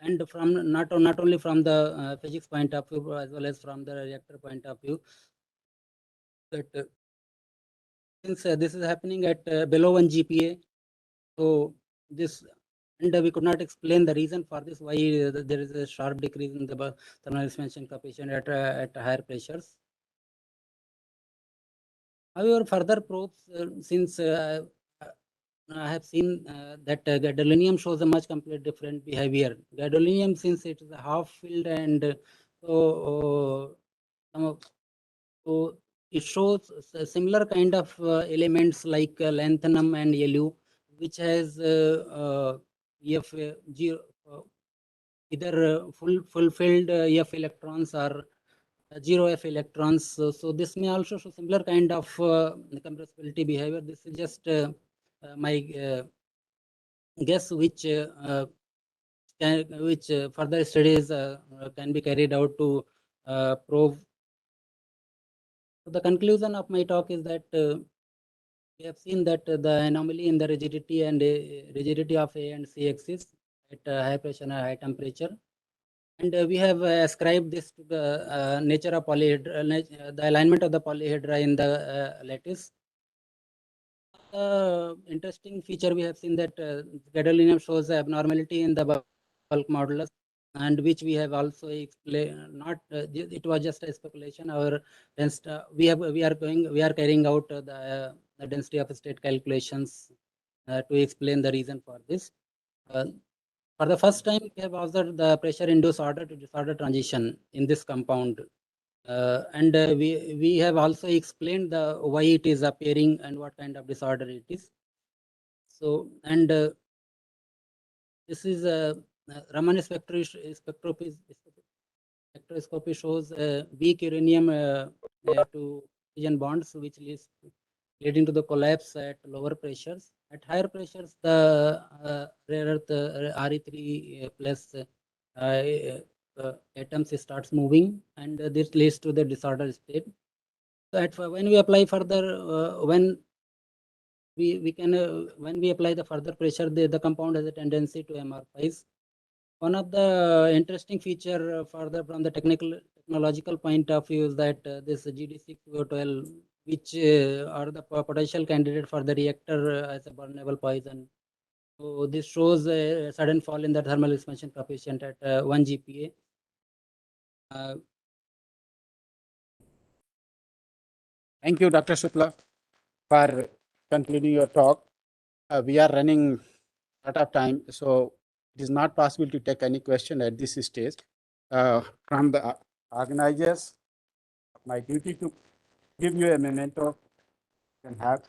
and from not only from the physics point of view as well as from the reactor point of view, that since this is happening at below 1 GPa, so this, and we could not explain the reason for this, why there is a sharp decrease in the thermal expansion coefficient at higher pressures. However, further probes, since I have seen that gadolinium shows a much complete different behavior. Gadolinium, since it is a half filled, and so it shows a similar kind of elements like lanthanum and yellow, which has F zero, either fulfilled F electrons or zero F electrons. So this may also show similar kind of compressibility behavior. This is just my guess, which further studies can be carried out to prove. So the conclusion of my talk is that we have seen that the anomaly in the rigidity and rigidity of A and C axis at high pressure and high temperature, and we have ascribed this to the nature of polyhedra, the alignment of the polyhedra in the lattice. Interesting feature, we have seen that gadolinium shows abnormality in the bulk modulus, and which we have also explained. Not it was just a speculation. Our we are carrying out the density of state calculations to explain the reason for this. For the first time, we have observed the pressure induced order to disorder transition in this compound. And we have also explained the why it is appearing and what kind of disorder it is. So, and this is a Raman spectroscopy shows weak uranium to oxygen bonds, which is leading to the collapse at lower pressures. At higher pressures, the rare earth Re3 plus atoms starts moving, and this leads to the disorder state. So when we apply further, when we apply the further pressure, the compound has a tendency to amorphize. One of the interesting feature further from the technological point of view is that this GD6CO12, which are the potential candidate for the reactor as a burnable poison. So this shows a sudden fall in the thermal expansion coefficient at 1 GPa. Thank you, Dr. Shukla, for concluding your talk. We are running out of time, so it is not possible to take any question at this stage. From the organizers, my duty to give you a memento you can have.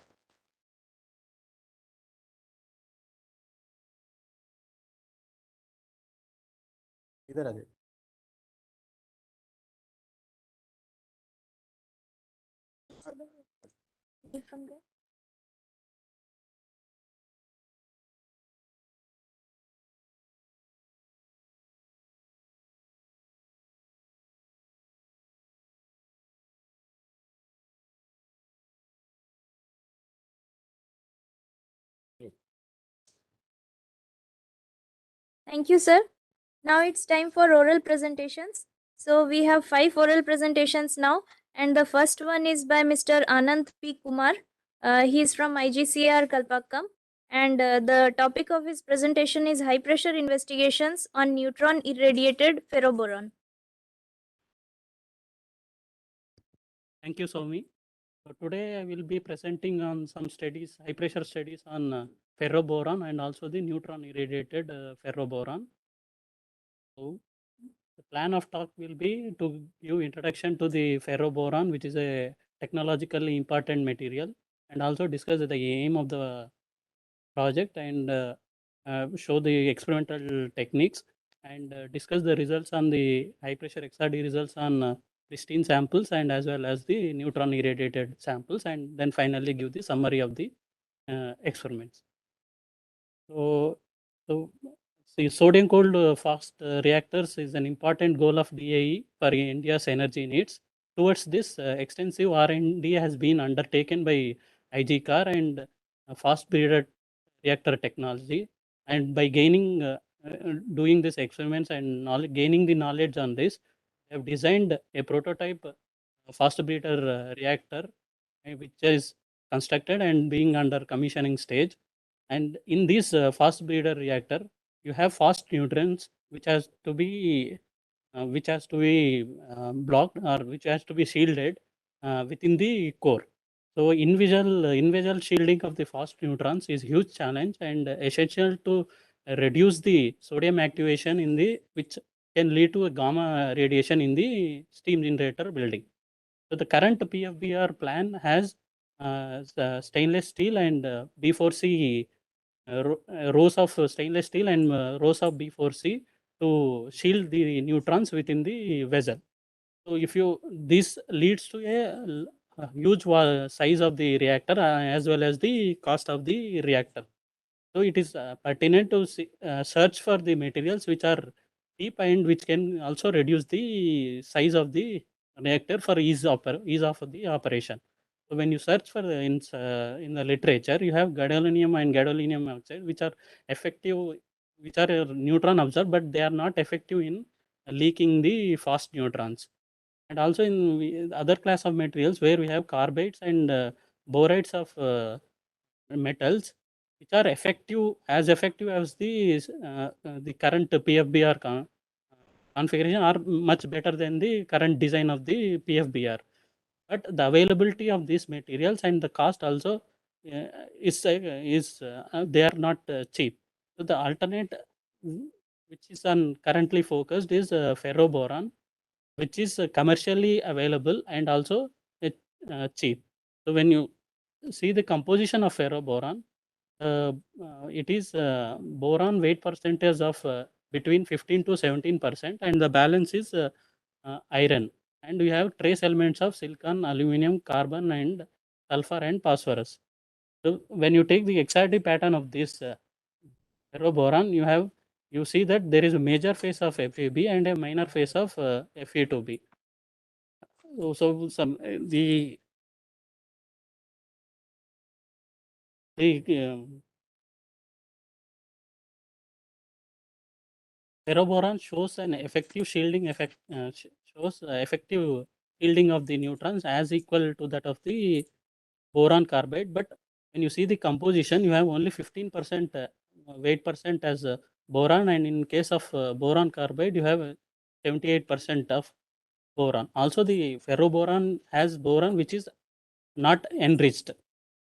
इधर आ जाइए। Thank you, sir. Now it's time for oral presentations. So we have 5 oral presentations now, and the first one is by Mr. Anand P. Kumar. He is from IGCR Kalpakkam, and the topic of his presentation is high pressure investigations on neutron irradiated ferroboron. Thank you, Soumi. So today I will be presenting on some studies, high pressure studies on ferroboron and also the neutron irradiated ferroboron. So the plan of talk will be to give introduction to the ferroboron, which is a technologically important material, and also discuss the aim of the project and show the experimental techniques and discuss the results on the high pressure XRD results on pristine samples and as well as the neutron irradiated samples, and then finally give the summary of the experiments. So see, sodium cooled fast reactors is an important goal of DAE for India's energy needs. Towards this, extensive R&D has been undertaken by IGCAR and fast breeder reactor technology. And by doing these experiments and gaining the knowledge on this, they have designed a prototype fast breeder reactor, which is constructed and being under commissioning stage. And in this fast breeder reactor, you have fast neutrons which has to be blocked or which has to be shielded within the core. So invisible shielding of the fast neutrons is huge challenge and essential to reduce the sodium activation in the which can lead to a gamma radiation in the steam generator building. So the current PFBR plan has stainless steel and B4C rows of stainless steel and rows of B4C to shield the neutrons within the vessel. So if you this leads to a huge size of the reactor as well as the cost of the reactor. So it is pertinent to search for the materials which are cheap and which can also reduce the size of the reactor for ease of the operation. So when you search for in the literature, you have gadolinium and gadolinium oxide, which are effective, which are neutron absorb, but they are not effective in leaking the fast neutrons. And also in other class of materials where we have carbides and borides of metals, which are effective as the current PFBR configuration, are much better than the current design of the PFBR. But the availability of these materials and the cost also they are not cheap. So the alternate which is currently focused is ferroboron, which is commercially available and also cheap. So when you see the composition of ferroboron, it is boron weight percentage of between 15 to 17%, and the balance is iron. And we have trace elements of silicon, aluminum, carbon, and sulfur and phosphorus. So when you take the XRD pattern of this ferroboron, you see that there is a major phase of FAB and a minor phase of Fe2B. So some ferroboron shows an effective shielding effect, shows effective shielding of the neutrons as equal to that of the boron carbide. But when you see the composition, you have only 15% weight percent as boron, and in case of boron carbide, you have 78% of boron. Also, the ferroboron has boron which is not enriched.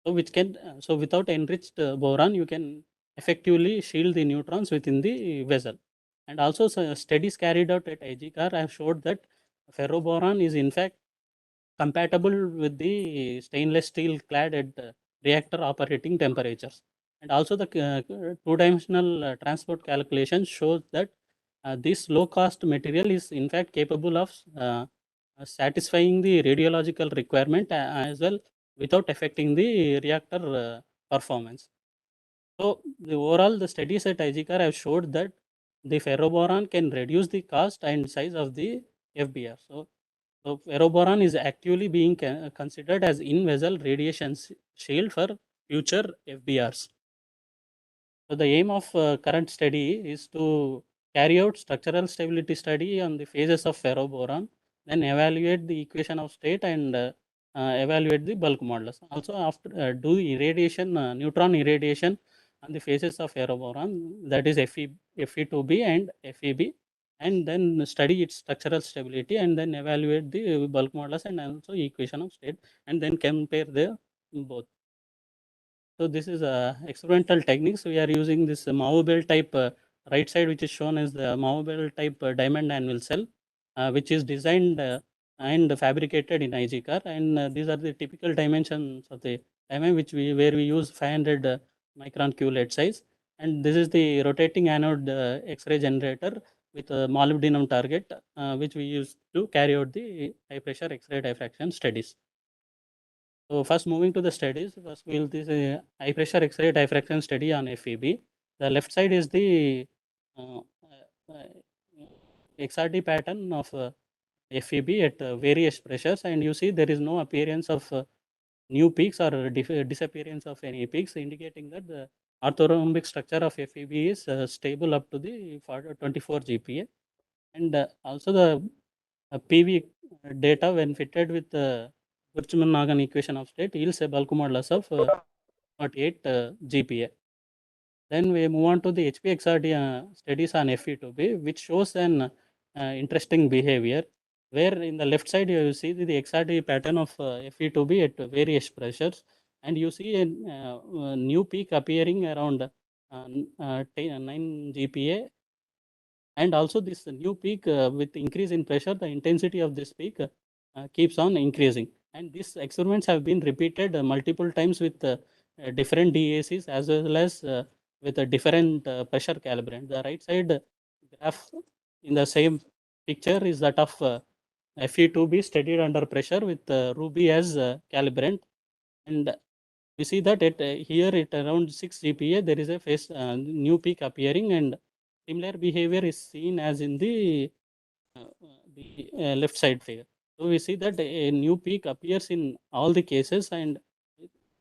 So which can so without enriched boron, you can effectively shield the neutrons within the vessel. And also studies carried out at IGCAR have showed that ferroboron is in fact compatible with the stainless steel clad at reactor operating temperatures. And also the two-dimensional transport calculations shows that this low-cost material is in fact capable of satisfying the radiological requirement as well without affecting the reactor performance. So the studies at IGCAR have showed that the ferroboron can reduce the cost and size of the FBR. So ferroboron is actively being considered as in-vessel radiation shield for future FBRs. So the aim of current study is to carry out structural stability study on the phases of ferroboron, then evaluate the equation of state and evaluate the bulk modulus. Also after do irradiation, neutron irradiation on the phases of ferroboron, that is Fe2b and Feb, and then study its structural stability and then evaluate the bulk modulus and also equation of state, and then compare the both. So this is experimental techniques. We are using this Mao-Bell type right side, which is shown as the Mao-Bell type diamond anvil cell, which is designed and fabricated in ICReAcH. And these are the typical dimensions of the diamond, where we use 500 micron QLED size. And this is the rotating anode X-ray generator with a molybdenum target, which we use to carry out the high pressure X-ray diffraction studies. So first moving to the studies, first we'll this high pressure X-ray diffraction study on FEB. The left side is the XRD pattern of FEB at various pressures, and you see there is no appearance of new peaks or disappearance of any peaks, indicating that the orthorhombic structure of FEB is stable up to the 24 GPa. And also the PV data when fitted with the Boltzmann-Nagan equation of state yields a bulk modulus of 48 GPa. Then we move on to the HPXRD studies on Fe2b, which shows an interesting behavior, where in the left side you see the XRD pattern of Fe2b at various pressures, and you see a new peak appearing around 9 GPa. And also this new peak with increase in pressure, the intensity of this peak keeps on increasing. And these experiments have been repeated multiple times with different DACs as well as with a different pressure calibrant. The right side graph in the same picture is that of Fe2b studied under pressure with Ruby as calibrant. And we see that here at around 6 GPa, there is a phase new peak appearing, and similar behavior is seen as in the left side figure. So we see that a new peak appears in all the cases, and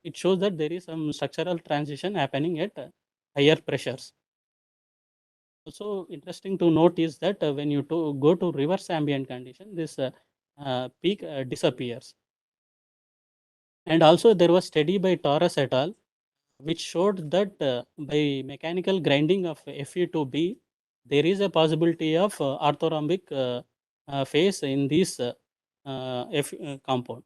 it shows that there is some structural transition happening at higher pressures. Also interesting to note is that when you go to reverse ambient condition, this peak disappears. And also there was study by Torres et al., which showed that by mechanical grinding of Fe2b, there is a possibility of orthorhombic phase in this compound.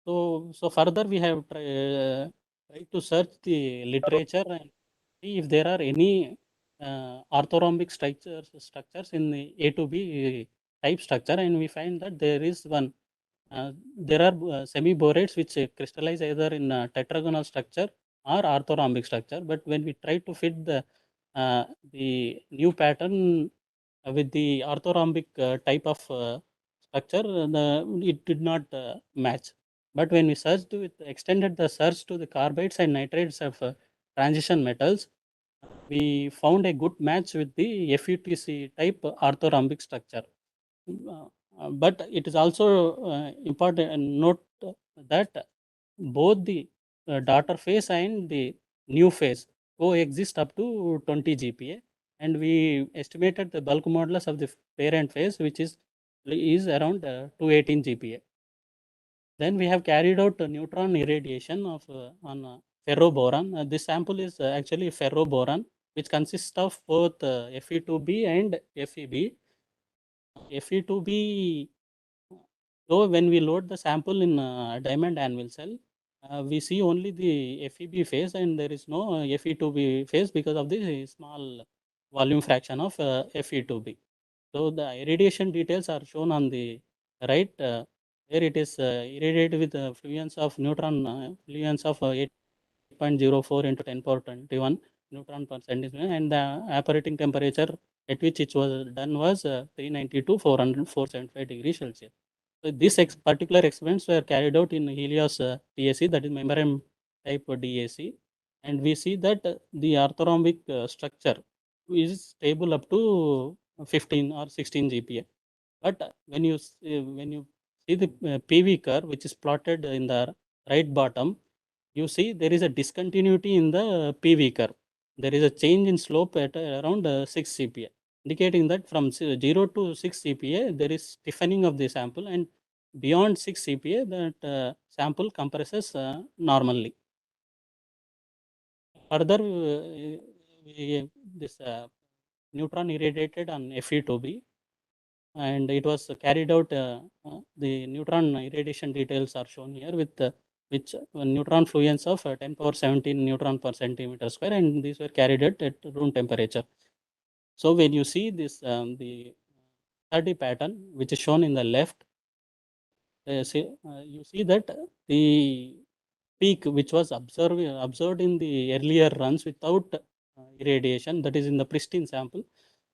So further we have tried to search the literature and see if there are any orthorhombic structures in the A to B type structure, and we find that there is one. There are semi-borates which crystallize either in a tetragonal structure or orthorhombic structure, but when we try to fit the new pattern with the orthorhombic type of structure, it did not match. But when we extended the search to the carbides and nitrates of transition metals, we found a good match with the FUTC type orthorhombic structure. But it is also important to note that both the daughter phase and the new phase coexist up to 20 GPa, and we estimated the bulk modulus of the parent phase, which is around 218 GPa. Then we have carried out neutron irradiation of on ferroboron. This sample is actually ferroboron, which consists of both Fe2b and Feb. Fe2b, so when we load the sample in diamond anvil cell, we see only the Feb phase and there is no Fe2b phase because of the small volume fraction of Fe2b. So the irradiation details are shown on the right, where it is irradiated with fluence of neutron, fluence of 8.04 into 10 power 21 neutron per centimeter, and the operating temperature at which it was done was 390 to 475 degrees Celsius. So these particular experiments were carried out in Helios DAC, that is membrane type DAC, and we see that the orthorhombic structure is stable up to 15 or 16 GPa. But when you see the PV curve, which is plotted in the right bottom, you see there is a discontinuity in the PV curve. There is a change in slope at around 6 CPa, indicating that from 0 to 6 CPa, there is stiffening of the sample, and beyond 6 CPa, that sample compresses normally. Further, this neutron irradiated on Fe2b, and it was carried out, the neutron irradiation details are shown here with which neutron fluence of 10 power 17 neutron per centimeter square, and these were carried out at room temperature. So when you see this, the study pattern, which is shown in the left, you see that the peak which was observed in the earlier runs without irradiation, that is in the pristine sample,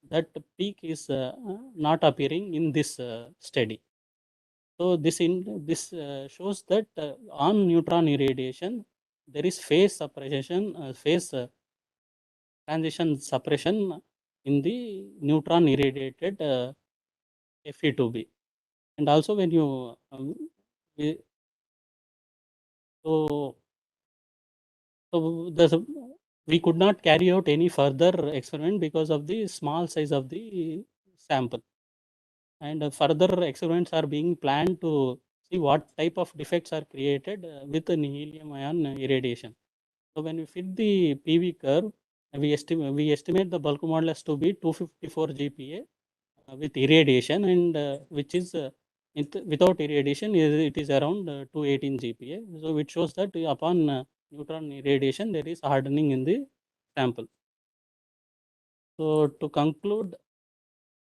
that peak is not appearing in this study. So this shows that on neutron irradiation, there is phase suppression, phase transition suppression in the neutron irradiated Fe2b. And also when you so we could not carry out any further experiment because of the small size of the sample, and further experiments are being planned to see what type of defects are created with an helium ion irradiation. So when we fit the PV curve, we estimate the bulk modulus to be 254 GPa with irradiation, and which is without irradiation it is around 218 GPa. So it shows that upon neutron irradiation there is hardening in the sample. So to conclude,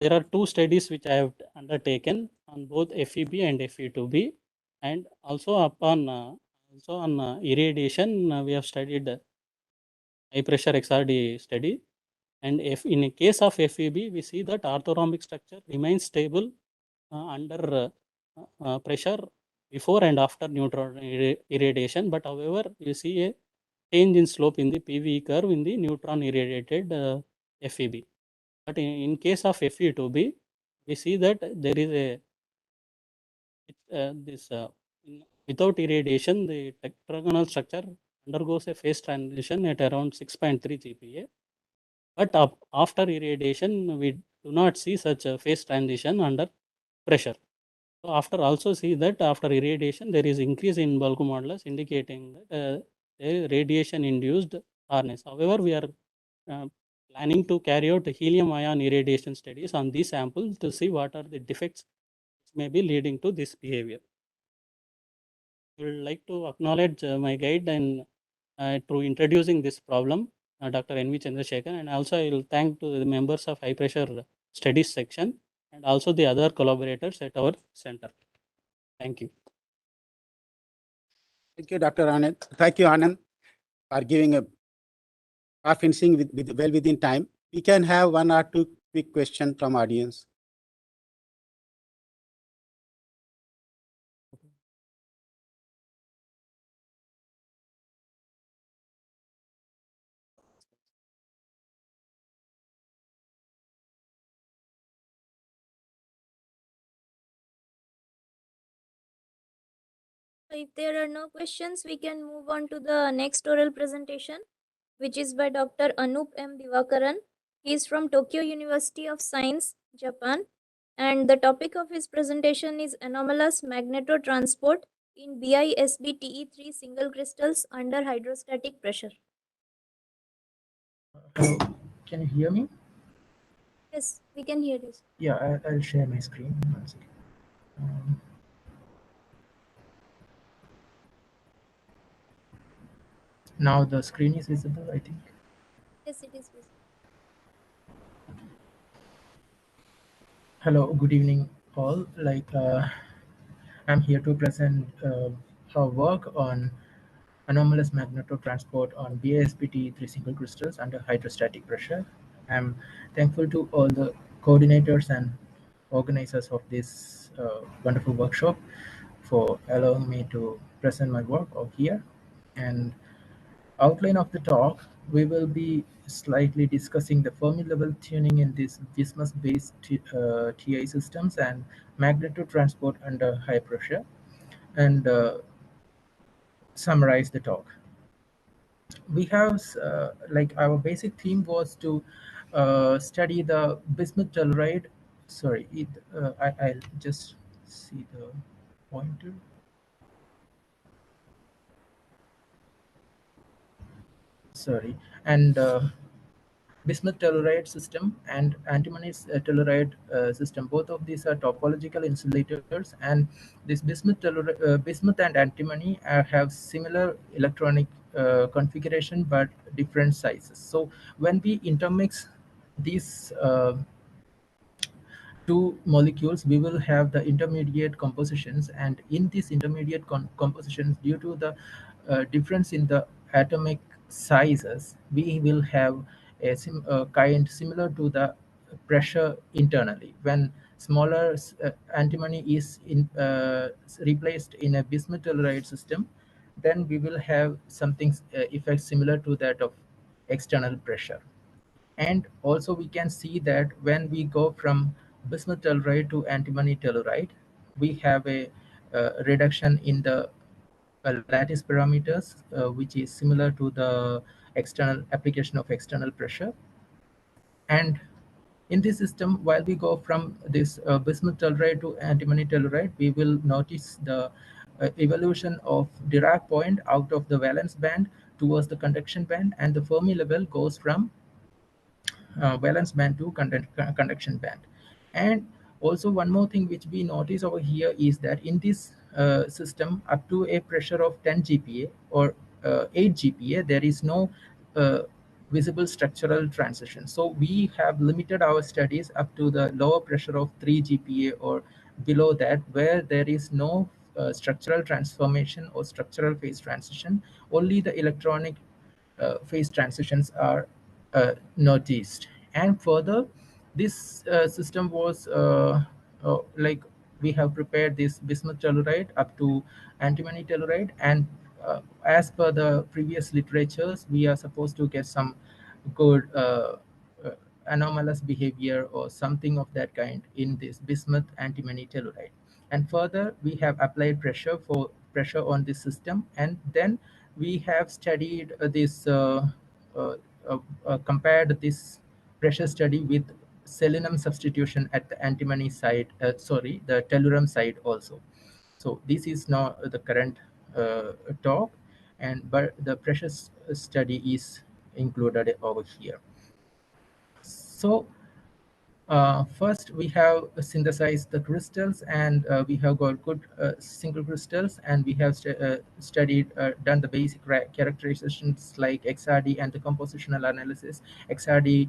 there are two studies which I have undertaken on both FEB and Fe2b, and also upon irradiation we have studied high pressure XRD study. And if in a case of FEB, we see that orthorhombic structure remains stable under pressure before and after neutron irradiation. But however, you see a change in slope in the PV curve in the neutron irradiated FEB. But in case of Fe2b, we see that there is a without irradiation, the tetragonal structure undergoes a phase transition at around 6.3 GPa. But after irradiation, we do not see such a phase transition under pressure. So after also see that after irradiation, there is increase in bulk modulus, indicating that there is radiation induced harness. However, we are planning to carry out helium ion irradiation studies on these samples to see what are the defects which may be leading to this behavior. I would like to acknowledge my guide and through introducing this problem, Dr. N.V. Chandrasekhar, and also I will thank to the members of high pressure studies section and also the other collaborators at our center. Thank you. Thank you, Dr. Anand. Thank you, Anand, for giving finishing well within time. We can have one or two quick questions from audience. If there are no questions, we can move on to the next oral presentation, which is by Dr. Anup M. Divakaran. He is from Tokyo University of Science, Japan, and the topic of his presentation is anomalous magnetotransport in BISB-TE3 single crystals under hydrostatic pressure. Hello, can you hear me? Yes, we can hear this. Yeah, I'll share my screen. One second. Now the screen is visible, I think. Yes, it is visible. Hello, good evening all. I'm here to present our work on anomalous magnetotransport on BISB-TE3 single crystals under hydrostatic pressure. I'm thankful to all the coordinators and organizers of this wonderful workshop for allowing me to present my work out here. And outline of the talk, we will be slightly discussing the Fermi level tuning in these bismuth-based TI systems and magnetotransport under high pressure. And summarize the talk. We have like our basic theme was to study the bismuth telluride. Sorry, I'll just see the pointer. Sorry, and bismuth telluride system and antimony telluride system. Both of these are topological insulators, and this bismuth and antimony have similar electronic configuration but different sizes. So when we intermix these two molecules, we will have the intermediate compositions, and in these intermediate compositions, due to the difference in the atomic sizes, we will have a kind similar to the pressure internally. When smaller antimony is replaced in a bismuth telluride system, then we will have something effect similar to that of external pressure. And also we can see that when we go from bismuth telluride to antimony telluride, we have a reduction in the lattice parameters, which is similar to the external application of external pressure. And in this system, while we go from this bismuth telluride to antimony telluride, we will notice the evolution of Dirac point out of the valence band towards the conduction band, and the Fermi level goes from valence band to conduction band. And also one more thing which we notice over here is that in this system, up to a pressure of 10 GPa or 8 GPa, there is no visible structural transition. So we have limited our studies up to the lower pressure of 3 GPa or below that, where there is no structural transformation or structural phase transition. Only the electronic phase transitions are noticed. And further, this system was like we have prepared this bismuth telluride up to antimony telluride, and as per the previous literatures, we are supposed to get some good uh, anomalous behavior or something of that kind in this bismuth antimony telluride. And further, we have applied pressure on this system, and then we have studied this compared this pressure study with selenium substitution at the antimony side, the tellurum side also. So this is now the current talk, and but the pressure study is included over here. So first, we have synthesized the crystals, and we have got good single crystals, and we have studied, done the basic characterizations like XRD and the compositional analysis. XRD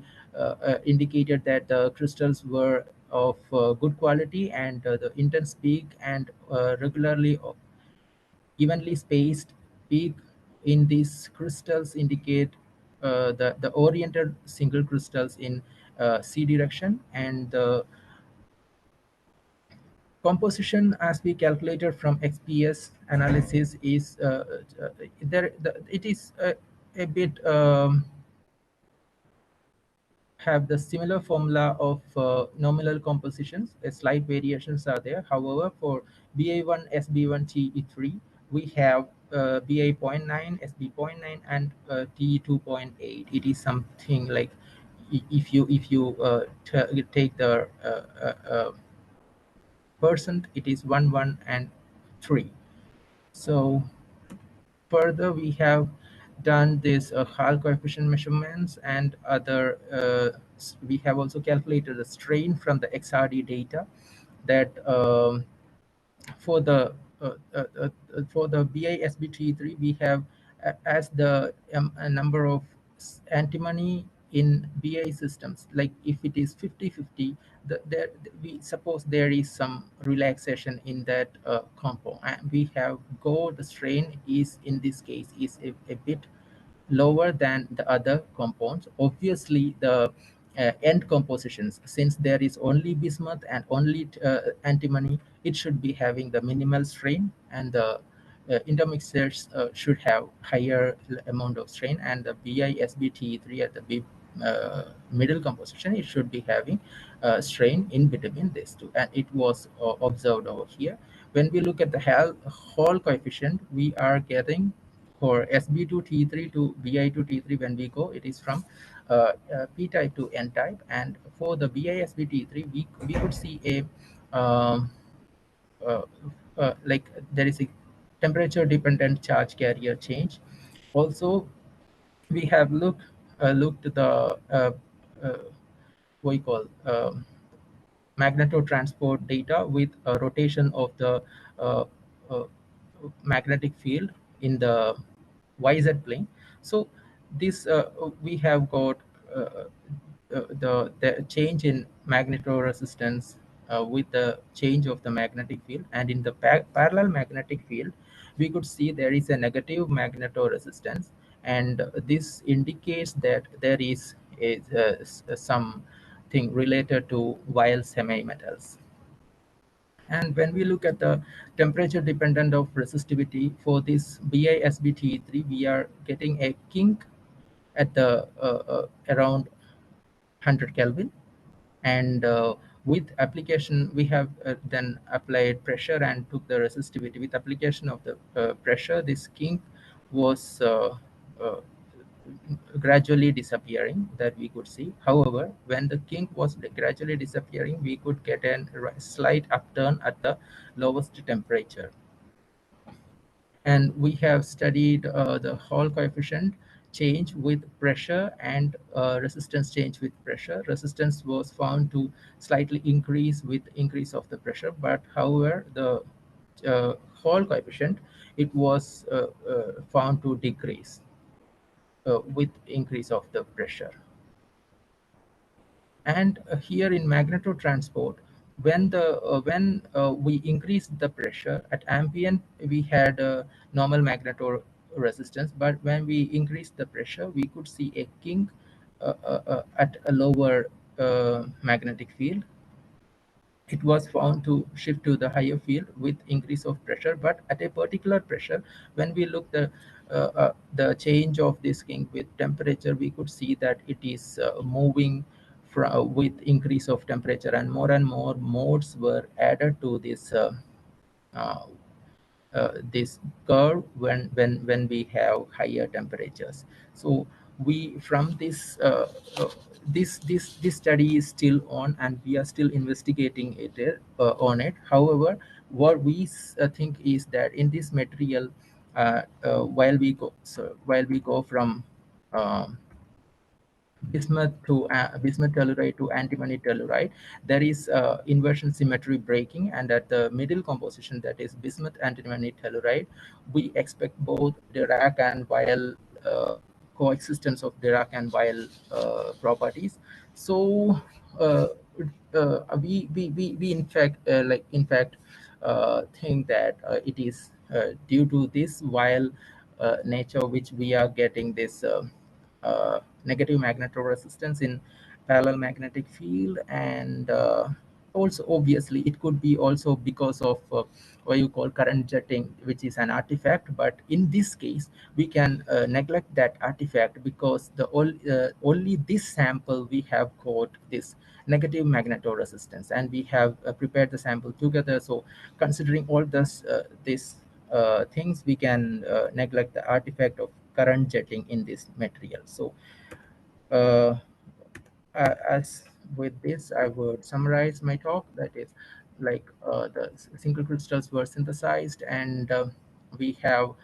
indicated that the crystals were of good quality, and the intense peak and regularly evenly spaced peak in these crystals indicate the oriented single crystals in C direction, and the composition as we calculated from XPS analysis is it is a bit have the similar formula of nominal compositions. Slight variations are there. However, for BA1, SB1, TE3, we have BA 0.9, SB 0.9, and TE 2.8. It is something like if you take the percent, it is 1, 1, and 3. So further, we have done this Hall coefficient measurements and other. We have also calculated the strain from the XRD data that for the BISBT3, we have as the number of antimony in BI systems. Like if it is 50-50, we suppose there is some relaxation in that compound, and we have the strain is in this case is a bit lower than the other compounds. Obviously, the end compositions, since there is only bismuth and only antimony, it should be having the minimal strain, and the intermixtures should have higher amount of strain, and the BISBT3 at the middle composition, it should be having strain in between these two, and it was observed over here. When we look at the Hall coefficient, we are getting for SB2T3 to BI2T3, when we go, it is from P type to N type. And for the BISBT3, we could see a like there is a temperature dependent charge carrier change. Also, we have looked the what we call magnetotransport data with a rotation of the uh, uh, magnetic field in the YZ plane. So this we have got the change in magnetoresistance with the change of the magnetic field, and in the parallel magnetic field we could see there is a negative magnetoresistance, and this indicates that there is something related to wild semi-metals. And when we look at the temperature dependent of resistivity for this BISBT3, we are getting a kink at the around 100 Kelvin. And with application, we have then applied pressure and took the resistivity. With application of the pressure, this kink was uh, gradually disappearing, that we could see. However, when the kink was gradually disappearing, we could get a slight upturn at the lowest temperature. And we have studied the Hall coefficient change with pressure and resistance change with pressure. Resistance was found to slightly increase with increase of the pressure, but however the Hall coefficient, it was found to decrease with increase of the pressure. And here in magnetotransport, when we increased the pressure at ambient, we had a normal resistance, but when we increased the pressure, we could see a kink at a lower magnetic field. It was found to shift to the higher field with increase of pressure, but at a particular pressure, when we look the change of this kink with temperature, we could see that it is moving with increase of temperature, and more modes were added to uh, this curve when we have higher temperatures. So we from this this study is still on, and we are still investigating it on it. However, what we think is that in this material, while we go from bismuth telluride to antimony telluride, there is inversion symmetry breaking, and at the middle composition, that is bismuth antimony telluride, we expect both Dirac and Weil coexistence of Dirac and Weil properties. So we in fact think that it is due to this Weil nature which we are getting this negative magnetoresistance in parallel magnetic field. And also obviously it could be also because of what you call current jetting, which is an artifact. But in this case we can neglect that artifact, because the only this sample we have got this negative magnetoresistance, and we have prepared the sample together. So considering all this things, we can neglect the artifact of current jetting in this material. So as with this, I would summarize my talk. That is, like the single crystals were synthesized, and we have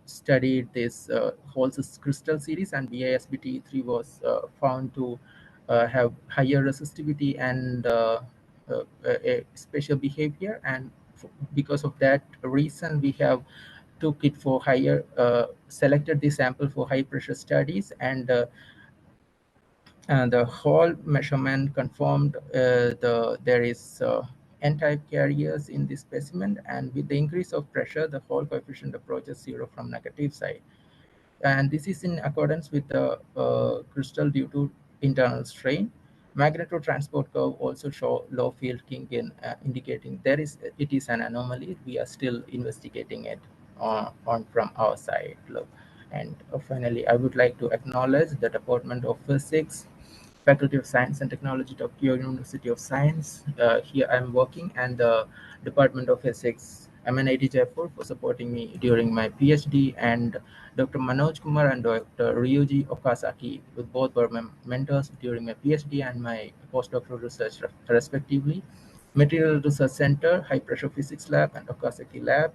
studied this whole crystal series, and BISBT3 was found to have higher resistivity and a special behavior. And because of that reason, we have took it for higher, selected the sample for high pressure studies, and the Hall measurement confirmed there is N-type carriers in this specimen, and with the increase of pressure, the Hall coefficient approaches zero from negative side. And this is in accordance with the crystal due to internal strain. Magnetotransport curve also show low field kink in indicating it is an anomaly. We are still investigating it on from our side. And finally, I would like to acknowledge the Department of Physics, Faculty of Science and Technology, Tokyo University of Science. Here I'm working, and the Department of Physics MNIT Jaipur for supporting me during my PhD, and Dr. Manoj Kumar and Dr. Ryuji Okazaki, with both were my mentors during my PhD and my postdoctoral research respectively. Material Research Center, High Pressure Physics Lab, and Okazaki Lab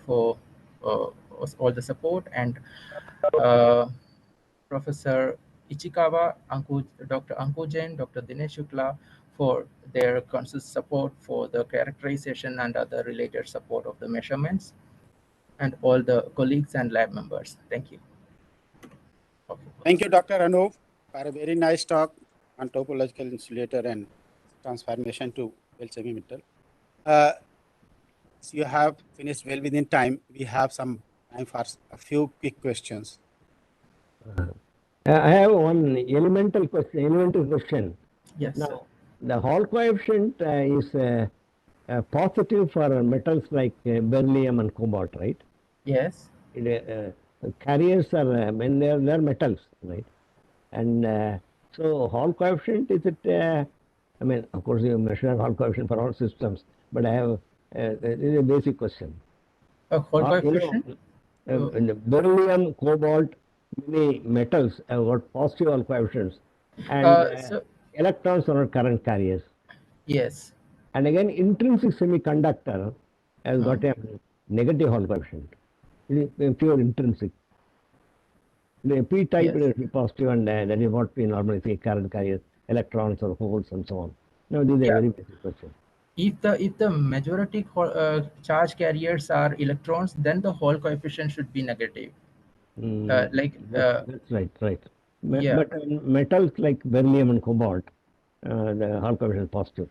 for all the support, and Professor Ichikawa, Dr. Anku Jain, Dr. Dinesh Shukla for their constant support for the characterization and other related support of the measurements, and all the colleagues and lab members. Thank you. Thank you, Dr. Anup, for a very nice talk on topological insulator and transformation to well semi-metal. So you have finished well within time. We have some time for a few quick questions. I have one elemental question. Yes. Now, the Hall coefficient is positive for metals like beryllium and cobalt, right? Yes. Carriers are when they're metals, right? And so Hall coefficient, is it? I mean, of course, you measure Hall coefficient for all systems, but I have this is a basic question. Hall coefficient? In the beryllium, cobalt, many metals have got positive Hall coefficients, and electrons are current carriers. Yes. And again, intrinsic semiconductor has got a negative Hall coefficient. It is pure intrinsic. The p-type is positive, and that is what we normally say current carriers, electrons or holes and so on. No, this is a very basic question. If the majority charge carriers are electrons, then the Hall coefficient should be negative. That's right. Yeah. But metals like beryllium and cobalt, the Hall coefficient is positive.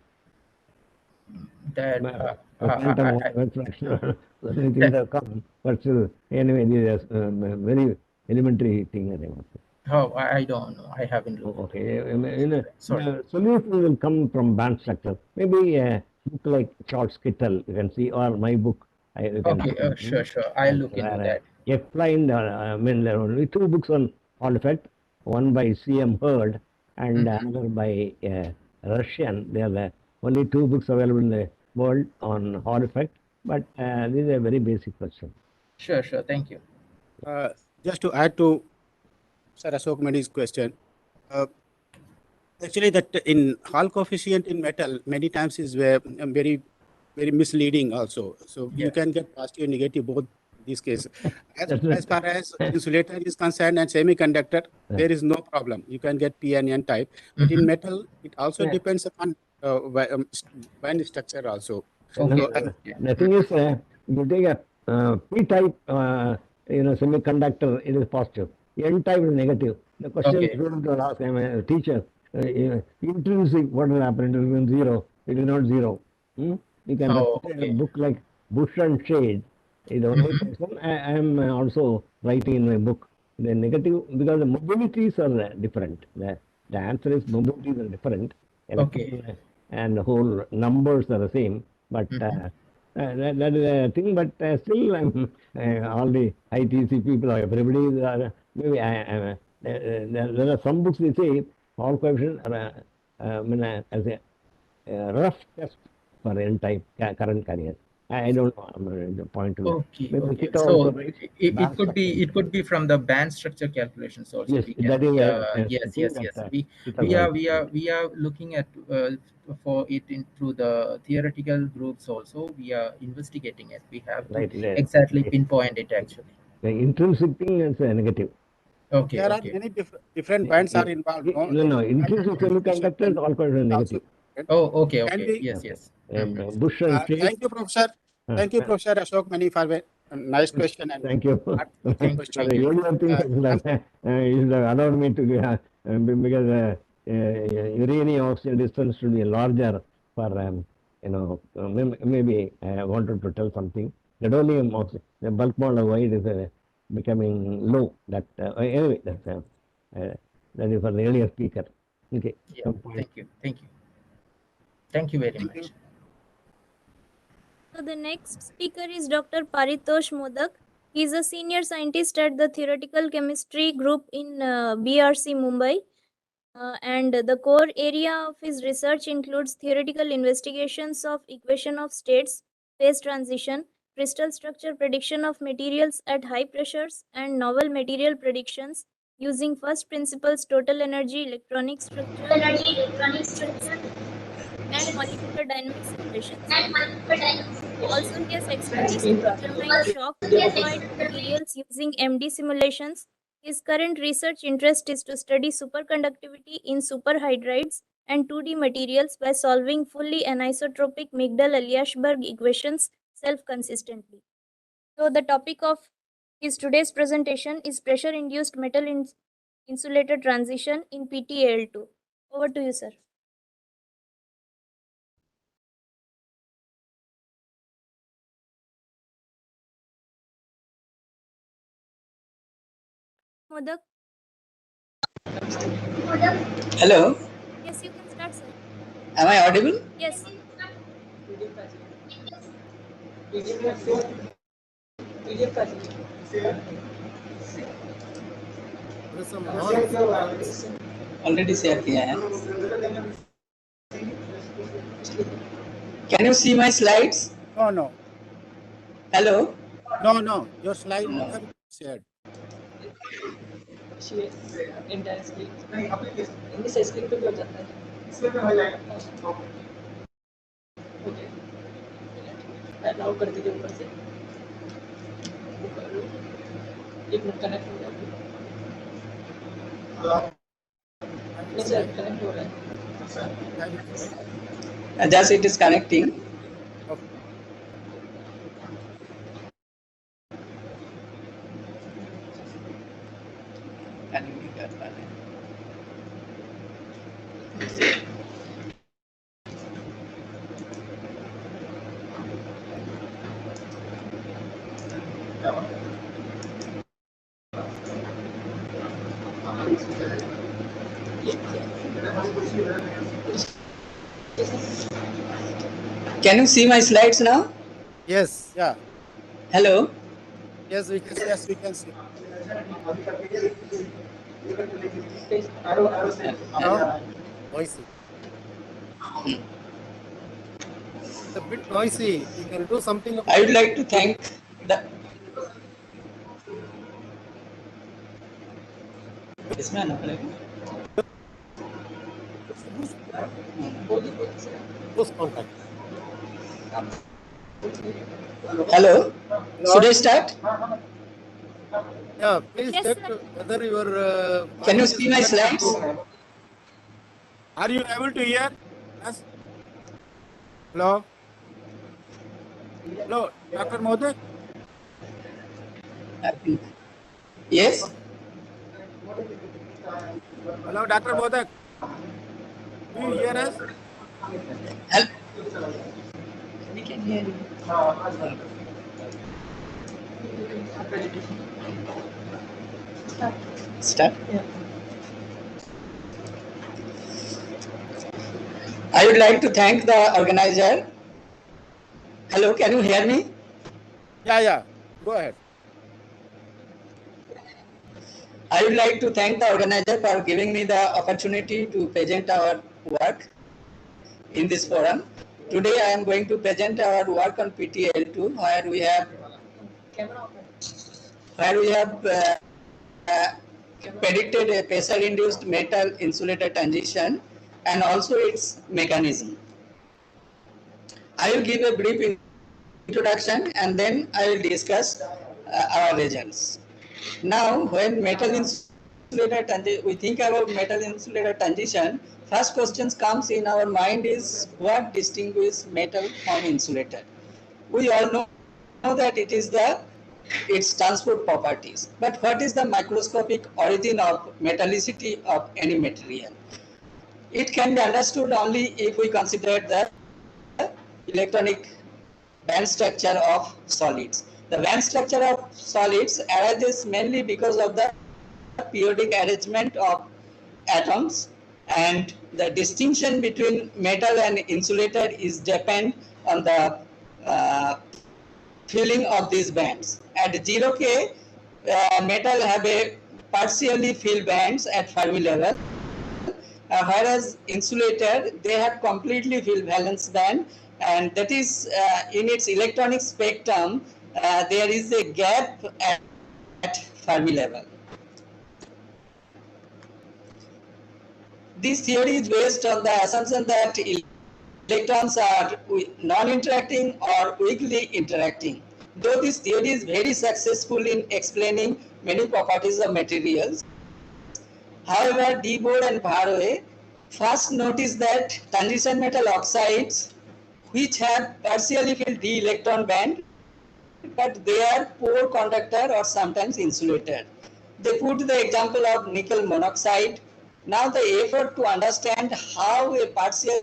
Many things have come, but still, anyway, this is a very elementary thing. Oh, I don't know. I haven't looked. Okay. The solution will come from band structure. Maybe a book like Charles Kittle, you can see, or my book. Okay, sure. I'll look into that. Explained, I mean, there are only two books on Hall effect, one by C.M. Hurd and another by Russian. There are the only two books available in the world on Hall effect, but this is a very basic question. Sure. Thank you. Just to add to Sir Ashok Mani's question, actually that in Hall coefficient in metal many times is very misleading also. So you can get positive and negative both these cases. As far as insulator is concerned and semiconductor, there is no problem. You can get P and N type. But in metal, it also depends upon band structure also. The thing is, you take a P-type, semiconductor, it is positive. N-type is negative. The question students will ask, I'm a teacher, intrinsic, what will happen? It will be zero. It is not zero. You can read a book like Bush and Shade. Is only person. I am also writing in my book. The negative, because the mobilities are different. The answer is mobilities are different. Electrical and the whole numbers are the same. But that is a thing. But still, all the ITC people, everybody is maybe there are some books they say Hall coefficient as a rough test for N-type current carrier. I don't know the point to Okay. So it could be from the band structure calculations also. Yes, that is Yes. We are looking at for it through the theoretical groups also. We are investigating it. We have to exactly pinpoint it actually. The intrinsic thing is negative. Okay. There are many different bands are involved. No. Intrinsic semiconductors all considered negative. Oh, okay. Yes. Bush and Shade. Thank you, Professor. Thank you, Professor Ashok Mani, for a nice question. And thank you. The earlier thing is allowed me to because uranium oxygen distance should be larger for maybe I wanted to tell something. Gadolinium oxide, the bulk bond of wide is becoming low. That anyway, that is for the earlier speaker. Okay. Yeah. Thank you very much. So the next speaker is Dr. Paritosh Modak. He is a senior scientist at the Theoretical Chemistry Group in BRC, Mumbai. And the core area of his research includes theoretical investigations of equation of states, phase transition, crystal structure prediction of materials at high pressures, and novel material predictions using first principles total energy, electronic structure, and molecular dynamic simulations. Also, he has expertise to determine shock profile materials using MD simulations. His current research interest is to study superconductivity in superhydrides and 2D materials by solving fully anisotropic Migdal-Eliashberg equations self-consistently. So the topic of his today's presentation is pressure-induced metal insulator transition in PTAL2. Over to you, sir. Modak? Hello, Yes, you can start, sir. am I audible? Yes. Already share किया है. Can you see my slides? No, no. Hello? No, no. Your slide No. are shared. entire screen English screen पे भी हो जाता है इसमें भी हो जाएगा ओके अलाउ कर दीजिए ऊपर से एक मिनट कनेक्ट हो जाएगी नहीं सर कनेक्ट हो रहा है Just it is connecting. Can you see my slides now? Yes. Yeah. Hello? Yes, we can. Yes, we can see. No? Noisy. It's a bit noisy. You can do something. I would like to thank the. इसमें आना पड़ेगा. Hello? Should I start? Yeah, please check whether your. Can you see my slides? Are you able to hear? Yes. Hello. Hello, Dr. Modak. Yes. Hello, Dr. Modak. Do you hear us? We can hear you. Start. Yeah. I would like to thank the organizer. Hello, can you hear me? Yeah. Go ahead. I would like to thank the organizer for giving me the opportunity to present our work in this forum. Today I am going to present our work on PTL2, where we have predicted a pressure-induced metal insulator transition and also its mechanism. I will give a brief introduction and then I will discuss our results. Now, when metal insulator we think about metal insulator transition, first question comes in our mind is what distinguishes metal from insulator? We all know that it is its transport properties. But what is the microscopic origin of metallicity of any material? It can be understood only if we consider the electronic band structure of solids. The band structure of solids arises mainly because of the periodic arrangement of atoms, and the distinction between metal and insulator is depend on the filling of these bands. At 0K, metal have a partially filled bands at Fermi level, whereas insulator, they have completely filled valence band and that is in its electronic spectrum, there is a gap at Fermi level. This theory is based on the assumption that electrons are non-interacting or weakly interacting. Though this theory is very successful in explaining many properties of materials, however, Debord and Barrow first noticed that transition metal oxides, which have partially filled d electron band, but they are poor conductor or sometimes insulator. They put the example of nickel monoxide. Now the effort to understand how a partially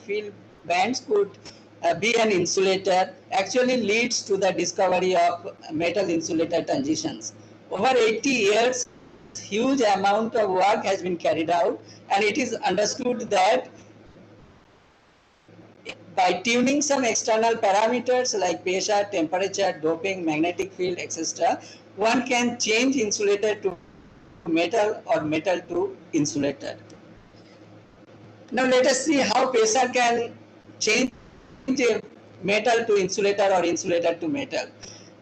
filled bands could be an insulator actually leads to the discovery of metal insulator transitions. Over 80 years, huge amount of work has been carried out, and it is understood that by tuning some external parameters like pressure, temperature, doping, magnetic field, etc., one can change insulator to metal or metal to insulator. Now let us see how pressure can change a metal to insulator or insulator to metal.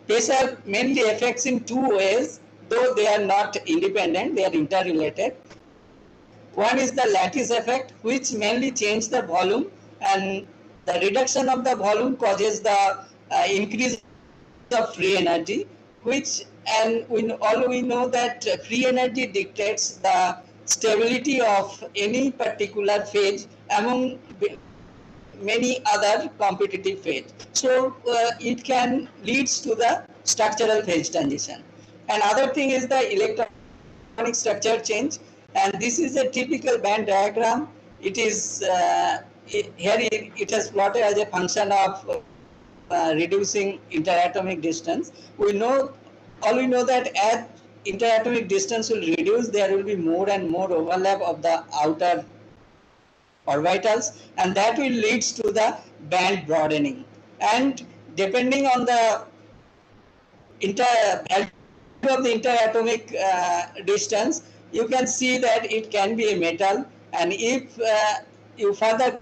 Pressure mainly affects in two ways, though they are not independent, they are interrelated. One is the lattice effect, which mainly changes the volume, and the reduction of the volume causes the increase of free energy, which, and we know that free energy dictates the stability of any particular phase among many other competitive phase. So it can leads to the structural phase transition. Another thing is the electronic structure change, and this is a typical band diagram. It is here it has plotted as a function of reducing interatomic distance. We know that as interatomic distance will reduce, there will be more and more overlap of the outer orbitals, and that will lead to the band broadening. And depending on the value of the interatomic distance, you can see that it can be a metal, and if you further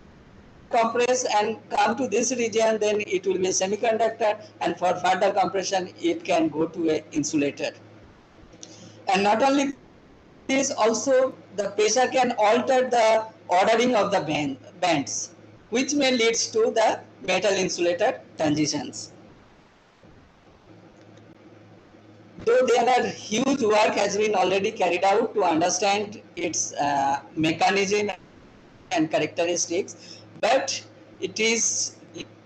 compress and come to this region, then it will be a semiconductor, and for further compression it can go to an insulator. And not only this, also the pressure can alter the ordering of the bands, which may lead to the metal insulator transitions. Though there are huge work has been already carried out to understand its mechanism and characteristics, but it is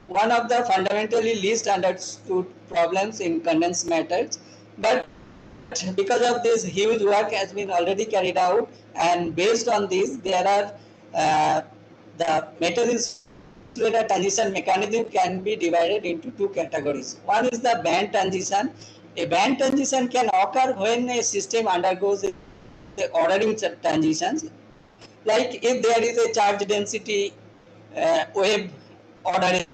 one of the fundamentally least understood problems in condensed matters. But because of this huge work has been already carried out, and based on this, there are the metal insulator transition mechanism can be divided into two categories. One is the band transition. A band transition can occur when a system undergoes the ordering transitions, like if there is a charge density wave ordering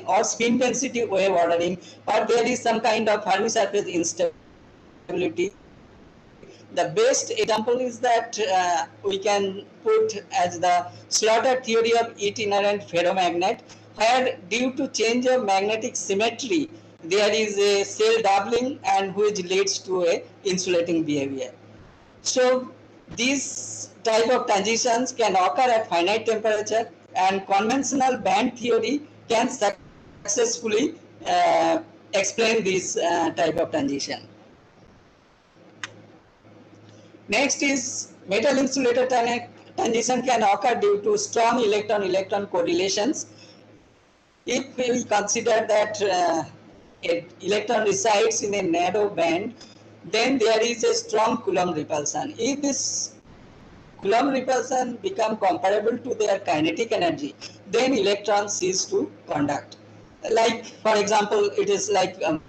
or spin density wave ordering, or there is some kind of Fermi surface instability. The best example is that we can put as the Slaughter theory of itinerant ferromagnet, where due to change of magnetic symmetry, there is a cell doubling, and which leads to a insulating behavior. So these type of transitions can occur at finite temperature, and conventional band theory can successfully explain this type of transition. Next is metal insulator transition can occur due to strong electron-electron correlations. If we consider that an electron resides in a narrow band, then there is a strong Coulomb repulsion. If this Coulomb repulsion become comparable to their kinetic energy, then electrons cease to conduct. Like, for example, it is like a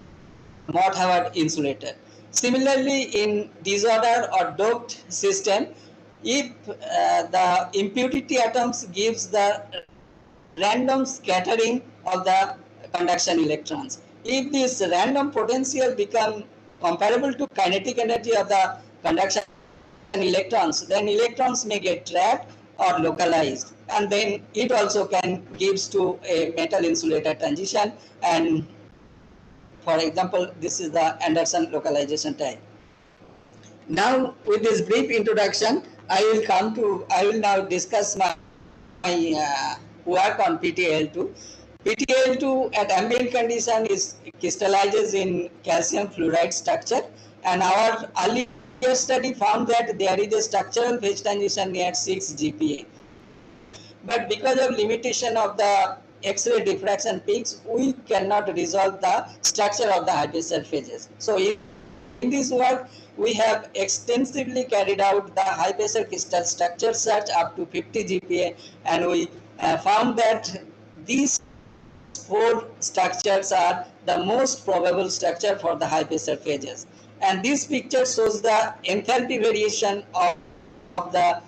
Mott-Howard insulator. Similarly, in disorder or doped system, if the impurity atoms gives the random scattering of the conduction electrons, if this random potential become comparable to kinetic energy of the conduction electrons, then electrons may get trapped, or localized, and then it also can gives to a metal insulator transition. And for example, this is the Anderson localization type. Now, with this brief introduction, I will now discuss my work on PTL2. PTL2 at ambient condition crystallizes in calcium fluoride structure, and our earlier study found that there is a structural phase transition near 6 GPa. But because of limitation of the X-ray diffraction peaks, we cannot resolve the structure of the high pressure phases. So in this work, we have extensively carried out the high pressure crystal structure search up to 50 GPa, and we found that these 4 structures are the most probable structure for the high pressure phases. And this picture shows the enthalpy variation of the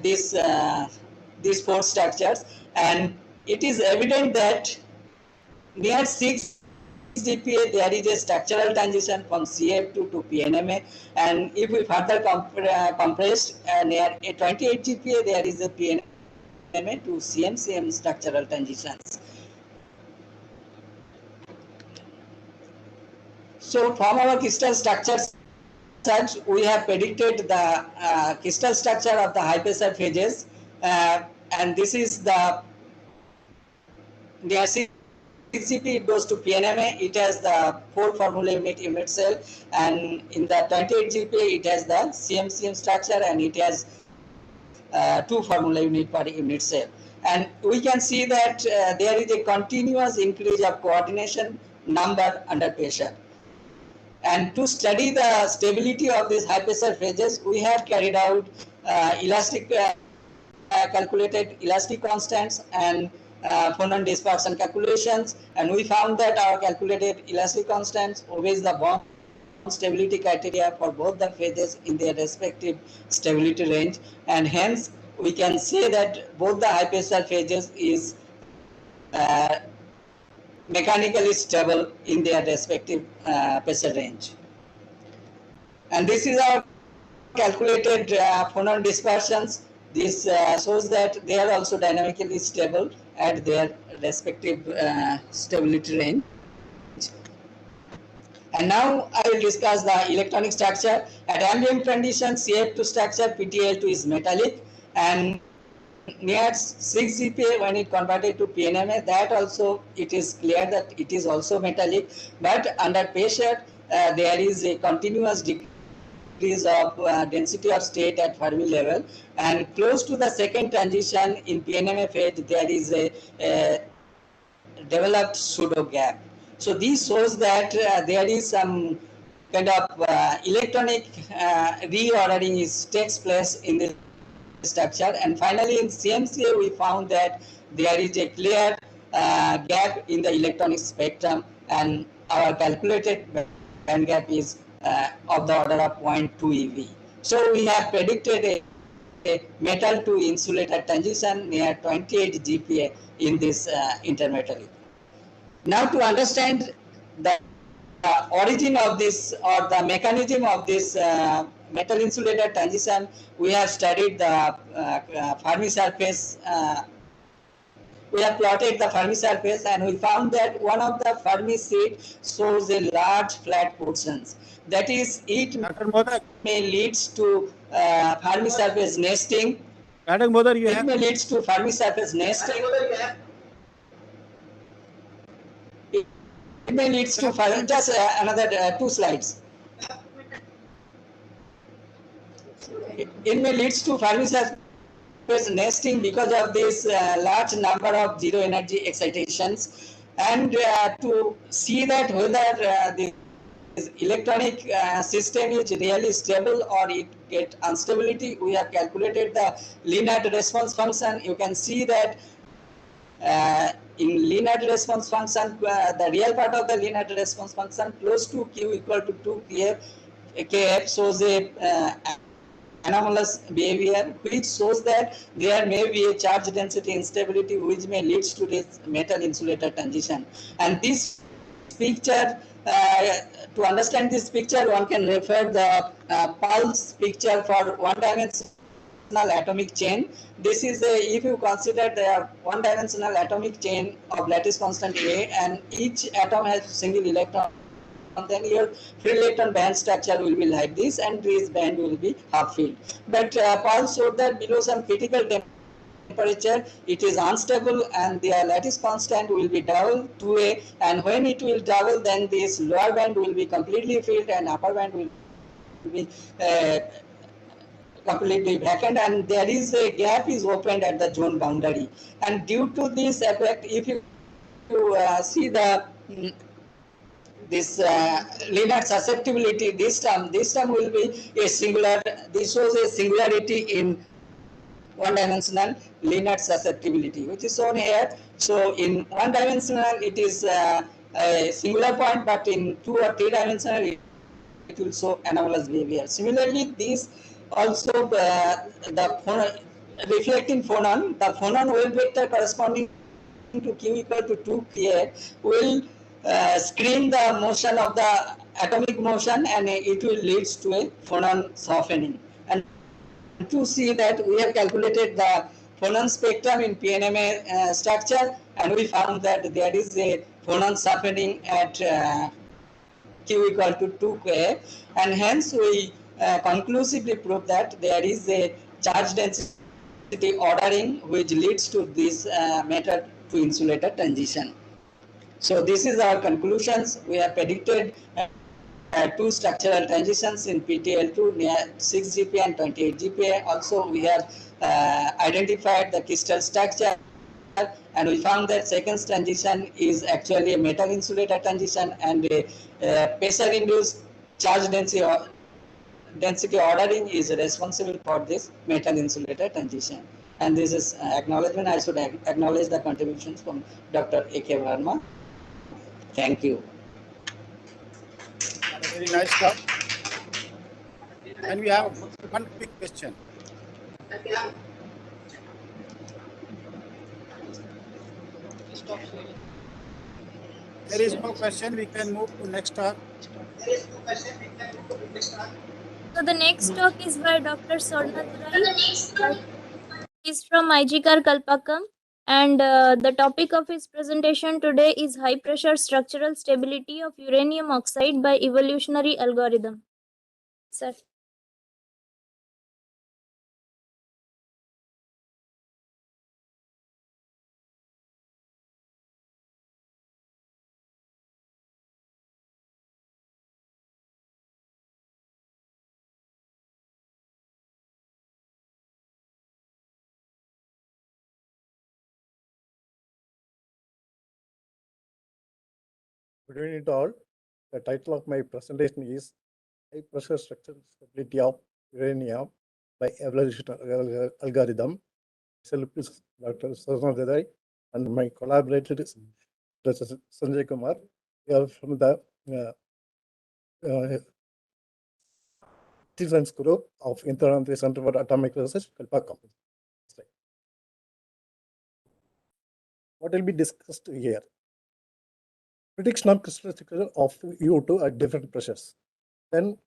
these 4 structures, and it is evident that near 6 GPa there is a structural transition from CF2 to PNMA, and if we further compress near a 28 GPa there is a PNMA to CM structural transitions. So from our crystal structure search, we have predicted the crystal structure of the high pressure phases, and this is the near 6 GPa it goes to PNMA. It has the 4 formula unit cell, and in the 28 GPa it has the CM structure, and it has 2 formula unit per unit cell. And we can see that there is a continuous increase of coordination number under pressure. And to study the stability of these high pressure phases, we have carried out calculated elastic constants and phonon dispersion calculations, and we found that our calculated elastic constants obeys the Bohm stability criteria for both the phases in their respective stability range, and hence we can say that both the high pressure phases is mechanically stable in their respective pressure range. And this is our calculated phonon dispersions. This shows that they are also dynamically stable at their respective stability range. And now I will discuss the electronic structure. At ambient conditions, CF2 structure PTL2 is metallic, and near 6 GPa when it converted to PNMA, that also it is clear that it is also metallic, but under pressure there is a continuous decrease of density of state at Fermi level, and close to the second transition in PNMA phase there is a developed pseudo gap. So this shows that there is some kind of electronic reordering takes place in the structure, and finally in CMCA we found that there is a clear gap in the electronic spectrum, and our calculated band gap is of the order of 0.2 eV. So we have predicted a metal to insulator transition near 28 GPa in this intermetallic. Now to understand the origin of this or the mechanism of this metal insulator transition, we have studied the Fermi surface. We have plotted the Fermi surface, and we found that one of the Fermi sheet shows a large flat portions. That is, it may leads to Fermi surface nesting. It may leads to Fermi surface nesting. It may leads to just another 2 slides. It may leads to Fermi surface nesting because of this large number of zero energy excitations, and to see that whether this electronic system is really stable or it get instability, we have calculated the linear response function. You can see that in linear response function, the real part of the linear response function close to q equal to 2 kf shows a anomalous behavior, which shows that there may be a charge density instability which may lead to this metal insulator transition. And this picture, to understand this picture, one can refer the pulse picture for one dimensional atomic chain. This is if you consider the one-dimensional atomic chain of lattice constant A, and each atom has single electron, then your free electron band structure will be like this, and this band will be half filled. But Paul showed that below some critical temperature it is unstable, and the lattice constant will be double 2a, and when it will double, then this lower band will be completely filled and upper band will be completely vacant, and there is a gap is opened at the zone boundary. And due to this effect, if you see the this linear susceptibility, this term will be a singular. This shows a singularity in one-dimensional linear susceptibility, which is shown here. So in one-dimensional it is a singular point, but in two or three dimensional it will show anomalous behavior. Similarly, this also the reflecting phonon, the phonon wave vector corresponding to q equal to 2k will screen the motion of the atomic motion, and it will lead to a phonon softening. And to see that, we have calculated the phonon spectrum in PNMA structure, and we found that there is a phonon softening at q equal to 2k, and hence we conclusively prove that there is a charge density ordering which leads to this method to insulator transition. So this is our conclusions. We have predicted two structural transitions in PTL2 near 6 GPa and 28 GPa. Also, we have identified the crystal structure, and we found that second transition is actually a metal insulator transition, and a pressure-induced charge density ordering is responsible for this metal insulator transition. And this is acknowledgement. I should acknowledge the contributions from Dr. A.K. Verma. Thank you. A very nice talk. And we have one quick question. There is no question. We can move to next talk. So the next talk is by Dr. Sornath Rai. He's from ICReACH Kalpakkam, and the topic of his presentation today is high pressure structural stability of uranium oxide by evolutionary algorithm. Sir. Good evening to all. The title of my presentation is High Pressure Structural Stability of Uranium by Evolutionary Algorithm. Myself is Dr. Sarnath Rai, and my collaborator is Dr. Sanjay Kumar. We are from the Science Group of International Center for Atomic Research, Kalpakkam. What will be discussed here? Prediction of crystal structure of U2 at different pressures. Then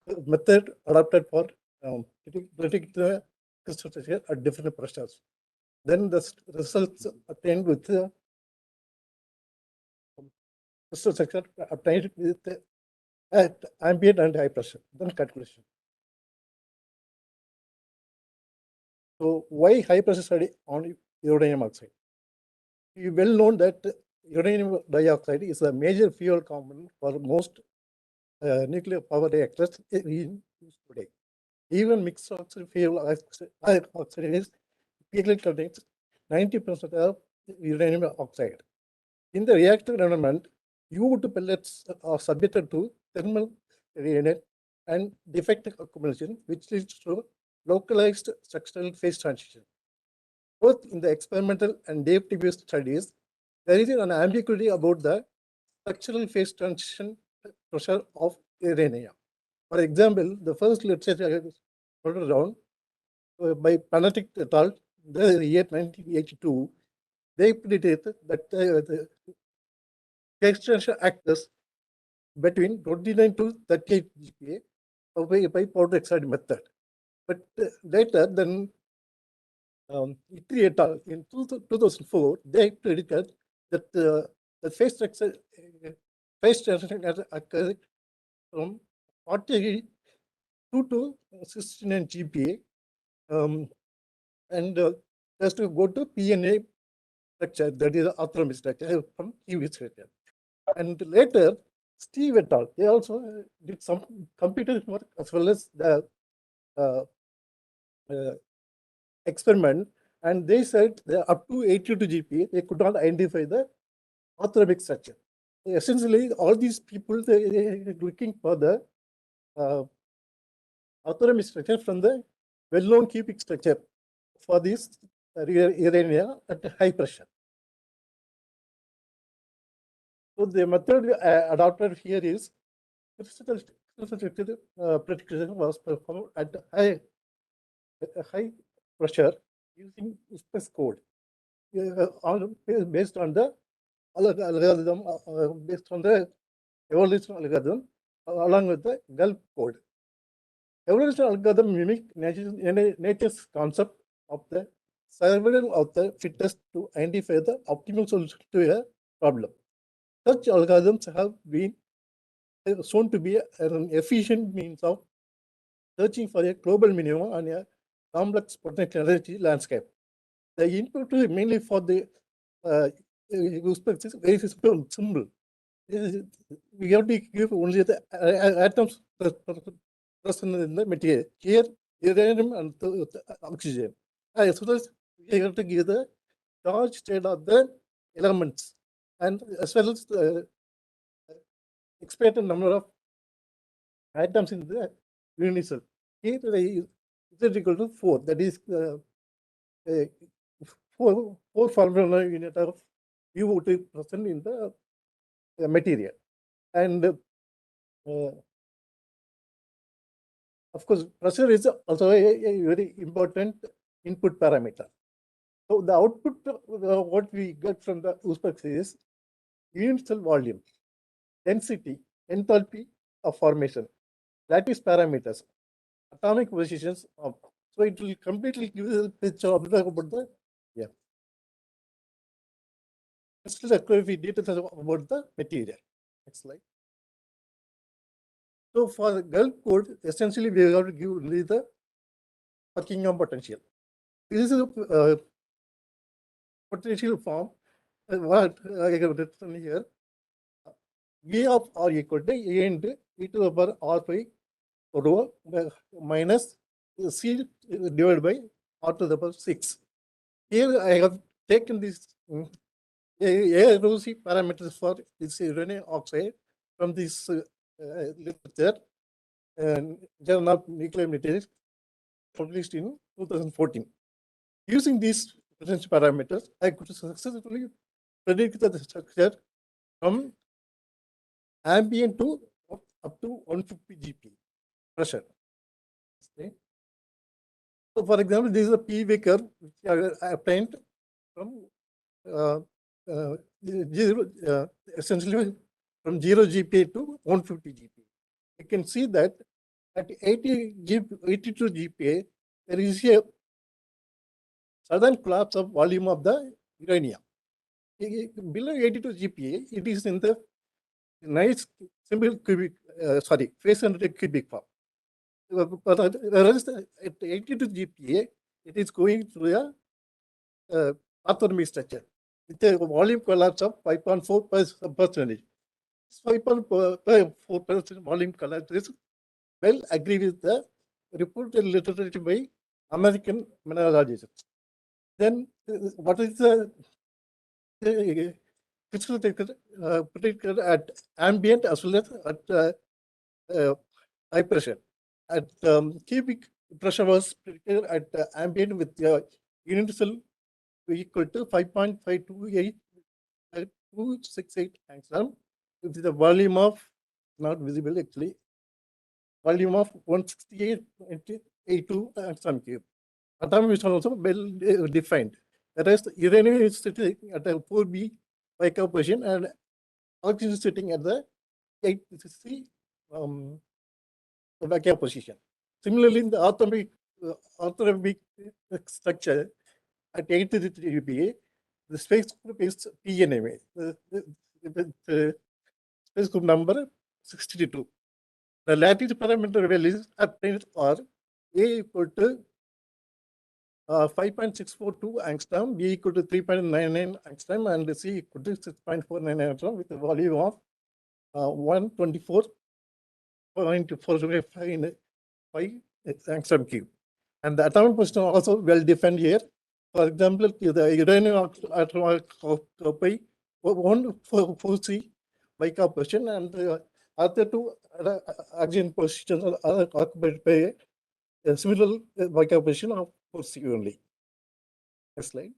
the method adapted for predict the crystal structure at different pressures. Then the results obtained with the crystal structure obtained with at ambient and high pressure. Then calculation. So why high pressure study on uranium oxide? It is well known that uranium dioxide is a major fuel component for most nuclear power reactors in use today. Even mixed oxide fuel oxide is typically contains 90% of uranium oxide. In the reactor environment, U2 pellets are subjected to thermal radiation and defect accumulation, which leads to localized structural phase transition. Both in the experimental and derivative studies, there is an ambiguity about the structural phase transition pressure of uranium. For example, the first literature around by Panatic et al. The year 1982, they predicted that the extension actors between 29 to 38 GPa by powder oxide method. But later, then ICReACH et al. In 2004, they predicted that the phase structure occurred from 42 to 69 GPA, and has to go to PNA structure, that is autonomic structure from QV structure. And later, Steve et al. They also did some computer work as well as the experiment, and they said that up to 82 GPA, they could not identify the autonomic structure. Essentially, all these people they are looking for the autonomic structure from the well-known cubic structure for this urania at high pressure. So the method adopted here is crystal prediction was performed at high pressure using Uspes code based on the algorithm, based on the evolution algorithm along with the Gulf code. Evolution algorithm mimic nature's concept of the survival of the fittest to identify the optimal solution to a problem. Such algorithms have been shown to be an efficient means of searching for a global minimum on a complex potential energy landscape. The input mainly for the is very simple. We have to give only the atoms present in the material. Here, uranium and oxygen. As well as we have to give the charge state of the elements, and as well as the expected number of atoms in the unicell. Here is equal to 4. That is four formula unit of U present in the material. And of course, pressure is also a very important input parameter. So the output, what we get from the USPEX is unit cell volume, density, enthalpy of formation, lattice parameters, atomic positions of. So it will completely give you a picture of the Let's look at details about the material. Next slide. So for the Gulf code, essentially we have to give only the Buckingham potential. This is a potential form. What I have written here. V of R equal to A into e to the power R by rho minus C divided by R to the power 6. Here I have taken this rho C parameters for this uranium oxide from this literature and Journal of Nuclear Materials published in 2014. Using these potential parameters, I could successfully predict the structure from ambient to up to 150 GP pressure. Okay. So, for example, this is a PV curve which I obtained from essentially from 0 GPa to 150 GPa. You can see that at 82 GPa, there is a sudden collapse of volume of the uranium. Below 82 GPa, it is in the nice simple cubic, phase-centered cubic form. Whereas at 82 GPa, it is going through a autonomic structure with a volume collapse of 5.4%. 5.4% volume collapse is well agree with the reported literature by American mineralogists. Then what is the crystal predicted at ambient as well as at high pressure? At cubic pressure was predicted at ambient with unit cell equal to 5.528 268 angstrom with the volume of, not visible actually, volume of 168.82 angstrom cube. Atomic is also well defined. Whereas uranium is sitting at a 4B Baikal position and oxygen is sitting at the 8C Baikal position. Similarly, in the atomic orthorhombic structure at 8 GPa. The space group is PNMA. The space group number 62. The lattice parameter values obtained are A equal to 5.642 angstrom, B equal to 3.99 angstrom, and C equal to 6.49 angstrom with a volume of 124.455 angstrom cube. And the atomic position also well defined here. For example, the uranium atomic copy 143 by position, and the other two oxygen positions are occupied by a similar by position of 4C only. Next slide.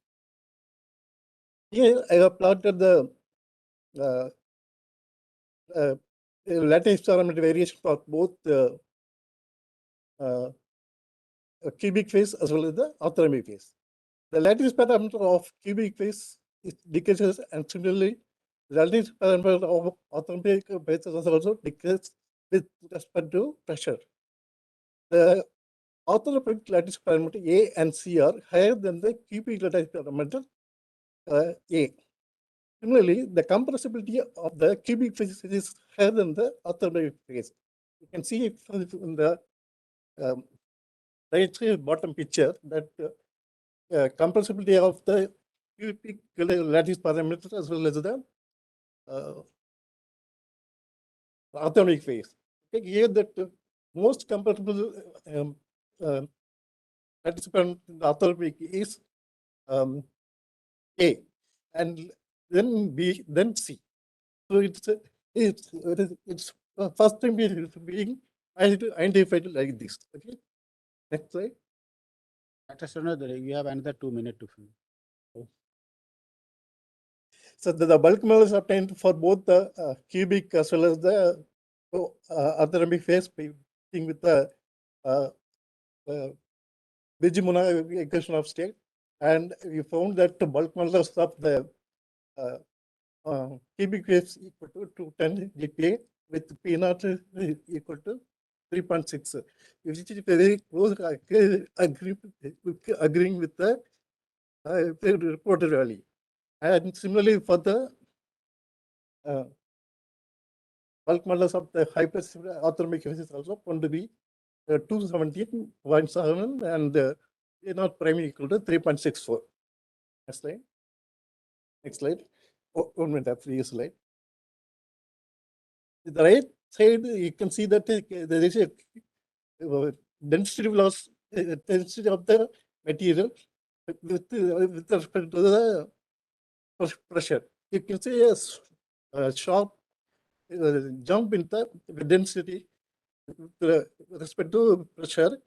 Here I have plotted the lattice parameter variation for both cubic phase as well as the orthorhombic phase. The lattice parameter of cubic phase decreases, and similarly, the lattice parameter of orthorhombic phase also decreases with respect to pressure. The orthorhombic lattice parameter A and C are higher than the cubic lattice parameter A. Similarly, the compressibility of the cubic phase is higher than the orthorhombic phase. You can see in the right side bottom picture that compressibility of the cubic lattice parameter as well as the orthorhombic phase. Okay, here that most compressible lattice parameter in the orthorhombic is A, and then B, then C. So it's first time being identified like this. Okay, next slide. Dr. Srinath, you have another 2 minutes to finish. So the bulk models obtained for both the cubic as well as the orthorhombic phase with the Bijimuna equation of state, and we found that the bulk models of the cubic phase equal to 210 GPa with P naught equal to 3.6, which is very close agreeing with the reported value. And similarly for the bulk models of the hypersphere orthorhombic phase is also found to be 217.7 and A naught prime equal to 3.64. Next slide. Next slide. 1 minute, previous slide. The right side, you can see that there is a density loss, density of the material with respect to the pressure. You can see a sharp jump in the density with respect to pressure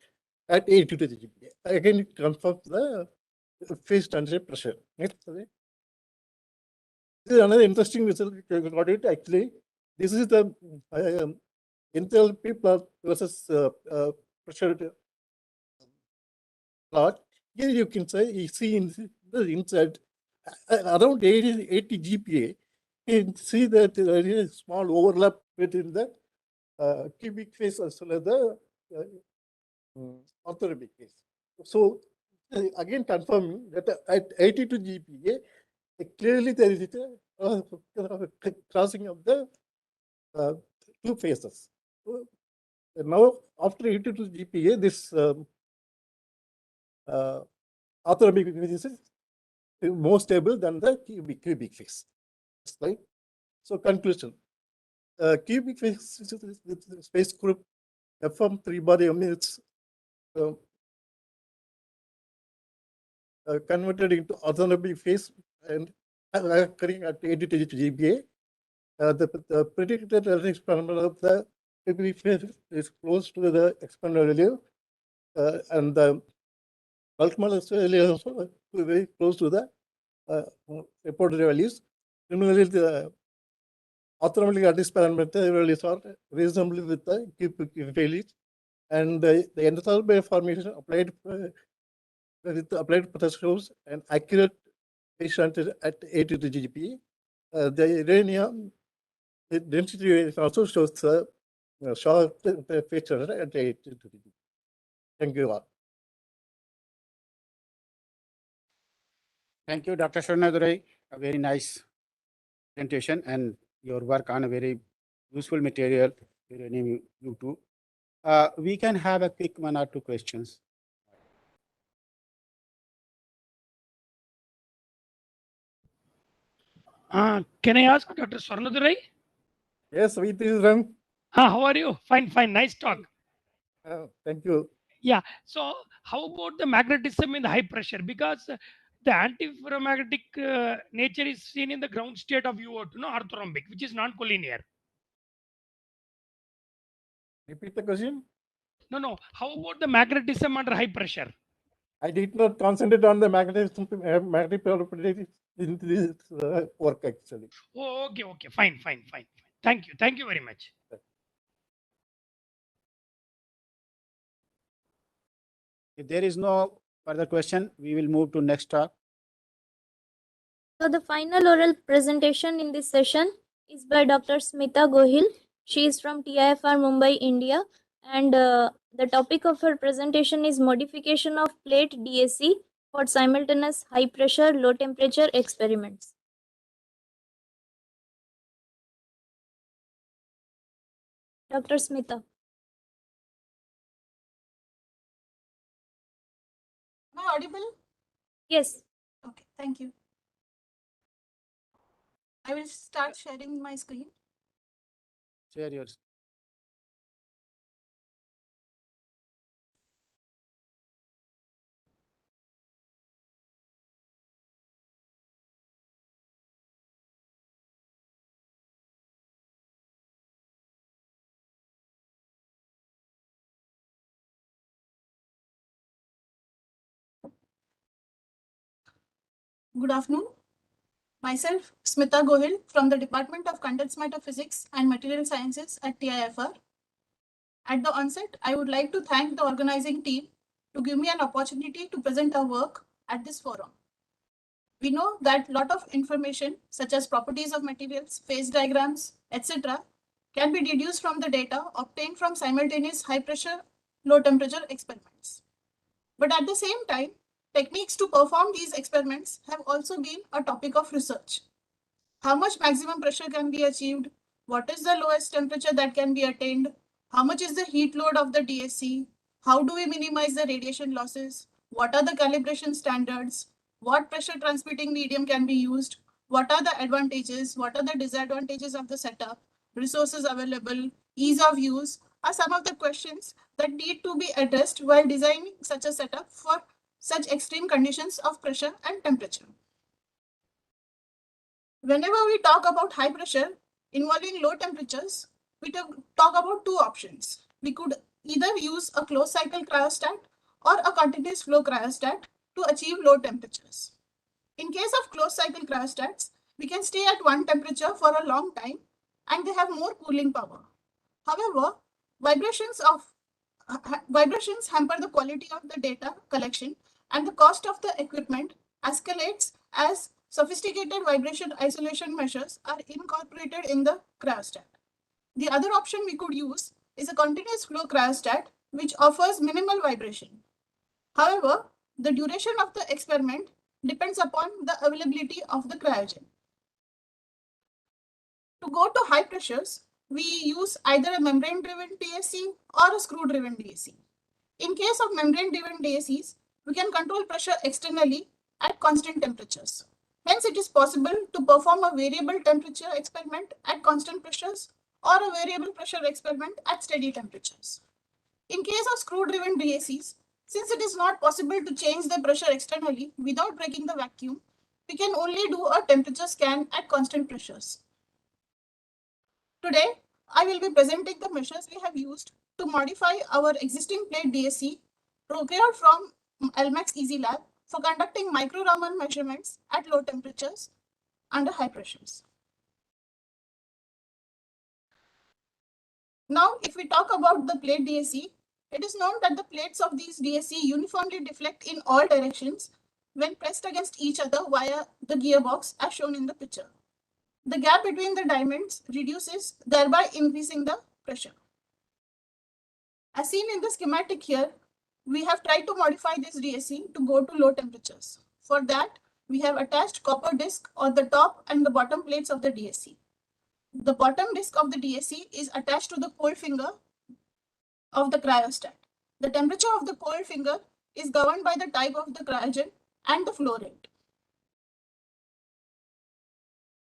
at 82 GPa. Again, it confirms the phase transition pressure. Next, sorry. This is another interesting result we got it actually. This is the enthalpy plot versus pressure plot. Here you can say you see in the inside around 80 GPa. You can see that there is a small overlap between the cubic phase as well as the orthorhombic phase. So again confirming that at 82 GPa, clearly there is a crossing of the two phases. So now after 82 GPa, this orthorhombic phase is more stable than the cubic phase. Right? So conclusion. Cubic phase with space group FM3 body emits converted into orthorhombic phase and occurring at 82 GPa. The predicted relative parameter of the cubic phase is close to the expanded value, and the bulk model value is also very close to the reported values. Similarly, the orthorhombic lattice parameter values are reasonably with the cubic values, and the enthalpy formation applied with applied pressure shows an accurate phase transition at 82 GPa. The uranium density also shows the short phase transition at 82 GPa. Thank you all. Thank you, Dr. Swarnadurai. A very nice presentation and your work on a very useful material. Uranium U2. We can have a quick 1 or 2 questions. Can I ask Dr. Swarnadurai? Yes, it is Ram. How are you? Fine, fine. Nice talk. Thank you. Yeah. So, how about the magnetism in the high pressure? Because the antiferromagnetic nature is seen in the ground state of UO2, no orthorhombic, which is non-collinear. Repeat the question. No. How about the magnetism under high pressure? I did not concentrate on the magnetic properties in this work actually. Oh, okay. Fine. Thank you very much. If there is no further question, we will move to next talk. So the final oral presentation in this session is by Dr. Smita Gohil. She is from TIFR Mumbai, India, and the topic of her presentation is modification of plate DAC for simultaneous high pressure, low temperature experiments. Dr. Smita. Am I audible? Yes. Okay, thank you. I will start sharing my screen. Share yours. Good afternoon. Myself, Smita Gohil from the Department of Condensed Matter Physics and Material Sciences at TIFR. At the onset, I would like to thank the organizing team to give me an opportunity to present our work at this forum. We know that a lot of information such as properties of materials, phase diagrams, etc. can be deduced from the data obtained from simultaneous high pressure, low temperature experiments. But at the same time, techniques to perform these experiments have also been a topic of research. How much maximum pressure can be achieved? What is the lowest temperature that can be attained? How much is the heat load of the DSC? How do we minimize the radiation losses? What are the calibration standards? What pressure transmitting medium can be used? What are the advantages? What are the disadvantages of the setup? Resources available, ease of use are some of the questions that need to be addressed while designing such a setup for such extreme conditions of pressure and temperature. Whenever we talk about high pressure involving low temperatures, we talk about 2 options. We could either use a closed cycle cryostat or a continuous flow cryostat to achieve low temperatures. In case of closed cycle cryostats, we can stay at one temperature for a long time and they have more cooling power. However, vibrations hamper the quality of the data collection and the cost of the equipment escalates as sophisticated vibration isolation measures are incorporated in the cryostat. The other option we could use is a continuous flow cryostat, which offers minimal vibration. However, the duration of the experiment depends upon the availability of the cryogen. To go to high pressures, we use either a membrane-driven DSC or a screw-driven DSC. In case of membrane-driven DSCs, we can control pressure externally at constant temperatures. Hence, it is possible to perform a variable temperature experiment at constant pressures or a variable pressure experiment at steady temperatures. In case of screw-driven DSCs, since it is not possible to change the pressure externally without breaking the vacuum, we can only do a temperature scan at constant pressures. Today, I will be presenting the measures we have used to modify our existing plate DSC procured from LMAX Easy Lab for conducting micro-Raman measurements at low temperatures under high pressures. Now, if we talk about the plate DSC, it is known that the plates of these DSC uniformly deflect in all directions when pressed against each other via the gearbox as shown in the picture. The gap between the diamonds reduces, thereby increasing the pressure. As seen in the schematic here, we have tried to modify this DSC to go to low temperatures. For that, we have attached copper disc on the top and the bottom plates of the DSC. The bottom disc of the DSC is attached to the cold finger of the cryostat. The temperature of the cold finger is governed by the type of the cryogen and the flow rate.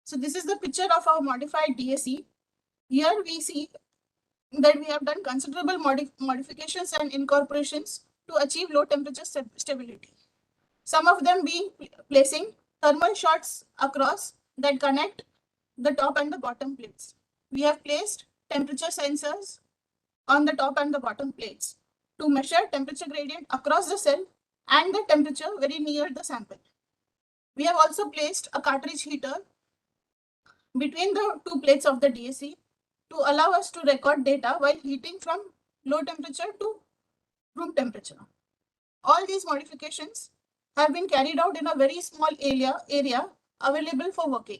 So this is the picture of our modified DSC. Here we see that we have done considerable modifications and incorporations to achieve low temperature stability. Some of them being placing thermal shots across that connect the top and the bottom plates. We have placed temperature sensors on the top and the bottom plates to measure temperature gradient across the cell and the temperature very near the sample. We have also placed a cartridge heater between the two plates of the DSC to allow us to record data while heating from low temperature to room temperature. All these modifications have been carried out in a very small area available for working.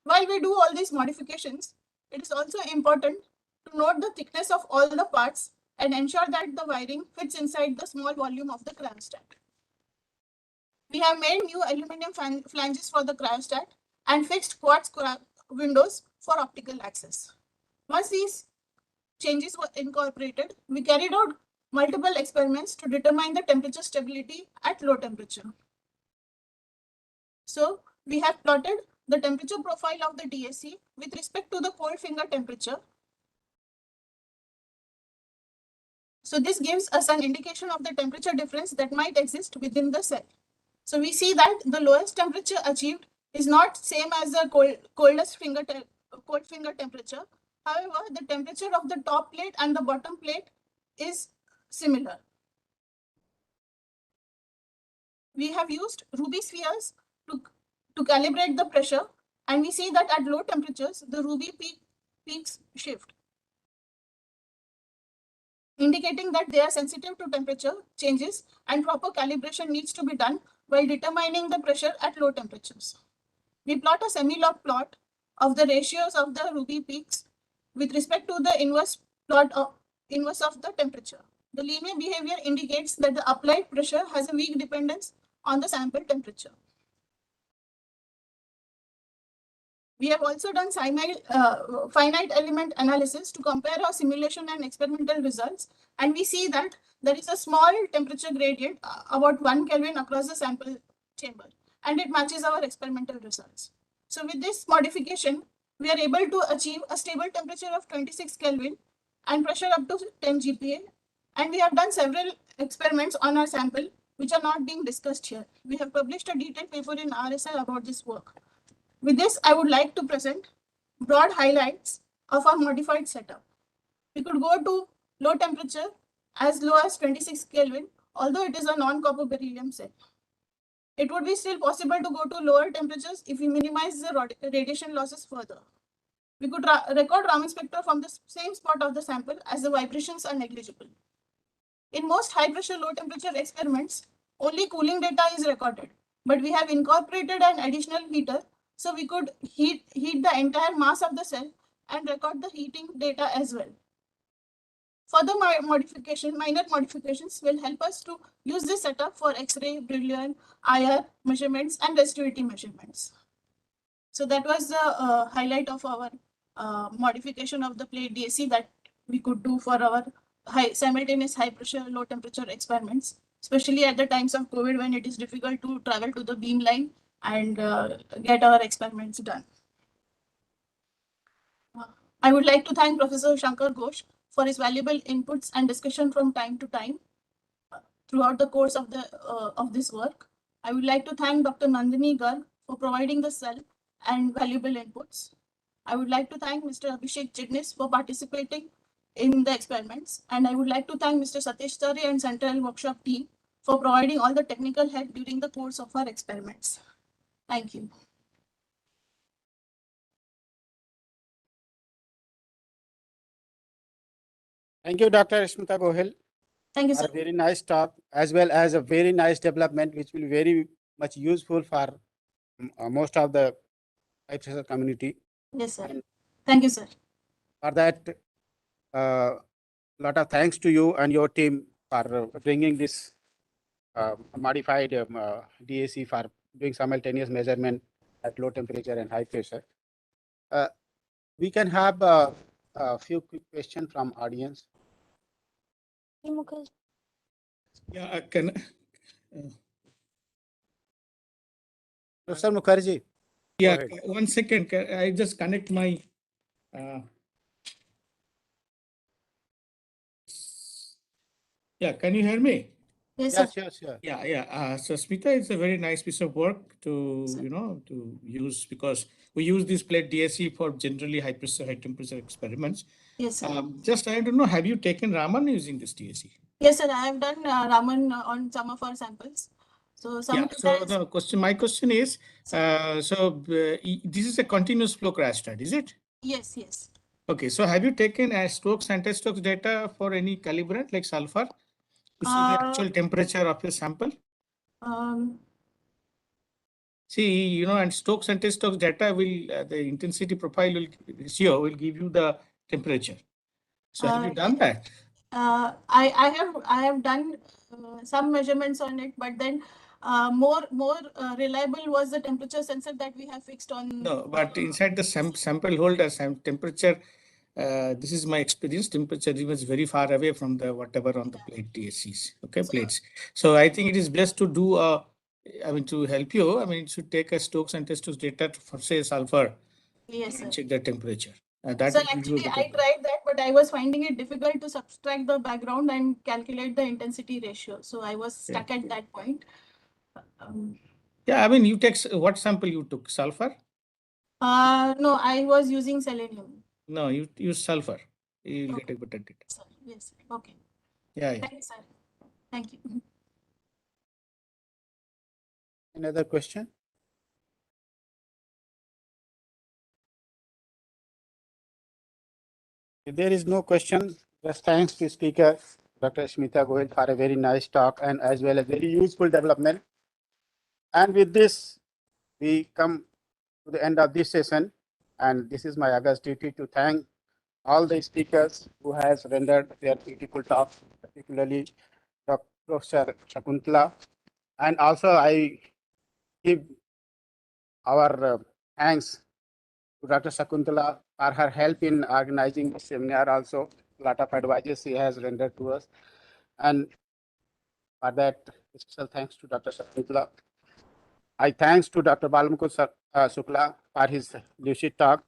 While we do all these modifications, it is also important to note the thickness of all the parts and ensure that the wiring fits inside the small volume of the cryostat. We have made new aluminum flanges for the cryostat and fixed quartz windows for optical access. Once these changes were incorporated, we carried out multiple experiments to determine the temperature stability at low temperature. So we have plotted the temperature profile of the DSC with respect to the cold finger temperature. So this gives us an indication of the temperature difference that might exist within the cell. So we see that the lowest temperature achieved is not same as the cold finger temperature. However, the temperature of the top plate and the bottom plate is similar. We have used Ruby spheres to calibrate the pressure, and we see that at low temperatures, the Ruby peaks shift, indicating that they are sensitive to temperature changes and proper calibration needs to be done while determining the pressure at low temperatures. We plot a semi-log plot of the ratios of the Ruby peaks with respect to the inverse of the temperature. The linear behavior indicates that the applied pressure has a weak dependence on the sample temperature. We have also done finite element analysis to compare our simulation and experimental results, and we see that there is a small temperature gradient about 1 Kelvin across the sample chamber, and it matches our experimental results. So with this modification, we are able to achieve a stable temperature of 26 Kelvin and pressure up to 10 GPa, and we have done several experiments on our sample which are not being discussed here. We have published a detailed paper in RSI about this work. With this, I would like to present broad highlights of our modified setup. We could go to low temperature as low as 26 Kelvin, although it is a non-copper beryllium cell. It would be still possible to go to lower temperatures if we minimize the radiation losses further. We could record Raman spectra from the same spot of the sample as the vibrations are negligible. In most high pressure low temperature experiments, only cooling data is recorded, but we have incorporated an additional heater so we could heat the entire mass of the cell and record the heating data as well. Further minor modifications will help us to use this setup for X-ray, Brilliant, IR measurements and resistivity measurements. So that was the highlight of our modification of the plate DSC that we could do for our simultaneous high pressure, low temperature experiments, especially at the times of COVID when it is difficult to travel to the beam line and get our experiments done. I would like to thank Professor Shankar Ghosh for his valuable inputs and discussion from time to time throughout the course of this work. I would like to thank Dr. Nandini Garg for providing the cell and valuable inputs. I would like to thank Mr. Abhishek Chidnis for participating in the experiments, and I would like to thank Mr. Satish Tare and Central Workshop team for providing all the technical help during the course of our experiments. Thank you. Thank you, Dr. Smita Gohil. Thank you, sir. A very nice talk, as well as a very nice development, which will be very much useful for most of the high pressure community. Yes, sir. And thank you, sir. For that, lot of thanks to you and your team for bringing this modified DAC for doing simultaneous measurement at low temperature and high pressure. We can have a few quick questions from audience. Yeah, can Professor Mukherjee. yeah, 1 second. I just connect my. Yeah, can you hear me? Yes, Yeah, sir. sure. Yeah. So Smita, it's a very nice piece of work to to use, because we use this plate DSE for generally high pressure, high temperature experiments. Yes, sir. Just I don't know, have you taken Raman using this DSE? Yes, sir. I have done Raman on some of our samples. So some Yeah. So no question. My question is, this is a continuous flow crash study, is it? Yes, yes. Okay. So have you taken Stokes anti-Stokes data for any calibrant like sulfur to see the actual temperature of your sample? See, and Stokes and Stokes data will, the intensity profile will, ratio will give you the temperature. So have you done that? I have done some measurements on it, but then more reliable was the temperature sensor that we have fixed on. No, but inside the sample holder, temperature, this is my experience, temperature was very far away from the whatever on the plate DSCs, okay, plates. So I think it is best to do to help you, it should take a Stokes and Stokes data for say sulfur. Yes, sir. Check the temperature. So Will give you actually, the I tried that, but I was finding it difficult to subtract the background and calculate the intensity ratio. So I was stuck at that point. Yeah, you take what sample you took? Sulfur? No, I was using selenium. No, you use sulfur. You will get a better data. Yes. Okay. Yeah. Thank you, sir. Thank you. Another question? If there is no question, just thanks to speaker Dr. Smita Goel for a very nice talk and as well as very useful development. And with this, we come to the end of this session. And this is my August duty to thank all the speakers who has rendered their beautiful talk, particularly Professor Shakuntala. And also I give our thanks to Dr. Shakuntala for her help in organizing the seminar also. A lot of advices she has rendered to us. And for that, special thanks to Dr. Shakuntala. I thanks to Dr. Balmukul Shukla for his lucid talk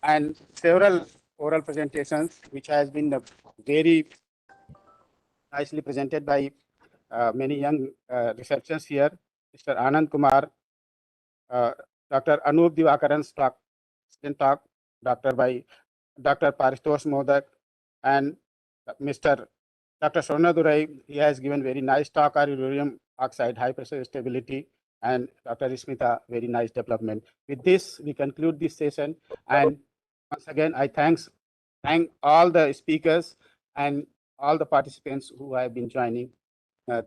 and several oral presentations, which has been very nicely presented by many young researchers here. Mr. Anand Kumar, Dr. Anup Divakaran's talk, Dr. Paritosh Modak, and Mr. Dr. Sonadurai. He has given very nice talk on uranium oxide high pressure stability, and Dr. Smita, very nice development. With this, we conclude this session. And once again, I thank all the speakers and all the participants who have been joining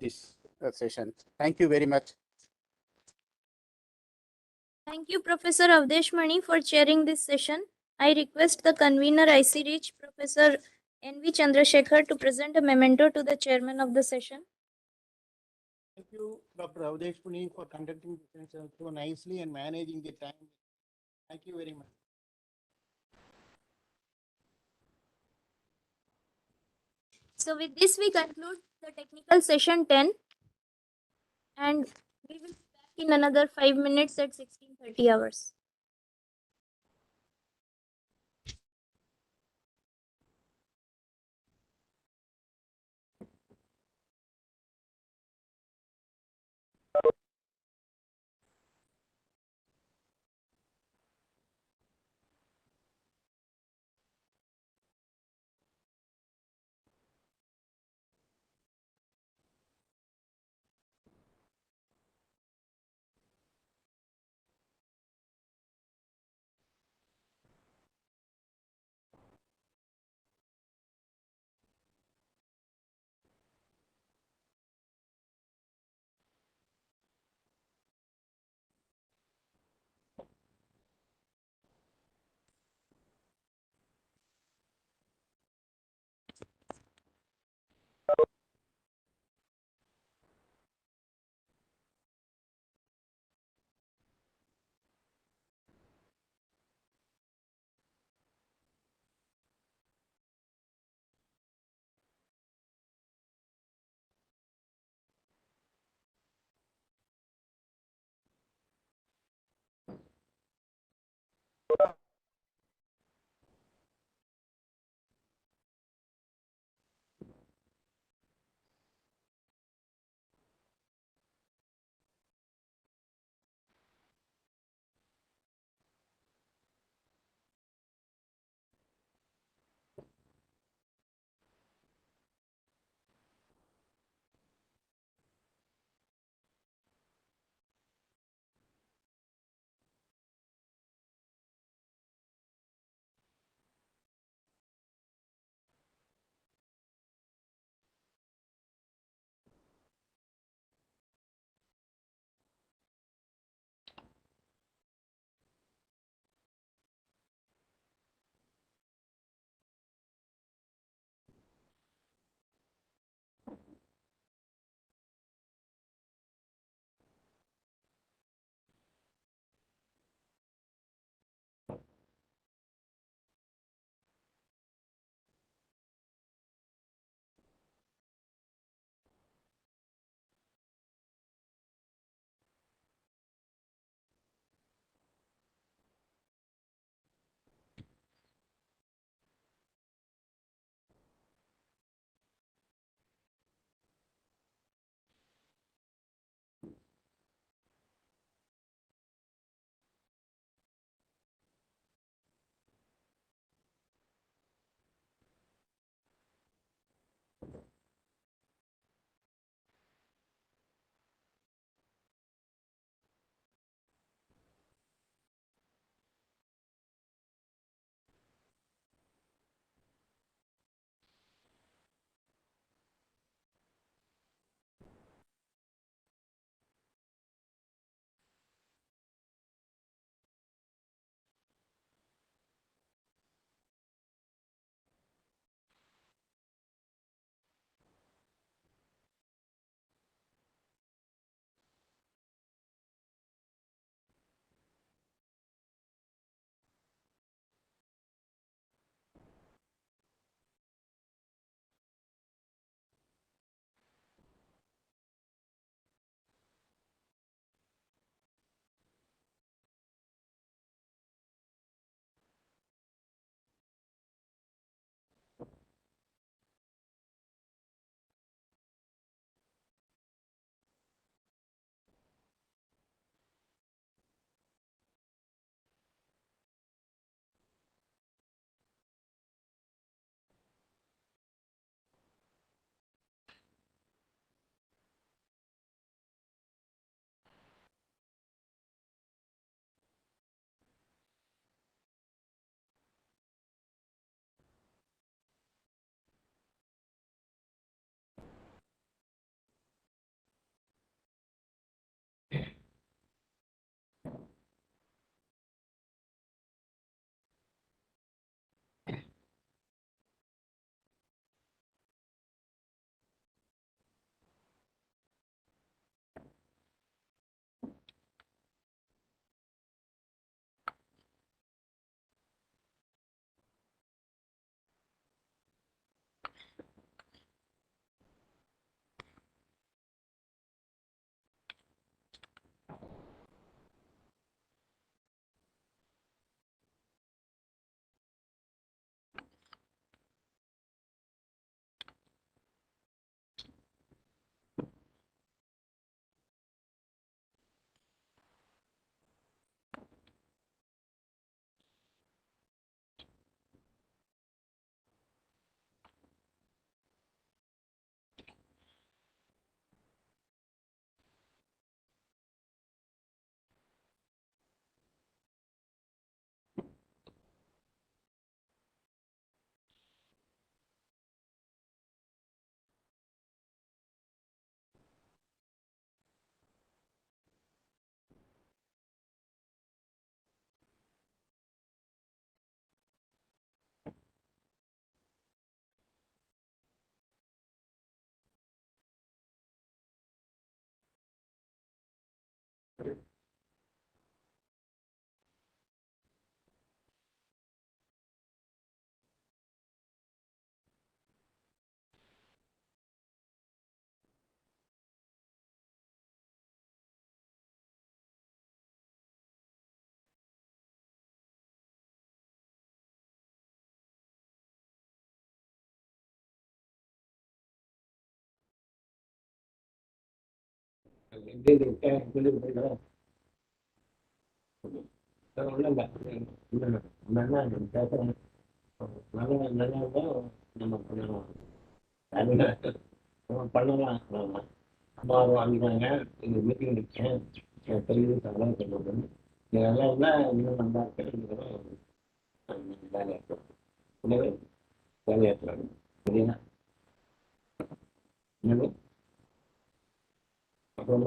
this session. Thank you very much. Thank you, Professor Avdesh Mani, for chairing this session. I request the convener ICReACH, Professor N.V. Chandrasekhar, to present a memento to the chairman of the session. Thank you, Dr. Avdesh Mani, for conducting the session so nicely and managing the time. Thank you very much. So with this, we conclude the technical session 10, and we will be back in another 5 minutes at 16:30 hours. பண்ணலாம் அம்மா வாங்கினாங்க எங்க meeting வச்சேன் பெரிய சம்பளம் சொல்லுவது இதெல்லாம் இன்னும் நல்லா இருக்கு வேலையா இருக்கும் வேலையாற்றுறாங்க சரிங்களா என்னது அப்புறம்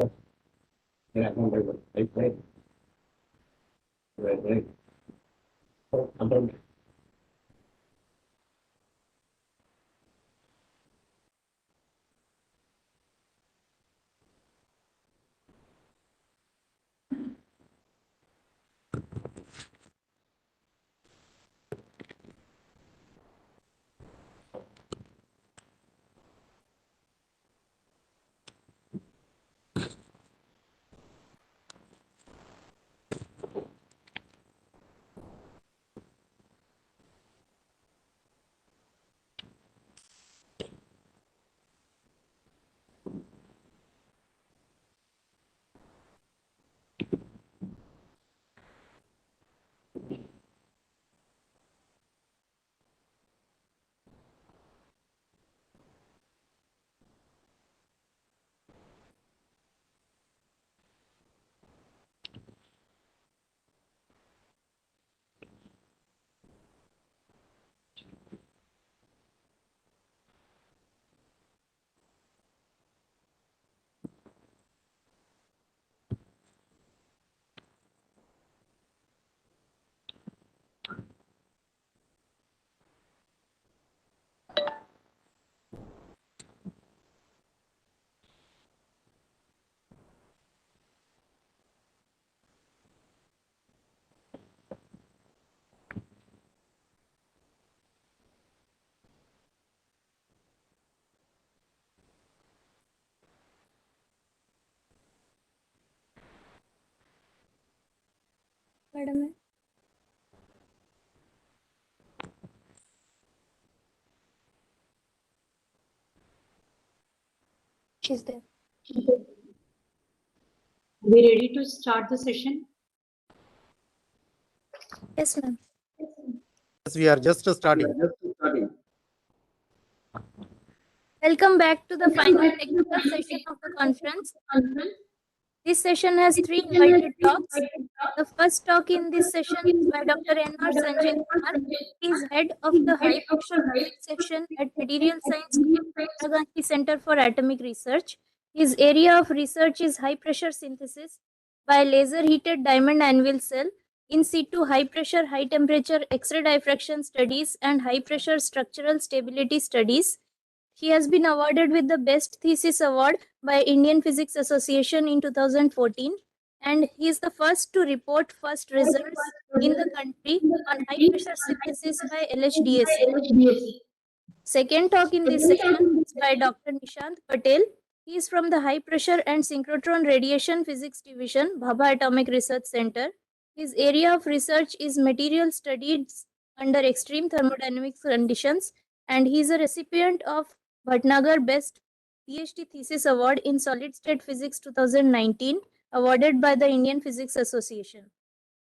அப்புறம் Madam, she's there. Are we ready to start the session? Yes, ma'am. Yes, we are just starting. Welcome back to the final technical session of the conference. This session has 3 invited talks. The first talk in this session is by Dr. N.R. Sanjay Kumar. He is head of the high pressure physics section at Material Science Indira Gandhi Center for Atomic Research. His area of research is high pressure synthesis by laser heated diamond anvil cell, in situ high pressure, high temperature X-ray diffraction studies, and high pressure structural stability studies. He has been awarded with the Best Thesis Award by Indian Physics Association in 2014, and he is the first to report first results in the country on high pressure synthesis by LHDSA. Second talk in this session is by Dr. Nishant Patel. He is from the High Pressure and Synchrotron Radiation Physics Division, Bhabha Atomic Research Center. His area of research is material studies under extreme thermodynamics conditions, and he is a recipient of Bhatnagar Best PhD Thesis Award in Solid State Physics 2019, awarded by the Indian Physics Association.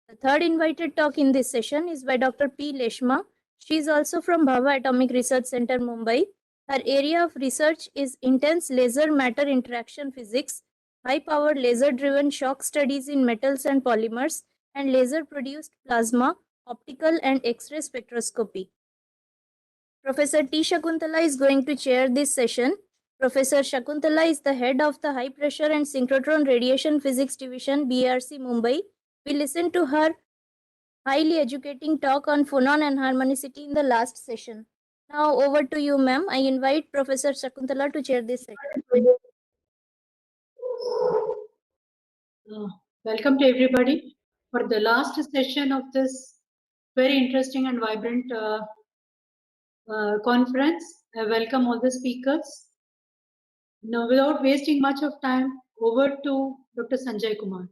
The third invited talk in this session is by Dr. P. Leshma. She is also from Bhabha Atomic Research Center, Mumbai. Her area of research is intense laser matter interaction physics, high powered laser driven shock studies in metals and polymers, and laser produced plasma, optical, and X ray spectroscopy. Professor T. Shakuntala is going to chair this session. Professor Shakuntala is the head of the High Pressure and Synchrotron Radiation Physics Division, BRC, Mumbai. We listened to her highly educating talk on phonon and harmonicity in the last session. Now over to you, ma'am. I invite Professor Shakuntala to chair this session. Welcome to everybody for the last session of this very interesting and vibrant conference. I welcome all the speakers. Now, without wasting much of time, over to Dr. Sanjay Kumar.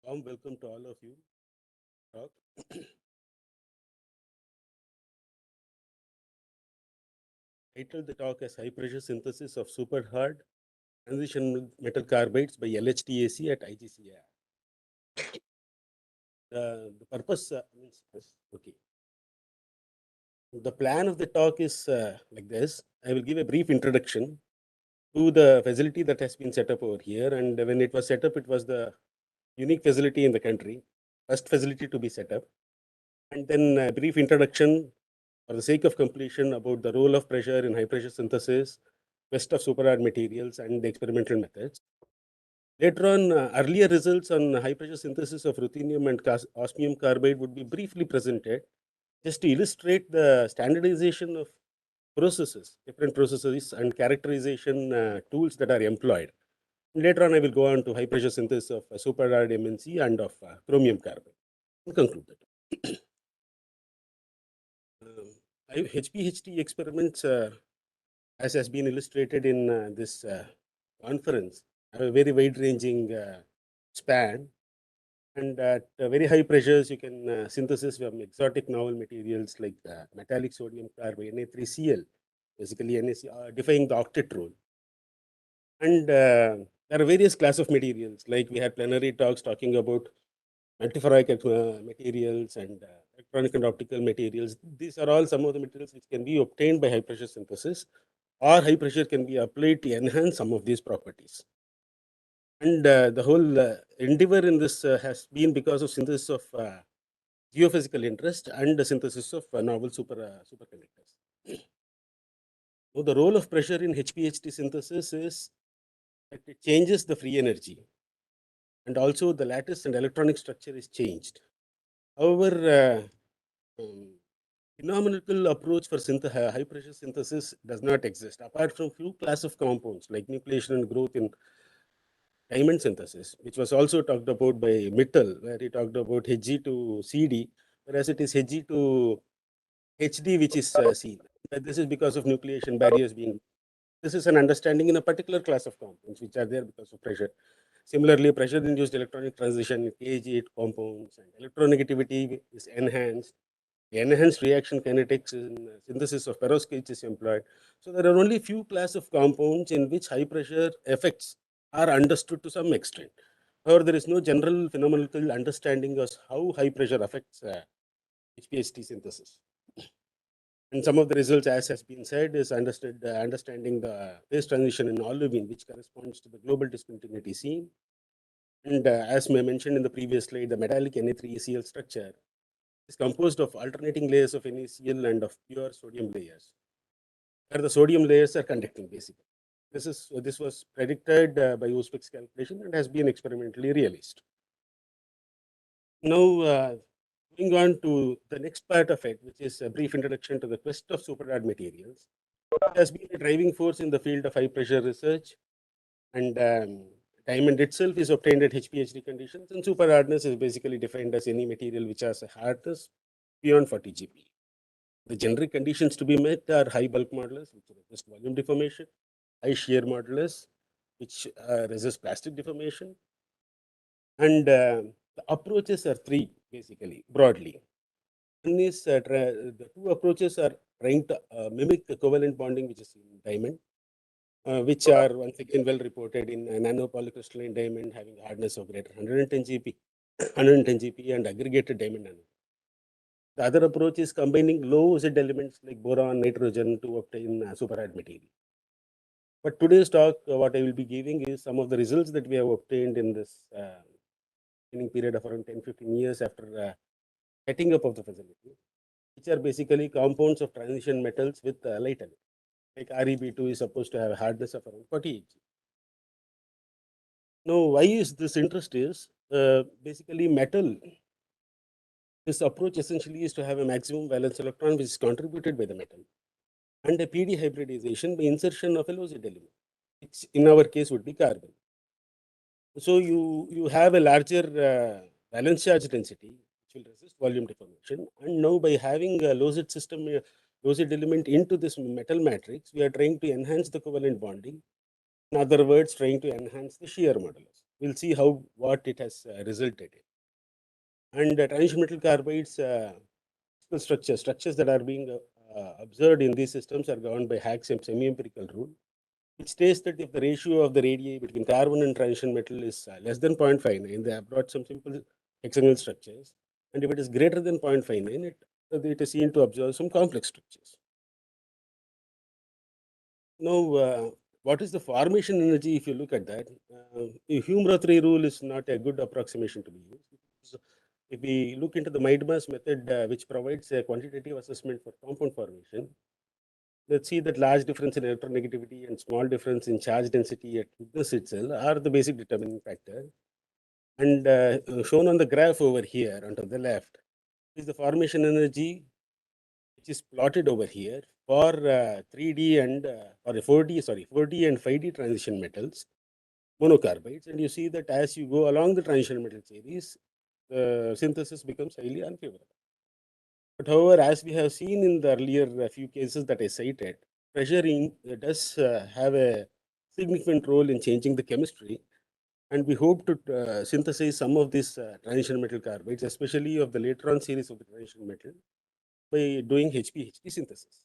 warm welcome to all of you. Talk. Titled the talk as High Pressure Synthesis of Super Hard Transition Metal Carbides by LHTAC at ICReAcH. The purpose means, okay. The plan of the talk is like this. I will give a brief introduction to the facility that has been set up over here. And when it was set up, it was the unique facility in the country, first facility to be set up. And then a brief introduction for the sake of completion about the role of pressure in high pressure synthesis, quest of super hard materials, and the experimental methods. Later on, earlier results on high pressure synthesis of ruthenium and osmium carbide would be briefly presented just to illustrate the standardization of processes, different processes and characterization tools that are employed. Later on, I will go on to high pressure synthesis of super hard MNC and of chromium carbide. To conclude that. HPHT experiments, as has been illustrated in this conference, have a very wide-ranging span. And at very high pressures, you can synthesis from exotic novel materials like metallic sodium carbide, Na3Cl, basically NaC, defying the octet rule. And there are various class of materials, like we had plenary talks talking about multiferroic materials and electronic and optical materials. These are all some of the materials which can be obtained by high pressure synthesis, or high pressure can be applied to enhance some of these properties. And the whole endeavor in this has been because of synthesis of geophysical interest and the synthesis of novel superconductors. So the role of pressure in HPHT synthesis is that it changes the free energy, and also the lattice and electronic structure is changed. However, phenomenological approach for high pressure synthesis does not exist, apart from few class of compounds like nucleation and growth in diamond synthesis, which was also talked about by Mittal, where he talked about Hg to CD, whereas it is Hg to HD, which is seen. This is because of nucleation barriers being. This is an understanding in a particular class of compounds which are there because of pressure. Similarly, pressure-induced electronic transition, KG8 compounds, and electronegativity is enhanced. The enhanced reaction kinetics in synthesis of perovskites is employed. So there are only few class of compounds in which high pressure effects are understood to some extent. However, there is no general phenomenological understanding of how high pressure affects HPHT synthesis. And some of the results, as has been said, is understanding the phase transition in olivine, which corresponds to the global discontinuity scene. And as I mentioned in the previous slide, the metallic Na3Cl structure is composed of alternating layers of NaCl and of pure sodium layers, where the sodium layers are conducting, basically. This was predicted by Usbek's calculation and has been experimentally realized. Now, going on to the next part of it, which is a brief introduction to the quest of super hard materials. It has been a driving force in the field of high pressure research, and diamond itself is obtained at HPHT conditions, and super hardness is basically defined as any material which has a hardness beyond 40 GP. The generic conditions to be met are high bulk modulus, which resist volume deformation, high shear modulus, which resist plastic deformation, and the approaches are three, basically, broadly. One is the two approaches are trying to mimic the covalent bonding, which is in diamond, which are once again well reported in nanopolycrystalline diamond having a hardness of greater 110 GP, 110 GP, and aggregated diamond nano. The other approach is combining low Z elements like boron, nitrogen to obtain super hard material. But today's talk, what I will be giving is some of the results that we have obtained in this period of around 10-15 years after setting up of the facility, which are basically compounds of transition metals with light element. Like ReB2 is supposed to have a hardness of around 48. Now, why is this interest is basically metal. This approach essentially is to have a maximum valence electron which is contributed by the metal, and a PD hybridization by insertion of a low Z element, which in our case would be carbon. So you have a larger valence charge density which will resist volume deformation, and now by having a low Z system, low Z element into this metal matrix, we are trying to enhance the covalent bonding. In other words, trying to enhance the shear modulus. we'll see what it has resulted in. And transition metal carbides structures that are being observed in these systems are governed by Hack's semi-empirical rule, which states that if the ratio of the radii between carbon and transition metal is less than 0.59, they have brought some simple hexagonal structures, and if it is greater than 0.59, it is seen to observe some complex structures. Now, what is the formation energy if you look at that? The Hume-Rothery rule is not a good approximation to be used. So if we look into the Miedema's method, which provides a quantitative assessment for compound formation, let's see that large difference in electronegativity and small difference in charge density at thickness itself are the basic determining factor. And shown on the graph over here, onto the left, is the formation energy, which is plotted over here for 3D and or 4D and 5D transition metals, monocarbides. And you see that as you go along the transition metal series, the synthesis becomes highly unfavorable. But however, as we have seen in the earlier few cases that I cited, pressure does have a significant role in changing the chemistry. And we hope to synthesize some of these transition metal carbides, especially of the later on series of the transition metal, by doing HPHT synthesis.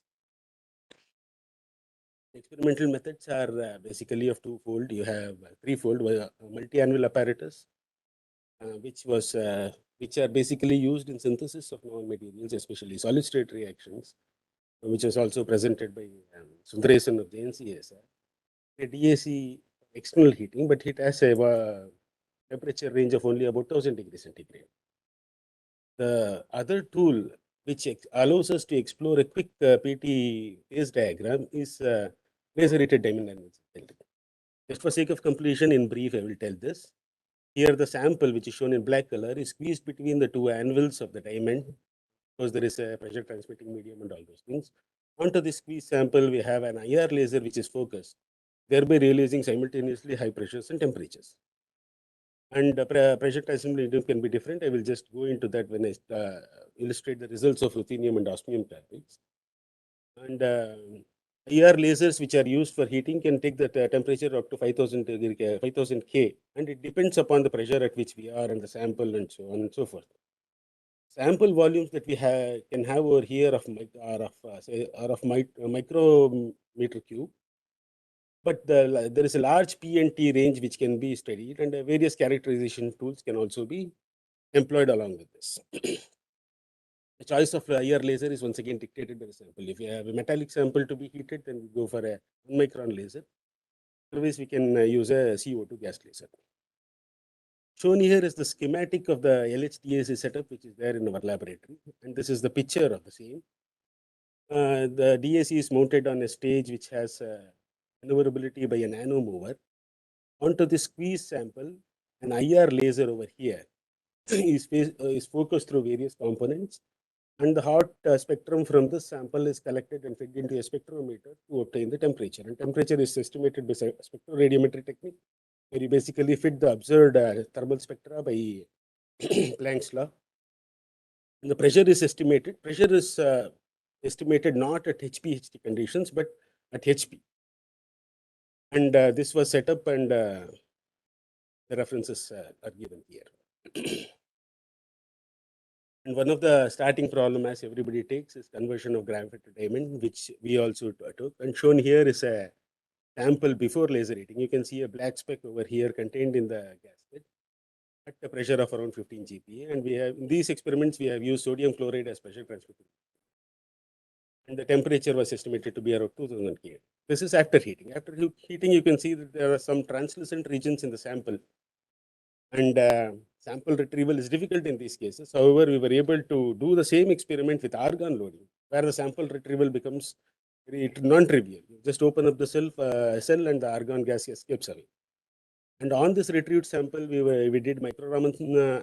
Experimental methods are basically of twofold. You have threefold, multi-annual apparatus, which are basically used in synthesis of novel materials, especially solid state reactions, which was also presented by Sundaresan of the NCSR. A DAC external heating, but it has a temperature range of only about 1000 degrees centigrade. The other tool which allows us to explore a quick PT phase diagram is laser-rated diamond anvils. Just for sake of completion, in brief, I will tell this. Here, the sample, which is shown in black color, is squeezed between the two anvils of the diamond, because there is a pressure transmitting medium and all those things. Onto this squeeze sample, we have an IR laser which is focused, thereby realizing simultaneously high pressures and temperatures. And pressure transmission medium can be different. I will just go into that when I illustrate the results of ruthenium and osmium carbides. And IR lasers which are used for heating can take the temperature up to 5000 K, and it depends upon the pressure at which we are and the sample and so on and so forth. Sample volumes that we can have over here are of micrometer cube, but there is a large P and T range which can be studied, and various characterization tools can also be employed along with this. The choice of IR laser is once again dictated by the sample. If you have a metallic sample to be heated, then we go for a 1 micron laser. Otherwise, we can use a CO2 gas laser. Shown here is the schematic of the LHDAC setup, which is there in our laboratory. And this is the picture of the same. The DAC is mounted on a stage which has maneuverability by a nano mover. Onto the squeeze sample, an IR laser over here is focused through various components, and the hot spectrum from this sample is collected and fed into a spectrometer to obtain the temperature. And temperature is estimated by spectroradiometry technique, where you basically fit the observed thermal spectra by Planck's law. And the pressure is estimated. Pressure is estimated not at HPHT conditions, but at HP. And this was set up, and the references are given here. And one of the starting problem, as everybody takes, is conversion of graphite to diamond, which we also took. And shown here is a sample before laser heating. You can see a black speck over here contained in the gasket at a pressure of around 15 GPa. And we have, in these experiments, we have used sodium chloride as pressure transmitter. And the temperature was estimated to be around 2000 K. This is after heating. After heating, you can see that there are some translucent regions in the sample. And sample retrieval is difficult in these cases. However, we were able to do the same experiment with argon loading, where the sample retrieval becomes non-trivial. You just open up the cell and the argon gas escapes away. And on this retrieved sample, we did micro-Raman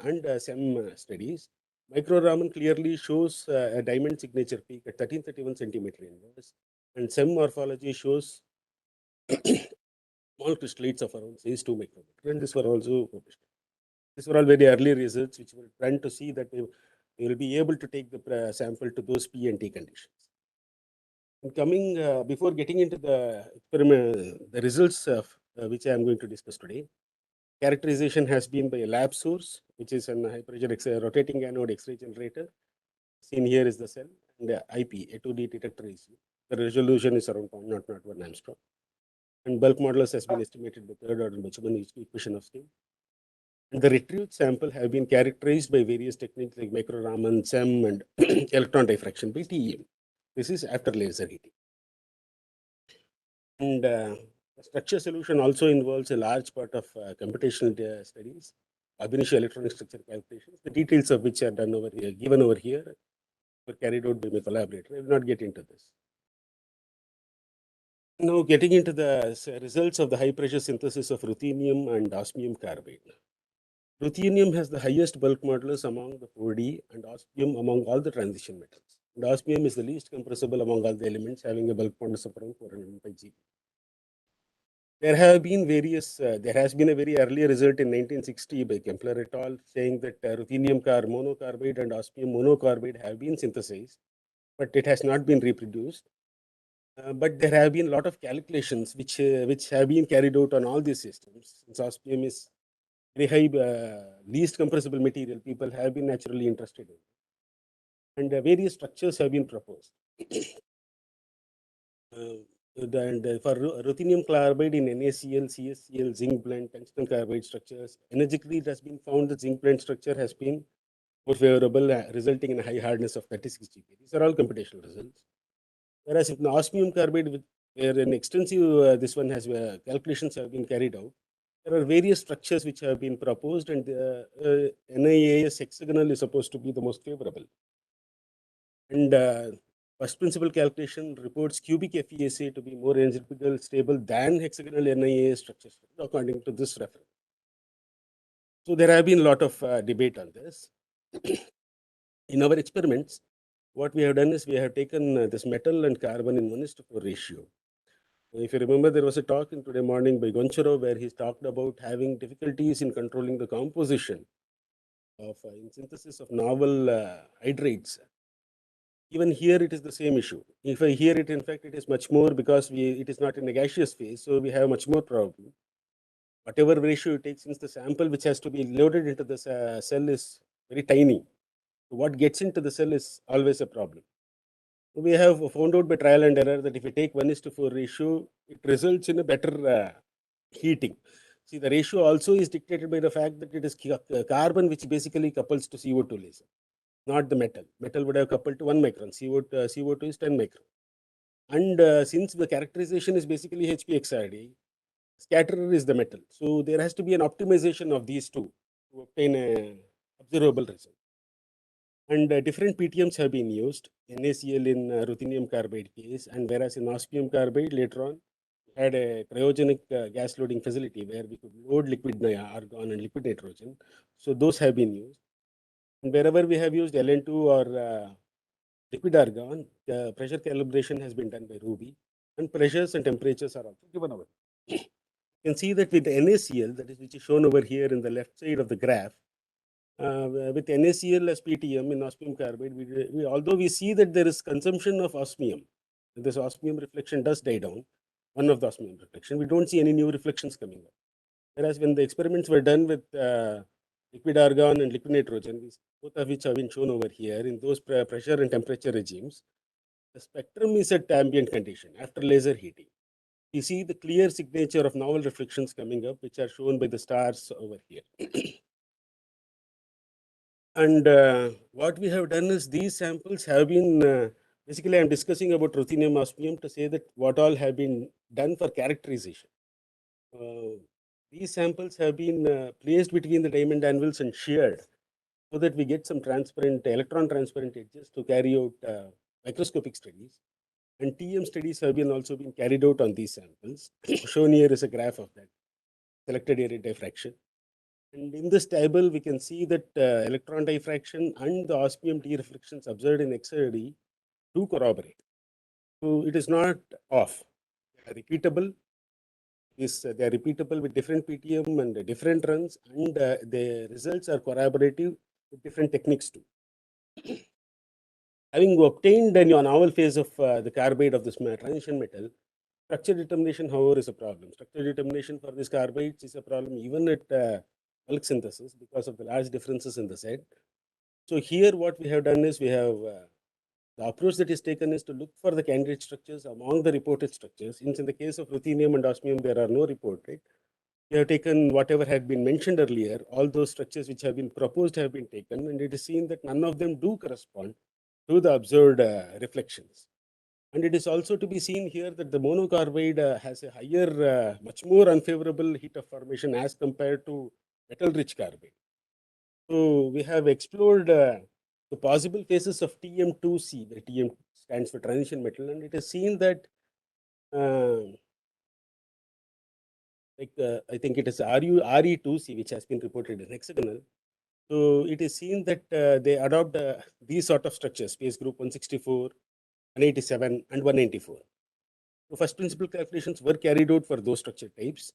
and SEM studies. Micro-Raman clearly shows a diamond signature peak at 1331 centimeter inverse, and SEM morphology shows small crystallites of around size 2 micrometer. And these were also published. These were all very early results, which were trying to see that we will be able to take the sample to those P and T conditions. And coming before getting into the experiment, the results of which I am going to discuss today, characterization has been by a lab source, which is an high pressure rotating anode X-ray generator. Seen here is the cell, and the IP, a 2D detector is. The resolution is around 0.001 angstrom. And bulk modulus has been estimated by third order Boltzmann equation of steam. And the retrieved sample have been characterized by various techniques like micro-Raman, SEM, and electron diffraction by TEM. This is after laser heating. And the structure solution also involves a large part of computational studies, ab initio electronic structure calculations, the details of which are done over here, given over here, were carried out by my collaborator. I will not get into this. Now, getting into the results of the high pressure synthesis of ruthenium and osmium carbide. Ruthenium has the highest bulk modulus among the 4D and osmium among all the transition metals. And osmium is the least compressible among all the elements, having a bulk modulus of around 405 G. There have been various, there has been a very early result in 1960 by Kempler et al. Saying that ruthenium monocarbide and osmium monocarbide have been synthesized, but it has not been reproduced. But there have been a lot of calculations which have been carried out on all these systems. Since osmium is very high, least compressible material, people have been naturally interested in. And various structures have been proposed. And for ruthenium carbide in NaCl, CSCl, zinc blend, tungsten carbide structures, energetically it has been found that zinc blend structure has been more favorable, resulting in a high hardness of 36 GPa. These are all computational results. Whereas in osmium carbide, where an extensive, this one has calculations have been carried out, there are various structures which have been proposed, and NIAS hexagonal is supposed to be the most favorable. And first principle calculation reports cubic FESA to be more energetical stable than hexagonal NIAS structures, according to this reference. So there have been a lot of debate on this. In our experiments, what we have done is we have taken this metal and carbon in 1:4 ratio. If you remember, there was a talk in today morning by Goncharo where he talked about having difficulties in controlling the composition of in synthesis of novel hydrates. Even here, it is the same issue. If I hear it, in fact, it is much more because it is not in a gaseous phase, so we have much more problem. Whatever ratio you take, since the sample which has to be loaded into the cell is very tiny, what gets into the cell is always a problem. We have found out by trial and error that if you take 1:4 ratio, it results in a better heating. See, the ratio also is dictated by the fact that it is carbon which basically couples to CO2 laser, not the metal. Metal would have coupled to 1 micron, CO2 is 10 micron. And since the characterization is basically HPXRD, scatterer is the metal. So there has to be an optimization of these two to obtain a observable result. And different PTMs have been used, NaCl in ruthenium carbide case, and whereas in osmium carbide later on had a cryogenic gas loading facility where we could load liquid argon and liquid nitrogen. So those have been used. And wherever we have used LN2 or liquid argon, the pressure calibration has been done by Ruby, and pressures and temperatures are also given over. You can see that with the NaCl, that is which is shown over here in the left side of the graph, with NaCl as PTM in osmium carbide, although we see that there is consumption of osmium, this osmium reflection does die down, one of the osmium reflection, we don't see any new reflections coming up. Whereas when the experiments were done with liquid argon and liquid nitrogen, both of which have been shown over here, in those pressure and temperature regimes, the spectrum is at ambient condition after laser heating. You see the clear signature of novel reflections coming up, which are shown by the stars over here. And what we have done is these samples have been, basically I'm discussing about ruthenium osmium to say that what all have been done for characterization. These samples have been placed between the diamond anvils and sheared so that we get some transparent, electron transparent edges to carry out microscopic studies. And TM studies have been also been carried out on these samples. Shown here is a graph of that selected area diffraction. And in this table, we can see that electron diffraction and the osmium D reflections observed in XRD do corroborate. So it is not off. They are repeatable. They are repeatable with different PTM and different runs, and the results are corroborative with different techniques too. Having obtained a novel phase of the carbide of this transition metal, Structure determination, however, is a problem. Structure determination for these carbides is a problem even at bulk synthesis because of the large differences in the set. So here what we have done is we have the approach that is taken is to look for the candidate structures among the reported structures. Since in the case of ruthenium and osmium, there are no reported. We have taken whatever had been mentioned earlier, all those structures which have been proposed have been taken, and it is seen that none of them do correspond to the observed reflections. And it is also to be seen here that the monocarbide has a higher, much more unfavorable heat of formation as compared to metal-rich carbide. So we have explored the possible phases of TM2C. The TM stands for transition metal, and it is seen that I think it is RE2C, which has been reported in hexagonal. So it is seen that they adopt these sort of structures, space group 164, 187, and 194. So first principle calculations were carried out for those structure types,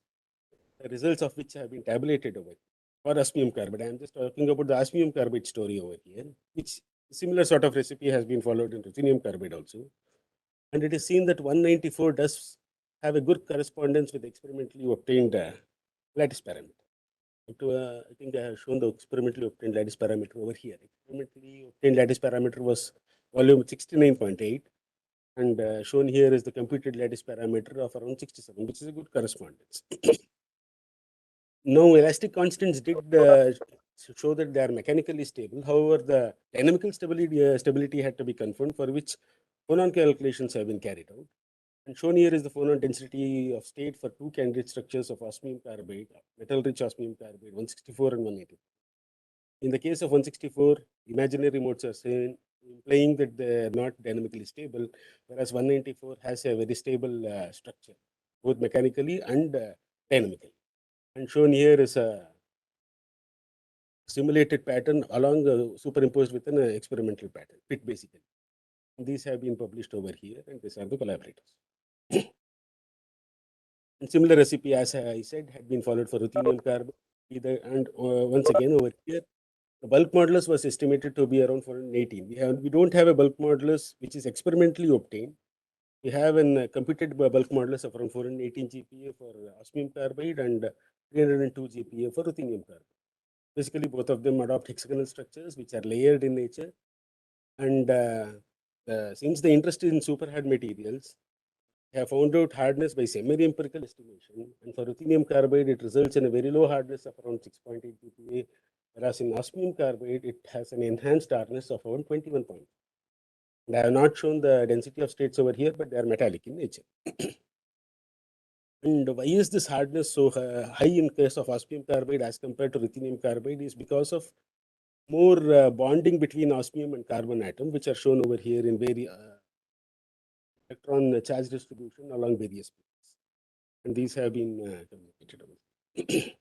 the results of which have been tabulated over for osmium carbide. I am just talking about the osmium carbide story over here, which similar sort of recipe has been followed in ruthenium carbide also. And it is seen that 194 does have a good correspondence with experimentally obtained lattice parameter. I think I have shown the experimentally obtained lattice parameter over here. Experimentally obtained lattice parameter was volume 69.8, and shown here is the computed lattice parameter of around 67, which is a good correspondence. Now, elastic constants did show that they are mechanically stable. However, the dynamical stability had to be confirmed, for which phonon calculations have been carried out. And shown here is the phonon density of state for two candidate structures of osmium carbide, metal-rich osmium carbide, 164 and 180. In the case of 164, imaginary modes are seen, implying that they are not dynamically stable, whereas 194 has a very stable structure, both mechanically and dynamically. And shown here is a simulated pattern along superimposed with an experimental pattern, fit basically. And these have been published over here, and these are the collaborators. And similar recipe, as I said, had been followed for ruthenium carbide. And once again over here, the bulk modulus was estimated to be around 418. We don't have a bulk modulus which is experimentally obtained. We have a computed bulk modulus of around 418 GPa for osmium carbide and 302 GPa for ruthenium carbide. Basically, both of them adopt hexagonal structures which are layered in nature. And since the interest is in super hard materials, have found out hardness by semi-empirical estimation, and for ruthenium carbide, it results in a very low hardness of around 6.8 GPa, whereas in osmium carbide, it has an enhanced hardness of around 21 points. And I have not shown the density of states over here, but they are metallic in nature. And why is this hardness so high in case of osmium carbide as compared to ruthenium carbide is because of more bonding between osmium and carbon atom, which are shown over here in very electron charge distribution along various planes. And these have been communicated.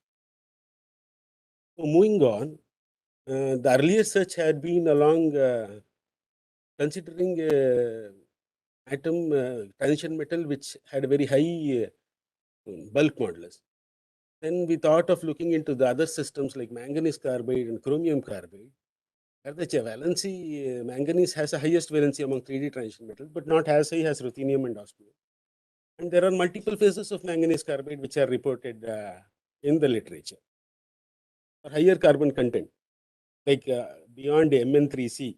So moving on, the earlier search had been along considering atom transition metal which had a very high bulk modulus. Then we thought of looking into the other systems like manganese carbide and chromium carbide. Where the valency manganese has the highest valency among 3D transition metals, but not as high as ruthenium and osmium. And there are multiple phases of manganese carbide which are reported in the literature. For higher carbon content, like beyond Mn3C,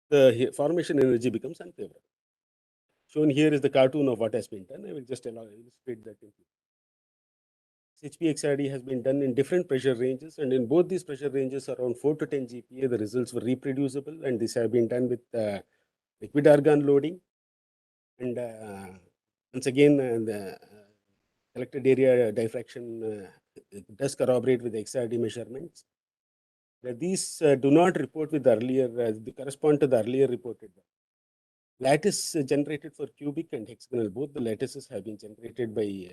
the formation energy becomes unfavorable. Shown here is the cartoon of what has been done. I will just illustrate that. HPXRD has been done in different pressure ranges, and in both these pressure ranges, around 4 to 10 GPa, the results were reproducible, and these have been done with liquid argon loading. And once again, the collected area diffraction does corroborate with the XRD measurements. These do not report with the earlier, they correspond to the earlier reported. Lattice generated for cubic and hexagonal, both the lattices have been generated by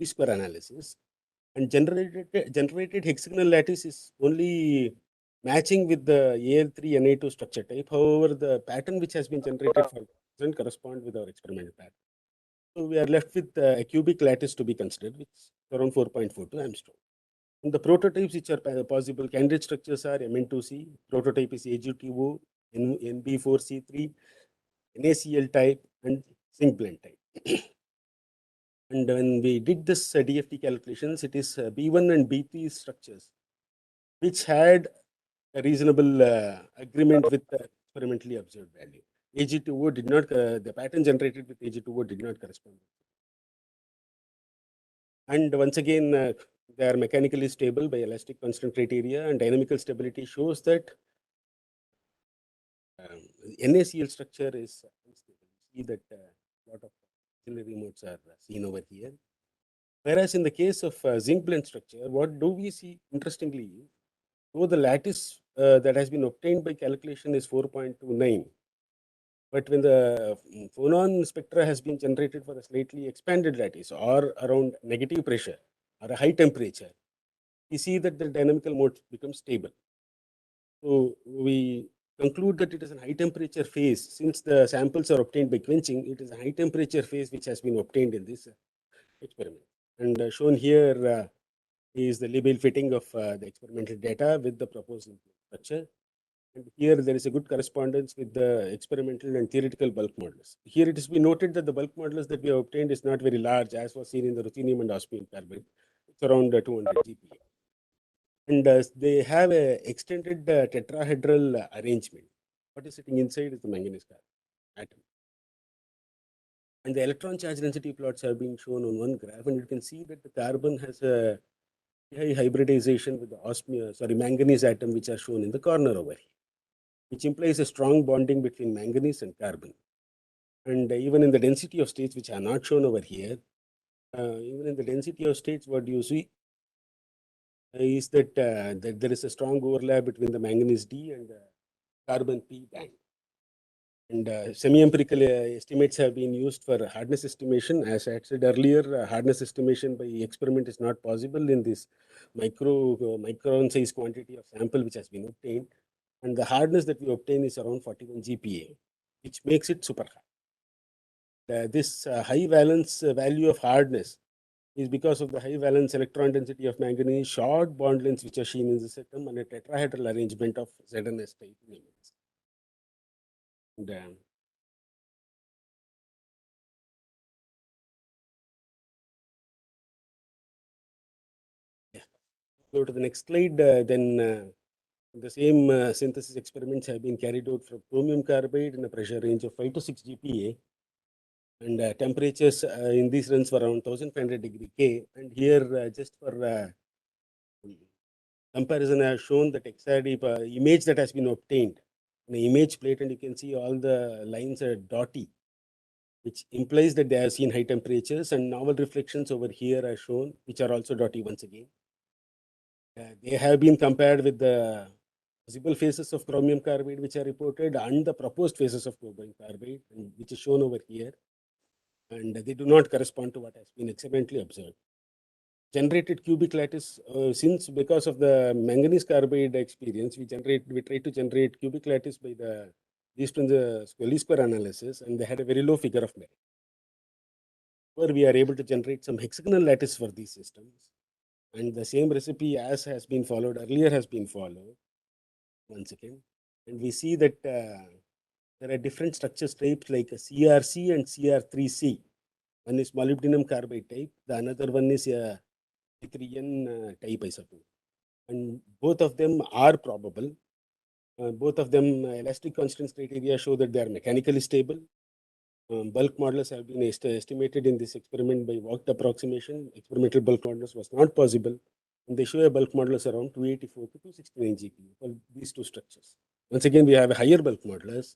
square analysis. And generated hexagonal lattice is only matching with the AL3 Na2 structure type. However, the pattern which has been generated for doesn't correspond with our experimental pattern. So we are left with a cubic lattice to be considered, which is around 4.42 Armstrong. And the prototypes which are possible candidate structures are Mn2C, prototype is AG2O, NB4C3, NaCl type, and zinc blende type. And when we did this DFT calculations, it is B1 and B3 structures which had a reasonable agreement with the experimentally observed value. Ag2O did not, the pattern generated with Ag2O did not correspond. And once again, they are mechanically stable by elastic constant criteria, and dynamical stability shows that NaCl structure is unstable. See that a lot of auxiliary modes are seen over here. Whereas in the case of zinc blende structure, what do we see interestingly? Though the lattice that has been obtained by calculation is 4.29, but when the phonon spectra has been generated for a slightly expanded lattice or around negative pressure or a high temperature, we see that the dynamical mode becomes stable. So we conclude that it is a high temperature phase. Since the samples are obtained by quenching, it is a high temperature phase which has been obtained in this experiment. And shown here is the label fitting of the experimental data with the proposed structure. And here there is a good correspondence with the experimental and theoretical bulk models. Here it has been noted that the bulk models that we have obtained is not very large, as was seen in the ruthenium and osmium carbide. It's around 200 GPa. And they have a extended tetrahedral arrangement. What is sitting inside is the manganese atom. And the electron charge density plots have been shown on one graph, and you can see that the carbon has a high hybridization with the manganese atom, which are shown in the corner over here, which implies a strong bonding between manganese and carbon. And even in the density of states, which are not shown over here, even in the density of states, what you see is that, that there is a strong overlap between the manganese D and the carbon P band. And semi-empirical estimates have been used for hardness estimation. As I said earlier, hardness estimation by experiment is not possible in this micron size quantity of sample which has been obtained. And the hardness that we obtain is around 41 GPa, which makes it super hard. This high valence value of hardness is because of the high valence electron density of manganese, short bond lengths which are seen in this atom, and a tetrahedral arrangement of ZNS type elements. And, go to the next slide. Then the same synthesis experiments have been carried out for chromium carbide in a pressure range of 5 to 6 GPa. And temperatures in these runs were around 1500 degree K. And here, just for comparison, I have shown that XRD image that has been obtained, an image plate, and you can see all the lines are dotty, which implies that they have seen high temperatures, and novel reflections over here are shown, which are also dotty once again. They have been compared with the visible phases of chromium carbide, which are reported, and the proposed phases of chromium carbide, which is shown over here. And they do not correspond to what has been experimentally observed. Generated cubic lattice, since because of the manganese carbide experience, we try to generate cubic lattice by the least square analysis, and they had a very low figure of merit. Where we are able to generate some hexagonal lattice for these systems, and the same recipe as has been followed earlier has been followed once again, and we see that there are different structure types like a CRC and CR3C. One is molybdenum carbide type, the another one is a 3N type isotope, and both of them are probable. Both of them elastic constants criteria show that they are mechanically stable. Bulk models have been estimated in this experiment by walked approximation. Experimental bulk models was not possible, and they show a bulk modulus around 284 to 269 GPa for these two structures. Once again, we have a higher bulk modulus.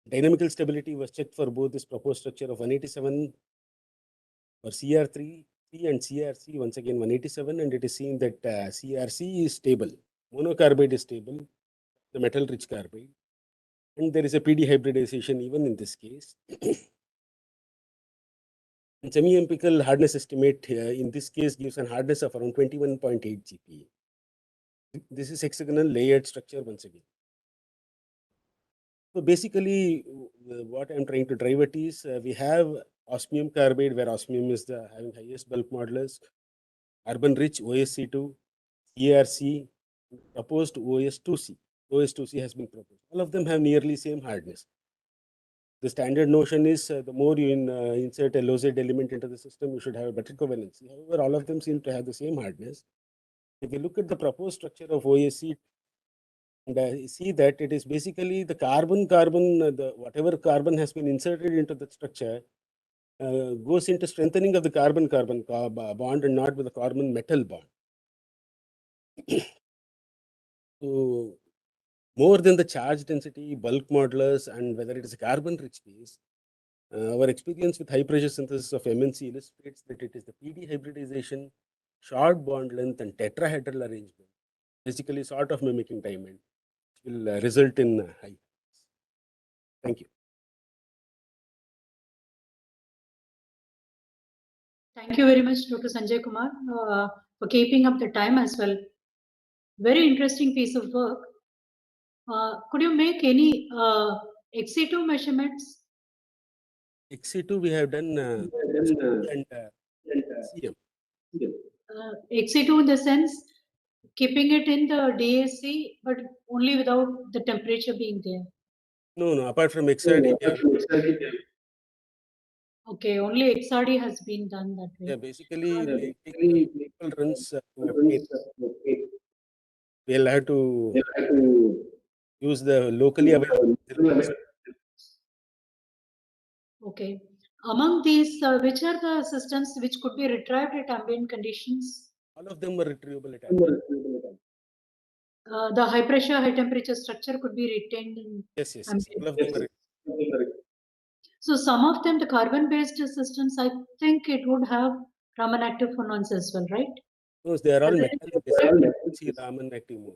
Dynamical stability was checked for both this proposed structure of 187 for CR3 and CRC, once again 187, and it is seen that CRC is stable. Monocarbide is stable, the metal rich carbide, and there is a PD hybridization even in this case. And semi-empirical hardness estimate in this case gives a hardness of around 21.8 GPa. This is hexagonal layered structure once again. So basically, what I'm trying to drive at is we have osmium carbide, where osmium is having highest bulk modulus, carbon rich OSC2, CRC, proposed OS2C. OS2C has been proposed. All of them have nearly same hardness. The standard notion is the more you insert a low-Z element into the system, you should have a better covalency. However, all of them seem to have the same hardness. If you look at the proposed structure of OSC, and see that it is basically the whatever carbon has been inserted into the structure goes into strengthening of the carbon-carbon bond and not with the carbon-metal bond. So, more than the charge density, bulk modulus, and whether it is a carbon-rich phase, our experience with high-pressure synthesis of MNC illustrates that it is the PD hybridization, short bond length, and tetrahedral arrangement, basically sort of mimicking diamond, will result in high. Thank you. Thank you very much, Dr. Sanjay Kumar, for keeping up the time as well. Very interesting piece of work. Could you make any XC2 measurements? XC2 we have done and CM. XC2 in the sense, keeping it in the DAC, but only without the temperature being there. No, apart from XRD. Okay, only XRD has been done that way. Yeah, basically, we take multiple runs to obtain. We'll have to use the locally available. Okay. Among these, which are the systems which could be retrieved at ambient conditions? All of them were retrievable at ambient. The high pressure, high temperature structure could be retained in Yes. ambient. All of them are. So some of them, the carbon-based systems, I think it would have Raman active phonons as well, right? No, they are all metallic. See Raman active mode.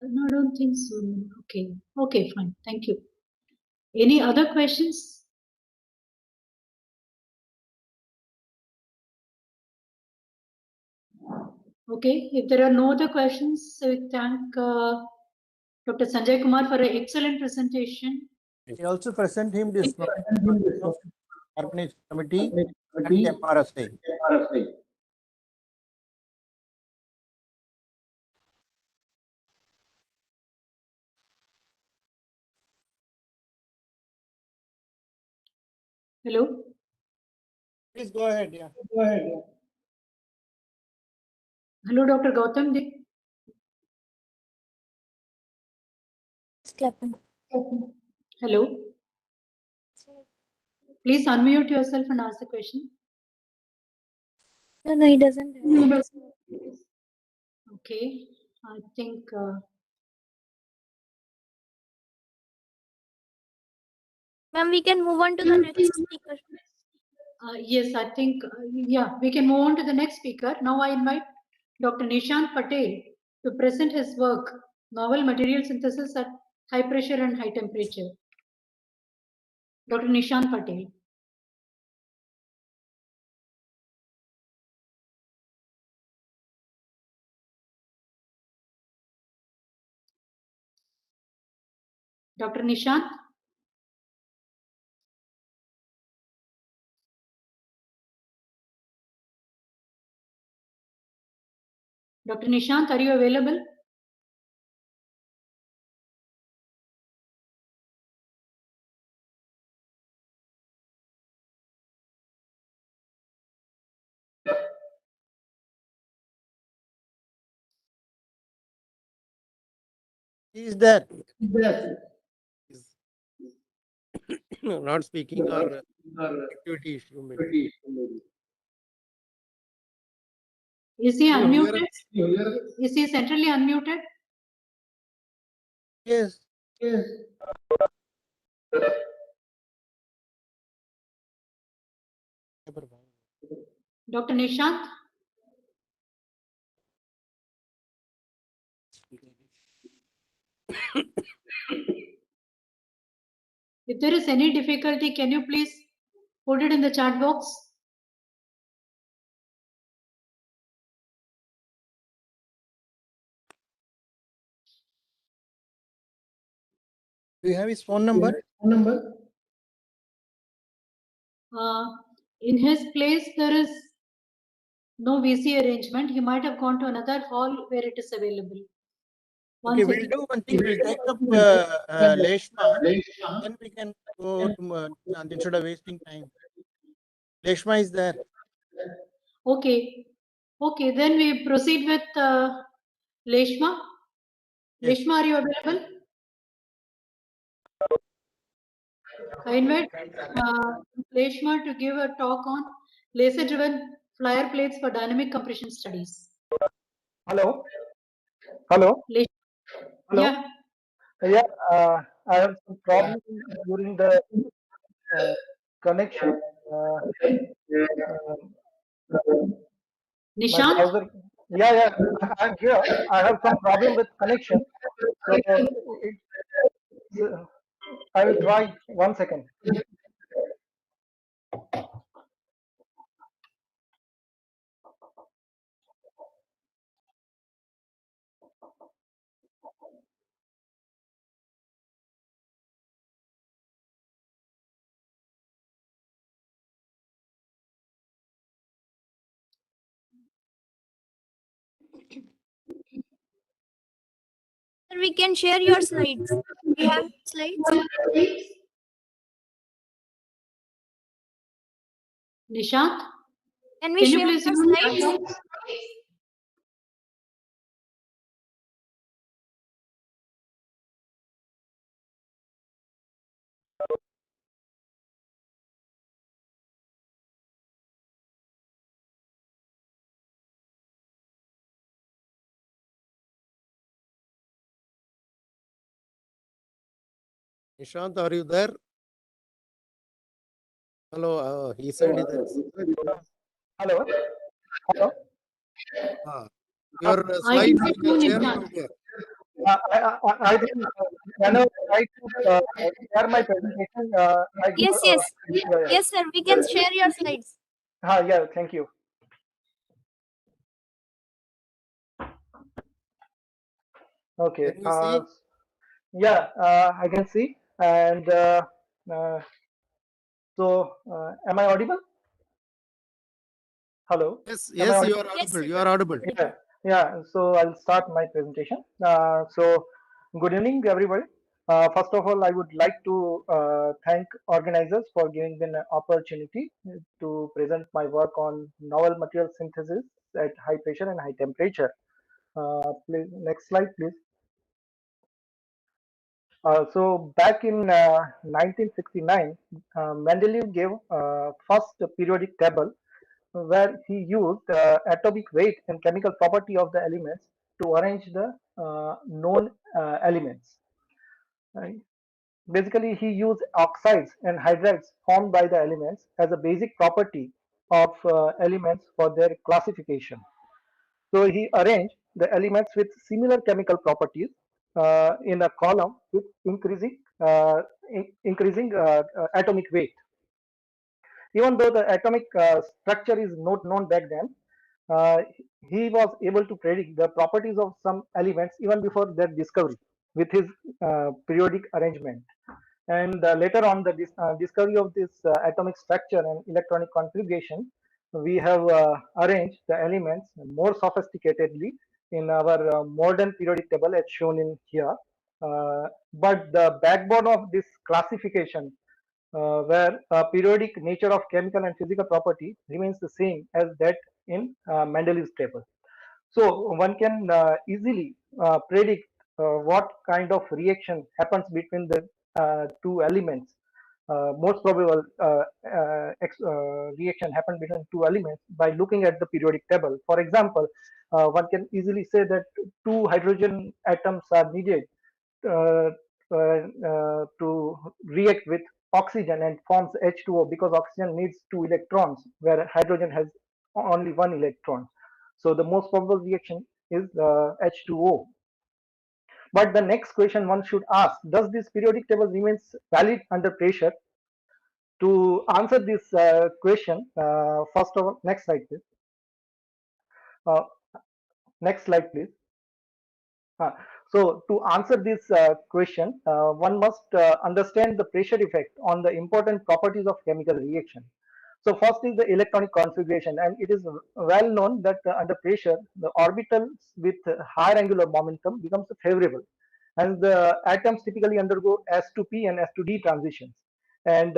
No, I don't think so. Okay. Okay, fine. Thank you. Any other questions? Okay, if there are no other questions, we thank Dr. Sanjay Kumar for an excellent presentation. We also present him this organization committee and MRSA. Hello. Please go ahead. Yeah. Go ahead. Yeah. Hello, Dr. Gautam. Clapping. Hello. Please unmute yourself and ask the question. No, he doesn't. Okay, I think. Ma'am, we can move on to the next speaker. Yes, I think, yeah, we can move on to the next speaker. Now I invite Dr. Nishant Patel to present his work, Novel Material Synthesis at High Pressure and High Temperature. Dr. Nishant Patel. Dr. Nishant. Dr. Nishant, are you available? He is there. Not speaking or activity issue maybe. Is he unmuted? Is he centrally unmuted? Yes. Yes. Dr. Nishant? If there is any difficulty, can you please put it in the chat box? Do you have his phone number? In his place, there is no VC arrangement. He might have gone to another hall where it is available. Okay, we'll do one thing. We'll take up Leshma, then we can go to instead of wasting time. Leshma is there. Okay. Okay, then we proceed with Leshma. Yes. Leshma, are you available? I invite Leshma to give a talk on laser-driven flyer plates for dynamic compression studies. Hello. Hello. Hello. Yeah. Yeah, I have some problem during the connection. My Nishant? browser. Yeah, I'm here. I have some problem with connection. So I will try 1 second. Sir, we can share your slides. We have slides. Nishant? Can we Can you share please your use slides? laptop? Nishant, are you there? Hello, he said there is. Hello. Hello. Your I slides can you can see share Nishant. from here. I think whenever I try to share my presentation, I go. Yes, yes. Yeah. Yes, sir. We can share your slides. Yeah, thank you. Okay. Can you see? Yeah, I can see. And am I audible? Hello. Yes, Am I yes, you audible? are audible. You are audible. Yeah. So I'll start my presentation. Good evening, everybody. First of all, I would like to thank organizers for giving me an opportunity to present my work on novel material synthesis at high pressure and high temperature. Please, next slide, please. So back in 1969, Mendeleev gave first periodic table where he used atomic weight and chemical property of the elements to arrange the known elements. Right? Basically, he used oxides and hydrides formed by the elements as a basic property of elements for their classification. So he arranged the elements with similar chemical properties in a column with increasing atomic weight. Even though the atomic structure is not known back then, uh, he was able to predict the properties of some elements even before their discovery with his periodic arrangement. And later on, the discovery of this atomic structure and electronic configuration, we have arranged the elements more sophisticatedly in our modern periodic table as shown in here. But the backbone of this classification, where periodic nature of chemical and physical property remains the same as that in Mendeleev's table. So one can easily predict what kind of reaction happens between the two elements. Most probable reaction happen between two elements by looking at the periodic table. For example, one can easily say that two hydrogen atoms are needed uh, to react with oxygen and forms H2O because oxygen needs two electrons where hydrogen has only one electron. So the most probable reaction is H2O. But the next question one should ask, does this periodic table remains valid under pressure? To answer this question, first of all, next slide please. Uh, Next slide please. So to answer this question, one must understand the pressure effect on the important properties of chemical reaction. So first is the electronic configuration, and it is well known that under pressure, the orbitals with higher angular momentum becomes favorable, and the atoms typically undergo S to P and S to D transitions. And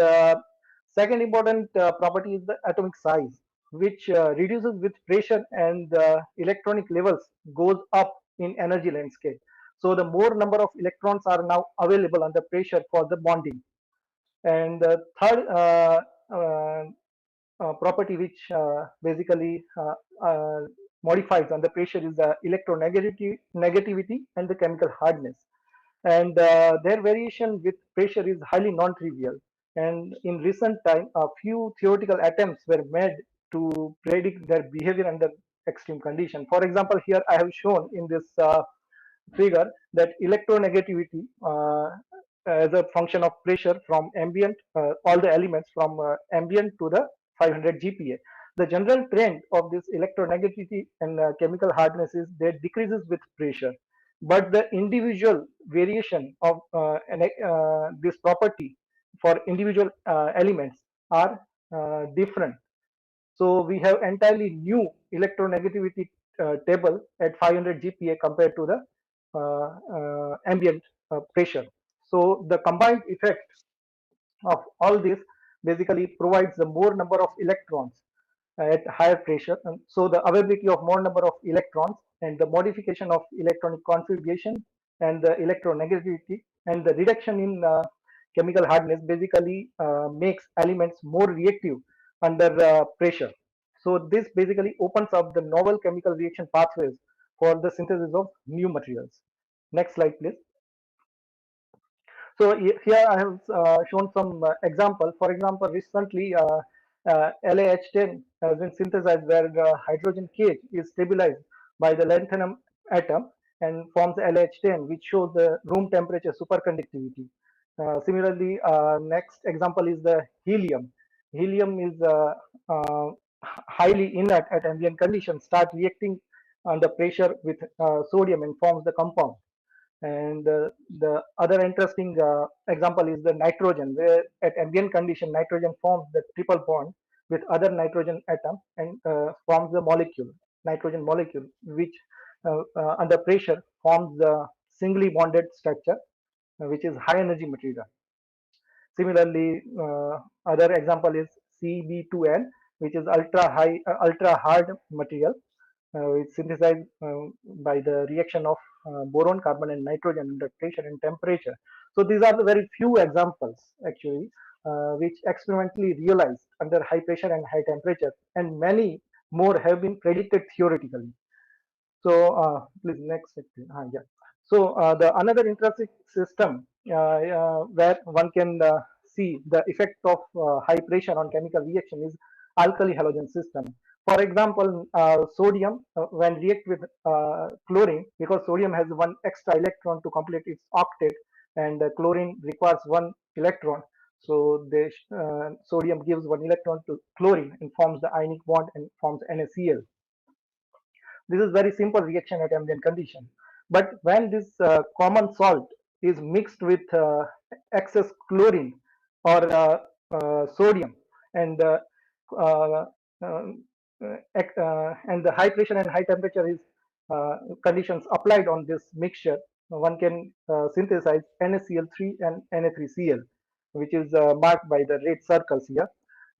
second important property is the atomic size, which reduces with pressure, and electronic levels goes up in energy landscape. So the more number of electrons are now available under pressure for the bonding. And the third property which basically modifies under pressure is the electronegativity and the chemical hardness. And their variation with pressure is highly non-trivial. And in recent time, a few theoretical attempts were made to predict their behavior under extreme condition. For example, here I have shown in this figure that electronegativity as a function of pressure from ambient, all the elements from ambient to the 500 GPa. The general trend of this electronegativity and chemical hardness is that decreases with pressure, but the individual variation of this property for individual elements are different. So we have entirely new electronegativity table at 500 GPa compared to the ambient pressure. So the combined effect of all this basically provides the more number of electrons at higher pressure, and so the availability of more number of electrons and the modification of electronic configuration and the electronegativity and the reduction in chemical hardness basically makes elements more reactive under pressure. So this basically opens up the novel chemical reaction pathways for the synthesis of new materials. Next slide, please. So here I have shown some example. For example, recently LAH10 has been synthesized where the hydrogen cage is stabilized by the lanthanum atom and forms LAH10, which shows the room temperature superconductivity. Similarly, next example is the helium. Helium is highly inert at ambient conditions, start reacting under pressure with sodium and forms the compound. And the other interesting example is the nitrogen, where at ambient condition nitrogen forms the triple bond with other nitrogen atom and forms the molecule, nitrogen molecule, which under pressure forms the singly bonded structure, which is high energy material. Similarly, other example is Cb2n, which is ultra hard material. It's synthesized by the reaction of boron, carbon, and nitrogen under pressure and temperature. So these are the very few examples actually which experimentally realized under high pressure and high temperature, and many more have been predicted theoretically. So please next slide, please. Yeah. So the another interesting system where one can see the effect of high pressure on chemical reaction is alkali halogen system. For example, sodium when react with chlorine, because sodium has one extra electron to complete its octet, and chlorine requires one electron. So the sodium gives one electron to chlorine and forms the ionic bond and forms NaCl. This is very simple reaction at ambient condition. But when this common salt is mixed with excess chlorine or sodium, and uh, um, and the high pressure and high temperature is conditions applied on this mixture, one can synthesize NaCl3 and Na3Cl, which is marked by the red circles here.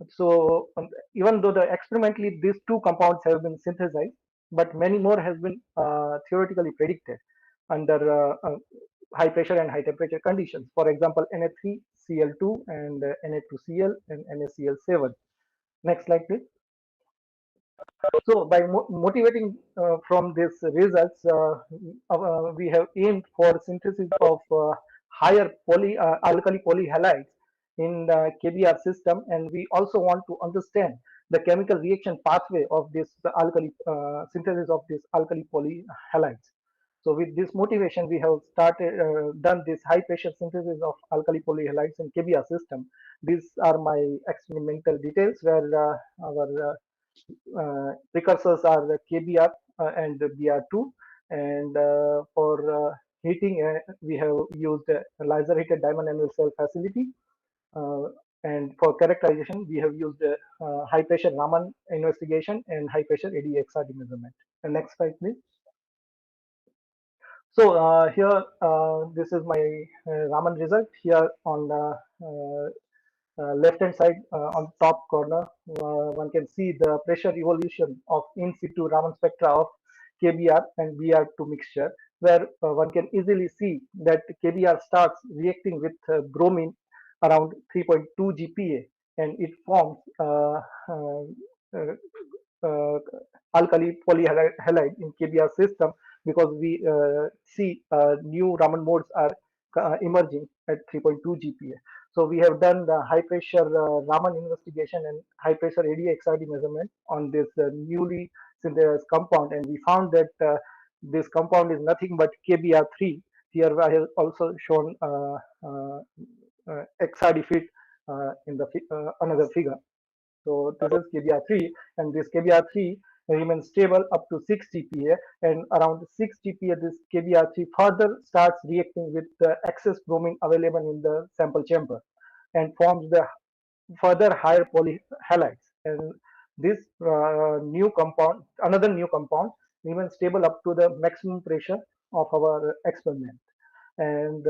So even though the experimentally these two compounds have been synthesized, but many more has been theoretically predicted under high pressure and high temperature conditions. For example, Na3Cl2 and Na2Cl and NaCl7. Next slide, please. So by motivating from these results, we have aimed for synthesis of higher alkali polyhalides in the KBr system, and we also want to understand the chemical reaction pathway of this alkali synthesis of these alkali polyhalides. So with this motivation, we have started done this high pressure synthesis of alkali polyhalides in KBr system. These are my experimental details where our precursors are the KBr and the Br2, and for heating we have used a laser heated diamond anneal cell facility. And for characterization, we have used high pressure Raman investigation and high pressure ADXRD measurement. And next slide, please. So here, this is my Raman result. Here on the left hand side on top corner, one can see the pressure evolution of in situ Raman spectra of KBr and Br2 mixture, where one can easily see that KBr starts reacting with bromine around 3.2 GPa, and it forms uh, uh, alkali polyhalide in KBr system, because we see new Raman modes are emerging at 3.2 GPa. So we have done the high pressure Raman investigation and high pressure ADXRD measurement on this newly synthesized compound, and we found that this compound is nothing but KBr3. Here I have also shown XRD fit in the another figure. So this is KBr3, and this KBr3 remains stable up to 6 GPa, and around 6 GPa this KBr3 further starts reacting with the excess bromine available in the sample chamber and forms the further higher polyhalides. And this new compound, another new compound, remains stable up to the maximum pressure of our experiment. And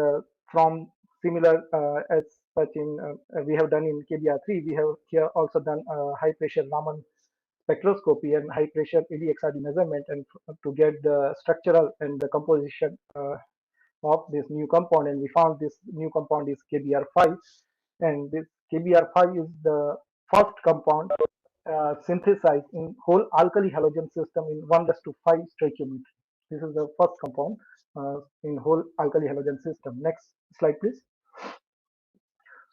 from similar as such in we have done in KBr3, we have here also done high pressure Raman spectroscopy and high pressure ADXRD measurement, and to get the structural and the composition of this new compound, and we found this new compound is KBr5, and this KBr5 is the first compound synthesized in whole alkali halogen system in 1:5 stoichiometry. This is the first compound in whole alkali halogen system. Next slide, please.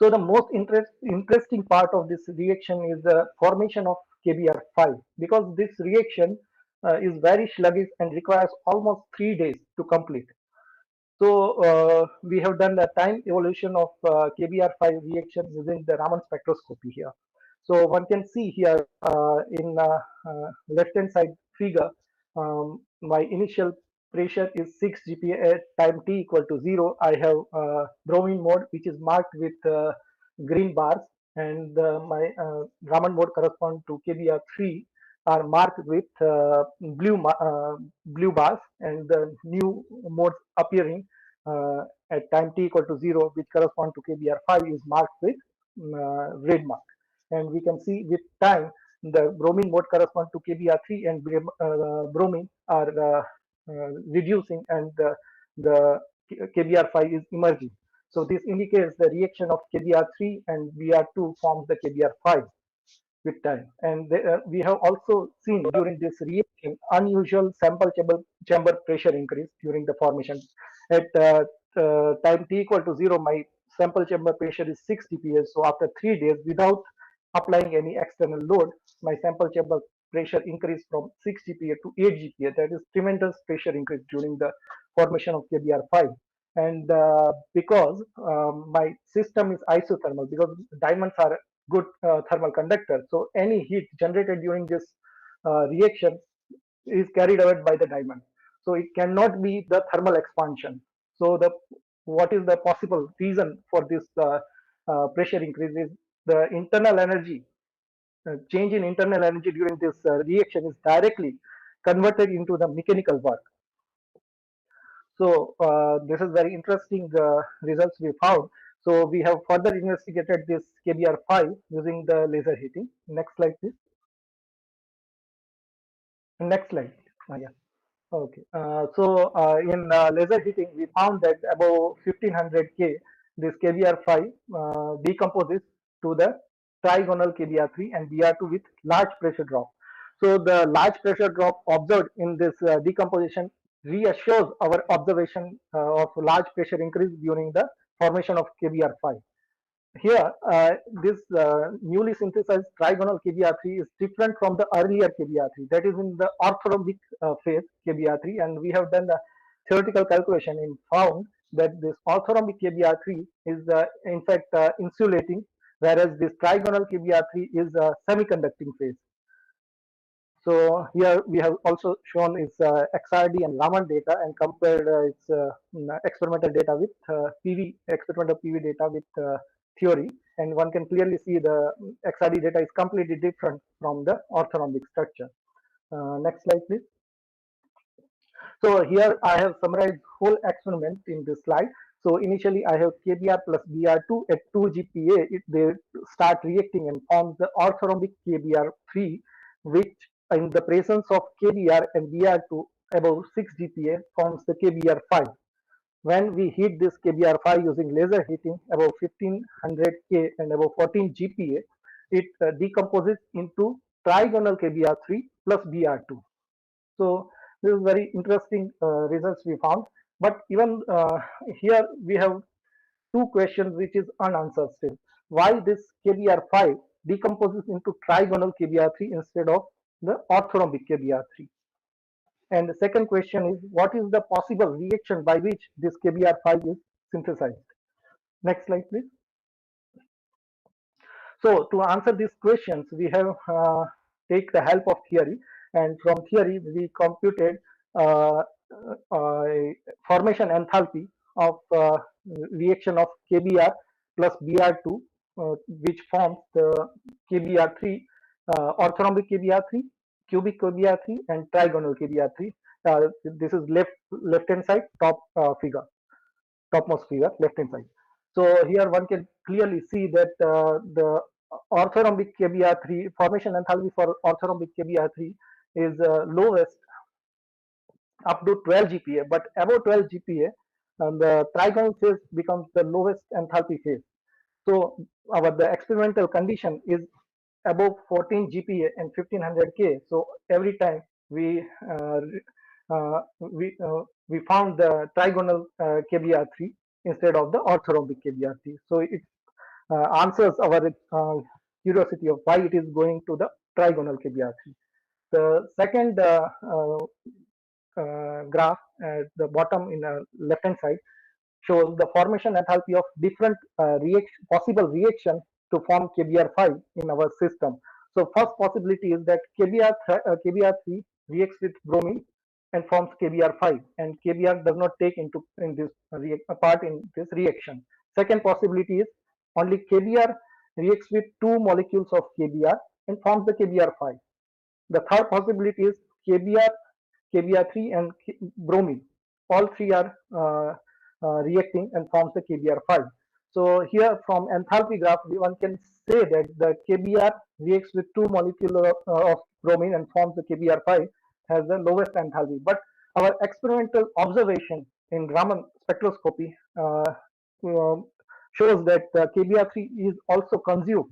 So the most interesting part of this reaction is the formation of KBr5, because this reaction is very sluggish and requires almost 3 days to complete. So we have done the time evolution of KBr5 reaction using the Raman spectroscopy here. So one can see here in left hand side figure, my initial pressure is 6 GPa at time t equal to 0. I have bromine mode which is marked with green bars, and my Raman mode correspond to KBr3 are marked with blue bars, and the new modes appearing at time t equal to 0, which correspond to KBr5, is marked with red mark. And we can see with time the bromine mode correspond to KBr3 and bromine are reducing, and the KBr5 is emerging. So this indicates the reaction of KBr3 and Br2 forms the KBr5 with time. And we have also seen during this reaction unusual sample chamber pressure increase during the formation. At time t equal to 0, my sample chamber pressure is 6 GPa. So after 3 days, without applying any external load, my sample chamber pressure increased from 6 GPa to 8 GPa. That is tremendous pressure increase during the formation of KBr5. And because my system is isothermal, because diamonds are good thermal conductor, so any heat generated during this reaction is carried away by the diamond, so it cannot be the thermal expansion. So the what is the possible reason for this pressure increase is the internal energy change in internal energy during this reaction is directly converted into the mechanical work. So this is very interesting results we found. So we have further investigated this KBr5 using the laser heating. Next slide, please. Next slide. Yeah. Okay. So in laser heating, we found that above 1500 K, this KBr5 decomposes to the trigonal KBr3 and Br2 with large pressure drop. So the large pressure drop observed in this decomposition reassures our observation of large pressure increase during the formation of KBr5. Here, this newly synthesized trigonal KBr3 is different from the earlier KBr3, that is in the orthorhombic phase KBr3, and we have done the theoretical calculation and found that this orthorhombic KBr3 is in fact insulating, whereas this trigonal KBr3 is a semiconducting phase. So here we have also shown its XRD and Raman data and compared its experimental data with PV experimental PV data with theory, and one can clearly see the XRD data is completely different from the orthorhombic structure. Next slide, please. So here I have summarized whole experiment in this slide. So initially I have KBr plus Br2 at 2 GPa. They start reacting and forms the orthorhombic KBr3, which in the presence of KBr and Br2 above 6 GPa forms the KBr5. When we heat this KBr5 using laser heating above 1500 K and above 14 GPa, it decomposes into trigonal KBr3 plus Br2. So this is very interesting results we found. But even here we have two questions which is unanswered still. Why this KBr5 decomposes into trigonal KBr3 instead of the orthorhombic KBr3? And the second question is, what is the possible reaction by which this KBr5 is synthesized? Next slide, please. So to answer these questions, we have take the help of theory, and from theory we computed formation enthalpy of reaction of KBr plus Br2, which forms the KBr3, orthorhombic KBr3, cubic KBr3, and trigonal KBr3. This is left hand side top figure, topmost figure, left hand side. So here one can clearly see that the orthorhombic KBr3 formation enthalpy for orthorhombic KBr3 is lowest up to 12 GPa, but above 12 GPa, the trigonal phase becomes the lowest enthalpy phase. So the experimental condition is above 14 GPa and 1500 K. So every time we found the trigonal KBr3 instead of the orthorhombic KBr3. So it answers our curiosity of why it is going to the trigonal KBr3. The second graph at the bottom in the left hand side shows the formation enthalpy of different possible reaction to form KBr5 in our system. So first possibility is that KBr3 reacts with bromine and forms KBr5, and KBr does not take in this part in this reaction. Second possibility is only KBr reacts with two molecules of KBr and forms the KBr5. The third possibility is KBr, KBr3, and bromine. All three are reacting and forms the KBr5. So here from enthalpy graph, one can say that the KBr reacts with two molecules of bromine and forms the KBr5, has the lowest enthalpy. But our experimental observation in Raman spectroscopy shows that KBr3 is also consumed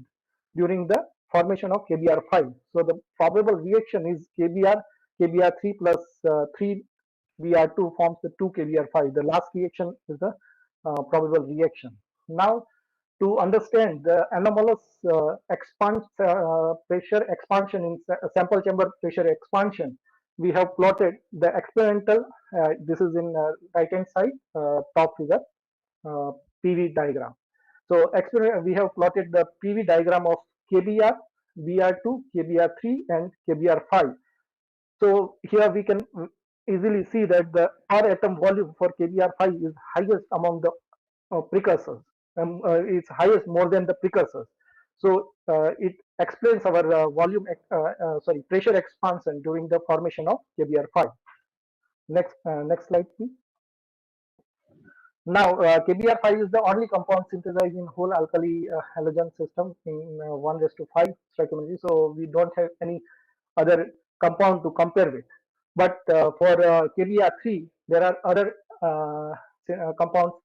during the formation of KBr5. So the probable reaction is KBr3 plus 3 Br2 forms the 2 KBr5. The last reaction is the probable reaction. Now, to understand the anomalous pressure expansion in sample chamber pressure expansion, we have plotted the experimental. This is in right hand side top figure PV diagram. So we have plotted the PV diagram of KBr, Br2, KBr3, and KBr5. So here we can easily see that the per atom volume for KBr5 is highest among the precursors. It's highest more than the precursors. So it explains our pressure expansion during the formation of KBr5. Next slide, please. Now, KBr5 is the only compound synthesized in whole alkali halogen system in 1:5 stoichiometry. So we don't have any other compound to compare with. But for KBr3, there are other compounds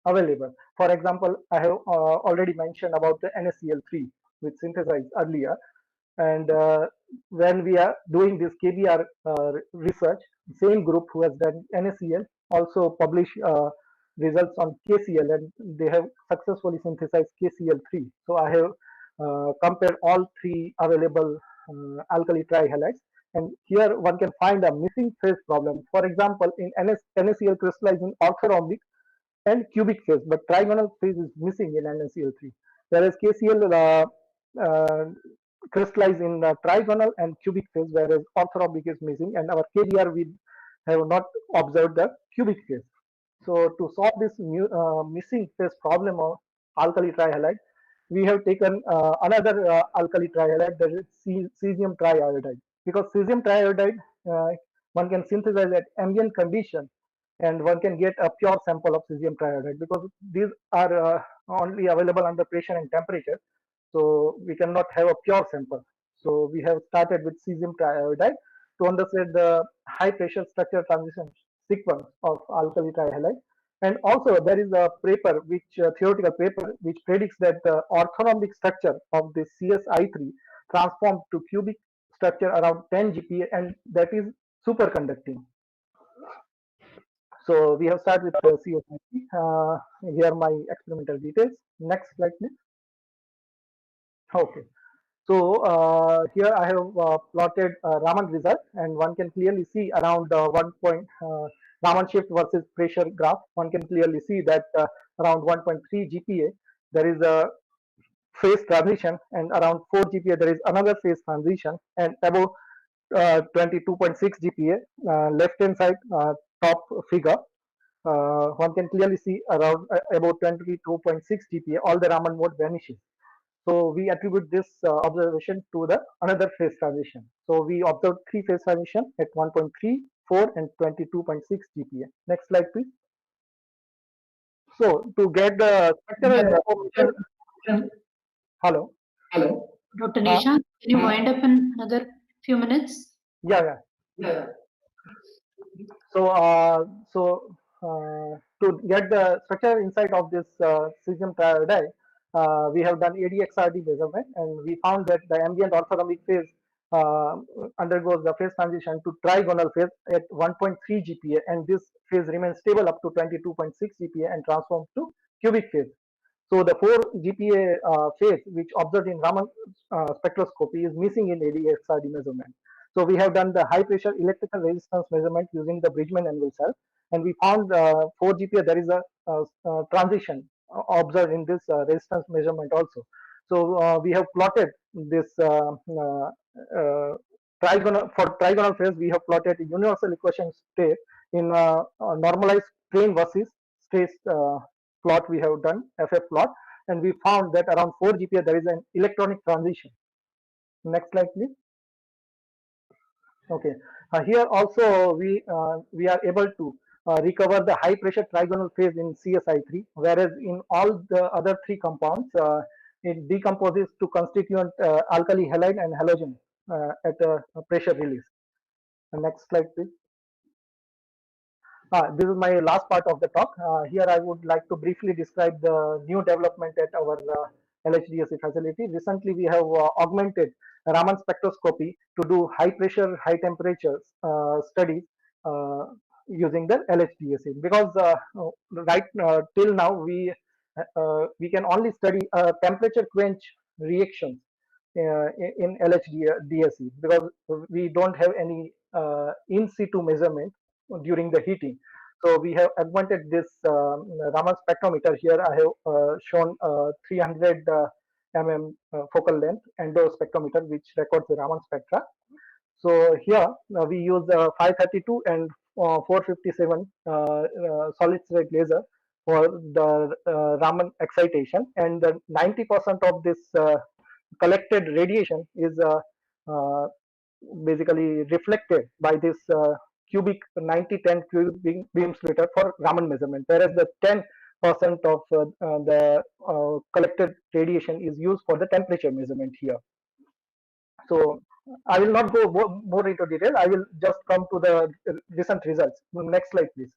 available. For example, I have already mentioned about the NaCl3, which synthesized earlier. And when we are doing this KBr research, same group who has done NaCl also publish results on KCl, and they have successfully synthesized KCl3. So I have compared all three available alkali trihalides, and here one can find a missing phase problem. For example, in NaCl crystallized in orthorhombic and cubic phase, but trigonal phase is missing in NaCl3, whereas KCl crystallized in trigonal and cubic phase, whereas orthorhombic is missing, and our KBr we have not observed the cubic phase. So to solve this missing phase problem alkali trihalide. We have taken another alkali trihalide, that is cesium triiodide, because cesium triiodide one can synthesize at ambient condition, and one can get a pure sample of cesium triiodide, because these are only available under pressure and temperature, so we cannot have a pure sample. So we have started with cesium triiodide to understand the high pressure structure transition sequence of alkali trihalide. And also there is a paper, which theoretical paper, which predicts that the orthorhombic structure of the CSI3 transformed to cubic structure around 10 GPa, and that is superconducting. So we have started with CSI3. Here are my experimental details. Next slide, please. Okay. So here I have plotted Raman result, and one can clearly see around 1 point Raman shift versus pressure graph. One can clearly see that around 1.3 GPa there is a phase transition, and around 4 GPa there is another phase transition, and above 22.6 GPa left hand side top figure. One can clearly see around about 22.6 GPa all the Raman mode vanishes. So we attribute this observation to the another phase transition. So we observed 3 phase transition at 1.3, 4, and 22.6 GPa. Next slide, please. So to get the structural information, hello. Dr. Nisha, can you wind up in another few minutes? Yeah. So to get the structural insight of this cesium triiodide, we have done ADXRD measurement, and we found that the ambient orthorhombic phase undergoes the phase transition to trigonal phase at 1.3 GPa, and this phase remains stable up to 22.6 GPa and transforms to cubic phase. So the 4 GPa phase, which observed in Raman spectroscopy, is missing in ADXRD measurement. So we have done the high pressure electrical resistance measurement using the Bridgman anvil cell, and we found 4 GPa there is a transition observed in this resistance measurement also. So we have plotted this trigonal phase. We have plotted a universal equation state in normalized strain versus stress plot. We have done FF plot, and we found that around 4 GPa there is an electronic transition. Next slide, please. Okay, here also we are able to recover the high pressure trigonal phase in CSI3, whereas in all the other 3 compounds it decomposes to constituent alkali halide and halogen at a pressure release. Next slide, please. This is my last part of the talk. Here I would like to briefly describe the new development at our LHDSC facility. Recently we have augmented Raman spectroscopy to do high pressure, high temperature studies using the LHDSC, because right till now we can only study temperature quench reactions in LHDSC, because we don't have any in situ measurement during the heating. So we have augmented this Raman spectrometer. Here I have shown 300 mm focal length endo spectrometer, which records the Raman spectra. So here we use 532 and 457 solid state laser for the Raman excitation, and 90% of this collected radiation is basically reflected by this cubic 90-10 cubic beam splitter for Raman measurement, whereas the 10% of the collected radiation is used for the temperature measurement here. So I will not go more into detail. I will just come to the recent results. Next slide, please.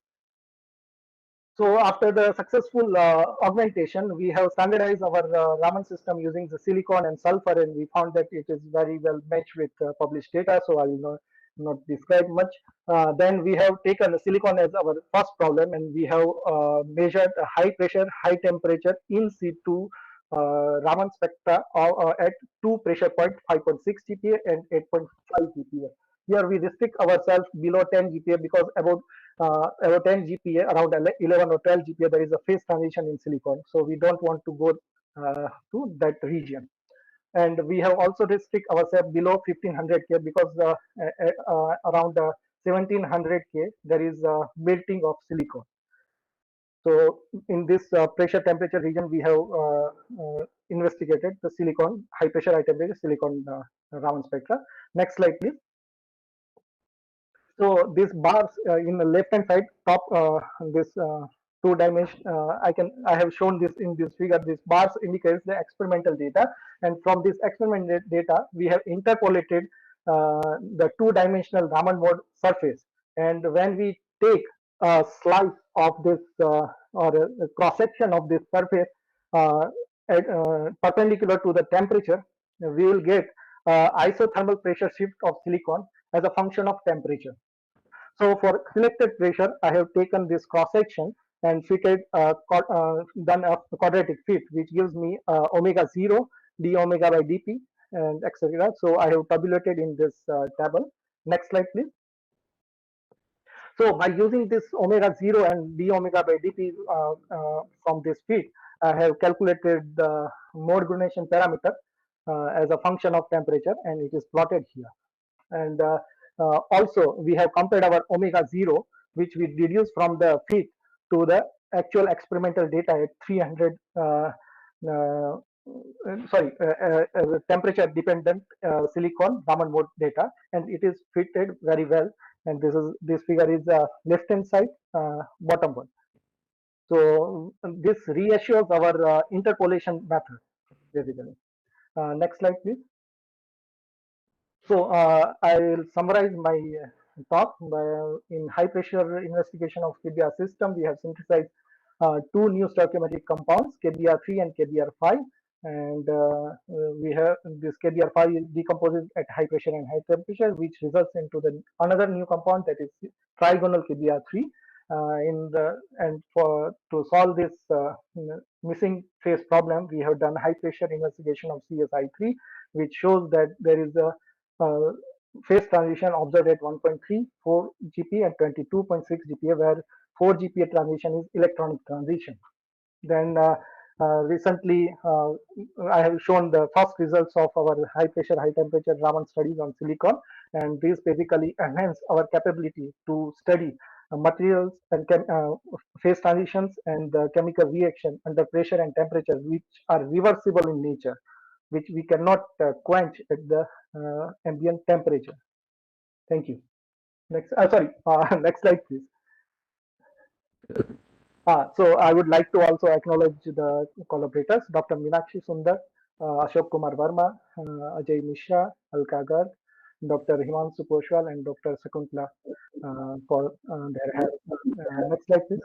So after the successful augmentation, we have standardized our Raman system using the silicon and sulfur, and we found that it is very well matched with published data. So I will not describe much. Then we have taken the silicon as our first problem, and we have measured high pressure, high temperature in situ Raman spectra at 2 pressure point, 5.6 GPa and 8.5 GPa. Here we restrict ourselves below 10 GPa, because about 10 GPa, around 11 or 12 GPa, there is a phase transition in silicon. So we don't want to go to that region. And we have also restrict ourselves below 1500 K, because around 1700 K there is melting of silicon. So in this pressure temperature region, we have investigated the silicon, high pressure, high temperature silicon Raman spectra. Next slide, please. So these bars in the left hand side top, this two dimension, I have shown this in this figure. These bars indicates the experimental data, and from this experimental data we have interpolated the two-dimensional Raman mode surface. And when we take a slice of this or a cross section of this surface perpendicular to the temperature, we will get isothermal pressure shift of silicon as a function of temperature. So for selected pressure, I have taken this cross section and fitted done a quadratic fit, which gives me omega 0 d omega by dp and etc. So I have tabulated in this table. Next slide, please. So by using this omega 0 and d omega by dp from this fit, I have calculated the mode gradation parameter as a function of temperature, and it is plotted here. And also we have compared our omega 0, which we deduced from the fit, to the actual experimental data at 300 temperature dependent silicon Raman mode data, and it is fitted very well. And this figure is left hand side bottom one. So this reassures our interpolation method basically. Next slide, please. So I will summarize my talk. In high pressure investigation of KBr system, we have synthesized two new stoichiometric compounds, KBr3 and KBr5, and we have this KBr5 decomposes at high pressure and high temperature, which results into another new compound, that is trigonal KBr3. To solve this missing phase problem, we have done high pressure investigation of CSI3, which shows that there is a phase transition observed at 1.3, 4 GPa and 22.6 GPa, where 4 GPa transition is electronic transition. Then recently I have shown the first results of our high pressure, high temperature Raman studies on silicon, and these basically enhance our capability to study materials and phase transitions and chemical reaction under pressure and temperature, which are reversible in nature, which we cannot quench at the ambient temperature. Thank you. Next, next slide, please. So I would like to also acknowledge the collaborators, Dr. Meenakshi Sundar, Ashok Kumar Verma, Ajay Mishra, Alka Garg, Dr. Himanshu Poshwal, and Dr. Sakuntala for their help. Next slide, please.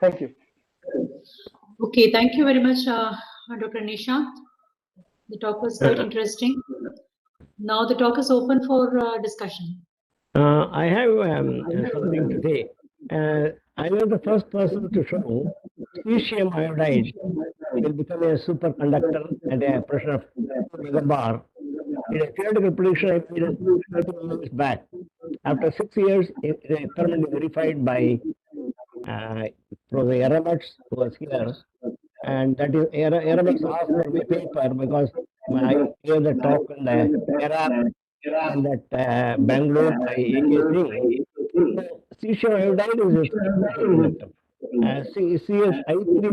Thank you. Okay, thank you very much, Dr. Nisha. The talk was quite interesting. Now the talk is open for discussion. I have something to say. I was the first person to show cesium iodide will become a superconductor at a pressure of 2 megabar. In a theoretical prediction I made 30 years back. After 6 years, it is experimentally verified by Professor Aramatz, who was here. And that is, Aramatz asked for my paper because I gave the talk in the ERAP and that Bangalore by A.K. Singh. So, cesium iodide is a superconductor. CS-I3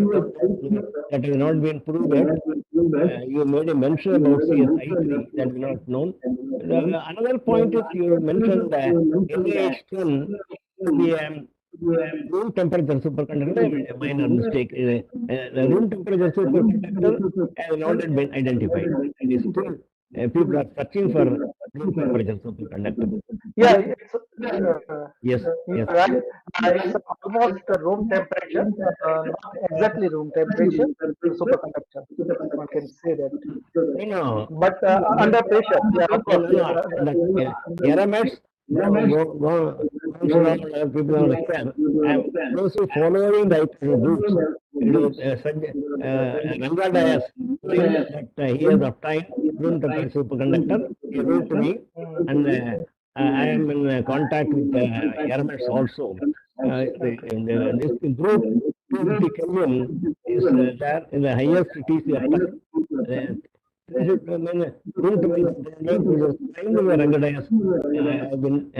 that has not been proved yet. You made a mention about CS-I3 that is not known. Another point is you mentioned NaH10 to be room temperature superconductor, a minor mistake. The room temperature superconductor has not yet been identified. It is still, people are searching for room temperature superconductor. Yeah, yes, yes. right. It's almost room temperature, not exactly room temperature, superconductor. One can say that. No. But under pressure, yeah, of course. Aramatz, people understand. I'm closely following the groups. Ranga Dias that he has obtained room temperature superconductor. He wrote to me, and I am in contact with Aramatz also. This group 250 Kelvin is there in the highest TC uptime. They should, I mean, root means the Rangadayas have been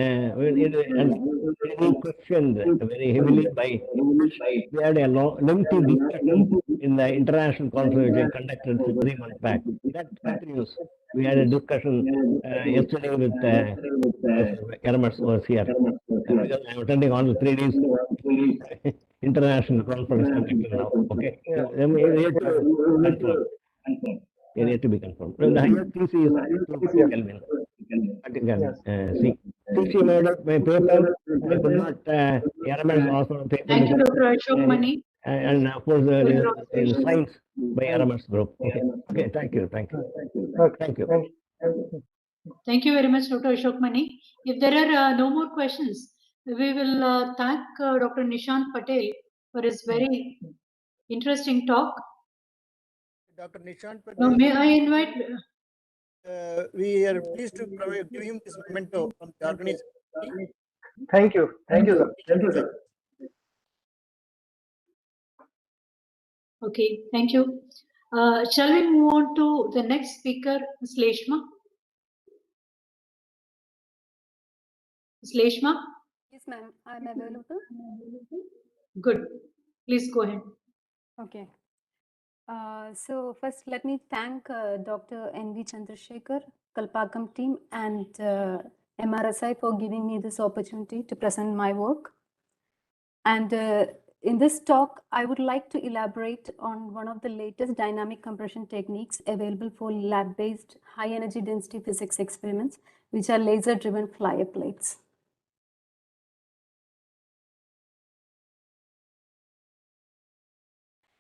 questioned very heavily by. We had a lengthy discussion in the international conference which I conducted 3 months back. That continues. We had a discussion yesterday with Karamas was here because I am attending all the 3 days international conference conducted now. Okay, we have to confirm. It has to be confirmed. The highest TC is 2 Kelvin. See. TC my paper, I could not, RMS also paper. Thank you, Dr. Ashok Mani. And of course, in science by RMS group. Okay, okay, thank you. Thank you. Thank you very much, Dr. Ashok Mani. If there are no more questions, we will thank Dr. Nishant Patel for his very interesting talk. Dr. Nishant Now, Patel. may I invite? We are pleased to give him this memento from the organization. Thank you. Thank you, sir. Thank you, sir. Okay, thank you. Shall we move on to the next speaker, Ms. Leshma? Ms. Leshma? Yes, ma'am. I'm available. Good. Please go ahead. Okay. So first, let me thank Dr. N.V. Chandrasekhar, Kalpakam team, and MRSI for giving me this opportunity to present my work. And in this talk, I would like to elaborate on one of the latest dynamic compression techniques available for lab-based high-energy density physics experiments, which are laser-driven flyer plates.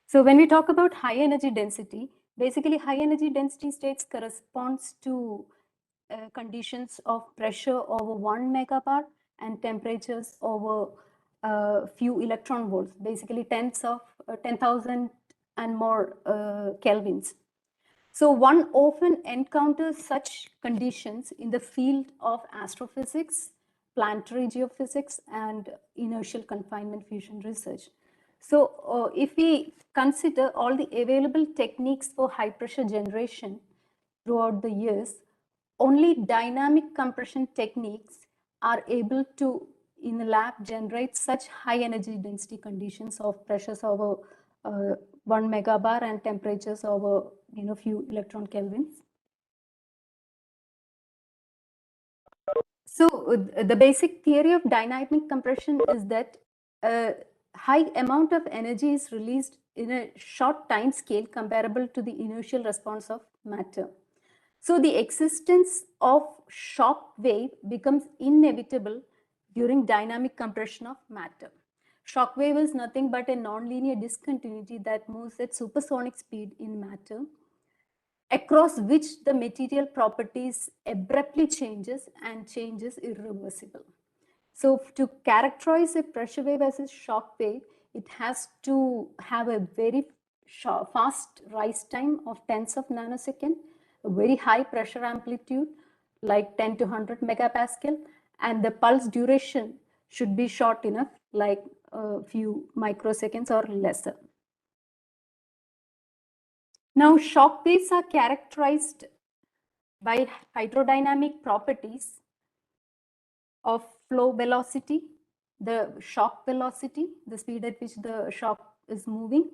So when we talk about high energy density, basically high energy density states corresponds to conditions of pressure over 1 megabar and temperatures over few electron volts, basically 10,000 and more kelvins. So one often encounters such conditions in the field of astrophysics, planetary geophysics, and inertial confinement fusion research. So if we consider all the available techniques for high pressure generation throughout the years, only dynamic compression techniques are able to, in the lab, generate such high energy density conditions of pressures over 1 megabar and temperatures over few electron kelvins. So the basic theory of dynamic compression is that a high amount of energy is released in a short time scale comparable to the inertial response of matter. So the existence of shock wave becomes inevitable during dynamic compression of matter. Shock wave is nothing but a nonlinear discontinuity that moves at supersonic speed in matter, across which the material properties abruptly changes and changes irreversible. So to characterize a pressure wave as a shock wave, it has to have a very fast rise time of tens of nanoseconds, a very high pressure amplitude like 10 to 100 megapascal, and the pulse duration should be short enough, like a few microseconds or lesser. Now, shock waves are characterized by hydrodynamic properties of flow velocity, the shock velocity, the speed at which the shock is moving,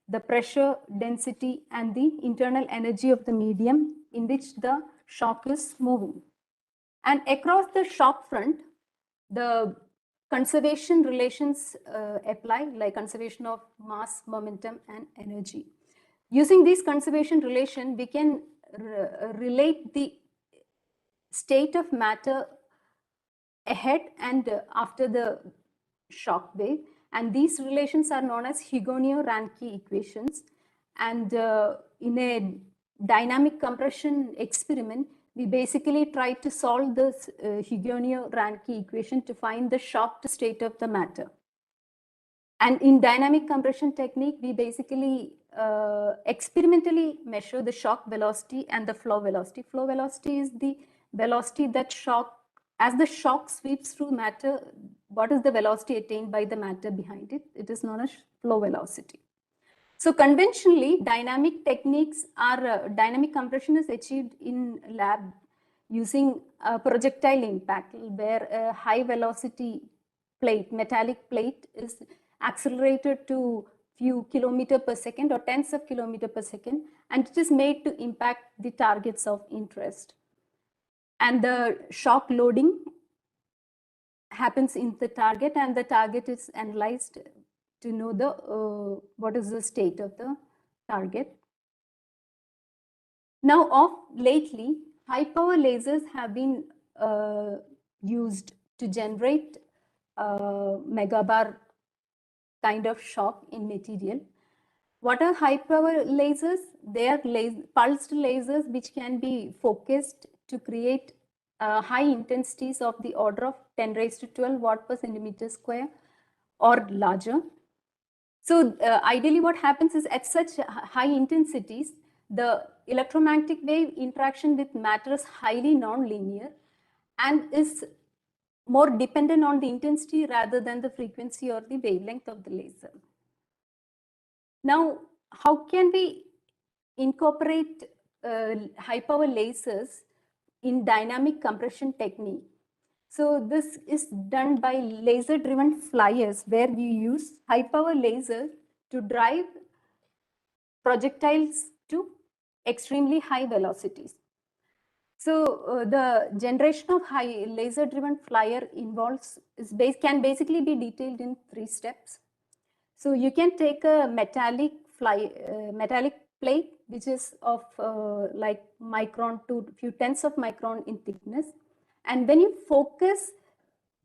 the pressure, density, and the internal energy of the medium in which the shock is moving. And across the shock front, the conservation relations apply, like conservation of mass, momentum, and energy. Using these conservation relation, we can relate the state of matter ahead and after the shock wave, and these relations are known as Hugoniot-Rankine equations. And in a dynamic compression experiment, we basically try to solve this Hugoniot-Rankine equation to find the shocked state of the matter. And in dynamic compression technique, we basically experimentally measure the shock velocity and the flow velocity. Flow velocity is the velocity that as the shock sweeps through matter, what is the velocity attained by the matter behind it? It is known as flow velocity. So conventionally, dynamic techniques are dynamic compression is achieved in lab using projectile impact, where a high velocity plate, metallic plate, is accelerated to few kilometer per second or tens of kilometer per second, and it is made to impact the targets of interest. And the shock loading happens in the target, and the target is analyzed to know the what is the state of the target. Now, lately, high power lasers have been used to generate megabar kind of shock in material. What are high power lasers? They are pulsed lasers which can be focused to create high intensities of the order of 10 raised to 12 watt per centimeter square or larger. So ideally what happens is at such high intensities, the electromagnetic wave interaction with matter is highly non-linear and is more dependent on the intensity rather than the frequency or the wavelength of the laser. Now, how can we incorporate high power lasers in dynamic compression technique? So this is done by laser driven flyers, where we use high power lasers to drive projectiles to extremely high velocities. So the generation of high laser driven flyer can basically be detailed in 3 steps. So you can take a metallic plate which is of like micron to few tenths of micron in thickness, and when you focus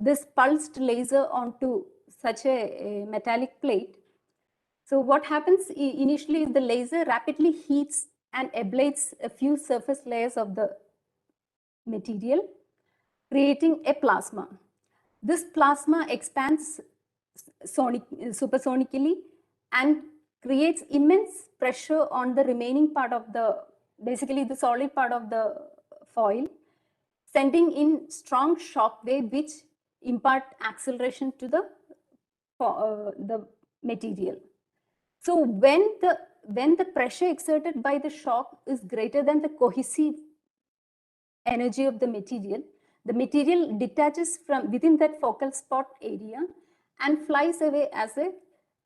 this pulsed laser onto such a metallic plate, so what happens initially is the laser rapidly heats and ablates a few surface layers of the material, creating a plasma. This plasma expands supersonically and creates immense pressure on the remaining part of basically the solid part of the foil, sending in strong shock wave which impart acceleration to the material. So when the pressure exerted by the shock is greater than the cohesive energy of the material detaches from within that focal spot area and flies away as a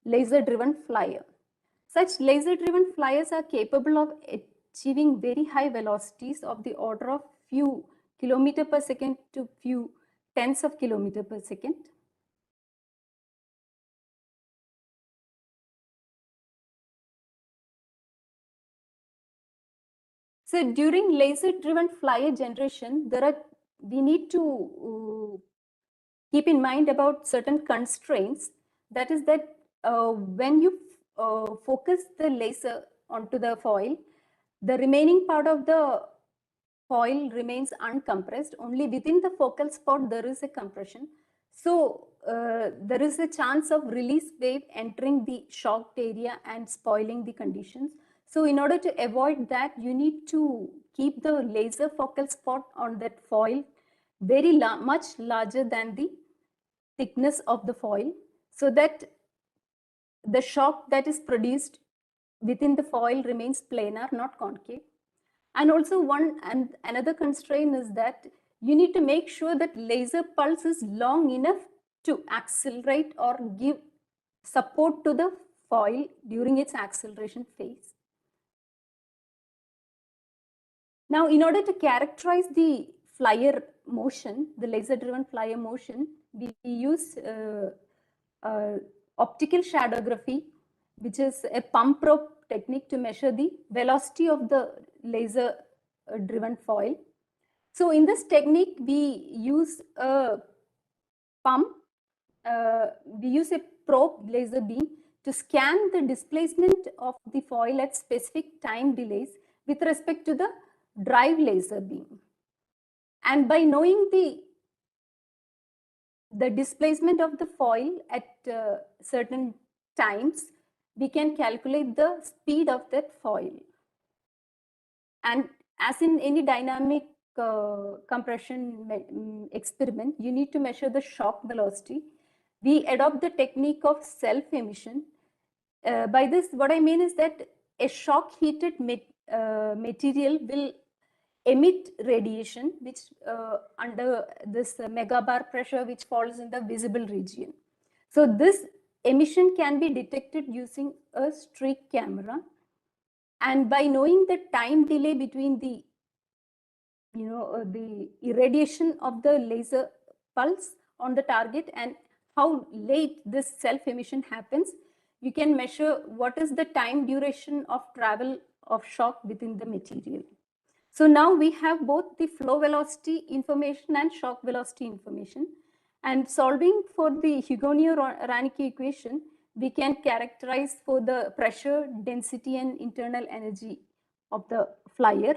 laser driven flyer. Such laser driven flyers are capable of achieving very high velocities of the order of few kilometer per second to few tens of kilometer per second. So during laser driven flyer generation, we need to keep in mind about certain constraints. That is that when you focus the laser onto the foil, the remaining part of the foil remains uncompressed. Only within the focal spot there is a compression. So there is a chance of release wave entering the shocked area and spoiling the conditions. So in order to avoid that, you need to keep the laser focal spot on that foil very much larger than the thickness of the foil, so that the shock that is produced within the foil remains planar, not concave. And also another constraint is that you need to make sure that laser pulse is long enough to accelerate or give support to the foil during its acceleration phase. Now, in order to characterize the flyer motion, the laser driven flyer motion, we use optical shadowgraphy, which is a pump probe technique to measure the velocity of the laser driven foil. So in this technique, we use a pump, we use a probe laser beam to scan the displacement of the foil at specific time delays with respect to the drive laser beam. And by knowing the displacement of the foil at certain times, we can calculate the speed of that foil. And as in any dynamic compression experiment, you need to measure the shock velocity. We adopt the technique of self-emission By this, what I mean is that a shock heated material will emit radiation which under this megabar pressure which falls in the visible region. So this emission can be detected using a streak camera, and by knowing the time delay between the the irradiation of the laser pulse on the target and how late this self emission happens, you can measure what is the time duration of travel of shock within the material. So now we have both the flow velocity information and shock velocity information, and solving for the Hugoniot-Reinke equation, we can characterize for the pressure, density and internal energy of the flyer.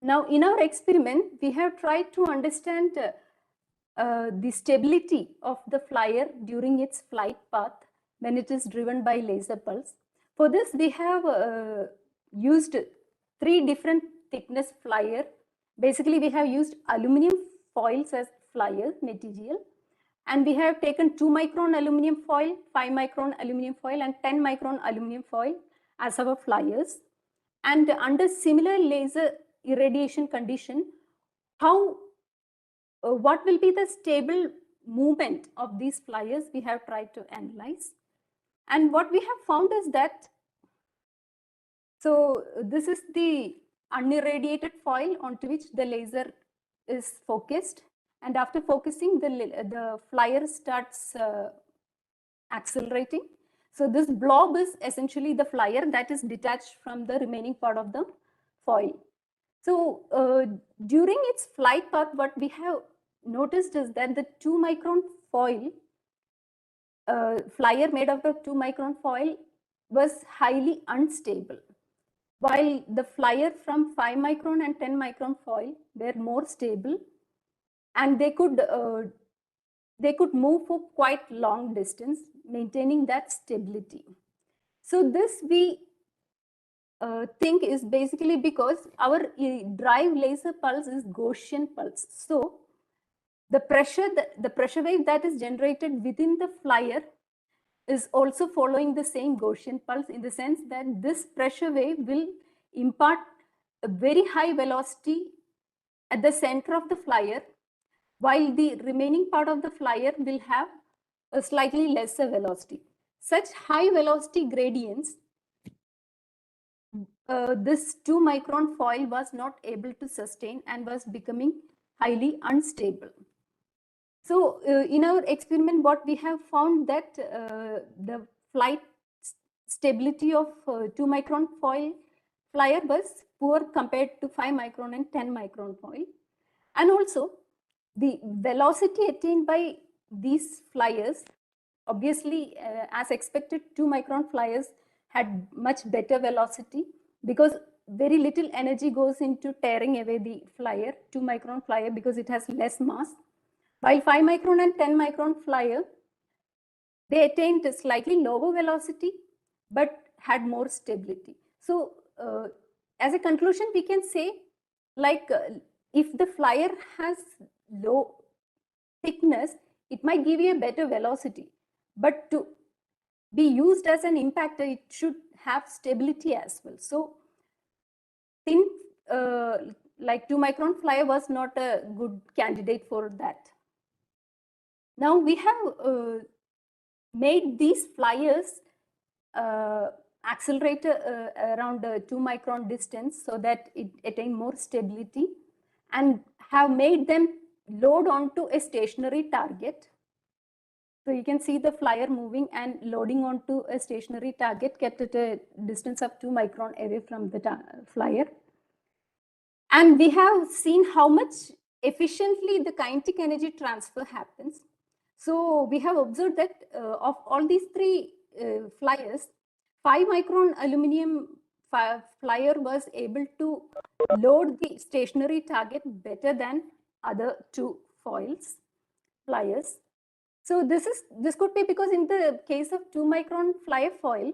Now in our experiment, we have tried to understand the stability of the flyer during its flight path when it is driven by laser pulse. For this, we have used 3 different thickness flyer. Basically, we have used aluminum foils as flyer material, and we have taken 2 micron aluminum foil, 5 micron aluminum foil and 10 micron aluminum foil as our flyers. And under similar laser irradiation condition, what will be the stable movement of these flyers we have tried to analyze. And what we have found is that, so this is the unirradiated foil onto which the laser is focused, and after focusing the flyer starts accelerating. So this blob is essentially the flyer that is detached from the remaining part of the foil. So during its flight path, what we have noticed is that the 2 micron foil, flyer made out of 2 micron foil was highly unstable, while the flyer from 5 micron and 10 micron foil were more stable, and they could move for quite long distance, maintaining that stability. So this we think is basically because our drive laser pulse is Gaussian pulse. So the pressure wave that is generated within the flyer is also following the same Gaussian pulse, in the sense that this pressure wave will impart a very high velocity at the center of the flyer, while the remaining part of the flyer will have a slightly lesser velocity. Such high velocity gradients, this 2 micron foil was not able to sustain and was becoming highly unstable. So in our experiment, what we have found that the flight stability of 2 micron foil flyer was poor compared to 5 micron and 10 micron foil. And also the velocity attained by these flyers, obviously as expected, 2 micron flyers had much better velocity because very little energy goes into tearing away the flyer, 2 micron flyer, because it has less mass. While 5 micron and 10 micron flyer, they attained a slightly lower velocity but had more stability. So as a conclusion, we can say, like, if the flyer has low thickness, it might give you a better velocity, but to be used as an impactor, it should have stability as well. So thin, like 2 micron flyer was not a good candidate for that. Now we have made these flyers accelerate around 2 micron distance so that it attain more stability, and have made them load onto a stationary target. So you can see the flyer moving and loading onto a stationary target kept at a distance of 2 micron away from the flyer. And we have seen how much efficiently the kinetic energy transfer happens. So we have observed that of all these 3 flyers, 5 micron aluminum flyer was able to load the stationary target better than other 2 flyers. So this could be because in the case of 2 micron flyer foil,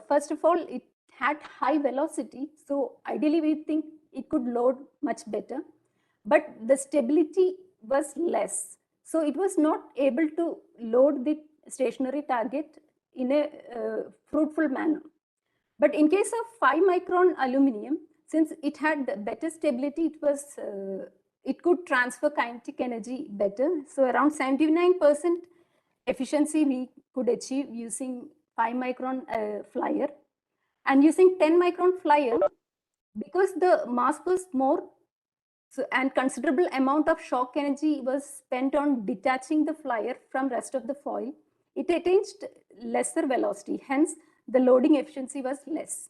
first of all, it had high velocity. So ideally we think it could load much better, but the stability was less. So it was not able to load the stationary target in a fruitful manner. But in case of 5-micron aluminum, since it had better stability, it could transfer kinetic energy better. So around 79% efficiency we could achieve using 5-micron flyer. And using 10-micron flyer, because the mass was more, so, and considerable amount of shock energy was spent on detaching the flyer from rest of the foil, it attained lesser velocity. Hence, the loading efficiency was less.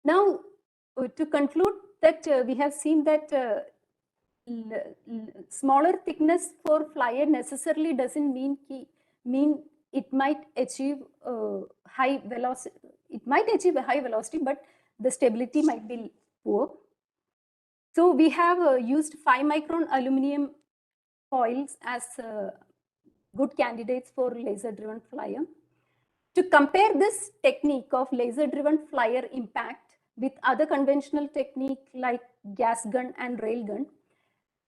Now, to conclude that we have seen that smaller thickness for flyer necessarily doesn't mean it might achieve high velocity. It might achieve a high velocity, but the stability might be poor. So we have used 5-micron aluminum foils as good candidates for laser-driven flyer. To compare this technique of laser-driven flyer impact with other conventional technique like gas gun and rail gun,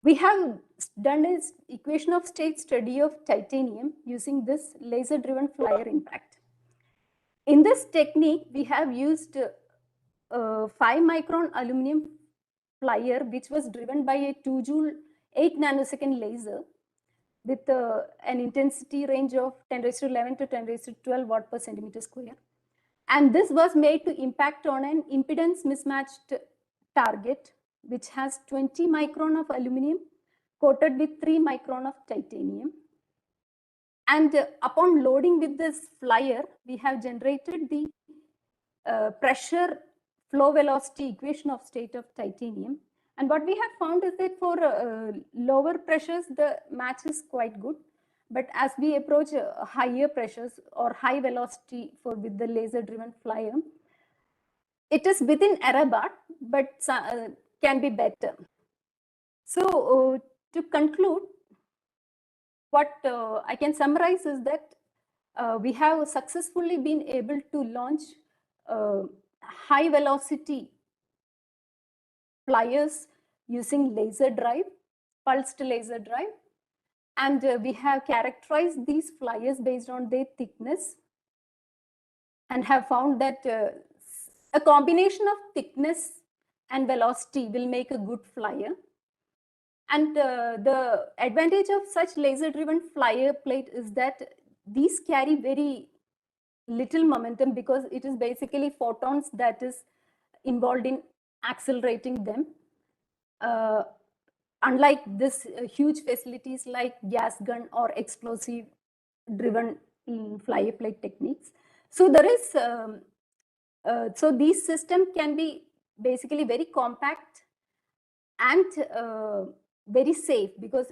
we have done an equation of state study of titanium using this laser-driven flyer impact. In this technique, we have used 5-micron aluminum flyer, which was driven by a 2 joule 8 nanosecond laser with an intensity range of 10⁻11 to 10⁻12 watt per centimeter square. And this was made to impact on an impedance mismatched target, which has 20 micron of aluminum coated with 3 micron of titanium. And upon loading with this flyer, we have generated the pressure flow velocity equation of state of titanium. And what we have found is that for lower pressures, the match is quite good. But as we approach higher pressures or high velocity with the laser-driven flyer, it is within error bar, but can be better. So to conclude, what I can summarize is that we have successfully been able to launch high velocity flyers using laser drive, pulsed laser drive. And we have characterized these flyers based on their thickness and have found that a combination of thickness and velocity will make a good flyer. And the advantage of such laser-driven flyer plate is that these carry very little momentum because it is basically photons that is involved in accelerating them. Unlike this huge facilities like gas gun or explosive driven flyer plate techniques. So there is, so these systems can be basically very compact and very safe because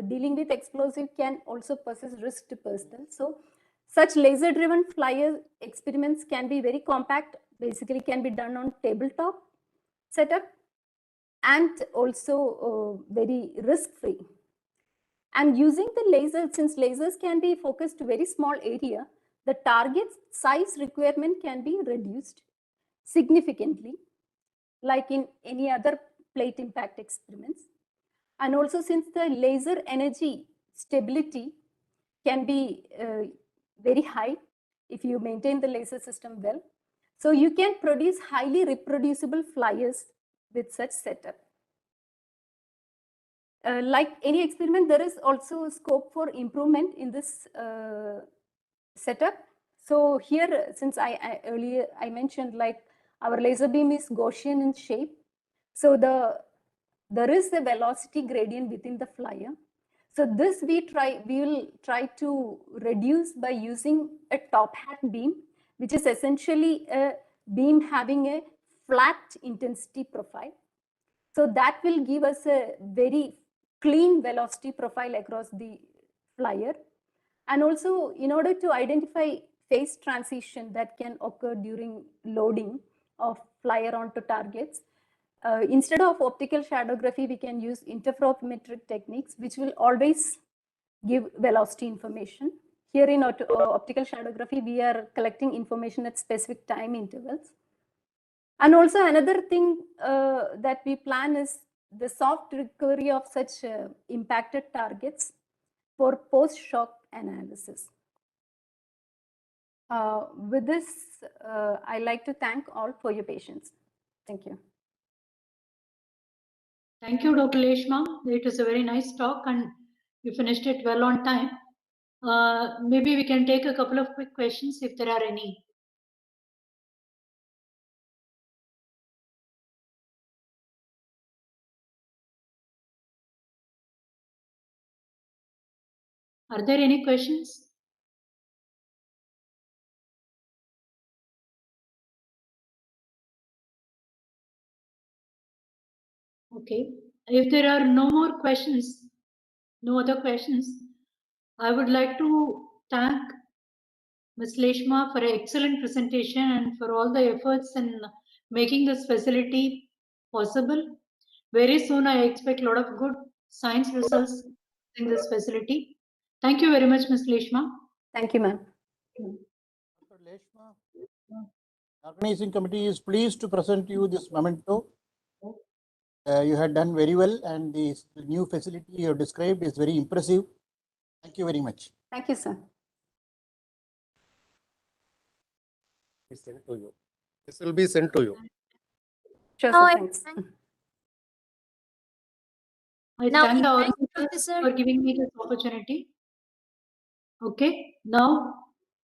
dealing with explosive can also poses risk to personnel. So such laser driven flyer experiments can be very compact, basically can be done on tabletop setup and also very risk-free. And using the laser, since lasers can be focused to very small area, the target size requirement can be reduced significantly, like in any other plate impact experiments. And also since the laser energy stability can be very high if you maintain the laser system well. So you can produce highly reproducible flyers with such setup. Like any experiment, there is also scope for improvement in this setup. So here, since earlier I mentioned like our laser beam is Gaussian in shape. So there is a velocity gradient within the flyer. So this we will try to reduce by using a top hat beam, which is essentially a beam having a flat intensity profile. So that will give us a very clean velocity profile across the flyer. And also in order to identify phase transition that can occur during loading of flyer onto targets, instead of optical shadowgraphy, we can use interferometric techniques, which will always give velocity information. Here in optical shadowgraphy, we are collecting information at specific time intervals. And also another thing that we plan is the soft recovery of such impacted targets for post-shock analysis. With this, I like to thank all for your patience. Thank you. Thank you, Dr. Leshma. It was a very nice talk and you finished it well on time. Maybe we can take a couple of quick questions if there are any. Are there any questions? Okay. If there are no more questions, no other questions, I would like to thank Ms. Leshma for an excellent presentation and for all the efforts in making this facility possible. Very soon, I expect a lot of good science results in this facility. Thank you very much, Ms. Leshma. Thank you, ma'am. Dr. Leshma, organizing committee is pleased to present you this memento. You had done very well, and the new facility you have described is very impressive. Thank you very much. Thank you, sir. Sent to you. This will be sent to you. Sure, Now sir. I Thanks. I Now thank the I thank organizers Professor. for giving me this opportunity. Okay, now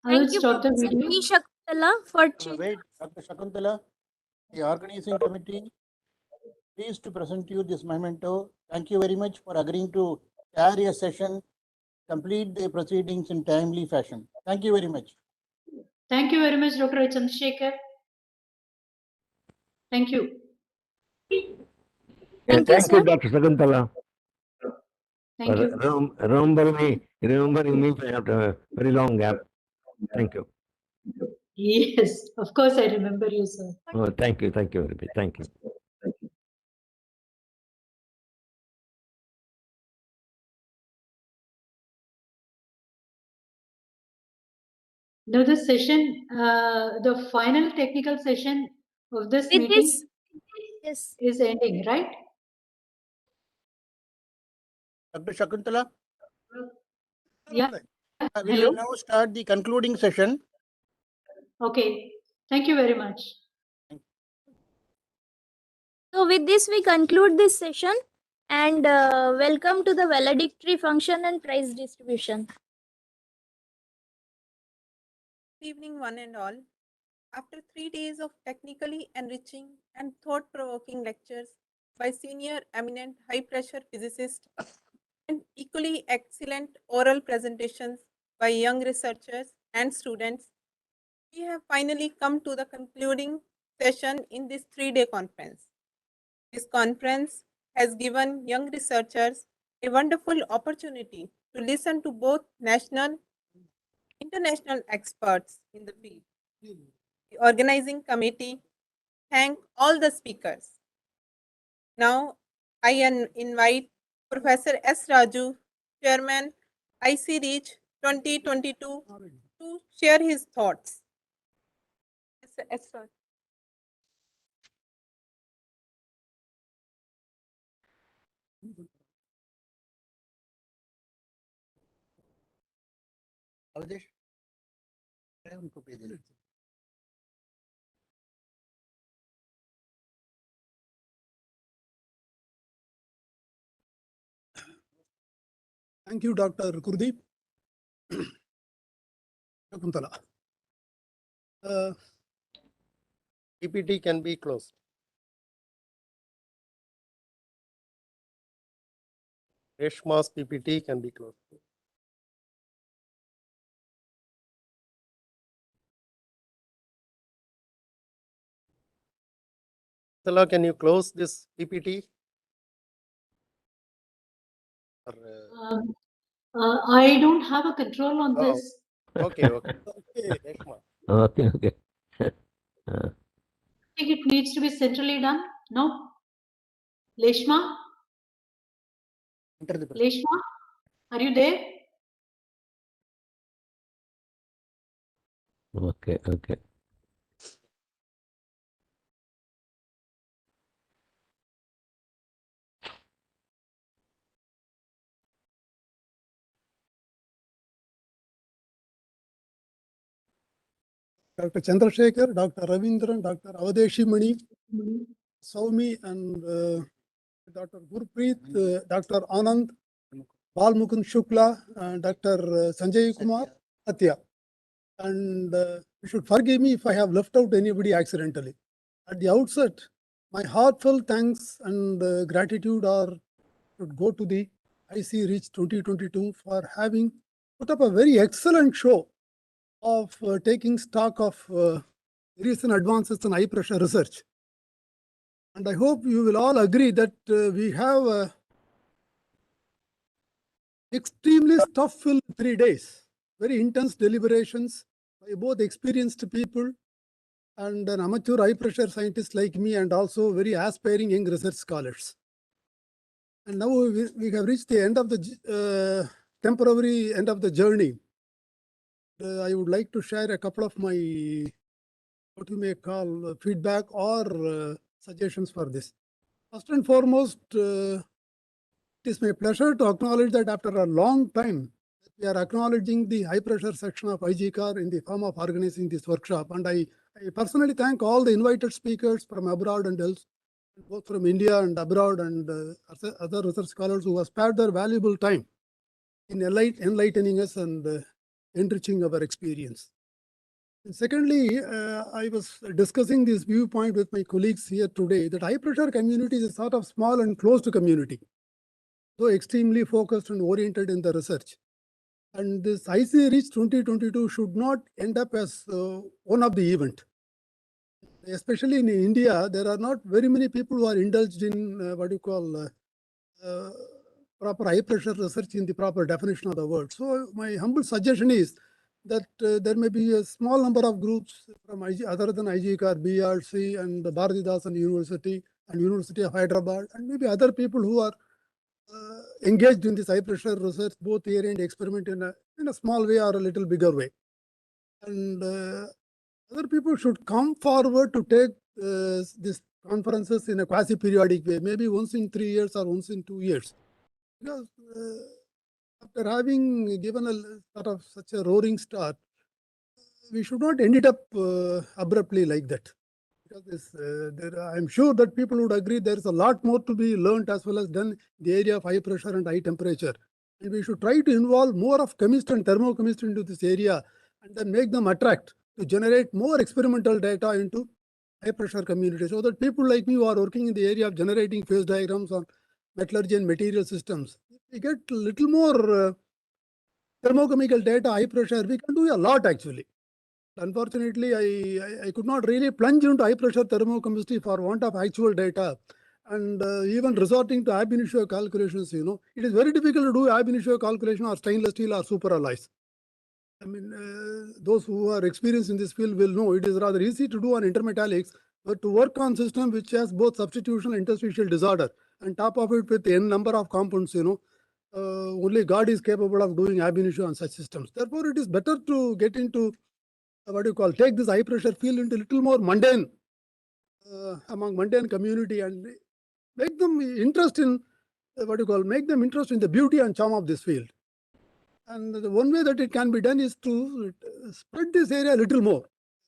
I will Thank you, stop the Professor video. P. Shakuntala, for Wait, Dr. Shakuntala, the organizing committee pleased to present you this memento. Thank you very much for agreeing to chair a session, complete the proceedings in timely fashion. Thank you very much. Thank you very much, Dr. Chandrasekhar. Thank you. Thank you, Thank you, sir. Dr. Sakuntala, Thank for you. remembering me after a very long gap. Thank you. Yes, of course I remember you, sir. Oh, thank you very much. Thank you. Now the session, the final technical session of this With meeting this, yes, is ending, right? Dr. Shakuntala, Yeah. will Hello. you now start the concluding session? Okay. Thank you very much. so with this we conclude this session and welcome to the valedictory function and prize distribution. Good evening, one and all. After 3 days of technically enriching and thought-provoking lectures by senior eminent high-pressure physicists and equally excellent oral presentations by young researchers and students, we have finally come to the concluding session in this 3-day conference. This conference has given young researchers a wonderful opportunity to listen to both national international experts in the field. The organizing committee thank all the speakers. Now I invite Professor S. Raju, Chairman ICReACH 2022 to share his thoughts. S. Raju. Avdesh? उनको भेज दे। Thank you, Dr. Kurdeep. Shakuntala. PPT can be closed. Reshma's PPT can be closed. Shakuntala, can you close this PPT? Or, I don't have a control on oh, this. okay, okay. Okay, Reshma. Okay. I think it needs to be centrally done. No? Leshma? Leshma? Are you there? Okay. Dr. Chandrasekhar, Dr. Ravindran, Dr. Avadeshi Mani, Saumi, and Dr. Gurpreet, Dr. Anand, Balmukund Shukla, and Dr. Sanjay Kumar, Satya. And you should forgive me if I have left out anybody accidentally. At the outset, my heartfelt thanks and gratitude should go to the ICReACH 2022 for having put up a very excellent show of taking stock of recent advances in high pressure research. And I hope you will all agree that we have extremely stuff-filled 3 days, very intense deliberations by both experienced people and an amateur high pressure scientist like me, and also very aspiring young research scholars. And now we have reached the end of the temporary end of the journey. I would like to share a couple of my, what you may call, feedback or suggestions for this. First and foremost, it is my pleasure to acknowledge that after a long time, we are acknowledging the high pressure section of ICReACH in the form of organizing this workshop. And I personally thank all the invited speakers from abroad and else, both from India and abroad, and other research scholars who have spared their valuable time in enlightening us and enriching our experience. And secondly, I was discussing this viewpoint with my colleagues here today that high pressure community is a sort of small and closed community, though extremely focused and oriented in the research. And this ICReACH 2022 should not end up as one of the event. Especially in India, there are not very many people who are indulged in what you call proper high pressure research in the proper definition of the word. So my humble suggestion is that there may be a small number of groups from other than ICReACH, BRC, and Bharatidasan University and University of Hyderabad, and maybe other people who are engaged in this high pressure research, both theory and experiment, in a small way or a little bigger way. And other people should come forward to take these conferences in a quasi-periodic way, maybe once in 3 years or once in 2 years. Because after having given a sort of such a roaring start, we should not end it up abruptly like that. Because I'm sure that people would agree there is a lot more to be learned as well as done in the area of high pressure and high temperature. And we should try to involve more of chemistry and thermochemistry into this area and then make them attract to generate more experimental data into high pressure community, so that people like me who are working in the area of generating phase diagrams on metallurgy and material systems, if we get a little more thermochemical data, high pressure, we can do a lot actually. Unfortunately, I could not really plunge into high pressure thermochemistry for want of actual data, and even resorting to ab initio calculations. It is very difficult to do ab initio calculation or stainless steel or superalloys. I mean, those who are experienced in this field will know it is rather easy to do on intermetallics, but to work on system which has both substitution and interstitial disorder, and top of it with n number of compounds, only God is capable of doing ab initio on such systems. Therefore, it is better to get into take this high pressure field into little more mundane among mundane community and make them interest in make them interest in the beauty and charm of this field. And the one way that it can be done is to spread this area a little more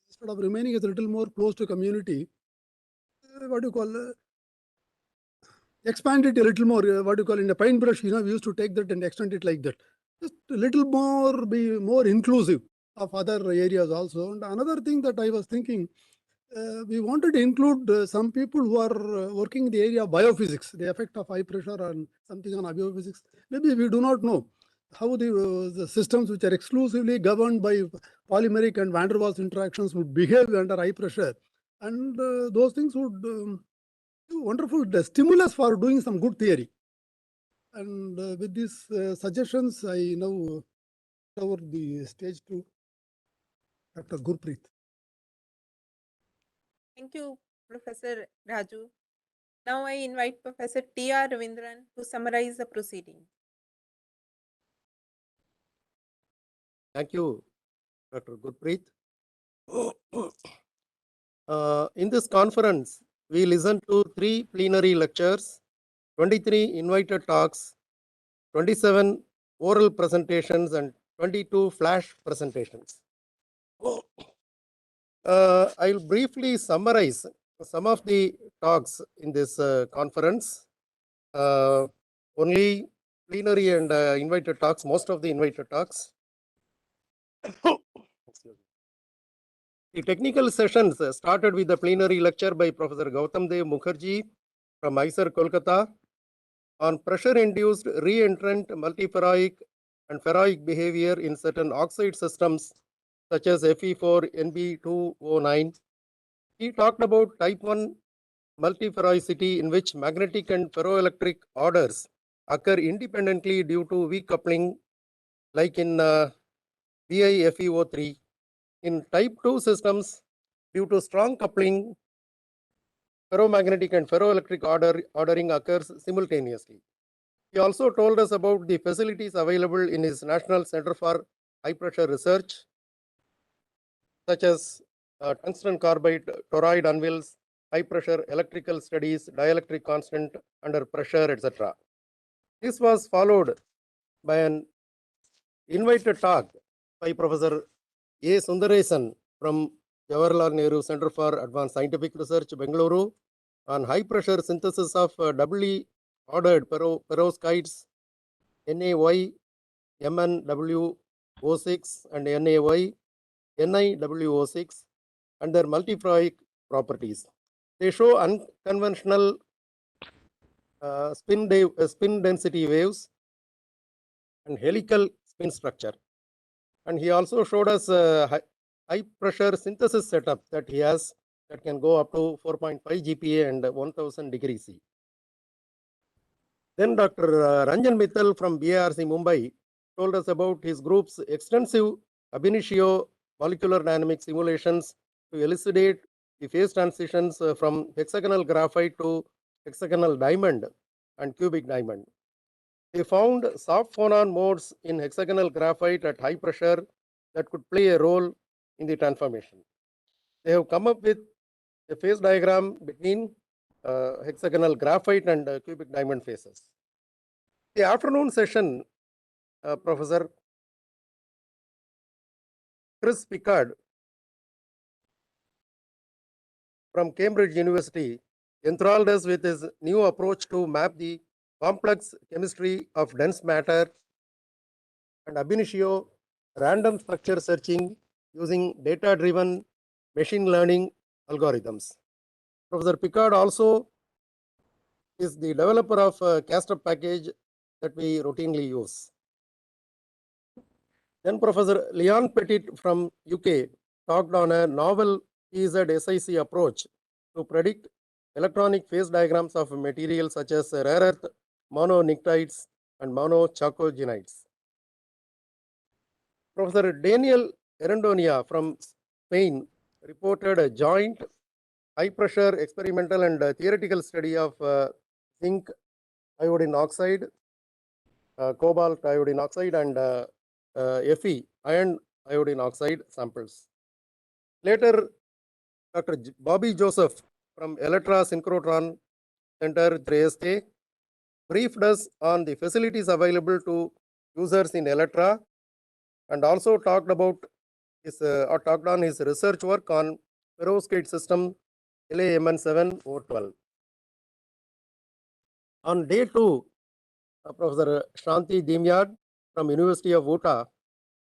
instead of remaining as a little more close to community. Expand it a little more. In a paintbrush, we used to take that and extend it like that. Just a little more, be more inclusive of other areas also. And another thing that I was thinking, we wanted to include some people who are working in the area of biophysics, the effect of high pressure and something on biophysics. Maybe we do not know how the systems which are exclusively governed by polymeric and van der Waals interactions would behave under high pressure. And those things would wonderful stimulus for doing some good theory. And with these suggestions, I now over the stage to Dr. Gurpreet. Thank you, Professor Raju. Now I invite Professor T.R. Ravindran to summarize the proceeding. Thank you, Dr. Gurpreet. In this conference, we listened to 3 plenary lectures, 23 invited talks, 27 oral presentations, and 22 flash presentations. I'll briefly summarize some of the talks in this conference. Only plenary and invited talks, most of the invited talks. The technical sessions started with the plenary lecture by Professor Gautam Dev Mukherjee from ICReAcH, Kolkata, on pressure-induced reentrant multiferroic and ferroic behavior in certain oxide systems such as Fe4NB209. He talked about type 1 multiferroicity in which magnetic and ferroelectric orders occur independently due to weak coupling, like in BiFeO3. In type 2 systems, due to strong coupling, ferromagnetic and ferroelectric ordering occurs simultaneously. He also told us about the facilities available in his National Center for High Pressure Research, such as tungsten carbide, toroid anvils, high pressure electrical studies, dielectric constant under pressure, etc. This was followed by an invited talk by Professor A. Sundaresan from Jawaharlal Nehru Center for Advanced Scientific Research, Bengaluru, on high pressure synthesis of doubly ordered perovskites NaY, MnWO6 and NaY, NiWO6 and their multiferroic properties. They show unconventional spin density waves and helical spin structure. And he also showed us high pressure synthesis setup that he has that can go up to 4.5 GPa and 1000 degrees C. Then Dr. Ranjan Mittal from BARC Mumbai told us about his group's extensive ab initio molecular dynamic simulations to elucidate the phase transitions from hexagonal graphite to hexagonal diamond and cubic diamond. They found soft phonon modes in hexagonal graphite at high pressure that could play a role in the transformation. They have come up with a phase diagram between hexagonal graphite and cubic diamond phases. The afternoon session, Professor Chris Pickard from Cambridge University enthralled us with his new approach to map the complex chemistry of dense matter and ab initio random structure searching using data-driven machine learning algorithms. Professor Pickard also is the developer of a CASTUP package that we routinely use. Then Professor Leon Petit from UK talked on a novel PZ-SiC approach to predict electronic phase diagrams of materials such as rare earth mononictides and monochalcogenides. Professor Daniel Erandonia from Spain reported a joint high pressure experimental and theoretical study of zinc iodine oxide, cobalt iodine oxide and Fe iron iodine oxide samples. Later, Dr. Bobby Joseph from Electra Synchrotron Center, Trieste, briefed us on the facilities available to users in Electra and also talked about his talked on his research work on perovskite system LAMN7O12. On day 2, Professor Shanti Dimyad from University of Utah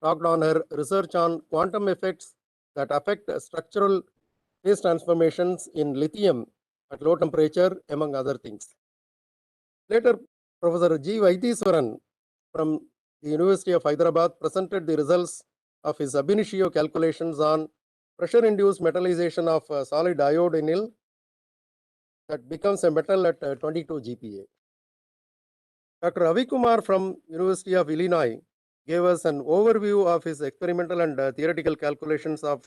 talked on her research on quantum effects that affect structural phase transformations in lithium at low temperature, among other things. Later, Professor G. Vaidiswaran from the University of Hyderabad presented the results of his ab initio calculations on pressure-induced metallization of solid iodinil that becomes a metal at 22 GPa. Dr. Avi Kumar from University of Illinois gave us an overview of his experimental and theoretical calculations of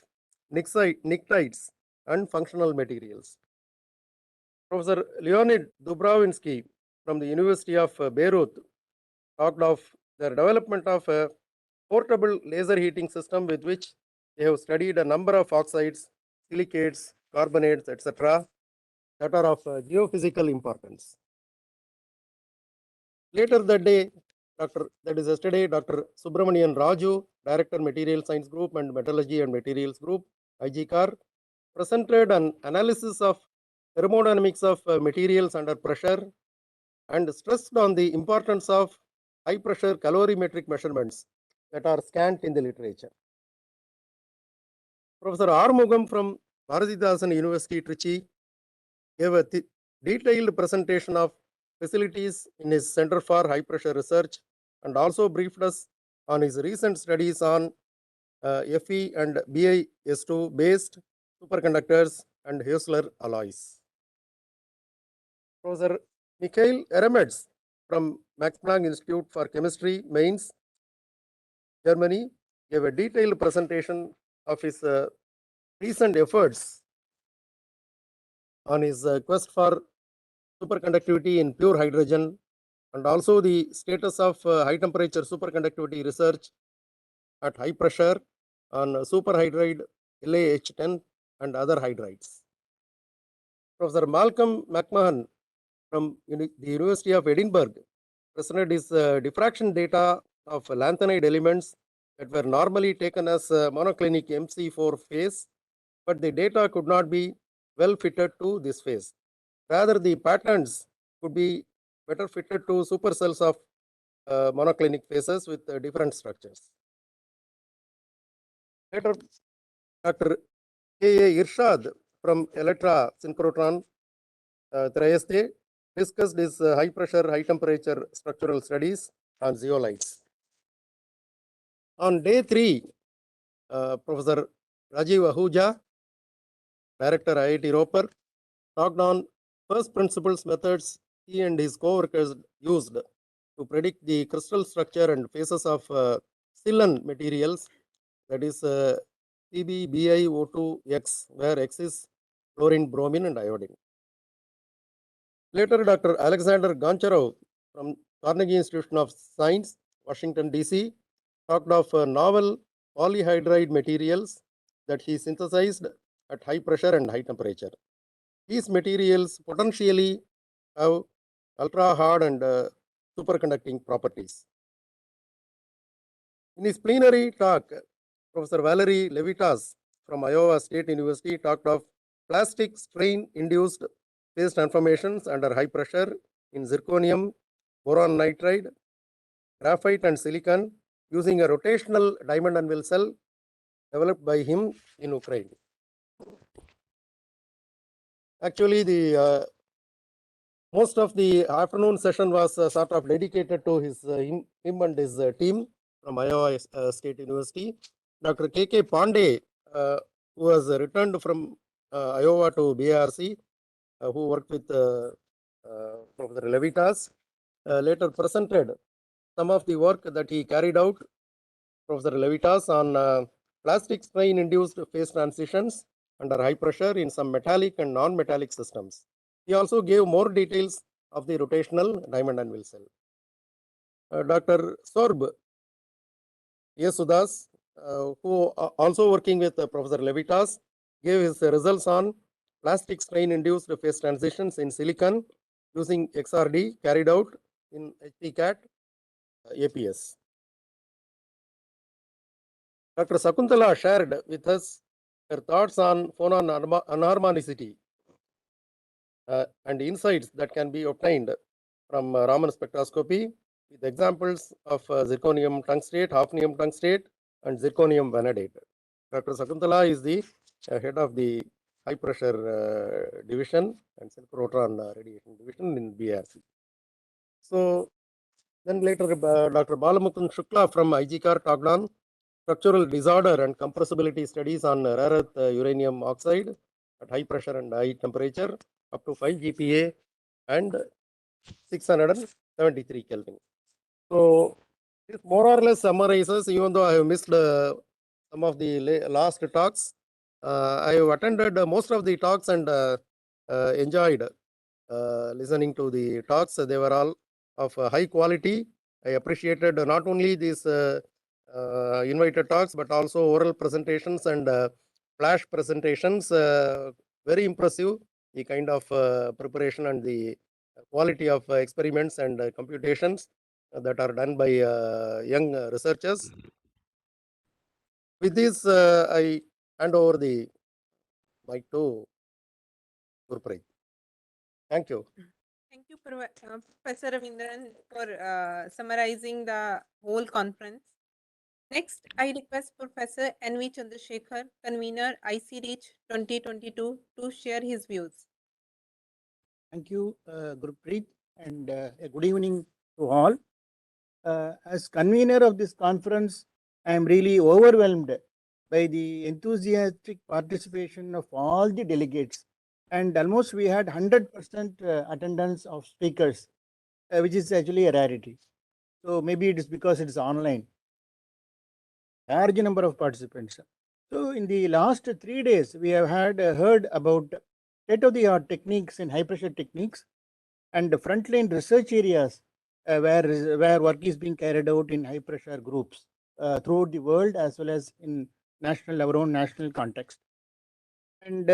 pnictides and functional materials. Professor Leonid Dubrovinsky from the University of Beirut talked of the development of a portable laser heating system with which they have studied a number of oxides, silicates, carbonates, etc. that are of geophysical importance. Later that day, yesterday, Dr. Subramanian Raju, Director Material Science Group and Metallurgy and Materials Group ICReACH, presented an analysis of thermodynamics of materials under pressure and stressed on the importance of high pressure calorimetric measurements that are scant in the literature. Professor Armugam from Bharathidasan University, Trichy, gave a detailed presentation of facilities in his Center for High Pressure Research and also briefed us on his recent studies on Fe and BiS2 based superconductors and Heussler alloys. Professor Mikhail Eremets from Max Planck Institute for Chemistry, Mainz, Germany, gave a detailed presentation of his recent efforts on his quest for superconductivity in pure hydrogen and also the status of high temperature superconductivity research at high pressure on superhydride LaH10 and other hydrides. Professor Malcolm McMahon from the University of Edinburgh presented his diffraction data of lanthanide elements that were normally taken as monoclinic MC4 phase, but the data could not be well fitted to this phase. Rather, the patterns could be better fitted to supercells of monoclinic phases with different structures. Later, Dr. K.A. Irshad from Electra Synchrotron Trieste discussed his high pressure, high temperature structural studies on zeolites. On day 3, Professor Rajiv Ahuja, Director IIT Roper, talked on first principles methods he and his co-workers used to predict the crystal structure and phases of silane materials, that is CbBiO2X, where X is chlorine, bromine, and iodine. Later, Dr. Alexander Goncharov from Carnegie Institution of Science, Washington, D.C., talked of novel polyhydride materials that he synthesized at high pressure and high temperature. These materials potentially have ultra hard and superconducting properties. In his plenary talk, Professor Valerie Levitas from Iowa State University talked of plastic strain induced phase transformations under high pressure in zirconium, boron nitride, graphite, and silicon using a rotational diamond anvil cell developed by him in Ukraine. Actually, the most of the afternoon session was sort of dedicated to him and his team from Iowa State University. Dr. K.K. Pandey, who was returned from Iowa to BARC, who worked with Professor Levitas, later presented some of the work that he carried out, Professor Levitas, on plastic strain induced phase transitions under high pressure in some metallic and non-metallic systems. He also gave more details of the rotational diamond anvil cell. Dr. Sorb Yesudas, who also working with Professor Levitas, gave his results on plastic strain induced phase transitions in silicon using XRD carried out in HPCAT APS. Dr. Sakuntala shared with us her thoughts on phonon anharmonicity and insights that can be obtained from Raman spectroscopy with examples of zirconium tungstate, hafnium tungstate, and zirconium vanadate. Dr. Sakuntala is the head of the high pressure division and synchroton radiation division in BRC. So then later Dr. Balamukund Shukla from ICReACH talked on structural disorder and compressibility studies on rare earth uranium oxide at high pressure and high temperature up to 5 GPa and 673 Kelvin. So this more or less summarizes, even though I have missed some of the last talks. I have attended most of the talks and enjoyed listening to the talks. They were all of high quality. I appreciated not only these invited talks, but also oral presentations and flash presentations. Very impressive, the kind of preparation and the quality of experiments and computations that are done by young researchers. With this, I hand over the mic to Gurpreet. Thank you. Thank you, Professor Ravindran, for summarizing the whole conference. Next, I request Professor N.V. Chandrasekhar, convener ICReACH 2022, to share his views. Thank you, Gurpreet, and a good evening to all. As convener of this conference, I am really overwhelmed by the enthusiastic participation of all the delegates, and almost we had 100% attendance of speakers, which is actually a rarity. So maybe it is because it is online. Large number of participants. So in the last 3 days, we have had heard about state-of-the-art techniques in high pressure techniques and frontline research areas where work is being carried out in high pressure groups throughout the world as well as in our own national context. And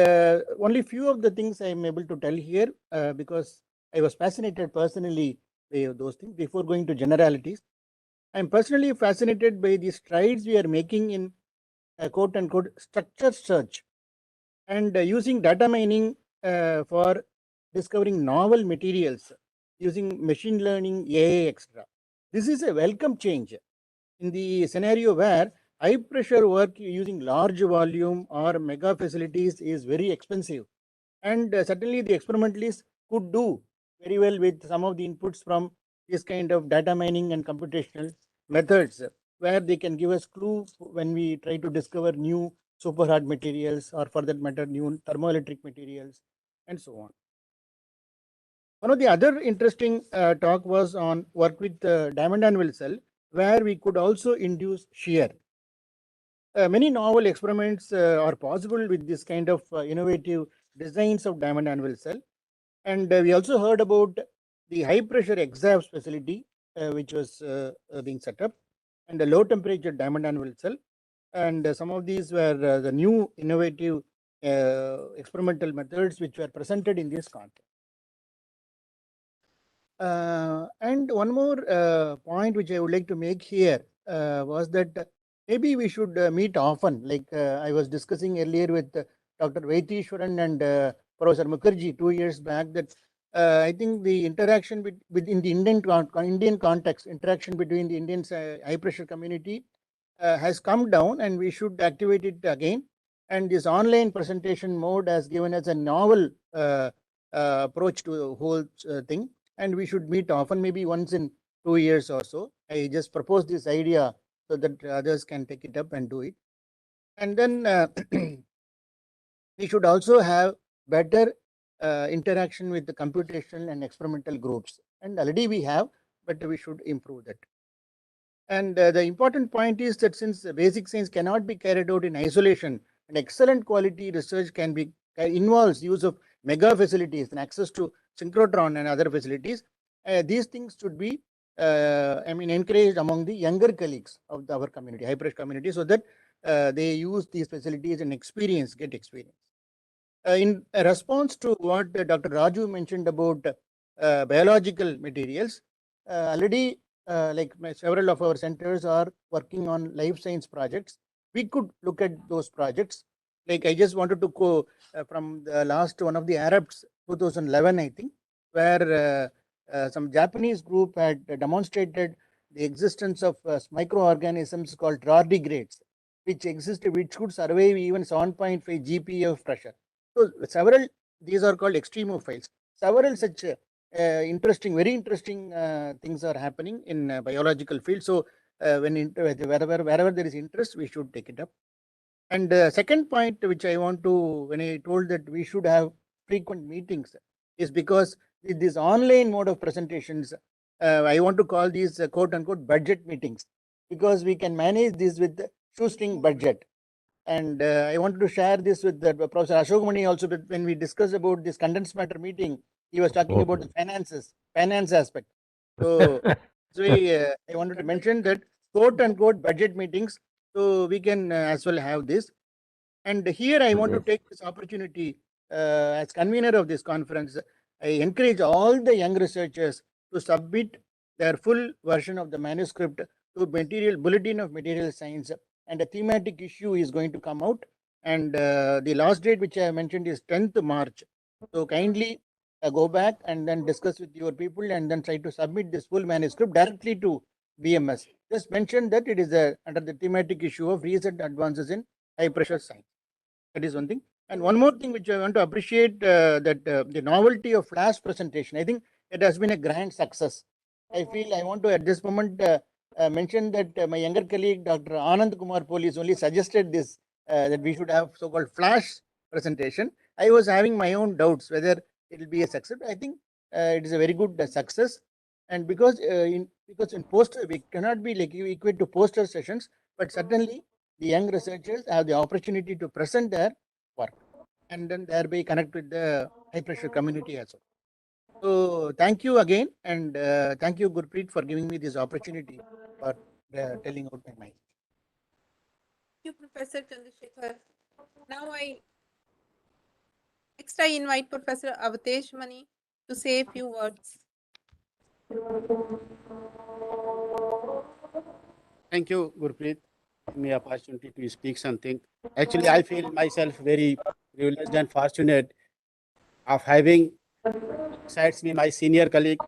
only few of the things I am able to tell here because I was fascinated personally by those things. Before going to generalities, I am personally fascinated by the strides we are making in quote unquote structure search and using data mining for discovering novel materials using machine learning, AI, etc. This is a welcome change in the scenario where high pressure work using large volume or mega facilities is very expensive. And certainly the experimentalists could do very well with some of the inputs from this kind of data mining and computational methods, where they can give us clue when we try to discover new super hard materials or for that matter new thermoelectric materials and so on. One of the other interesting talk was on work with diamond anvil cell, where we could also induce shear. Many novel experiments are possible with this kind of innovative designs of diamond anvil cell. And we also heard about the high pressure exhaust facility, which was being set up, and the low temperature diamond anvil cell. And some of these were the new innovative experimental methods which were presented in this context. And one more point which I would like to make here was that maybe we should meet often. Like I was discussing earlier with Dr. Vaitishwaran and Professor Mukherjee 2 years back, that I think the interaction within the Indian context, interaction between the Indian high pressure community has come down, and we should activate it again. And this online presentation mode has given us a novel approach to the whole thing. And we should meet often, maybe once in 2 years or so. I just proposed this idea so that others can take it up and do it. And then we should also have better interaction with the computational and experimental groups. And already we have, but we should improve that. And the important point is that since basic science cannot be carried out in isolation, and excellent quality research involves use of mega facilities and access to synchrotron and other facilities. These things should be encouraged among the younger colleagues of our community, high pressure community, so that they use these facilities and get experience. In response to what Dr. Raju mentioned about biological materials, already like several of our centers are working on life science projects. We could look at those projects. Like I just wanted to go from the last one of the Arabs 2011, I think, where some Japanese group had demonstrated the existence of microorganisms called tardigrades, which could survive even 7.5 GPa of pressure. So these are called extremophiles. Several such very interesting things are happening in biological field. So wherever there is interest, we should take it up. And the second point which I want to, when I told that we should have frequent meetings, is because with this online mode of presentations, I want to call these quote unquote budget meetings, because we can manage this with shoestring budget. And I wanted to share this with Professor Ashok Mani also. But when we discussed about this condensed matter meeting, he was talking about the finance aspect. So I wanted to mention that quote unquote budget meetings, so we can as well have this. And here I want to take this opportunity as convener of this conference. I encourage all the young researchers to submit their full version of the manuscript to Bulletin of Material Science, and a thematic issue is going to come out. and the last date which I mentioned is 10th March. So kindly go back and then discuss with your people and then try to submit this full manuscript directly to BMS. Just mention that it is under the thematic issue of recent advances in high pressure science. That is one thing. And one more thing which I want to appreciate, that the novelty of flash presentation. I think it has been a grand success. I feel I want to at this moment mention that my younger colleague Dr. Anand Kumar Police only suggested this, that we should have so-called flash presentation. I was having my own doubts whether it will be a success. I think it is a very good success, and because in poster we cannot be like equate to poster sessions, but certainly the young researchers have the opportunity to present their work and then thereby connect with the high pressure community as well. So thank you again, and thank you, Gurpreet, for giving me this opportunity for telling out my mind. Thank you, Professor Chandrasekhar. Now next I invite Professor Avtesh Mani to say a few words. Thank you, Gurpreet, giving me opportunity to speak something. Actually, I feel myself very privileged and fortunate of having besides me my senior colleague,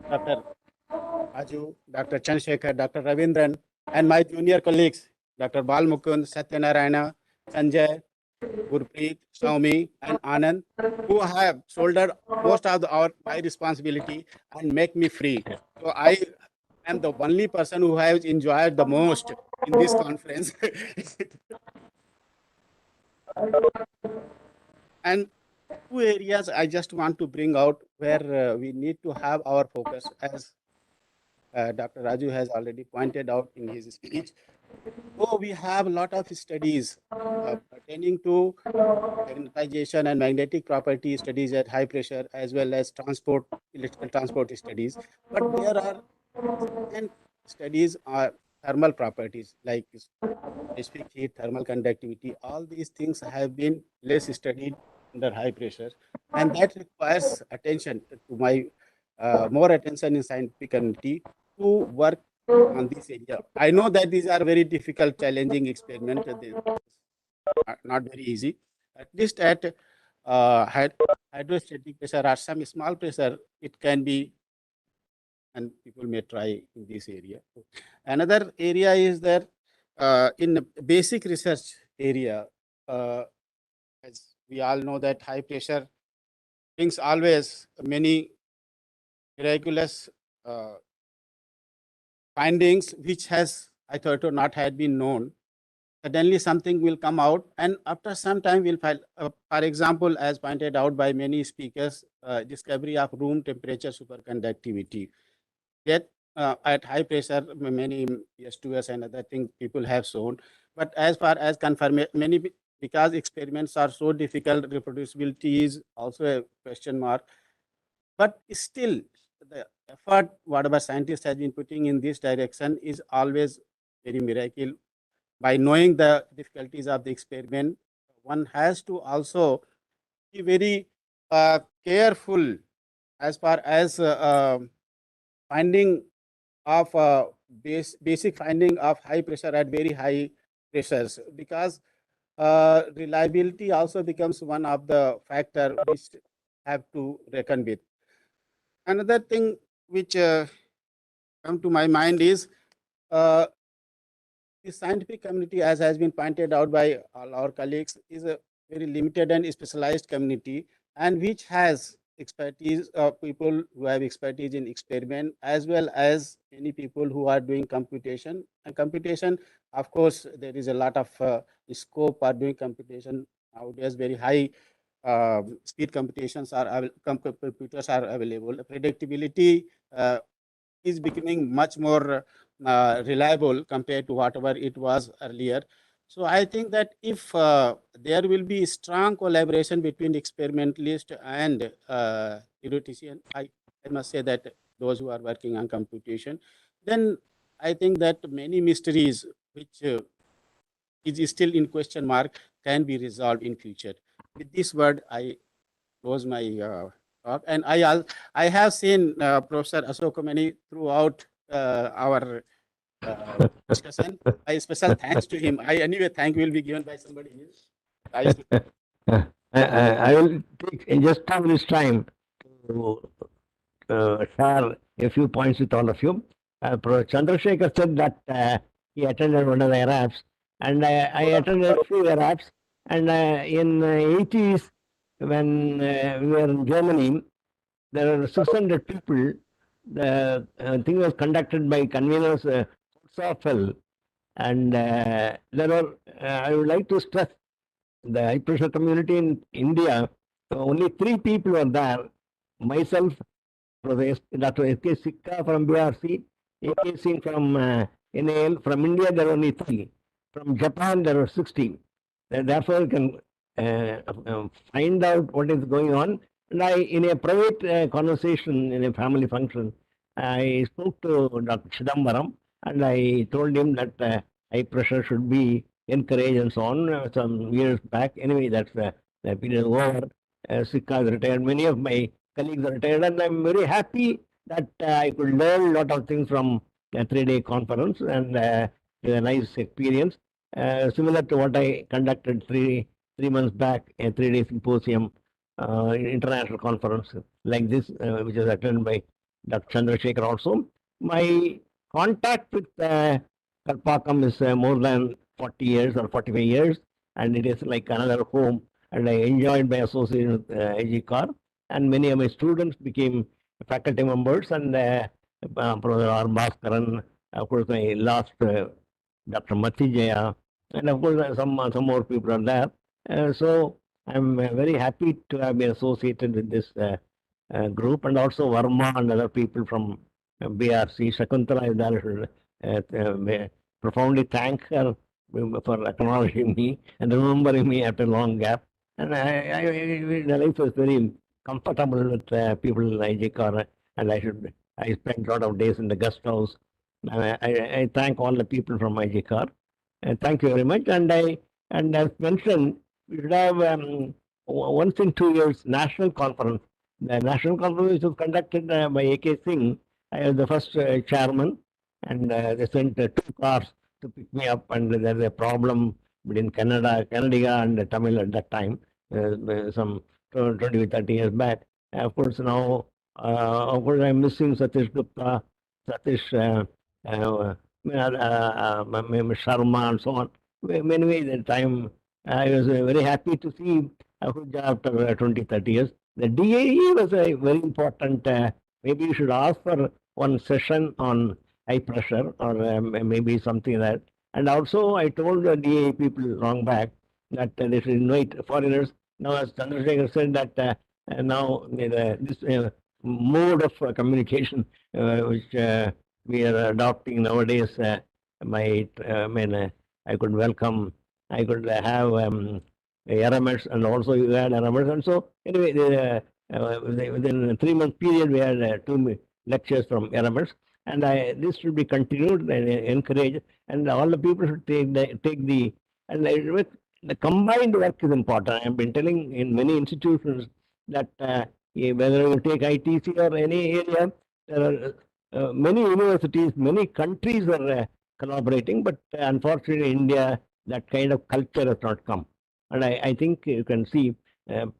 Dr. Raju, Dr. Chandrasekhar, Dr. Ravindran, and my junior colleagues, Dr. Balmukund, Satyanarayana, Sanjay, Gurpreet, Saumi, and Anand, who have shouldered most of my responsibility and make me free. So I am the only person who has enjoyed the most in this conference. And two areas I just want to bring out where we need to have our focus, as Dr. Raju has already pointed out in his speech. So we have a lot of studies pertaining to magnetization and magnetic property studies at high pressure, as well as electrical transport studies. But there are certain studies are thermal properties like specific heat, thermal conductivity. All these things have been less studied under high pressure, and that requires attention to my more attention in scientific community to work on this area. I know that these are very difficult, challenging experiments. They are not very easy. At least at hydrostatic pressure or some small pressure, it can be, and people may try in this area. Another area is that in basic research area, as we all know that high pressure brings always many miraculous findings which has I thought not had been known. Suddenly something will come out, and after some time we'll find, for example, as pointed out by many speakers, discovery of room temperature superconductivity. Yet at high pressure, many S2S and other things people have shown. But as far as confirmation, because experiments are so difficult, reproducibility is also a question mark. But still, the effort whatever scientists have been putting in this direction is always very miracle. By knowing the difficulties of the experiment, one has to also be very careful as far as finding of basic finding of high pressure at very high pressures, because reliability also becomes one of the factor which have to reckon with. Another thing which come to my mind is the scientific community, as has been pointed out by all our colleagues, is a very limited and specialized community, and which has expertise of people who have expertise in experiment, as well as many people who are doing computation. And computation, of course, there is a lot of scope for doing computation nowadays. Very high speed computers are available. Predictability is becoming much more reliable compared to whatever it was earlier. So I think that if there will be strong collaboration between experimentalist and theoretician, I must say that those who are working on computation, then I think that many mysteries which is still in question mark can be resolved in future. With this word, I close my talk, and I have seen Professor Ashokamani throughout our discussion. A special thanks to him. Anyway, thank will be given by somebody else. I will take in just 2 minutes time to share a few points with all of you. Professor Chandrasekhar said that he attended one of the ICReACH, and I attended a few ICReACHs. And in 80s, when we were in Germany, there were 600 people. The thing was conducted by conveners Hotzafel, and there were. I would like to stress the high pressure community in India. Only 3 people were there. Myself, Dr. S.K. Sikka from BRC, A.K. Singh from NAL. From India, there were only 3. From Japan, there were 16. Therefore, you can find out what is going on. And in a private conversation, in a family function, I spoke to Dr. Chidambaram, and I told him that high pressure should be encouraged and so on. Some years back, anyway, that's the period over. Sikka is retired. Many of my colleagues are retired, and I'm very happy that I could learn a lot of things from a 3-day conference, and a nice experience. Similar to what I conducted three months back, a 3-day symposium, international conference like this, which is attended by Dr. Chandrasekhar also. My contact with Kalpakam is more than 40 years or 45 years, and it is like another home. And I enjoyed my association with ICReACH, and many of my students became faculty members, and Professor R. Bhaskaran, of course, my last Dr. Mathijaya, and of course, some more people are there. So I'm very happy to have been associated with this group, and also Varma and other people from BRC. Shakuntala is there. Profoundly thank her for acknowledging me and remembering me after a long gap. And the life was very comfortable with people like ICReACH, and I spent a lot of days in the guest house. I thank all the people from ICReACH. Thank you very much. And as mentioned, we should have once in 2 years national conference. The national conference was conducted by A.K. Singh. I was the first chairman, and they sent 2 cars to pick me up, and there's a problem between Kannada and Tamil at that time, some 20, 30 years back. Of course, now, of course, I'm missing Satish Gupta, Satish Sharma, and so on. Anyway, the time I was very happy to see after 20, 30 years. The DAE was a very important. Maybe you should ask for one session on high pressure, or maybe something like that. And also, I told the DAE people long back that they should invite foreigners. Now, as Chandrasekhar said, that now this mode of communication which we are adopting nowadays, I could welcome, I could have RMS, and also you had RMS. And so, anyway, within a 3-month period, we had 2 lectures from RMS. And this should be continued and encouraged, and all the people should take the and the combined work is important. I have been telling in many institutions that whether you take ITC or any area, there are many universities, many countries are collaborating, but unfortunately, in India, that kind of culture has not come. And I think you can see the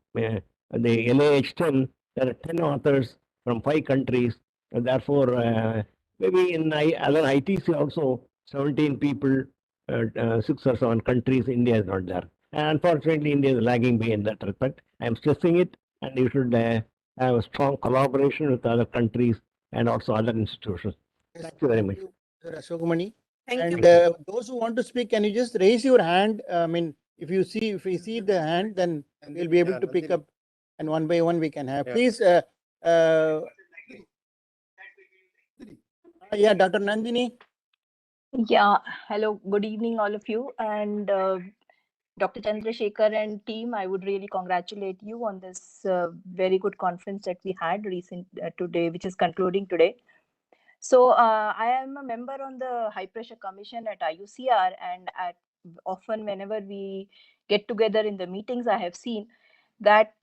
LAH 10, there are 10 authors from 5 countries, and therefore, maybe in other ITC also, 17 people, 6 or 7 countries, India is not there. And unfortunately, India is lagging behind that respect. I am stressing it, and you should have a strong collaboration with other countries and also other institutions. Thank you very much. Sir Ashokmani. Thank you. And those who want to speak, can you just raise your hand? I mean, if we see the hand, then we'll be able to pick up, and one by one we can have. Please, yeah, Dr. Nandini. Yeah, hello, good evening, all of you. And Dr. Chandrasekhar and team, I would really congratulate you on this very good conference that we had today, which is concluding today. So I am a member on the High Pressure Commission at IUCR, and often whenever we get together in the meetings, I have seen that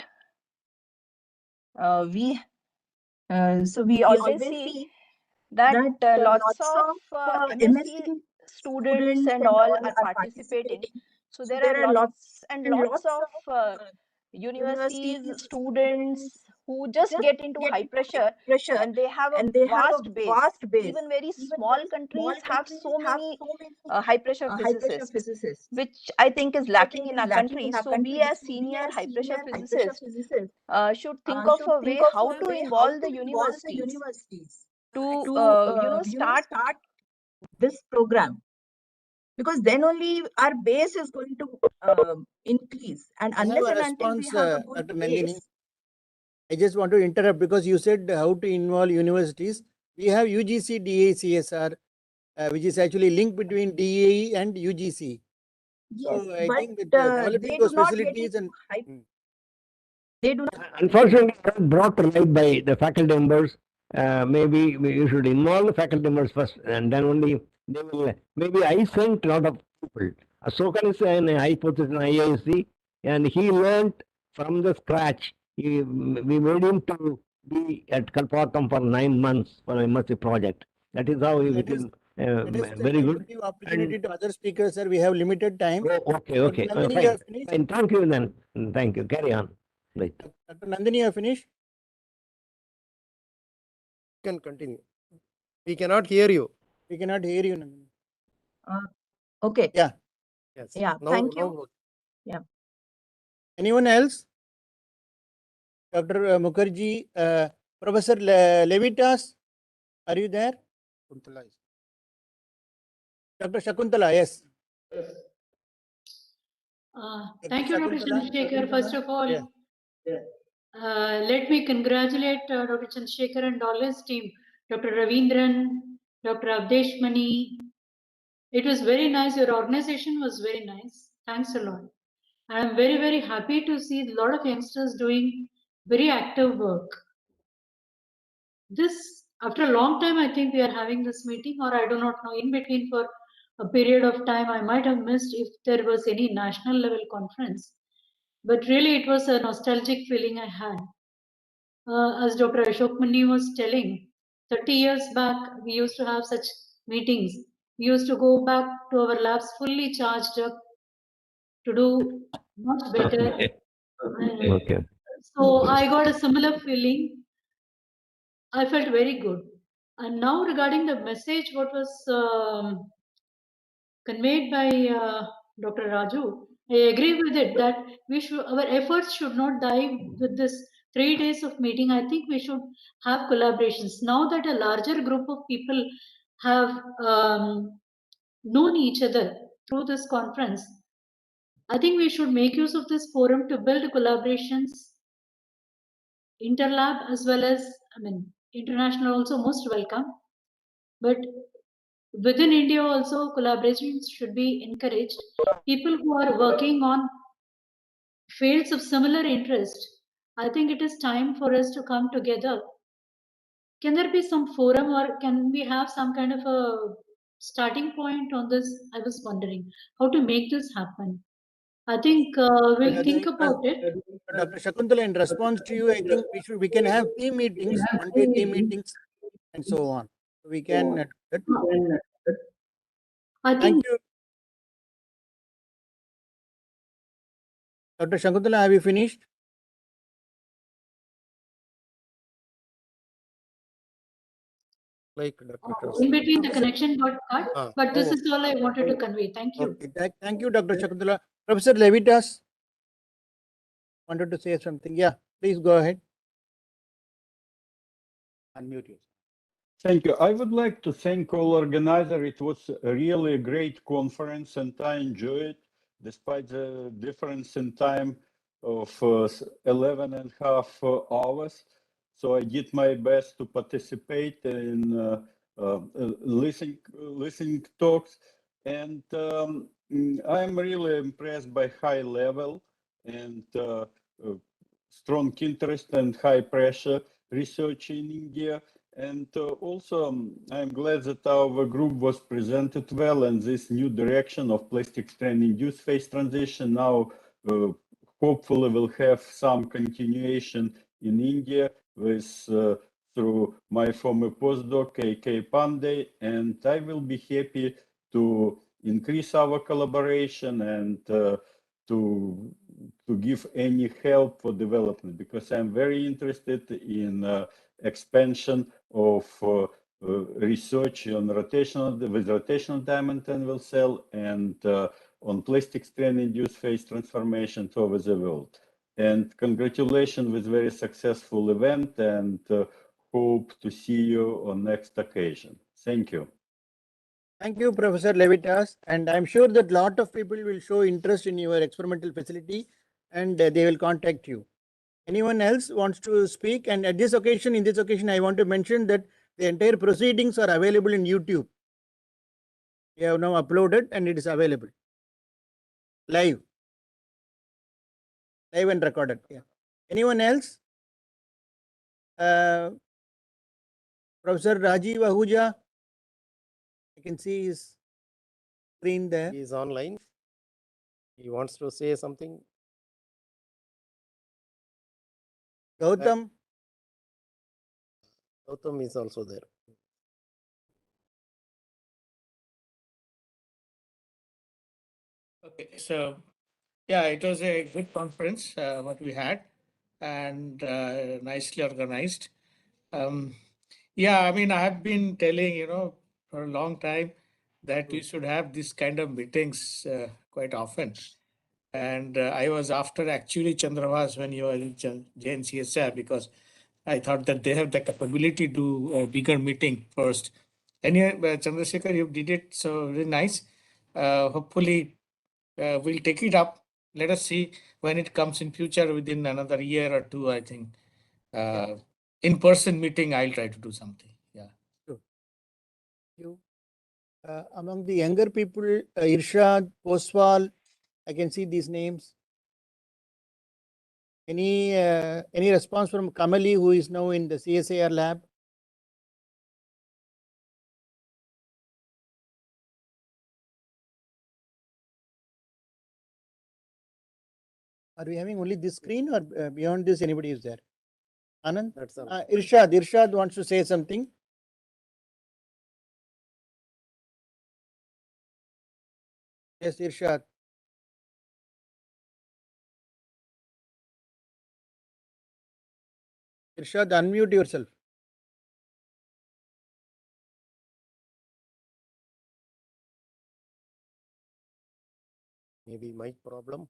we always see that lots of MSc students and all are participating, So there are lots and lots of universities, students who just get into high pressure, and they have a vast base. Even very small countries have so many high pressure physicists, which I think is lacking in our country. So we as senior high pressure physicists should think of a way how to involve the universities to start this program, because then only our base is going to increase, and I have unless a and until we response, have a good Dr. Nandini. base. I just want to interrupt because you said how to involve universities. We have UGC DAE CSR, which is actually link between DAE and UGC. Yes, So I but think that they developing do those not get facilities into and they do not. Unfortunately, not brought to light by the faculty members. Maybe you should involve the faculty members first, and then only they will. Maybe I sent a lot of people. Sokan is an hypothesis in IISc, and he learned from the scratch. We made him to be at Kalpakkam for 9 months for an MSc project. That is how he became very good. give opportunity to other speakers, sir. We have limited time. Okay, Dr. okay. Nandini, you Fine. have finished? Fine. Thank you then. Thank you. Carry on. Right. Dr. Nandini, you have finished? You can continue. We cannot hear you. We cannot hear you, Nandini. Okay. Yeah. Yes. Yeah. No, Thank no you. work. Yeah. Anyone else? Dr. Mukherjee, Professor Levitas, are you there? Dr. Shakuntala, yes. Thank you, Dr. Chandrasekhar. First of all, let me congratulate Dr. Chandrasekhar and all his team, Dr. Ravindran, Dr. Avdesh Mani. It was very nice. Your organization was very nice. Thanks a lot. I am very, very happy to see a lot of youngsters doing very active work. This, after a long time, I think we are having this meeting, or I do not know, in between for a period of time, I might have missed if there was any national level conference. But really, it was a nostalgic feeling I had. As Dr. Ashok Mani was telling, 30 years back, we used to have such meetings. We used to go back to our labs fully charged up to do much better. Okay. So I got a similar feeling. I felt very good. And now regarding the message, what was conveyed by Dr. Raju, I agree with it that our efforts should not die with this 3 days of meeting. I think we should have collaborations. Now that a larger group of people have known each other through this conference, I think we should make use of this forum to build collaborations, interlab as well as, international also most welcome. But within India also collaborations should be encouraged. People who are working on fields of similar interest, I think it is time for us to come together. Can there be some forum, or can we have some kind of a starting point on this? I was wondering how to make this happen. I think we'll think about it. Dr. Shakuntala, in response to you, I think we can have team meetings, one-day team meetings, and so on. We can. Thank you. Dr. Shakuntala, have you finished? In between, the connection got cut, but this is all I wanted to convey. Thank you. Okay. Thank you, Dr. Shakuntala. Professor Levitas wanted to say something. Yeah, please go ahead. Unmute you. Thank you. I would like to thank all organizers. It was really a great conference and I enjoyed it despite the difference in time of 11 and a half hours. So I did my best to participate in listening talks. And I'm really impressed by high level and strong interest and high pressure research in India. And also, I'm glad that our group was presented well, and this new direction of plastic strain-induced phase transition now hopefully will have some continuation in India with through my former postdoc, A.K. Pandey, and I will be happy to increase our collaboration and to give any help for development, because I'm very interested in expansion of research on rotational diamond anvil cell and on plastic strain-induced phase transformation over the world. And congratulations with very successful event, and hope to see you on next occasion. Thank you. Thank you, Professor Levitas. And I'm sure that a lot of people will show interest in your experimental facility and they will contact you. Anyone else wants to speak? And at this occasion, in this occasion, I want to mention that the entire proceedings are available in YouTube. We have now uploaded and it is available live and recorded. Yeah. Anyone else? Professor Rajiv Ahuja, I can see his screen there. He is online. He wants to say something. Gautam. Gautam is also there. Okay, so yeah, it was a good conference what we had, and nicely organized. Yeah, I mean, I have been telling, for a long time that we should have this kind of meetings quite often. And I was after actually Chandravas when you were in Jain CSR, because I thought that they have the capability to do a bigger meeting first. Anyway, Chandrasekhar, you did it so very nice. Hopefully, we'll take it up. Let us see when it comes in future within another year or two, I think. In-person meeting, I'll try to do something. Yeah. Sure. You. Among the younger people, Irshad, Poswal, I can see these names. Any response from Kamali, who is now in the CSIR lab? Are we having only this screen, or beyond this anybody is there? Anand? That's all. Irshad wants to say something. Yes, Irshad. Irshad, unmute yourself. Maybe mic problem.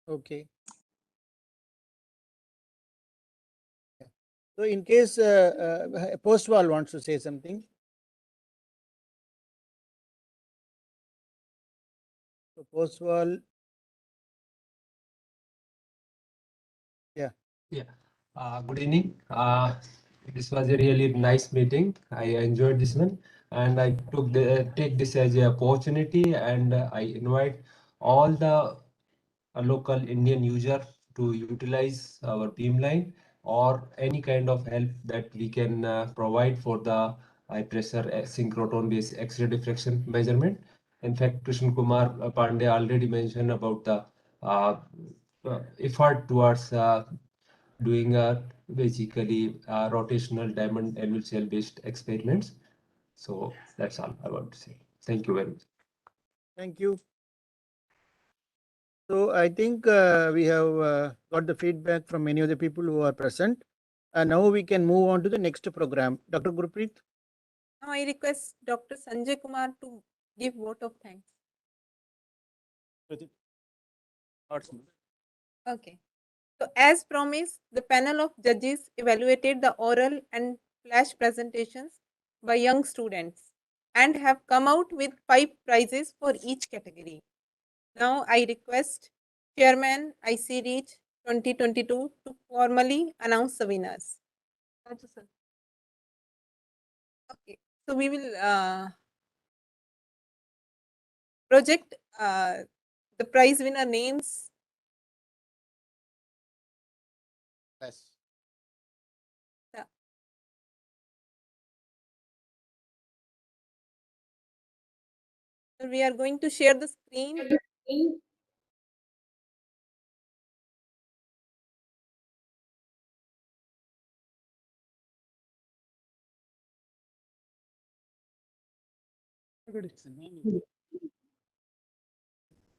Okay. So in case Postwal wants to say something. So Postwal. Yeah. Yeah. Good evening. This was a really nice meeting. I enjoyed this one, and I take this as an opportunity, and I invite all the local Indian user to utilize our beamline or any kind of help that we can provide for the high pressure synchrotron based X-ray diffraction measurement. In fact, Krishna Kumar Pandey already mentioned about the effort towards doing basically rotational diamond anvil cell based experiments. So that's all I want to say. Thank you very much. Thank you. So I think we have got the feedback from many of the people who are present. And now we can move on to the next program. Dr. Gurpreet. Now I request Dr. Sanjay Kumar to give vote of thanks. Okay. So as promised, the panel of judges evaluated the oral and flash presentations by young students and have come out with 5 prizes for each category. Now I request Chairman ICReACH 2022 to formally announce the winners. Okay, so we will project the prize winner names. Yes. So we are going to share the screen.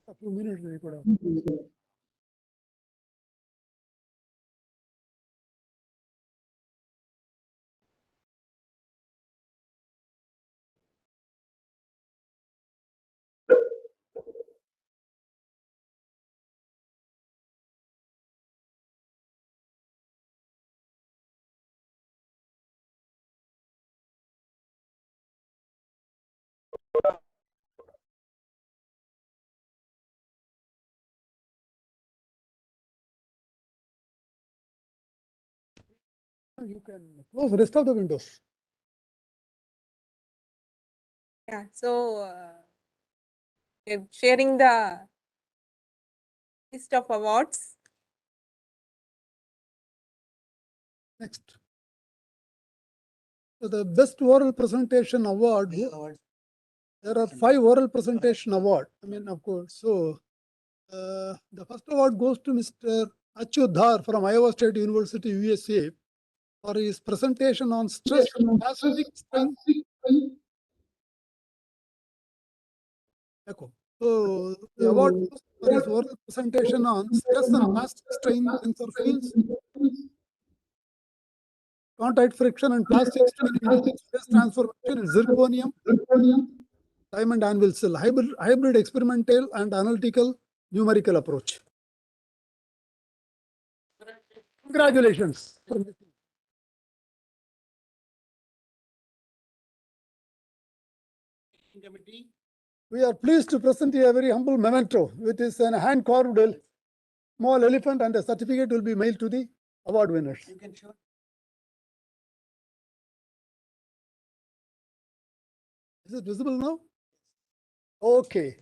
A few minutes we could have. You can close the rest of the windows. Yeah, so we're sharing the list of awards. Next. So the best oral presentation award. There are 5 oral presentation award. I mean, of course. So the first award goes to Mr. Achyut Dhar from Iowa State University, USA, for his presentation on stress plastic strain. Echo. So the award goes for his oral presentation on stress and plastic strain tensor fields, contact friction and plastic strain induced stress transformation in zirconium, diamond anvil cell, hybrid experimental and analytical numerical approach. Congratulations. We are pleased to present you a very humble memento, which is a hand-carved small elephant, and a certificate will be mailed to the award winners. You can show. Is it visible now? Okay.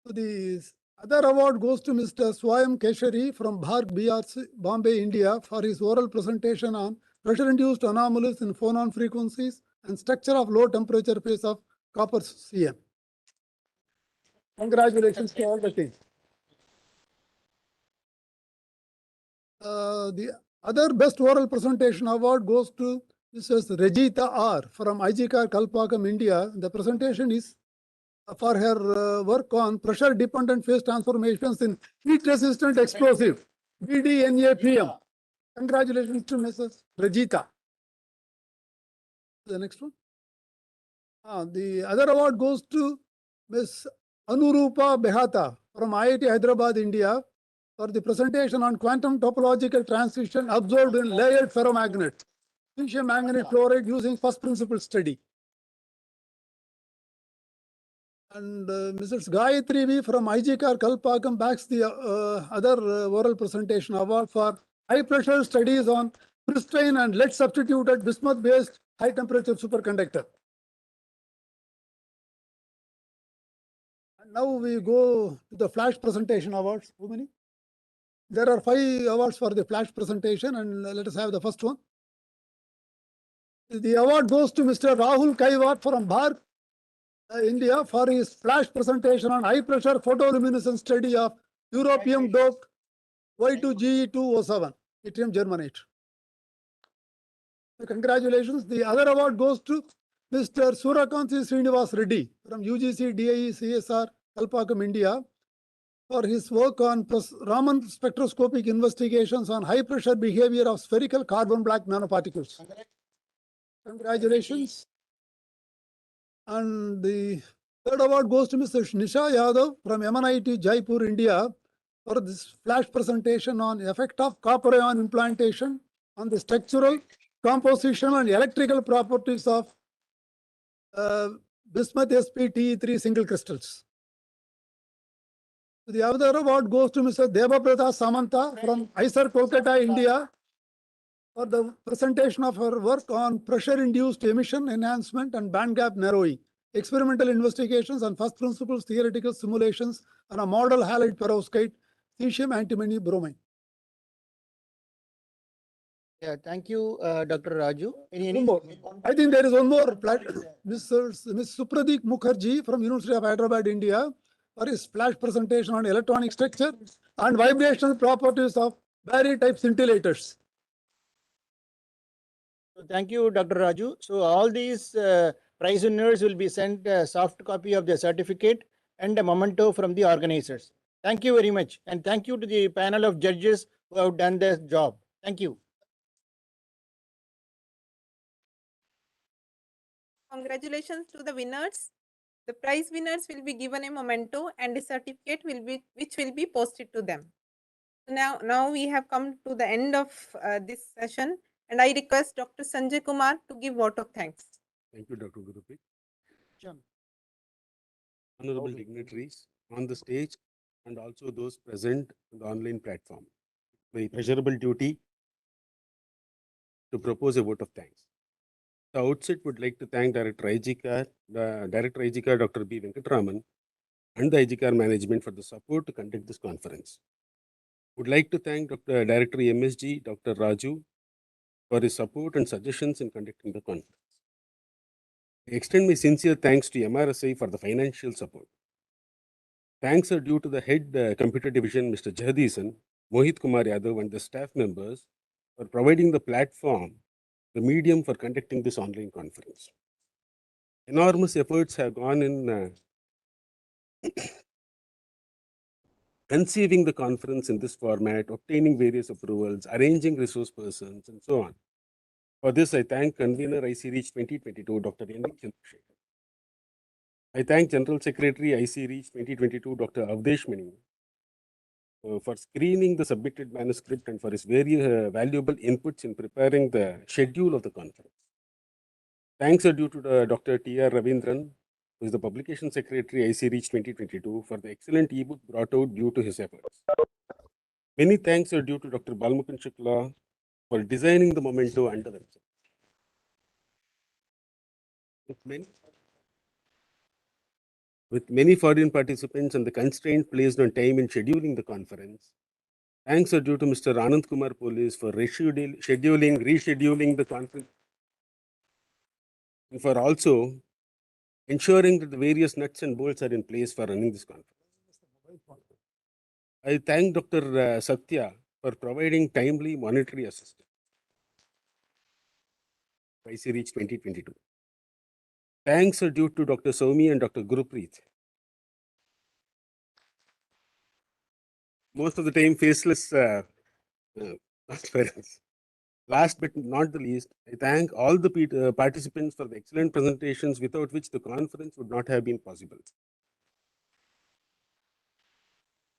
So the other award goes to Mr. Swayam Keshari from Bharg BRC, Bombay, India, for his oral presentation on pressure-induced anomalies in phonon frequencies and structure of low temperature phase of copper CN. Congratulations to all the team. The other best oral presentation award goes to Mrs. Rajita R. from ICReAcH Kalpakam, India. The presentation is for her work on pressure-dependent phase transformations in heat-resistant explosive, BDNAPM. Congratulations to Mrs. Rajita. The next one. The other award goes to Ms. Anurupa Behata from IIT Hyderabad, India, for the presentation on quantum topological transition observed in layered ferromagnet, lithium manganese chloride using first principle study. And Mrs. Gayatri V from ICReAcH Kalpakam backs the other oral presentation award for high pressure studies on pristine and lead substituted bismuth based high temperature superconductor. And now we go to the flash presentation awards. How many? There are 5 awards for the flash presentation, and let us have the first one. The award goes to Mr. Rahul Kaiwat from Bharg, India, for his flash presentation on high pressure photoluminescence study of europium doped Y2GE207, yttrium germanate. So congratulations. The other award goes to Mr. Surakanti Srinivas Reddy from UGC DIE CSR Kalpakam, India, for his work on Raman spectroscopic investigations on high pressure behavior of spherical carbon black nanoparticles. Congratulations. And the third award goes to Mr. Nisha Yadav from MNIT Jaipur, India, for this flash presentation on effect of copper ion implantation on the structural, compositional, and electrical properties of bismuth sp-Te3 single crystals. The other award goes to Mr. Devabrata Samanta from ICER Kolkata, India, for the presentation of her work on pressure-induced emission enhancement and bandgap narrowing, experimental investigations and first principles theoretical simulations on a model halide perovskite, cesium antimony bromine. Yeah, thank you, Dr. Raju. One more. I think there is one more. Ms. Supradeep Mukherjee from University of Hyderabad, India, for his flash presentation on electronic structure and vibrational properties of battery type scintillators. So thank you, Dr. Raju. So all these prize winners will be sent a soft copy of the certificate and a memento from the organizers. Thank you very much. And thank you to the panel of judges who have done their job. Thank you. Congratulations to the winners. The prize winners will be given a memento and a certificate which will be posted to them. Now we have come to the end of this session, and I request Dr. Sanjay Kumar to give vote of thanks. Thank you, Dr. Gurupi. Honorable dignitaries on the stage and also those present on the online platform. My pleasurable duty to propose a vote of thanks. The outset would like to thank Director ICReACH, Dr. B. Venkatraman, and the ICReACH management for the support to conduct this conference. Would like to thank Director MSG, Dr. Raju, for his support and suggestions in conducting the conference. I extend my sincere thanks to MRSI for the financial support. Thanks are due to the head computer division, Mr. Jagadisan, Mohit Kumar Yadav, and the staff members for providing the platform, the medium for conducting this online conference. Enormous efforts have gone in conceiving the conference in this format, obtaining various approvals, arranging resource persons, and so on. For this, I thank convener ICReACH 2022, Dr. N. Chandrasekhar. I thank General Secretary ICReACH 2022, Dr. Avdesh Mani, for screening the submitted manuscript and for his very valuable inputs in preparing the schedule of the conference. Thanks are due to Dr. T.R. Ravindran, who is the Publication Secretary ICReACH 2022, for the excellent ebook brought out due to his efforts. Many thanks are due to Dr. Balmukund Shukla for designing the memento and the website. With many foreign participants and the constraint placed on time in scheduling the conference, thanks are due to Mr. Anand Kumar Police for rescheduling the conference, and for also ensuring that the various nuts and bolts are in place for running this conference. I thank Dr. Satya for providing timely monetary assistance. ICReACH 2022. Thanks are due to Dr. Soumi and Dr. Gurupreet. Most of the time faceless transference. Last but not the least, I thank all the participants for the excellent presentations without which the conference would not have been possible.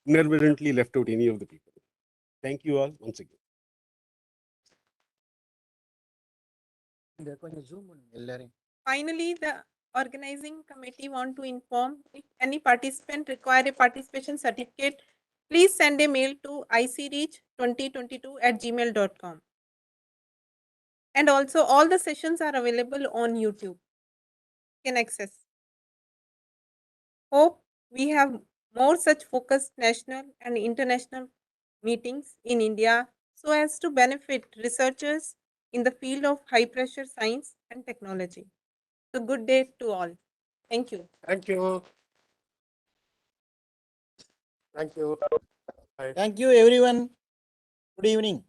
Inadvertently left out any of the people. Thank you all once again. Finally, the organizing committee want to inform if any participant require a participation certificate, please send a mail to icreach2022@gmail.com. And also all the sessions are available on YouTube. You can access. Hope we have more such focused national and international meetings in India so as to benefit researchers in the field of high pressure science and technology. So good day to all. Thank you. Thank you. Thank you. Bye. Thank you, everyone. Good evening.